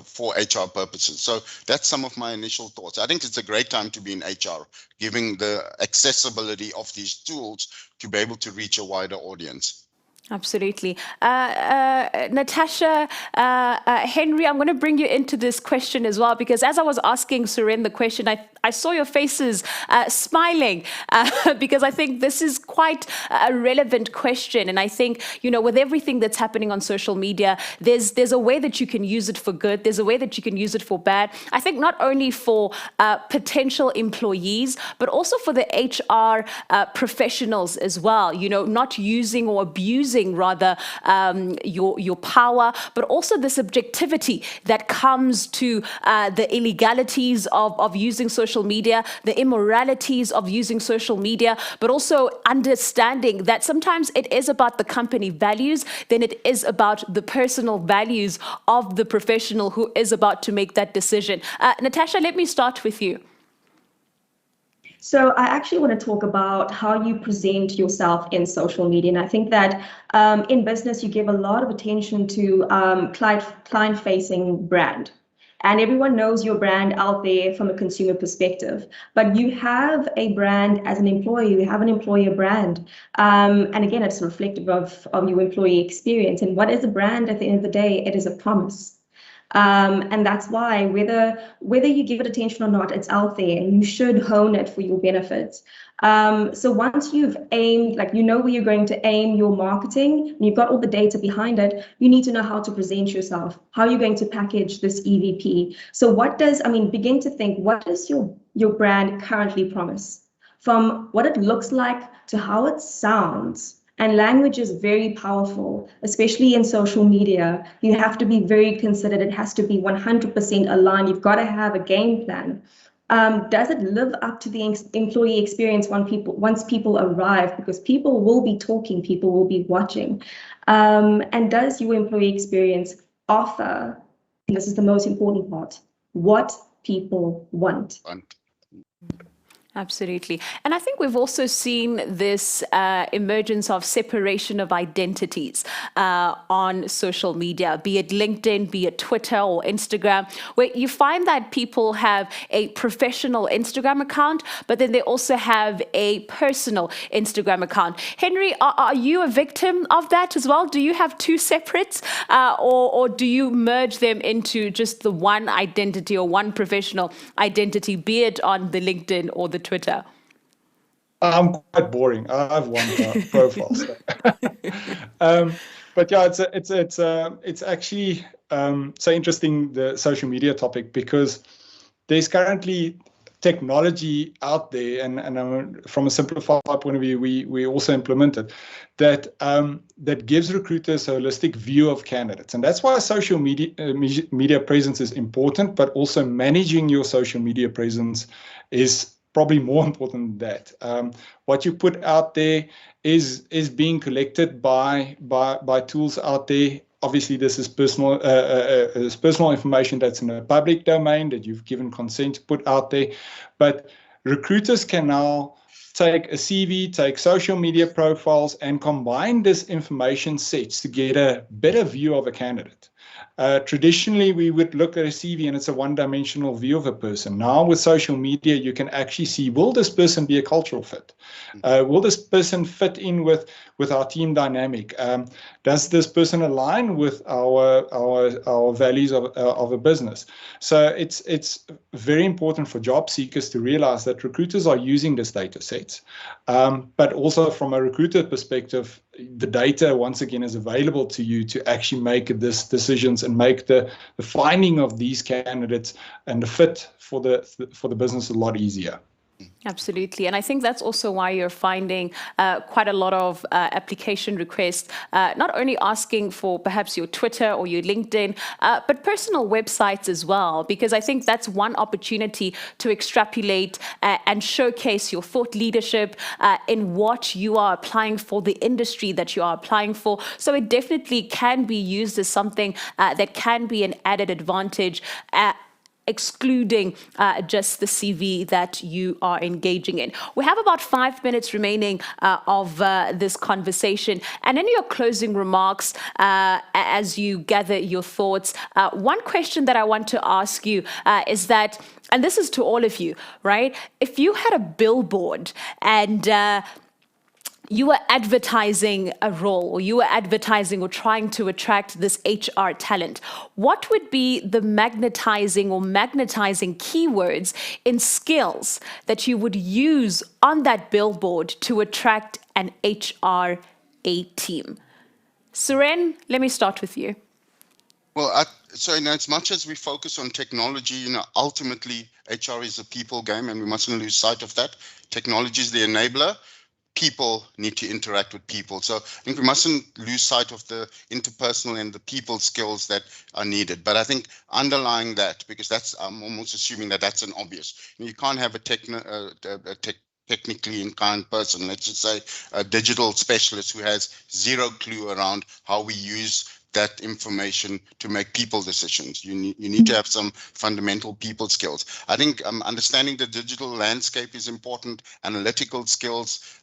Speaker 21: for HR purposes. So that's some of my initial thoughts. I think it's a great time to be in HR, giving the accessibility of these tools to be able to reach a wider audience.
Speaker 1: Absolutely. Natasha, Henry, I'm going to bring you into this question as well, because as I was asking Suren the question, I saw your faces smiling because I think this is quite a relevant question. And I think, with everything that's happening on social media, there's a way that you can use it for good. There's a way that you can use it for bad. I think not only for potential employees, but also for the HR professionals as well, not using or abusing rather your power, but also the subjectivity that comes to the illegalities of using social media, the immoralities of using social media, but also understanding that sometimes it is about the company values, then it is about the personal values of the professional who is about to make that decision. Natasha, let me start with you.
Speaker 2: So I actually want to talk about how you present yourself in social media. And I think that in business, you give a lot of attention to client-facing brand. And everyone knows your brand out there from a consumer perspective. But you have a brand as an employee, you have an employer brand. And again, it's reflective of your employee experience. And what is a brand at the end of the day? It is a promise. And that's why whether you give it attention or not, it's out there and you should hone it for your benefits. So once you've aimed, where you're going to aim your marketing and you've got all the data behind it, you need to know how to present yourself, how you're going to package this EVP. So begin to think, what does your brand currently promise? From what it looks like to how it sounds. And language is very powerful, especially in social media. You have to be very considered. It has to be 100% aligned. You've got to have a game plan. Does it live up to the employee experience once people arrive? Because people will be talking, people will be watching. And does your employee experience offer, and this is the most important part, what people want?
Speaker 1: Absolutely. And I think we've also seen this emergence of separation of identities on social media, be it LinkedIn, be it Twitter or Instagram, where you find that people have a professional Instagram account, but then they also have a personal Instagram account. Henry, are you a victim of that as well? Do you have two separates or do you merge them into just the one identity or one professional identity, be it on the LinkedIn or the Twitter?
Speaker 22: I'm quite boring. I have one profile. But yeah, it's actually so interesting, the social media topic, because there's currently technology out there, and from a simplified point of view, we also implemented that gives recruiters a holistic view of candidates, and that's why social media presence is important. But also managing your social media presence is probably more important than that. What you put out there is being collected by tools out there. Obviously, this is personal information that's in the public domain that you've given consent to put out there. But recruiters can now take a CV, take social media profiles, and combine this information sets to get a better view of a candidate. Traditionally, we would look at a CV and it's a one-dimensional view of a person. Now with social media, you can actually see, will this person be a cultural fit? Will this person fit in with our team dynamic? Does this person align with our values of a business? So it's very important for job seekers to realize that recruiters are using this data sets. But also from a recruiter perspective, the data, once again, is available to you to actually make this decisions and make the finding of these candidates and the fit for the business a lot easier.
Speaker 1: Absolutely. And I think that's also why you're finding quite a lot of application requests, not only asking for perhaps your Twitter or your LinkedIn, but personal websites as well, because I think that's one opportunity to extrapolate and showcase your thought leadership in what you are applying for, the industry that you are applying for. So it definitely can be used as something that can be an added advantage, excluding just the CV that you are engaging in. We have about 5 minutes remaining of this conversation. And in your closing remarks, as you gather your thoughts, one question that I want to ask you is that, and this is to all of you, right? If you had a billboard and you were advertising a role, or you were advertising or trying to attract this HR talent, what would be the magnetizing keywords in skills that you would use on that billboard to attract an HR team? Suren, let me start with you.
Speaker 21: Well, so in as much as we focus on technology, ultimately HR is a people game, and we mustn't lose sight of that. Technology is the enabler. People need to interact with people. So I think we mustn't lose sight of the interpersonal and the people skills that are needed. But I think underlying that, because I'm almost assuming that that's an obvious. You can't have a technically inclined person, let's just say a digital specialist who has zero clue around how we use that information to make people decisions. You need to have some fundamental people skills. I think understanding the digital landscape is important. Analytical skills,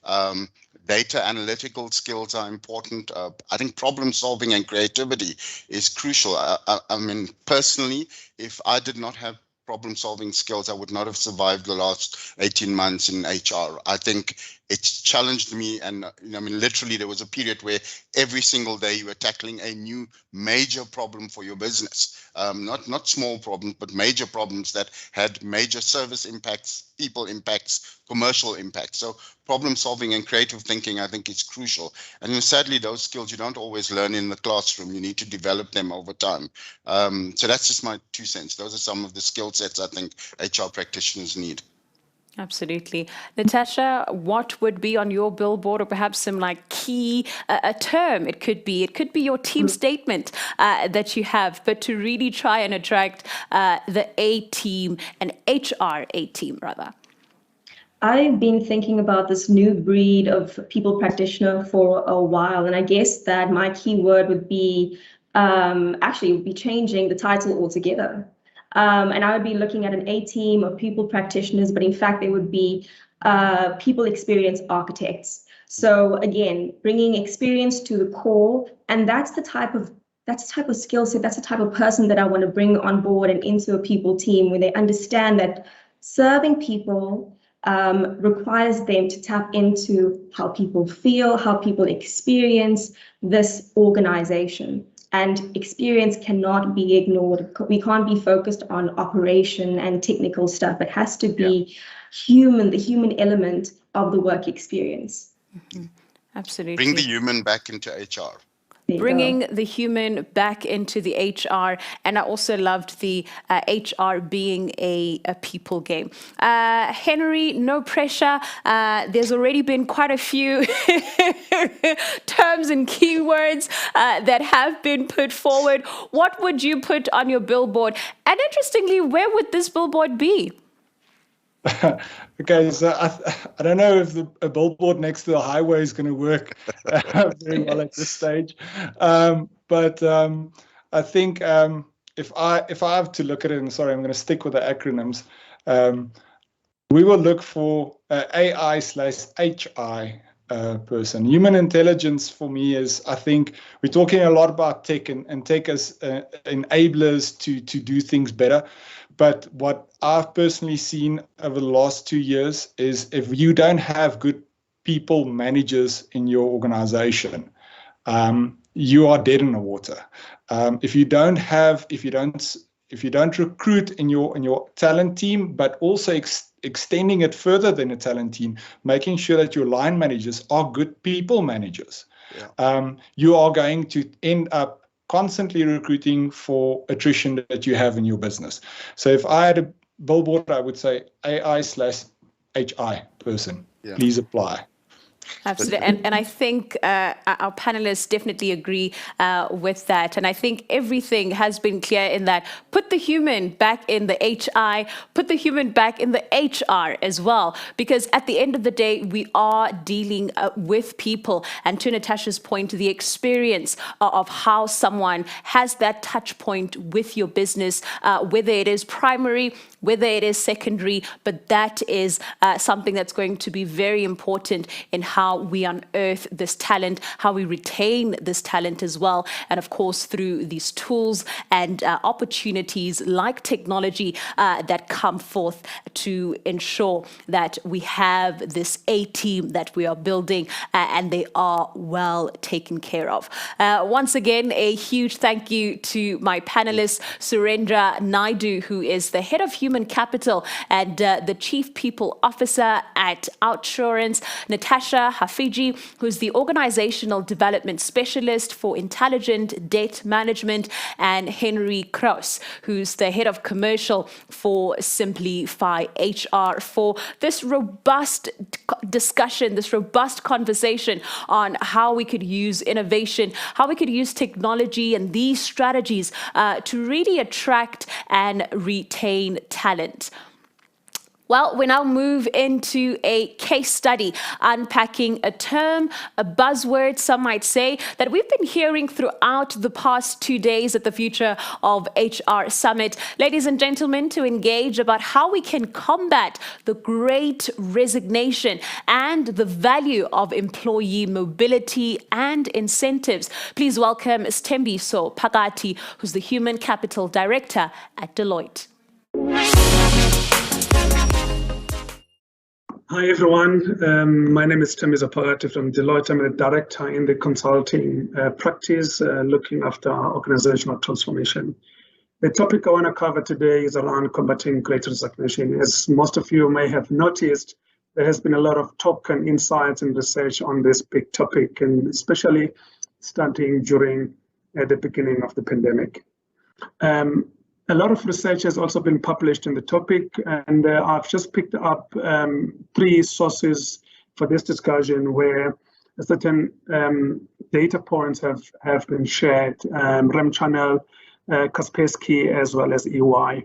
Speaker 21: data analytical skills are important. I think problem solving and creativity is crucial. I mean, personally, if I did not have problem solving skills, I would not have survived the last 18 months in HR. I think it's challenged me, and I mean, literally there was a period where every single day you were tackling a new major problem for your business. Not small problems, but major problems that had major service impacts, people impacts, commercial impacts. So problem solving and creative thinking, I think, is crucial. And sadly, those skills you don't always learn in the classroom. You need to develop them over time. So that's just my 2 cents. Those are some of the skill sets I think HR practitioners need.
Speaker 1: Absolutely. Natasha, what would be on your billboard, or perhaps some key, a term it could be your team statement that you have, but to really try and attract the A team, and HR A team rather?
Speaker 2: I've been thinking about this new breed of people practitioner for a while, and I guess that my keyword would be changing the title altogether. And I would be looking at an A team of people practitioners, but in fact, they would be people experience architects. So again, bringing experience to the core, and that's the type of skill set, that's the type of person that I want to bring on board and into a people team, where they understand that serving people requires them to tap into how people feel, how people experience this organization. And experience cannot be ignored. We can't be focused on operation and technical stuff. It has to be human, the human element of the work experience.
Speaker 1: Mm-hmm. Absolutely.
Speaker 21: Bring the human back into HR.
Speaker 1: Bringing the human back into the HR. And I also loved the HR being a people game. Henry, no pressure. There's already been quite a few terms and keywords that have been put forward. What would you put on your billboard? And interestingly, where would this billboard be?
Speaker 22: Okay, so I don't know if a billboard next to the highway is going to work very well at this stage, but I think if I have to look at it, and sorry, I'm going to stick with the acronyms, we will look for AI/HI person. Human intelligence for me is, I think we're talking a lot about tech and tech as enablers to do things better. But what I've personally seen over the last 2 years is if you don't have good people managers in your organization, you are dead in the water. If you don't recruit in your talent team, but also extending it further than a talent team, making sure that your line managers are good people managers, you are going to end up constantly recruiting for attrition that you have in your business. So if I had a billboard, I would say AI/HI HI person.
Speaker 21: Yeah.
Speaker 22: Please apply.
Speaker 1: Absolutely. And I think our panelists definitely agree with that. And I think everything has been clear in that put the human back in the HI, put the human back in the HR as well, because at the end of the day, we are dealing with people. And to Natasha's point, the experience of how someone has that touch point with your business, whether it is primary, whether it is secondary, but that is something that's going to be very important in how we unearth this talent, how we retain this talent as well. And of course, through these tools and opportunities like technology that come forth to ensure that we have this A-team that we are building and they are well taken care of. Once again, a huge thank you to my panelists, Surendra Naidu, who is the head of human capital and the chief people officer at Outsurance, Natasha Hafiji, who's the organizational development specialist for intelligent debt management, and Henry Kraus, who's the head of commercial for Simplify HR, for this robust discussion, this robust conversation on how we could use innovation, how we could use technology and these strategies to really attract and retain talent. Well, we now move into a case study, unpacking a term, a buzzword, some might say, that we've been hearing throughout the past 2 days at the Future of HR Summit. Ladies and gentlemen, to engage about how we can combat the great resignation and the value of employee mobility and incentives. Please welcome Sthembiso Phakathi, who's the Human Capital Director at Deloitte.
Speaker 3: Hi everyone, my name is Sthembiso Phakathi from Deloitte. I'm a director in the consulting practice looking after organizational transformation. The topic I want to cover today is around combating great resignation. As most of you may have noticed, there has been a lot of talk and insights and research on this big topic, and especially starting during the beginning of the pandemic. A lot of research has also been published in the topic, and I've just picked up 3 sources for this discussion where certain data points have been shared, Rem Channel, Kaspersky, as well as EY.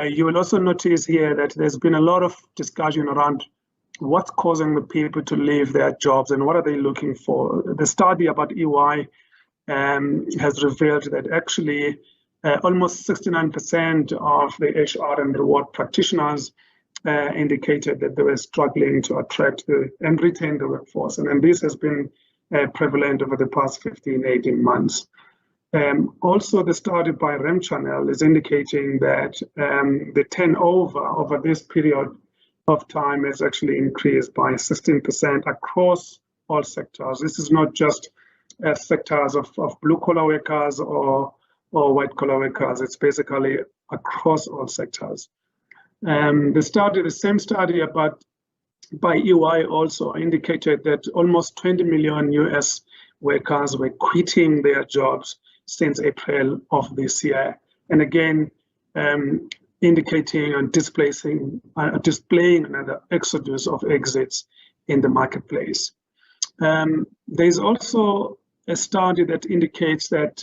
Speaker 3: You will also notice here that there's been a lot of discussion around what's causing the people to leave their jobs and what are they looking for. The study about EY has revealed that actually almost 69% of the HR and reward practitioners indicated that they were struggling to attract and retain the workforce. And this has been prevalent over the past 15, 18 months. Also, the study by Rem Channel is indicating that the turnover over this period of time has actually increased by 16% across all sectors. This is not just sectors of blue-collar workers or white-collar workers. It's basically across all sectors. The same study by EY also indicated that almost 20 million US workers were quitting their jobs since April of this year. And again, indicating and displaying another exodus of exits in the marketplace. There's also a study that indicates that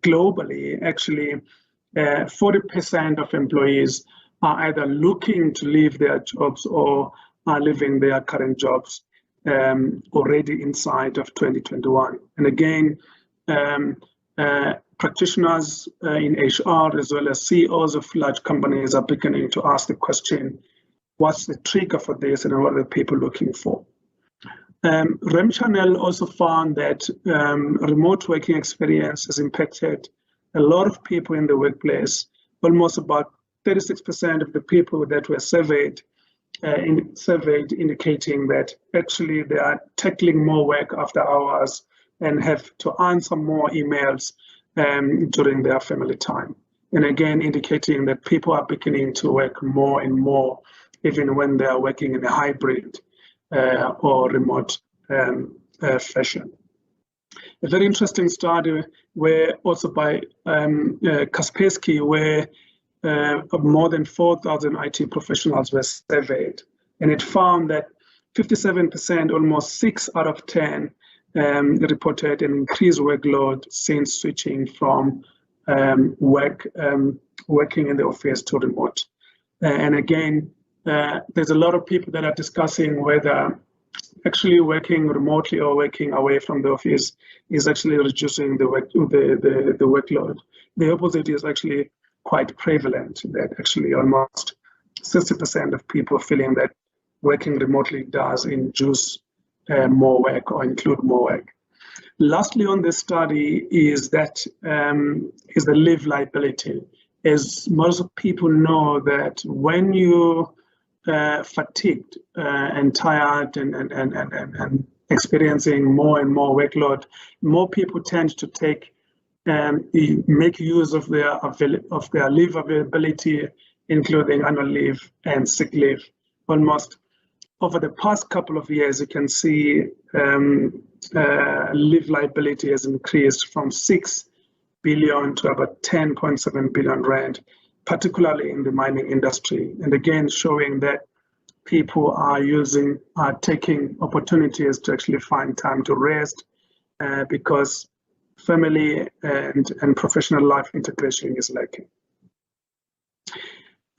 Speaker 3: globally, actually, 40% of employees are either looking to leave their jobs or are leaving their current jobs already inside of 2021. And again, practitioners in HR as well as CEOs of large companies are beginning to ask the question, what's the trigger for this and what are the people looking for? Rem Channel also found that remote working experience has impacted a lot of people in the workplace. Almost about 36% of the people that were surveyed indicating that actually they are tackling more work after hours and have to answer more emails during their family time. And again, indicating that people are beginning to work more and more, even when they are working in a hybrid or remote fashion. A very interesting study where also by Kaspersky, where more than 4,000 IT professionals were surveyed. and it found that 57%, almost 6 out of 10, reported an increased workload since switching from working in the office to remote. And again, there's a lot of people that are discussing whether actually working remotely or working away from the office is actually reducing the workload. The opposite is actually quite prevalent, that actually almost 60% of people feeling that working remotely does induce more work or include more work. Lastly, on this study is that is the leave liability. As most people know, that when you fatigued and tired and experiencing more and more workload, more people tend to make use of their leave availability, including annual leave and sick leave. Almost over the past couple of years, you can see leave liability has increased from 6 billion to about 10.7 billion rand, particularly in the mining industry. And again, showing that people are taking opportunities to actually find time to rest because family and professional life integration is lacking.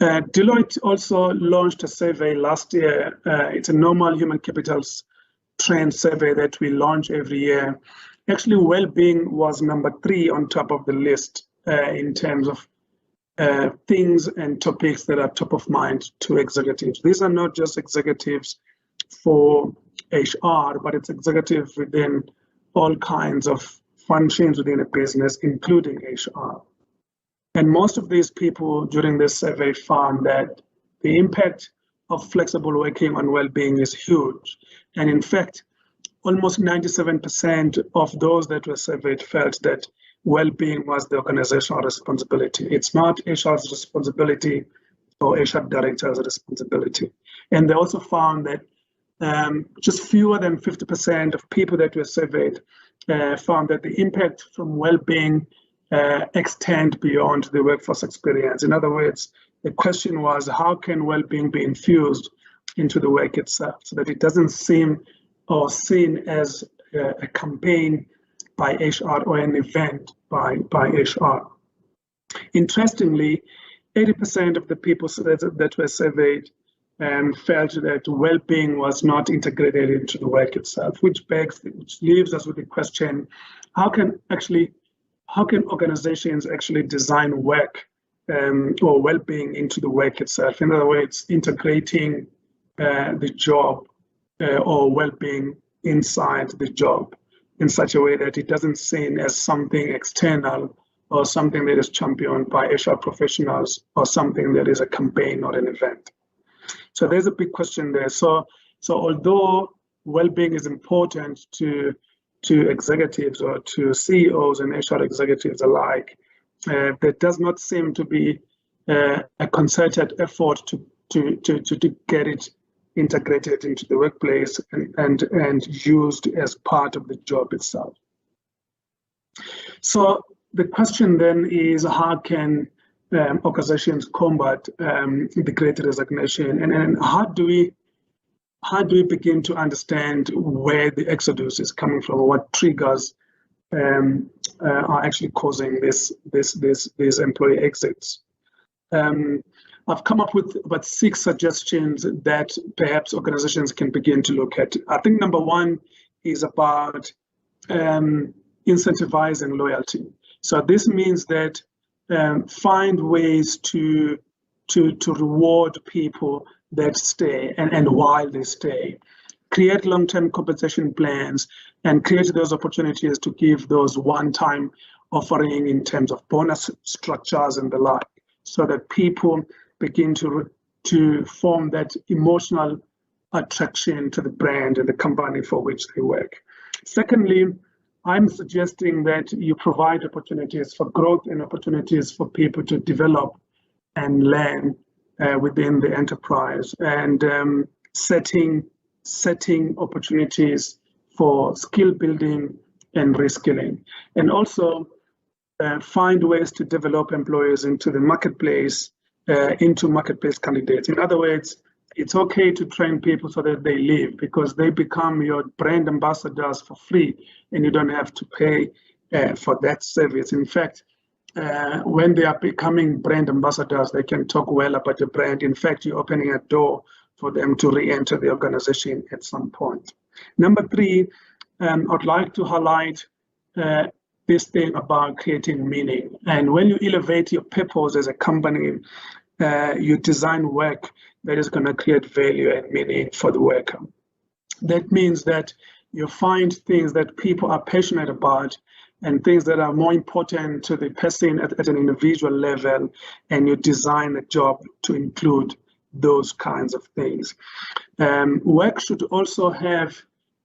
Speaker 3: Deloitte also launched a survey last year. It's a normal human capital's trend survey that we launch every year. Actually, well-being was number 3 on top of the list in terms of things and topics that are top of mind to executives. These are not just executives for HR, but it's executives within all kinds of functions within a business, including HR. And most of these people during this survey found that the impact of flexible working on well-being is huge. And in fact, almost 97% of those that were surveyed felt that well-being was the organizational responsibility. It's not HR's responsibility or HR director's responsibility. And they also found that just fewer than 50% of people that were surveyed found that the impact from well-being extend beyond the workforce experience. In other words, the question was, how can well-being be infused into the work itself so that it doesn't seem or seen as a campaign by HR or an event by HR. Interestingly, 80% of the people that were surveyed felt that well-being was not integrated into the work itself, which leaves us with the question, how can organizations actually design work or well-being into the work itself? In other words, integrating the job or well-being inside the job in such a way that it doesn't seem as something external or something that is championed by HR professionals or something that is a campaign or an event. So there's a big question there. So although well-being is important to executives or to CEOs and HR executives alike, there does not seem to be a concerted effort to get it integrated into the workplace and used as part of the job itself. So the question then is, how can organizations combat the Great Resignation, and how do we begin to understand where the exodus is coming from, or what triggers are actually causing these employee exits? I've come up with about 6 suggestions that perhaps organizations can begin to look at. I think number 1 is about incentivizing loyalty. So this means that find ways to reward people that stay and while they stay. Create long-term compensation plans and create those opportunities to give those one-time offering in terms of bonus structures and the like, so that people begin to form that emotional attraction to the brand and the company for which they work. Secondly, I'm suggesting that you provide opportunities for growth and opportunities for people to develop and learn within the enterprise, and setting opportunities for skill building and reskilling, and also find ways to develop employees into the marketplace, into marketplace candidates. In other words, it's okay to train people so that they leave, because they become your brand ambassadors for free and you don't have to pay for that service. In fact, when they are becoming brand ambassadors, they can talk well about the brand. In fact, you're opening a door for them to re-enter the organization at some point. Number three, I'd like to highlight this thing about creating meaning. And when you elevate your purpose as a company, you design work that is going to create value and meaning for the worker. That means that you find things that people are passionate about and things that are more important to the person at an individual level, and you design a job to include those kinds of things. Work should also have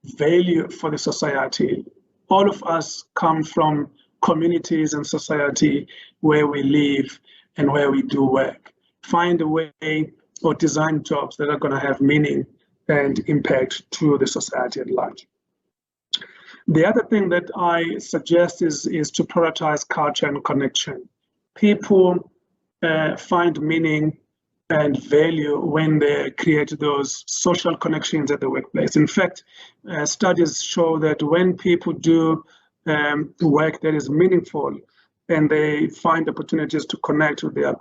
Speaker 3: value for the society. All of us come from communities and society where we live and where we do work. Find a way or design jobs that are going to have meaning and impact to the society at large. The other thing that I suggest is to prioritize culture and connection. People find meaning and value when they create those social connections at the workplace. In fact, studies show that when people do work that is meaningful and they find opportunities to connect with their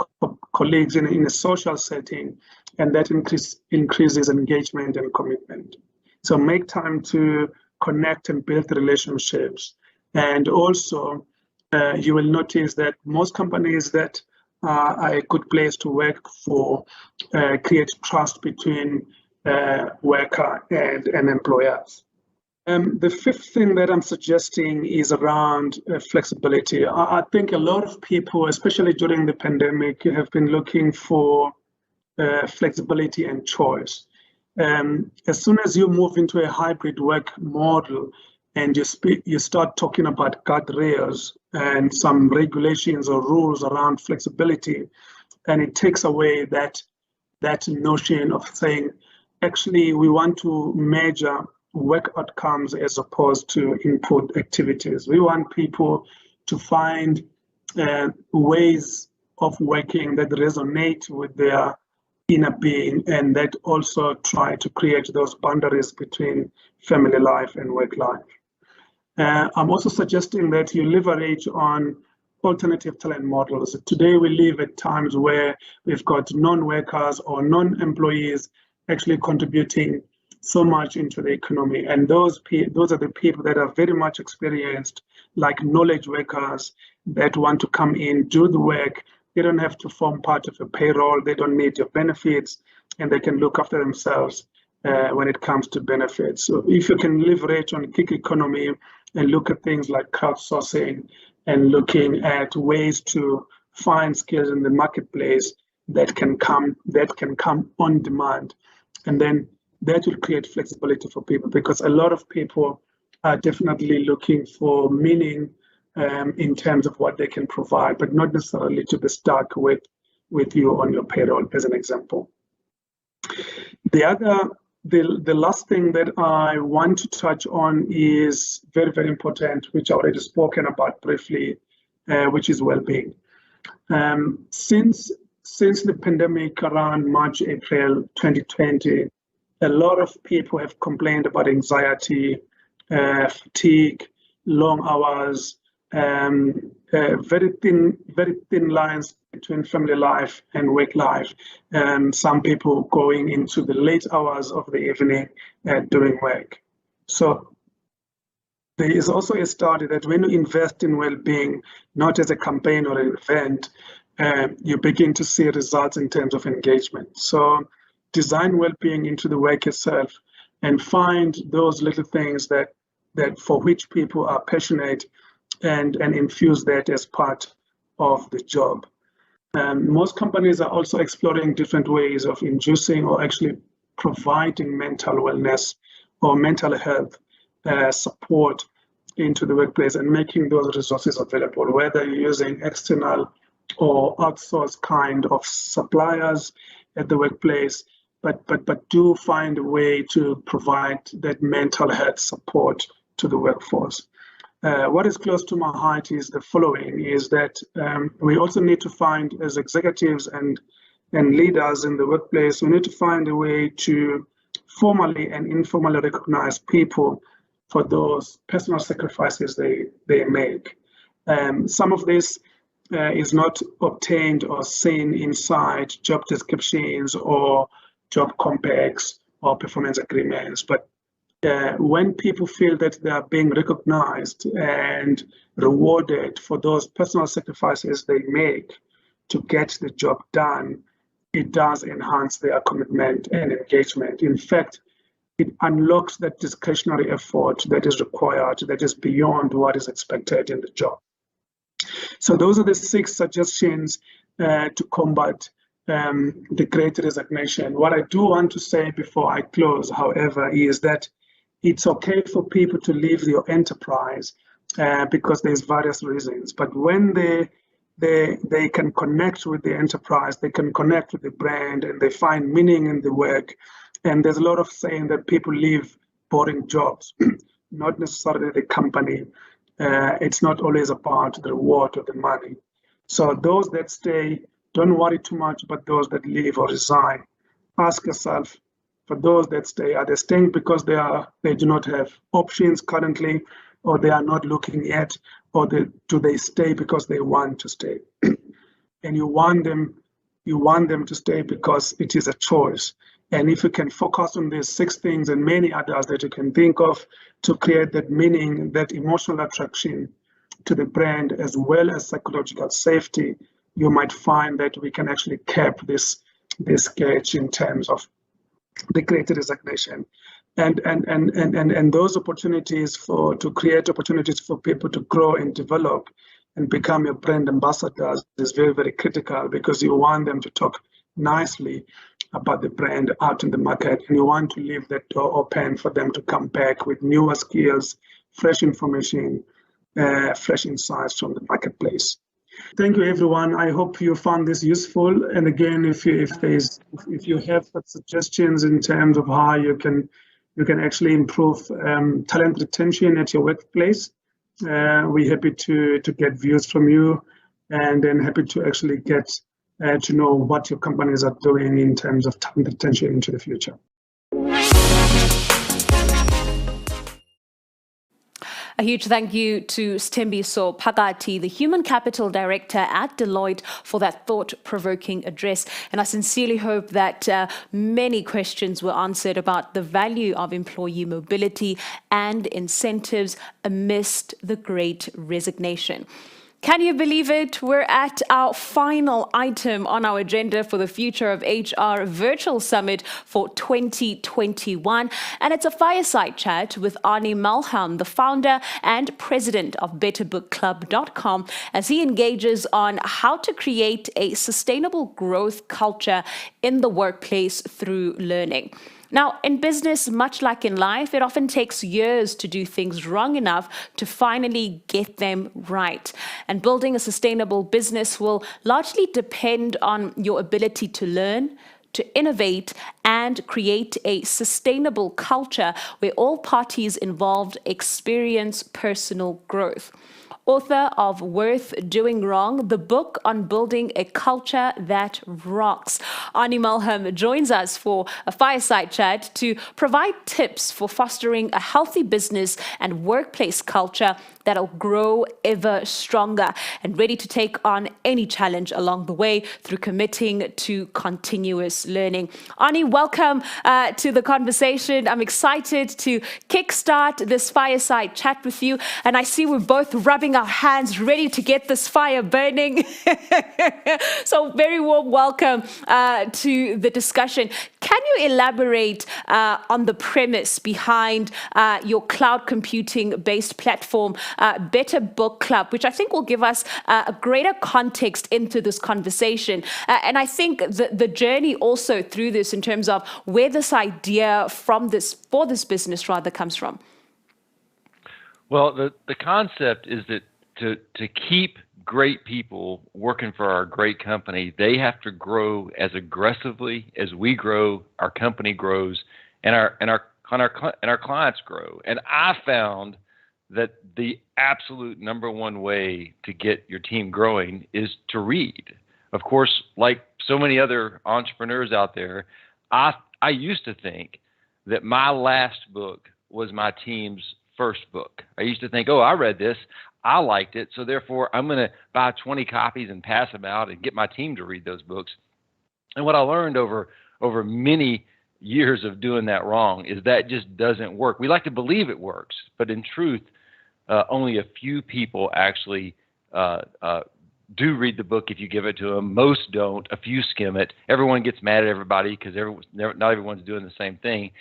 Speaker 3: colleagues in a social setting, and that increases engagement and commitment. So make time to connect and build relationships. And also, you will notice that most companies that are a good place to work for create trust between worker and employers. The fifth thing that I'm suggesting is around flexibility. I think a lot of people, especially during the pandemic, have been looking for flexibility and choice. As soon as you move into a hybrid work model and you start talking about guardrails and some regulations or rules around flexibility, and it takes away that notion of saying, actually, we want to measure work outcomes as opposed to input activities. We want people to find ways of working that resonate with their inner being, and that also try to create those boundaries between family life and work life. I'm also suggesting that you leverage on alternative talent models. Today we live at times where we've got non-workers or non-employees actually contributing so much into the economy, and those are the people that are very much experienced, like knowledge workers that want to come in, do the work. They don't have to form part of a payroll, they don't need your benefits, and they can look after themselves when it comes to benefits. So if you can leverage on gig economy and look at things like crowdsourcing and looking at ways to find skills in the marketplace that can come on demand, and then that will create flexibility for people, because a lot of people are definitely looking for meaning in terms of what they can provide, but not necessarily to be stuck with you on your payroll, as an example. The last thing that I want to touch on is very, very important, which I already spoken about briefly, which is well-being. Since the pandemic around March, April 2020, a lot of people have complained about anxiety, fatigue, long hours, very thin lines between family life and work life, and some people going into the late hours of the evening doing work. So there is also a study that when you invest in well-being, not as a campaign or an event, you begin to see results in terms of engagement. So design well-being into the work itself and find those little things that for which people are passionate, and infuse that as part of the job. Most companies are also exploring different ways of inducing or actually providing mental wellness or mental health support into the workplace and making those resources available, whether you're using external or outsourced kind of suppliers at the workplace, but do find a way to provide that mental health support to the workforce. What is close to my heart is the following, is that we also need to find, as executives and and leaders in the workplace, we need to find a way to formally and informally recognize people for those personal sacrifices they make. Some of this is not obtained or seen inside job descriptions or job compacts or performance agreements, but when people feel that they are being recognized and rewarded for those personal sacrifices they make to get the job done, it does enhance their commitment and engagement. In fact, it unlocks that discretionary effort that is required, that is beyond what is expected in the job. So those are the 6 suggestions to combat the Great Resignation. What I do want to say before I close, however, is that it's okay for people to leave your enterprise because there's various reasons. But when they can connect with the enterprise, they can connect with the brand, and they find meaning in the work. And there's a lot of saying that people leave boring jobs, not necessarily the company. It's not always about the reward or the money. So those that stay, don't worry too much about those that leave or resign. Ask yourself, for those that stay, are they staying because they do not have options currently, or they are not looking yet, or do they stay because they want to stay? And you want them to stay because it is a choice. And if you can focus on these 6 things and many others that you can think of to create that meaning, that emotional attraction to the brand, as well as psychological safety, you might find that we can actually cap this sketch in terms of the Great Resignation, and those opportunities to create opportunities for people to grow and develop and become your brand ambassadors is very, very critical, because you want them to talk nicely about the brand out in the market, and you want to leave that door open for them to come back with newer skills, fresh information, fresh insights from the marketplace. Thank you, everyone. I hope you found this useful. And again, if you have suggestions in terms of how you can actually improve talent retention at your workplace, we're happy to get views from you, and then happy to actually get to know what your companies are doing in terms of talent retention into the future.
Speaker 1: A huge thank you to Sthembiso Phakathi, the Human Capital Director at Deloitte, for that thought-provoking address. And I sincerely hope that many questions were answered about the value of employee mobility and incentives amidst the Great Resignation. Can you believe it? We're at our final item on our agenda for the Future of HR Virtual Summit for 2021. And it's a fireside chat with Arnie Malholm, the founder and president of BetterBookClub.com, as he engages on how to create a sustainable growth culture in the workplace through learning. Now, in business, much like in life, it often takes years to do things wrong enough to finally get them right. And building a sustainable business will largely depend on your ability to learn, to innovate, and create a sustainable culture where all parties involved experience personal growth. Author of Worth Doing Wrong, the book on building a culture that rocks, Arnie Malholm joins us for a fireside chat to provide tips for fostering a healthy business and workplace culture that'll grow ever stronger and ready to take on any challenge along the way through committing to continuous learning. Arnie, welcome to the conversation. I'm excited to kickstart this fireside chat with you, and I see we're both rubbing our hands ready to get this fire burning. So very warm welcome to the discussion. Can you elaborate on the premise behind your cloud computing based platform, Better Book Club, which I think will give us a greater context into this conversation? And I think the journey also through this in terms of where this idea for this business rather comes from.
Speaker 4: Well, the concept is that to keep great people working for our great company, they have to grow as aggressively as we grow, our company grows, and our clients grow. And I found that the absolute number one way to get your team growing is to read. Of course, like so many other entrepreneurs out there, I used to think that my last book was my team's first book. I used to think, oh, I read this, I liked it, so therefore I'm going to buy 20 copies and pass them out and get my team to read those books. And what I learned over many years of doing that wrong is that just doesn't work. We like to believe it works, but in truth, only a few people actually do read the book if you give it to them. Most don't. A few skim it. Everyone gets mad at everybody because not everyone's doing the same thing.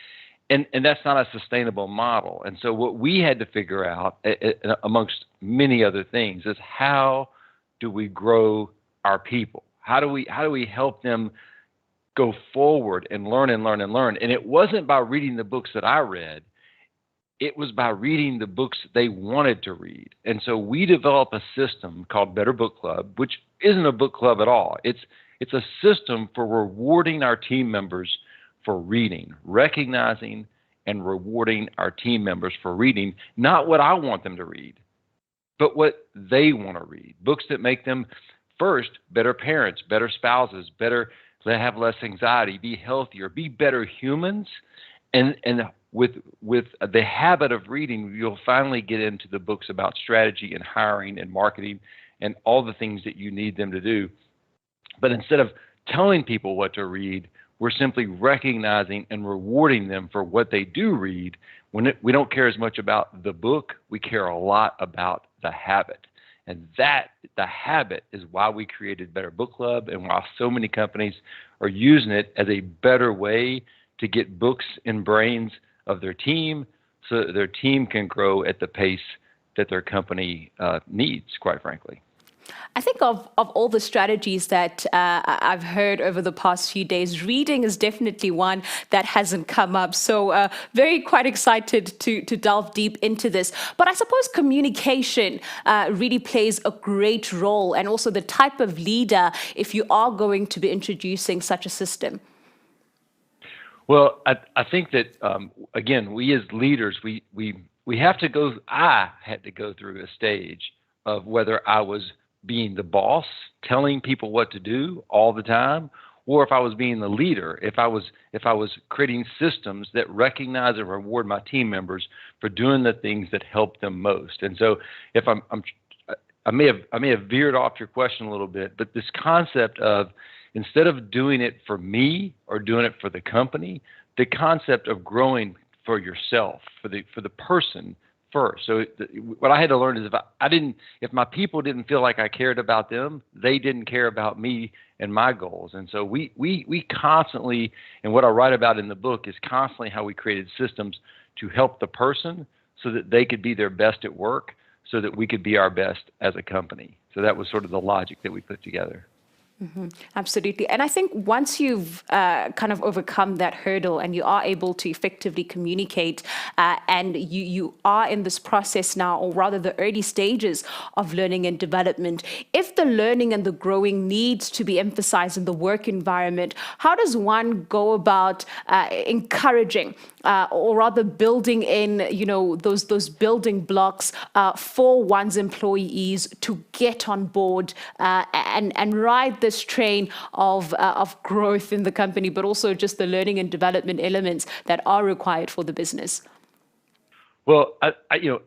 Speaker 4: And that's not a sustainable model. And so what we had to figure out, amongst many other things, is how do we grow our people? How do we help them go forward and learn and learn and learn? And it wasn't by reading the books that I read. It was by reading the books they wanted to read. And so we developed a system called Better Book Club, which isn't a book club at all. It's a system for rewarding our team members for reading, recognizing and rewarding our team members for reading, not what I want them to read, but what they want to read. Books that make them, first, better parents, better spouses, better, have less anxiety, be healthier, be better humans. And with the habit of reading, you'll finally get into the books about strategy and hiring and marketing and all the things that you need them to do. But instead of telling people what to read, we're simply recognizing and rewarding them for what they do read. We don't care as much about the book, we care a lot about the habit. And the habit is why we created Better Book Club and why so many companies are using it as a better way to get books in brains of their team so that their team can grow at the pace that their company needs, quite frankly.
Speaker 1: I think of all the strategies that I've heard over the past few days, reading is definitely one that hasn't come up. So quite excited to delve deep into this. But I suppose communication really plays a great role, and also the type of leader if you are going to be introducing such a system.
Speaker 4: Well, I think that, again, we as leaders, we have to go, I had to go through a stage of whether I was being the boss, telling people what to do all the time, or if I was being the leader, if I was creating systems that recognize and reward my team members for doing the things that help them most. And so if I may have veered off your question a little bit, but this concept of instead of doing it for me or doing it for the company, the concept of growing for yourself, for the person first. So what I had to learn is if my people didn't feel like I cared about them, they didn't care about me and my goals. And so we constantly, and what I write about in the book is constantly how we created systems to help the person so that they could be their best at work, so that we could be our best as a company. So that was sort of the logic that we put together.
Speaker 1: Mm-hmm. Absolutely. And I think once you've kind of overcome that hurdle and you are able to effectively communicate and you are in this process now, or rather the early stages of learning and development, if the learning and the growing needs to be emphasized in the work environment, how does one go about encouraging or rather building in, those building blocks for one's employees to get on board and ride this train of growth in the company, but also just the learning and development elements that are required for the business?
Speaker 4: Well,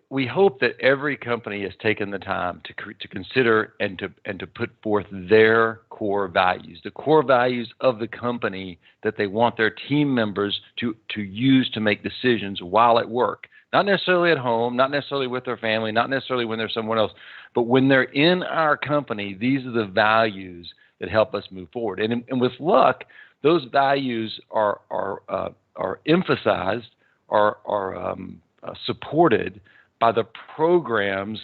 Speaker 4: we hope that every company has taken the time to consider and to put forth their core values, the core values of the company that they want their team members to use to make decisions while at work. Not necessarily at home, not necessarily with their family, not necessarily when they're somewhere else, but when they're in our company, these are the values that help us move forward. And with luck, those values are emphasized, are supported by the programs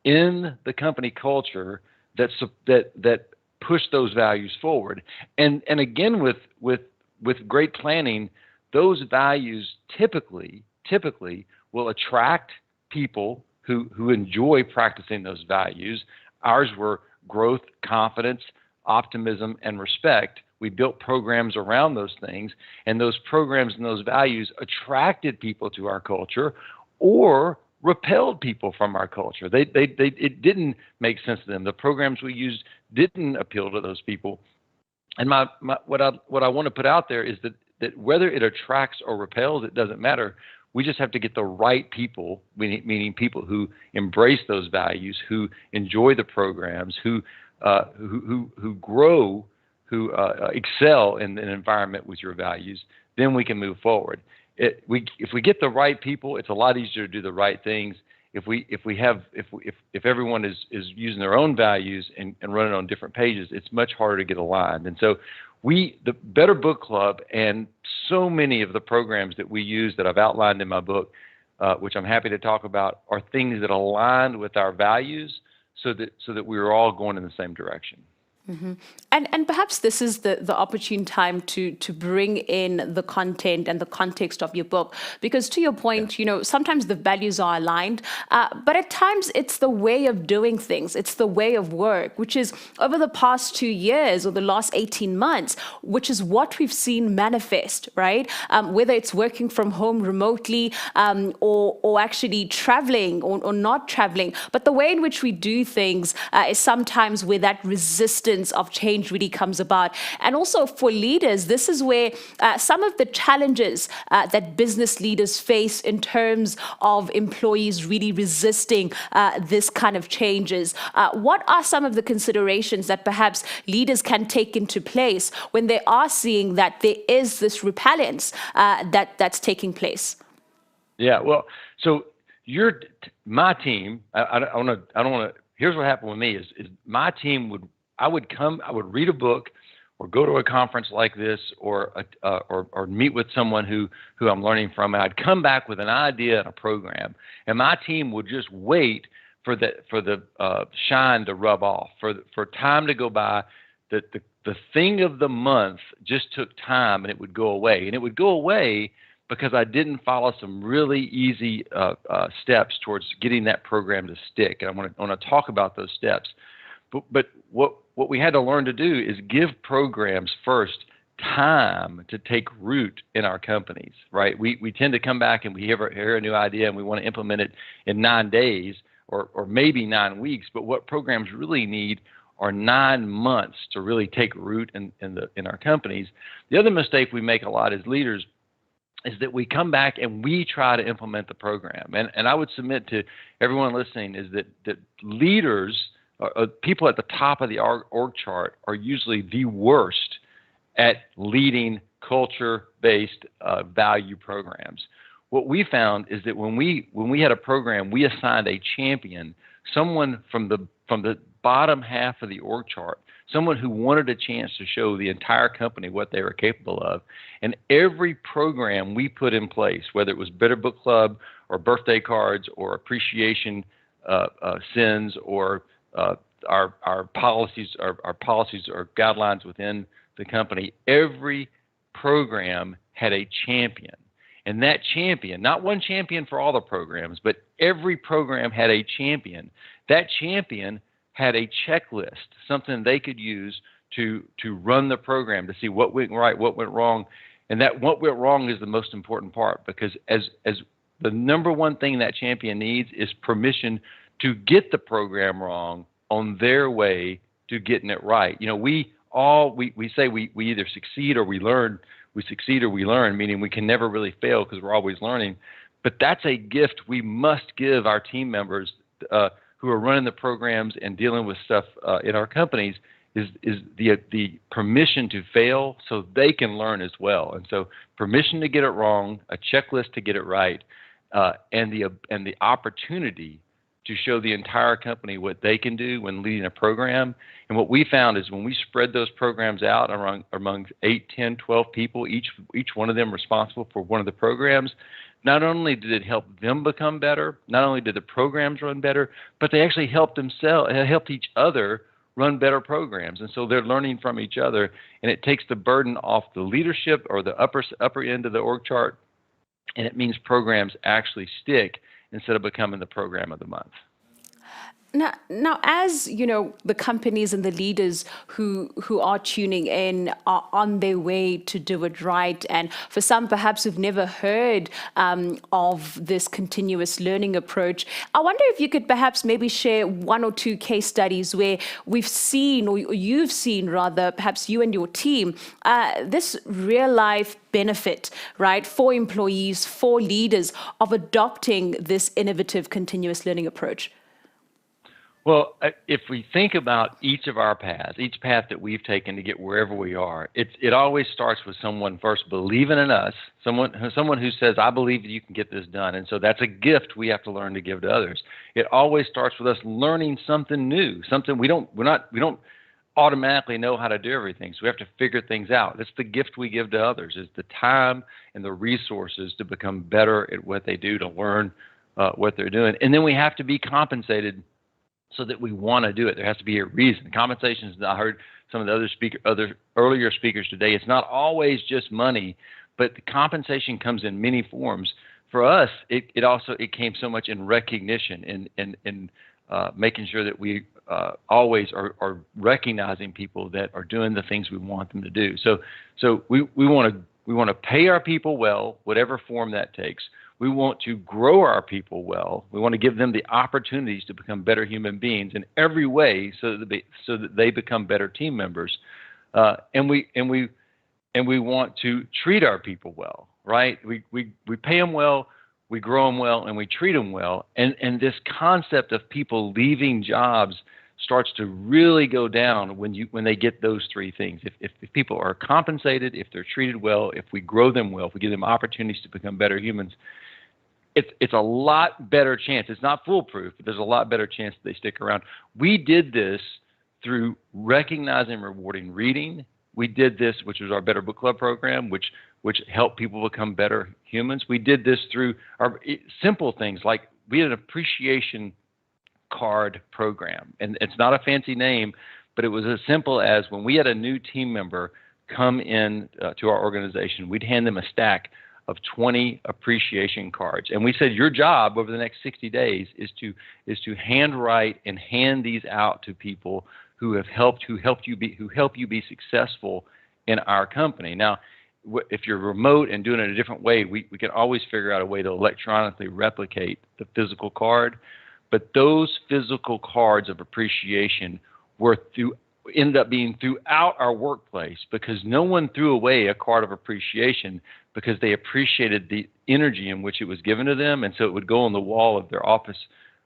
Speaker 4: in the company culture that push those values forward. And again, with great planning, those values typically will attract people who enjoy practicing those values. Ours were growth, confidence, optimism, and respect. We built programs around those things, and those programs and those values attracted people to our culture or repelled people from our culture. It didn't make sense to them. The programs we used didn't appeal to those people. And what I want to put out there is that whether it attracts or repels, it doesn't matter. We just have to get the right people, meaning people who embrace those values, who enjoy the programs, who grow, who excel in an environment with your values. Then we can move forward. If we get the right people, it's a lot easier to do the right things. If everyone is using their own values and running on different pages, it's much harder to get aligned. And so the Better Book Club and so many of the programs that we use that I've outlined in my book, which I'm happy to talk about, are things that align with our values so that we're all going in the same direction.
Speaker 1: Mm-hmm. And perhaps this is the opportune time to bring in the content and the context of your book, because to your point, sometimes the values are aligned, but at times it's the way of doing things, it's the way of work, which is over the past 2 years or the last 18 months, which is what we've seen manifest, right? Whether it's working from home remotely or actually traveling or not traveling, but the way in which we do things is sometimes where that resistance of change really comes about. And also for leaders, this is where some of the challenges that business leaders face in terms of employees really resisting this kind of changes. What are some of the considerations that perhaps leaders can take into place when they are seeing that there is this repellence that's taking place?
Speaker 4: Yeah, well, so my team, I don't want to, here's what happened with me is my team I would read a book or go to a conference like this or meet with someone who I'm learning from, and I'd come back with an idea and a program, and my team would just wait for the shine to rub off, for time to go by. The thing of the month just took time, and it would go away, and it would go away because I didn't follow some really easy steps towards getting that program to stick. And I want to talk about those steps. But what we had to learn to do is give programs first time to take root in our companies, right? We tend to come back and we hear a new idea and we want to implement it in 9 days or maybe 9 weeks. But what programs really need are 9 months to really take root in our companies. The other mistake we make a lot as leaders is that we come back and we try to implement the program. And I would submit to everyone listening is that leaders, people at the top of the org chart, are usually the worst at leading culture-based value programs. What we found is that when we had a program, we assigned a champion, someone from the bottom half of the org chart, someone who wanted a chance to show the entire company what they were capable of. And every program we put in place, whether it was Better Book Club or birthday cards or appreciation sins or our policies or guidelines within the company, every program had a champion. And that champion, not one champion for all the programs, but every program had a champion. That champion had a checklist, something they could use to run the program, to see what went right, what went wrong. And that what went wrong is the most important part, because as the number one thing that champion needs is permission to get the program wrong on their way to getting it right. We say we either succeed or we learn. We succeed or we learn, meaning we can never really fail because we're always learning. But that's a gift we must give our team members who are running the programs and dealing with stuff in our companies, is the permission to fail so they can learn as well. And so permission to get it wrong, a checklist to get it right, and the opportunity to show the entire company what they can do when leading a program. And what we found is when we spread those programs out among 8, 10, 12 people, each one of them responsible for one of the programs, not only did it help them become better, not only did the programs run better, but they actually helped each other run better programs. And so they're learning from each other, and it takes the burden off the leadership or the upper end of the org chart, and it means programs actually stick instead of becoming the program of the month.
Speaker 1: Now, as you know, the companies and the leaders who are tuning in are on their way to do it right, and for some perhaps who've never heard of this continuous learning approach, I wonder if you could perhaps maybe share one or two case studies where we've seen, or you've seen rather, perhaps you and your team, this real life benefit, right, for employees, for leaders of adopting this innovative continuous learning approach.
Speaker 4: Well, if we think about each of our paths, each path that we've taken to get wherever we are, it always starts with someone first believing in us, someone who says, I believe that you can get this done. And so that's a gift we have to learn to give to others. It always starts with us learning something new, something we don't automatically know how to do everything. So we have to figure things out. That's the gift we give to others, is the time and the resources to become better at what they do, to learn what they're doing. And then we have to be compensated so that we want to do it. There has to be a reason. Compensation is, I heard some of the other earlier speakers today, it's not always just money, but the compensation comes in many forms. For us, it came so much in recognition, in making sure that we always are recognizing people that are doing the things we want them to do. So we want to pay our people well, whatever form that takes. We want to grow our people well. We want to give them the opportunities to become better human beings in every way, so that they become better team members. And we want to treat our people well, right? We pay them well, we grow them well, and we treat them well. And this concept of people leaving jobs starts to really go down when they get those three things. If people are compensated, if they're treated well, if we grow them well, if we give them opportunities to become better humans, it's a lot better chance. It's not foolproof, but there's a lot better chance that they stick around. We did this through recognizing and rewarding reading. We did this, which was our Better Book Club program, which helped people become better humans. We did this through our simple things, like we had an appreciation card program. And it's not a fancy name, but it was as simple as when we had a new team member come in to our organization, we'd hand them a stack of 20 appreciation cards. And we said, your job over the next 60 days is to handwrite and hand these out to people who help you be successful in our company. Now, if you're remote and doing it a different way, we can always figure out a way to electronically replicate the physical card. But those physical cards of appreciation ended up being throughout our workplace, because no one threw away a card of appreciation, because they appreciated the energy in which it was given to them. And so it would go on the wall of their office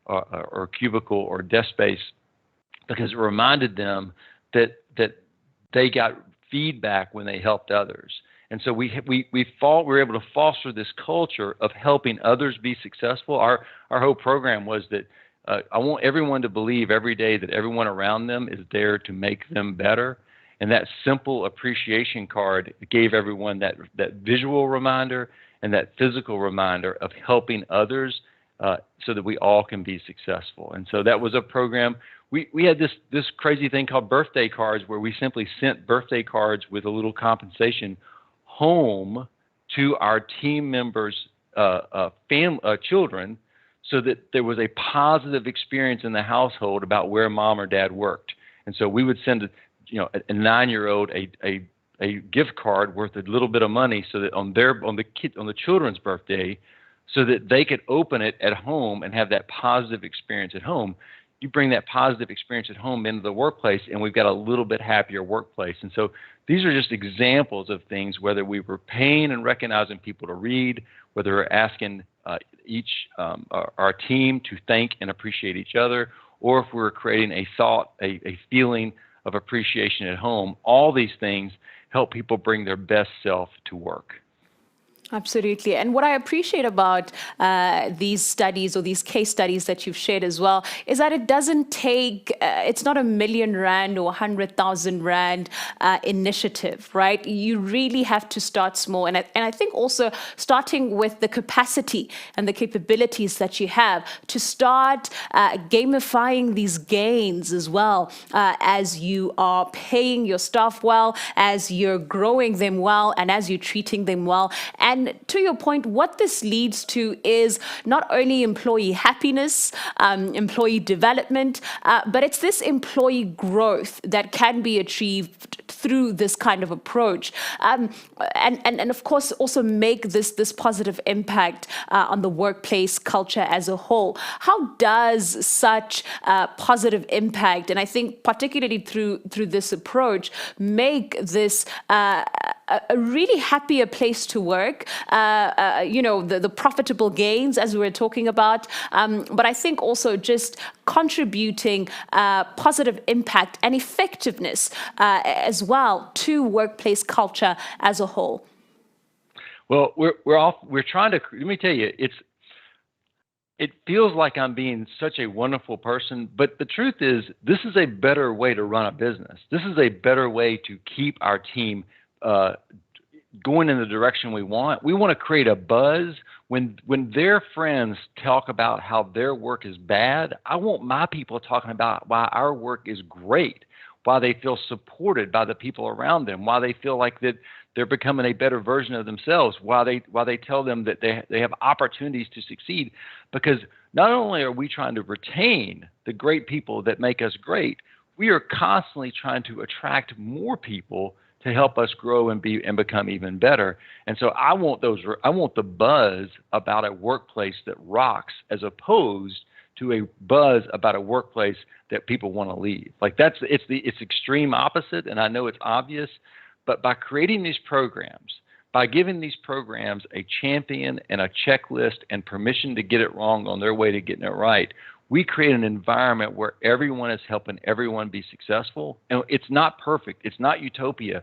Speaker 4: or cubicle or desk space, because it reminded them that they got feedback when they helped others. And so we were able to foster this culture of helping others be successful. Our whole program was that I want everyone to believe every day that everyone around them is there to make them better. And that simple appreciation card gave everyone that visual reminder and that physical reminder of helping others so that we all can be successful. And so that was a program. We had this crazy thing called birthday cards, where we simply sent birthday cards with a little compensation home to our team members' children, so that there was a positive experience in the household about where mom or dad worked. And so we would send a 9-year-old a gift card worth a little bit of money, so that on the children's birthday, so that they could open it at home and have that positive experience at home. You bring that positive experience at home into the workplace, and we've got a little bit happier workplace. And so these are just examples of things, whether we were paying and recognizing people to read, whether we're asking our team to thank and appreciate each other, or if we're creating a feeling of appreciation at home. All these things help people bring their best self to work.
Speaker 1: Absolutely. And what I appreciate about these studies, or these case studies that you've shared as well, is that it doesn't take, it's not R1 million or 100,000 Rand initiative, right? You really have to start small. And I think also starting with the capacity and the capabilities that you have to start gamifying these gains as well, as you are paying your staff well, as you're growing them well, and as you're treating them well, and And to your point, what this leads to is not only employee happiness, employee development, but it's this employee growth that can be achieved through this kind of approach. And of course, also make this positive impact on the workplace culture as a whole. How does such positive impact, and I think particularly through this approach, make this a really happier place to work, the profitable gains as we were talking about, but I think also just contributing positive impact and effectiveness as well to workplace culture as a whole?
Speaker 4: Well, we're trying to, let me tell you, it feels like I'm being such a wonderful person, but the truth is, this is a better way to run a business. This is a better way to keep our team going in the direction we want. We want to create a buzz. When their friends talk about how their work is bad, I want my people talking about why our work is great, why they feel supported by the people around them, why they feel like that they're becoming a better version of themselves, why they tell them that they have opportunities to succeed. Because not only are we trying to retain the great people that make us great, we are constantly trying to attract more people to help us grow and become even better. And so I want the buzz about a workplace that rocks, as opposed to a buzz about a workplace that people want to leave. Like it's extreme opposite, and I know it's obvious, but by creating these programs, by giving these programs a champion and a checklist and permission to get it wrong on their way to getting it right, we create an environment where everyone is helping everyone be successful. And it's not perfect, it's not utopia,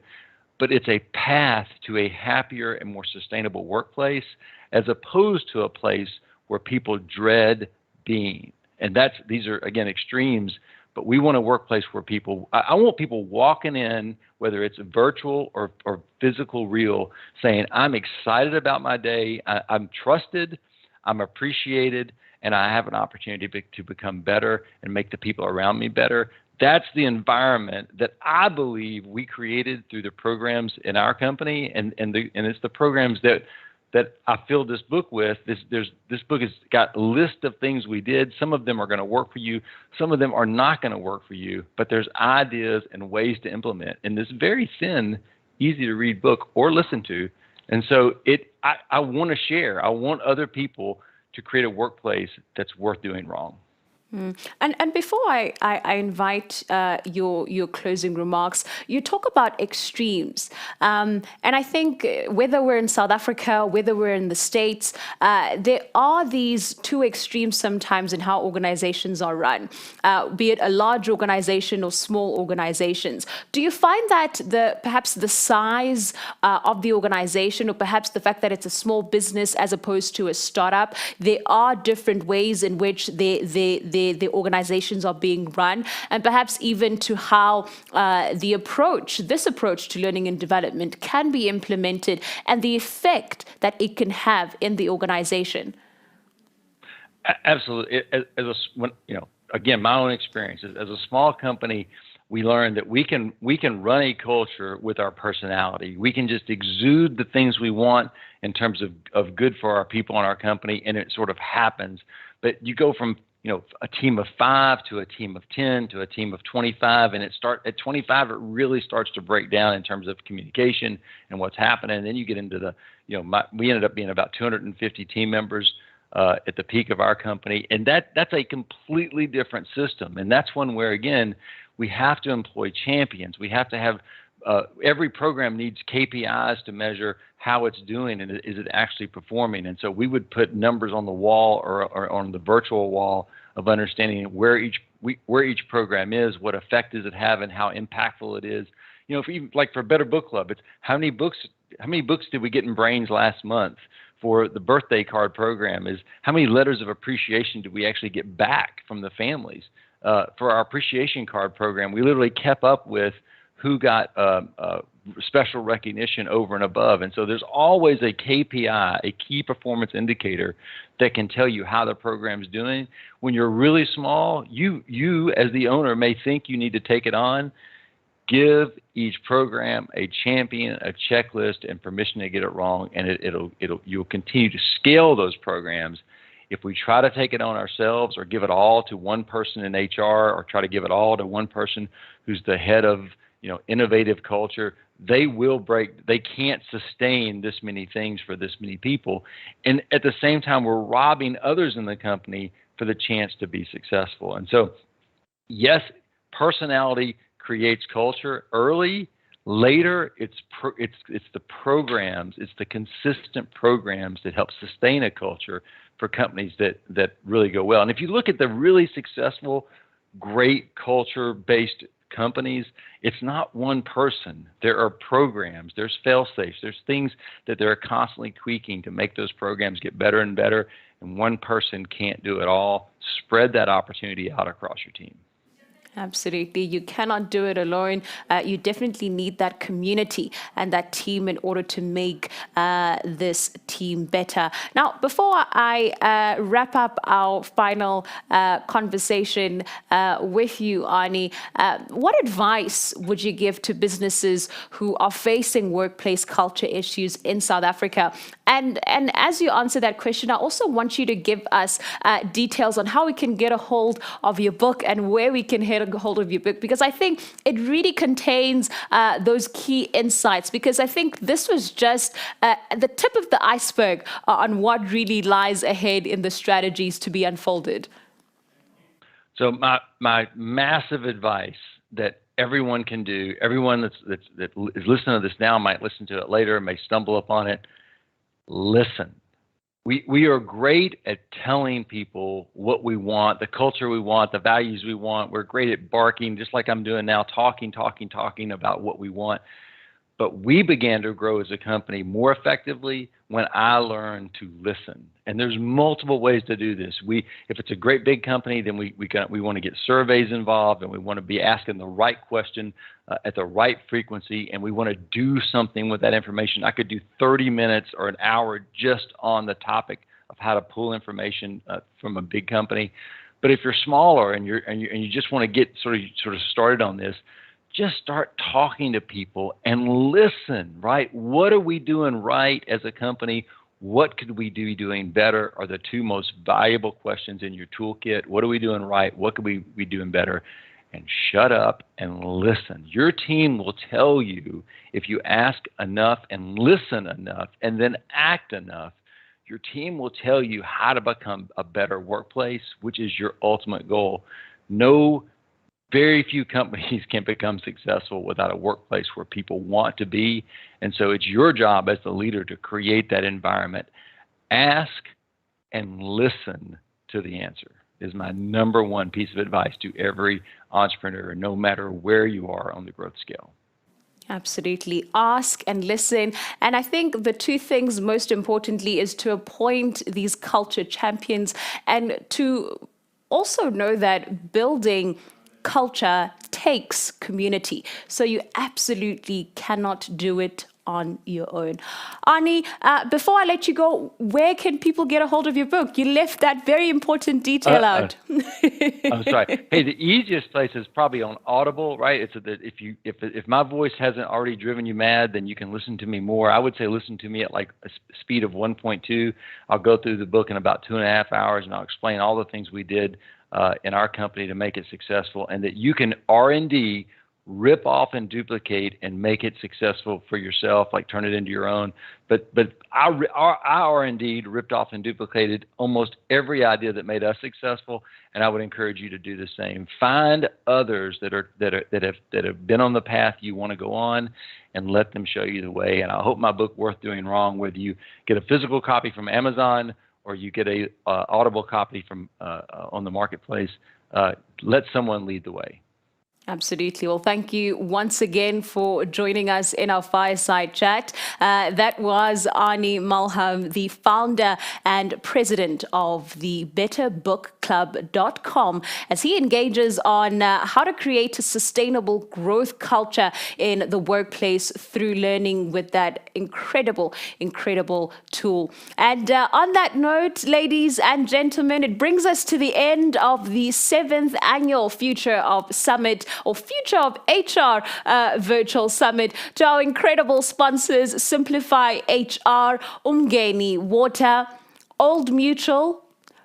Speaker 4: but it's a path to a happier and more sustainable workplace, as opposed to a place where people dread being. And these are, again, extremes, but we want a workplace where I want people walking in, whether it's virtual or physical real, saying, I'm excited about my day, I'm trusted, I'm appreciated, and I have an opportunity to become better and make the people around me better. That's the environment that I believe we created through the programs in our company, and it's the programs that I filled this book with. This book has got a list of things we did. Some of them are going to work for you. Some of them are not going to work for you, but there's ideas and ways to implement in this very thin, easy to read book or listen to. And so I want to share. I want other people to create a workplace that's worth doing wrong.
Speaker 1: And before I invite your closing remarks, you talk about extremes. And I think whether we're in South Africa, whether we're in the States, there are these two extremes sometimes in how organizations are run, be it a large organization or small organizations. Do you find that perhaps the size of the organization, or perhaps the fact that it's a small business as opposed to a startup, there are different ways in which the organizations are being run, and perhaps even to how this approach to learning and development can be implemented, and the effect that it can have in the organization?
Speaker 4: Absolutely. Again, my own experience as a small company, we learned that we can run a culture with our personality. We can just exude the things we want in terms of good for our people and our company, and it sort of happens. But you go from a team of 5 to a team of 10 to a team of 25, and at 25 it really starts to break down in terms of communication and what's happening. And then you get into we ended up being about 250 team members at the peak of our company, and that's a completely different system. And that's one where, again, we have to employ champions. We have to have every program needs KPIs to measure how it's doing, and is it actually performing. And so we would put numbers on the wall or on the virtual wall of understanding where each program is, what effect does it have, and how impactful it is. For Better Book Club, it's how many books did we get in Brains last month? For the birthday card program, is how many letters of appreciation did we actually get back from the families? For our appreciation card program, we literally kept up with who got special recognition over and above. And so there's always a KPI, a key performance indicator, that can tell you how the program's doing. When you're really small, you as the owner may think you need to take it on. give each program a champion, a checklist, and permission to get it wrong, and you'll continue to scale those programs. If we try to take it on ourselves or give it all to one person in HR or try to give it all to one person who's the head of innovative culture, they will break. They can't sustain this many things for this many people. And at the same time, we're robbing others in the company for the chance to be successful. And so, yes, personality creates culture early. Later, it's the programs, it's the consistent programs that help sustain a culture for companies that really go well. And if you look at the really successful, great culture-based companies, it's not one person. There are programs, there's fail-safes, there's things that they're constantly tweaking to make those programs get better and better, and one person can't do it all. Spread that opportunity out across your team.
Speaker 1: Absolutely. You cannot do it alone. You definitely need that community and that team in order to make this team better. Now, before I wrap up our final conversation with you, Arnie, what advice would you give to businesses who are facing workplace culture issues in South Africa? And as you answer that question, I also want you to give us details on how we can get a hold of your book and where we can get a hold of your book, because I think it really contains those key insights, because I think this was just the tip of the iceberg on what really lies ahead in the strategies to be unfolded.
Speaker 4: So my massive advice that everyone can do, everyone that is listening to this now might listen to it later, may stumble upon it, listen. We are great at telling people what we want, the culture we want, the values we want. We're great at barking, just like I'm doing now, talking about what we want. But we began to grow as a company more effectively when I learned to listen. And there's multiple ways to do this. If it's a great big company, then we want to get surveys involved, and we want to be asking the right question at the right frequency, and we want to do something with that information. I could do 30 minutes or an hour just on the topic of how to pull information from a big company. But if you're smaller and you just want to get sort of started on this, just start talking to people and listen, right? What are we doing right as a company? What could we be doing better are the two most valuable questions in your toolkit. What are we doing right? What could we be doing better? And shut up and listen. Your team will tell you if you ask enough and listen enough and then act enough. Your team will tell you how to become a better workplace, which is your ultimate goal. Very few companies can become successful without a workplace where people want to be. And so it's your job as the leader to create that environment. Ask and listen to the answer is my number one piece of advice to every entrepreneur, no matter where you are on the growth scale.
Speaker 1: Absolutely. Ask and listen. And I think the two things most importantly is to appoint these culture champions and to also know that building culture takes community. So you absolutely cannot do it on your own. Arnie, before I let you go, where can people get a hold of your book? You left that very important detail out.
Speaker 4: I'm sorry. Hey, the easiest place is probably on Audible, right? It's that if my voice hasn't already driven you mad, then you can listen to me more. I would say listen to me at like a speed of 1.2. I'll go through the book in about 2.5 hours, and I'll explain all the things we did in our company to make it successful, and that you can R&D, rip off and duplicate and make it successful for yourself, like turn it into your own. But our R&D ripped off and duplicated almost every idea that made us successful, and I would encourage you to do the same. Find others that have been on the path you want to go on, and let them show you the way. And I hope my book, Worth Doing Wrong, whether you get a physical copy from Amazon or you get a Audible copy from on the marketplace, let someone lead the way.
Speaker 1: Absolutely. Well, thank you once again for joining us in our fireside chat. That was Arnie Malham, the founder and president of the Better Book growthclub.com as he engages on how to create a sustainable growth culture in the workplace through learning with that incredible tool. And on that note, ladies and gentlemen, it brings us to the end of the 7th annual Future of Summit or Future of HR Virtual Summit. To our incredible sponsors, Simplify HR, Umgeni Water, Old Mutual,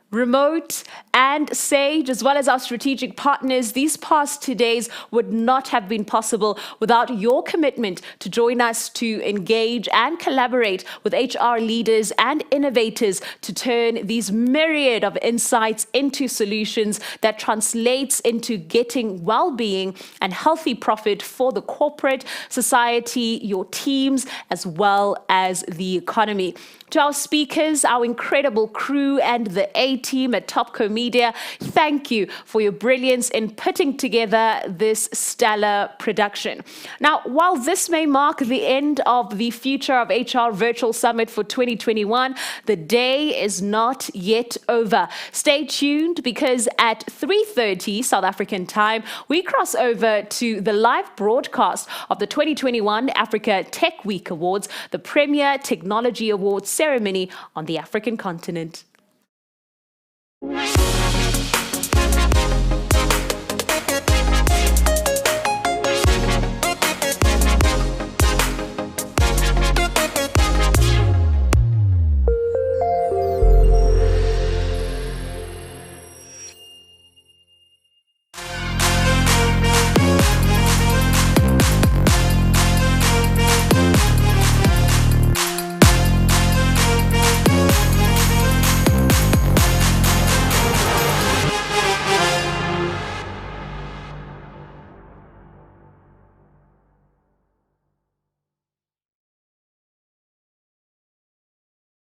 Speaker 1: Remote, and Sage, as well as our strategic partners. These past 2 days would not have been possible without your commitment to join us to engage and collaborate with HR leaders and innovators to turn these myriad of insights into solutions that translates into getting well-being and healthy profit for the corporate, society, your teams, as well as the economy. To our speakers, our incredible crew, and the A-team at Topco Media, thank you for your brilliance in putting together this stellar production. Now, while this may mark the end of the Future of HR Virtual Summit for 2021, the day is not yet over. Stay tuned because at 3:30 South African time, we cross over to the live broadcast of the 2021 Africa Tech Week Awards, the premier technology awards ceremony on the African continent.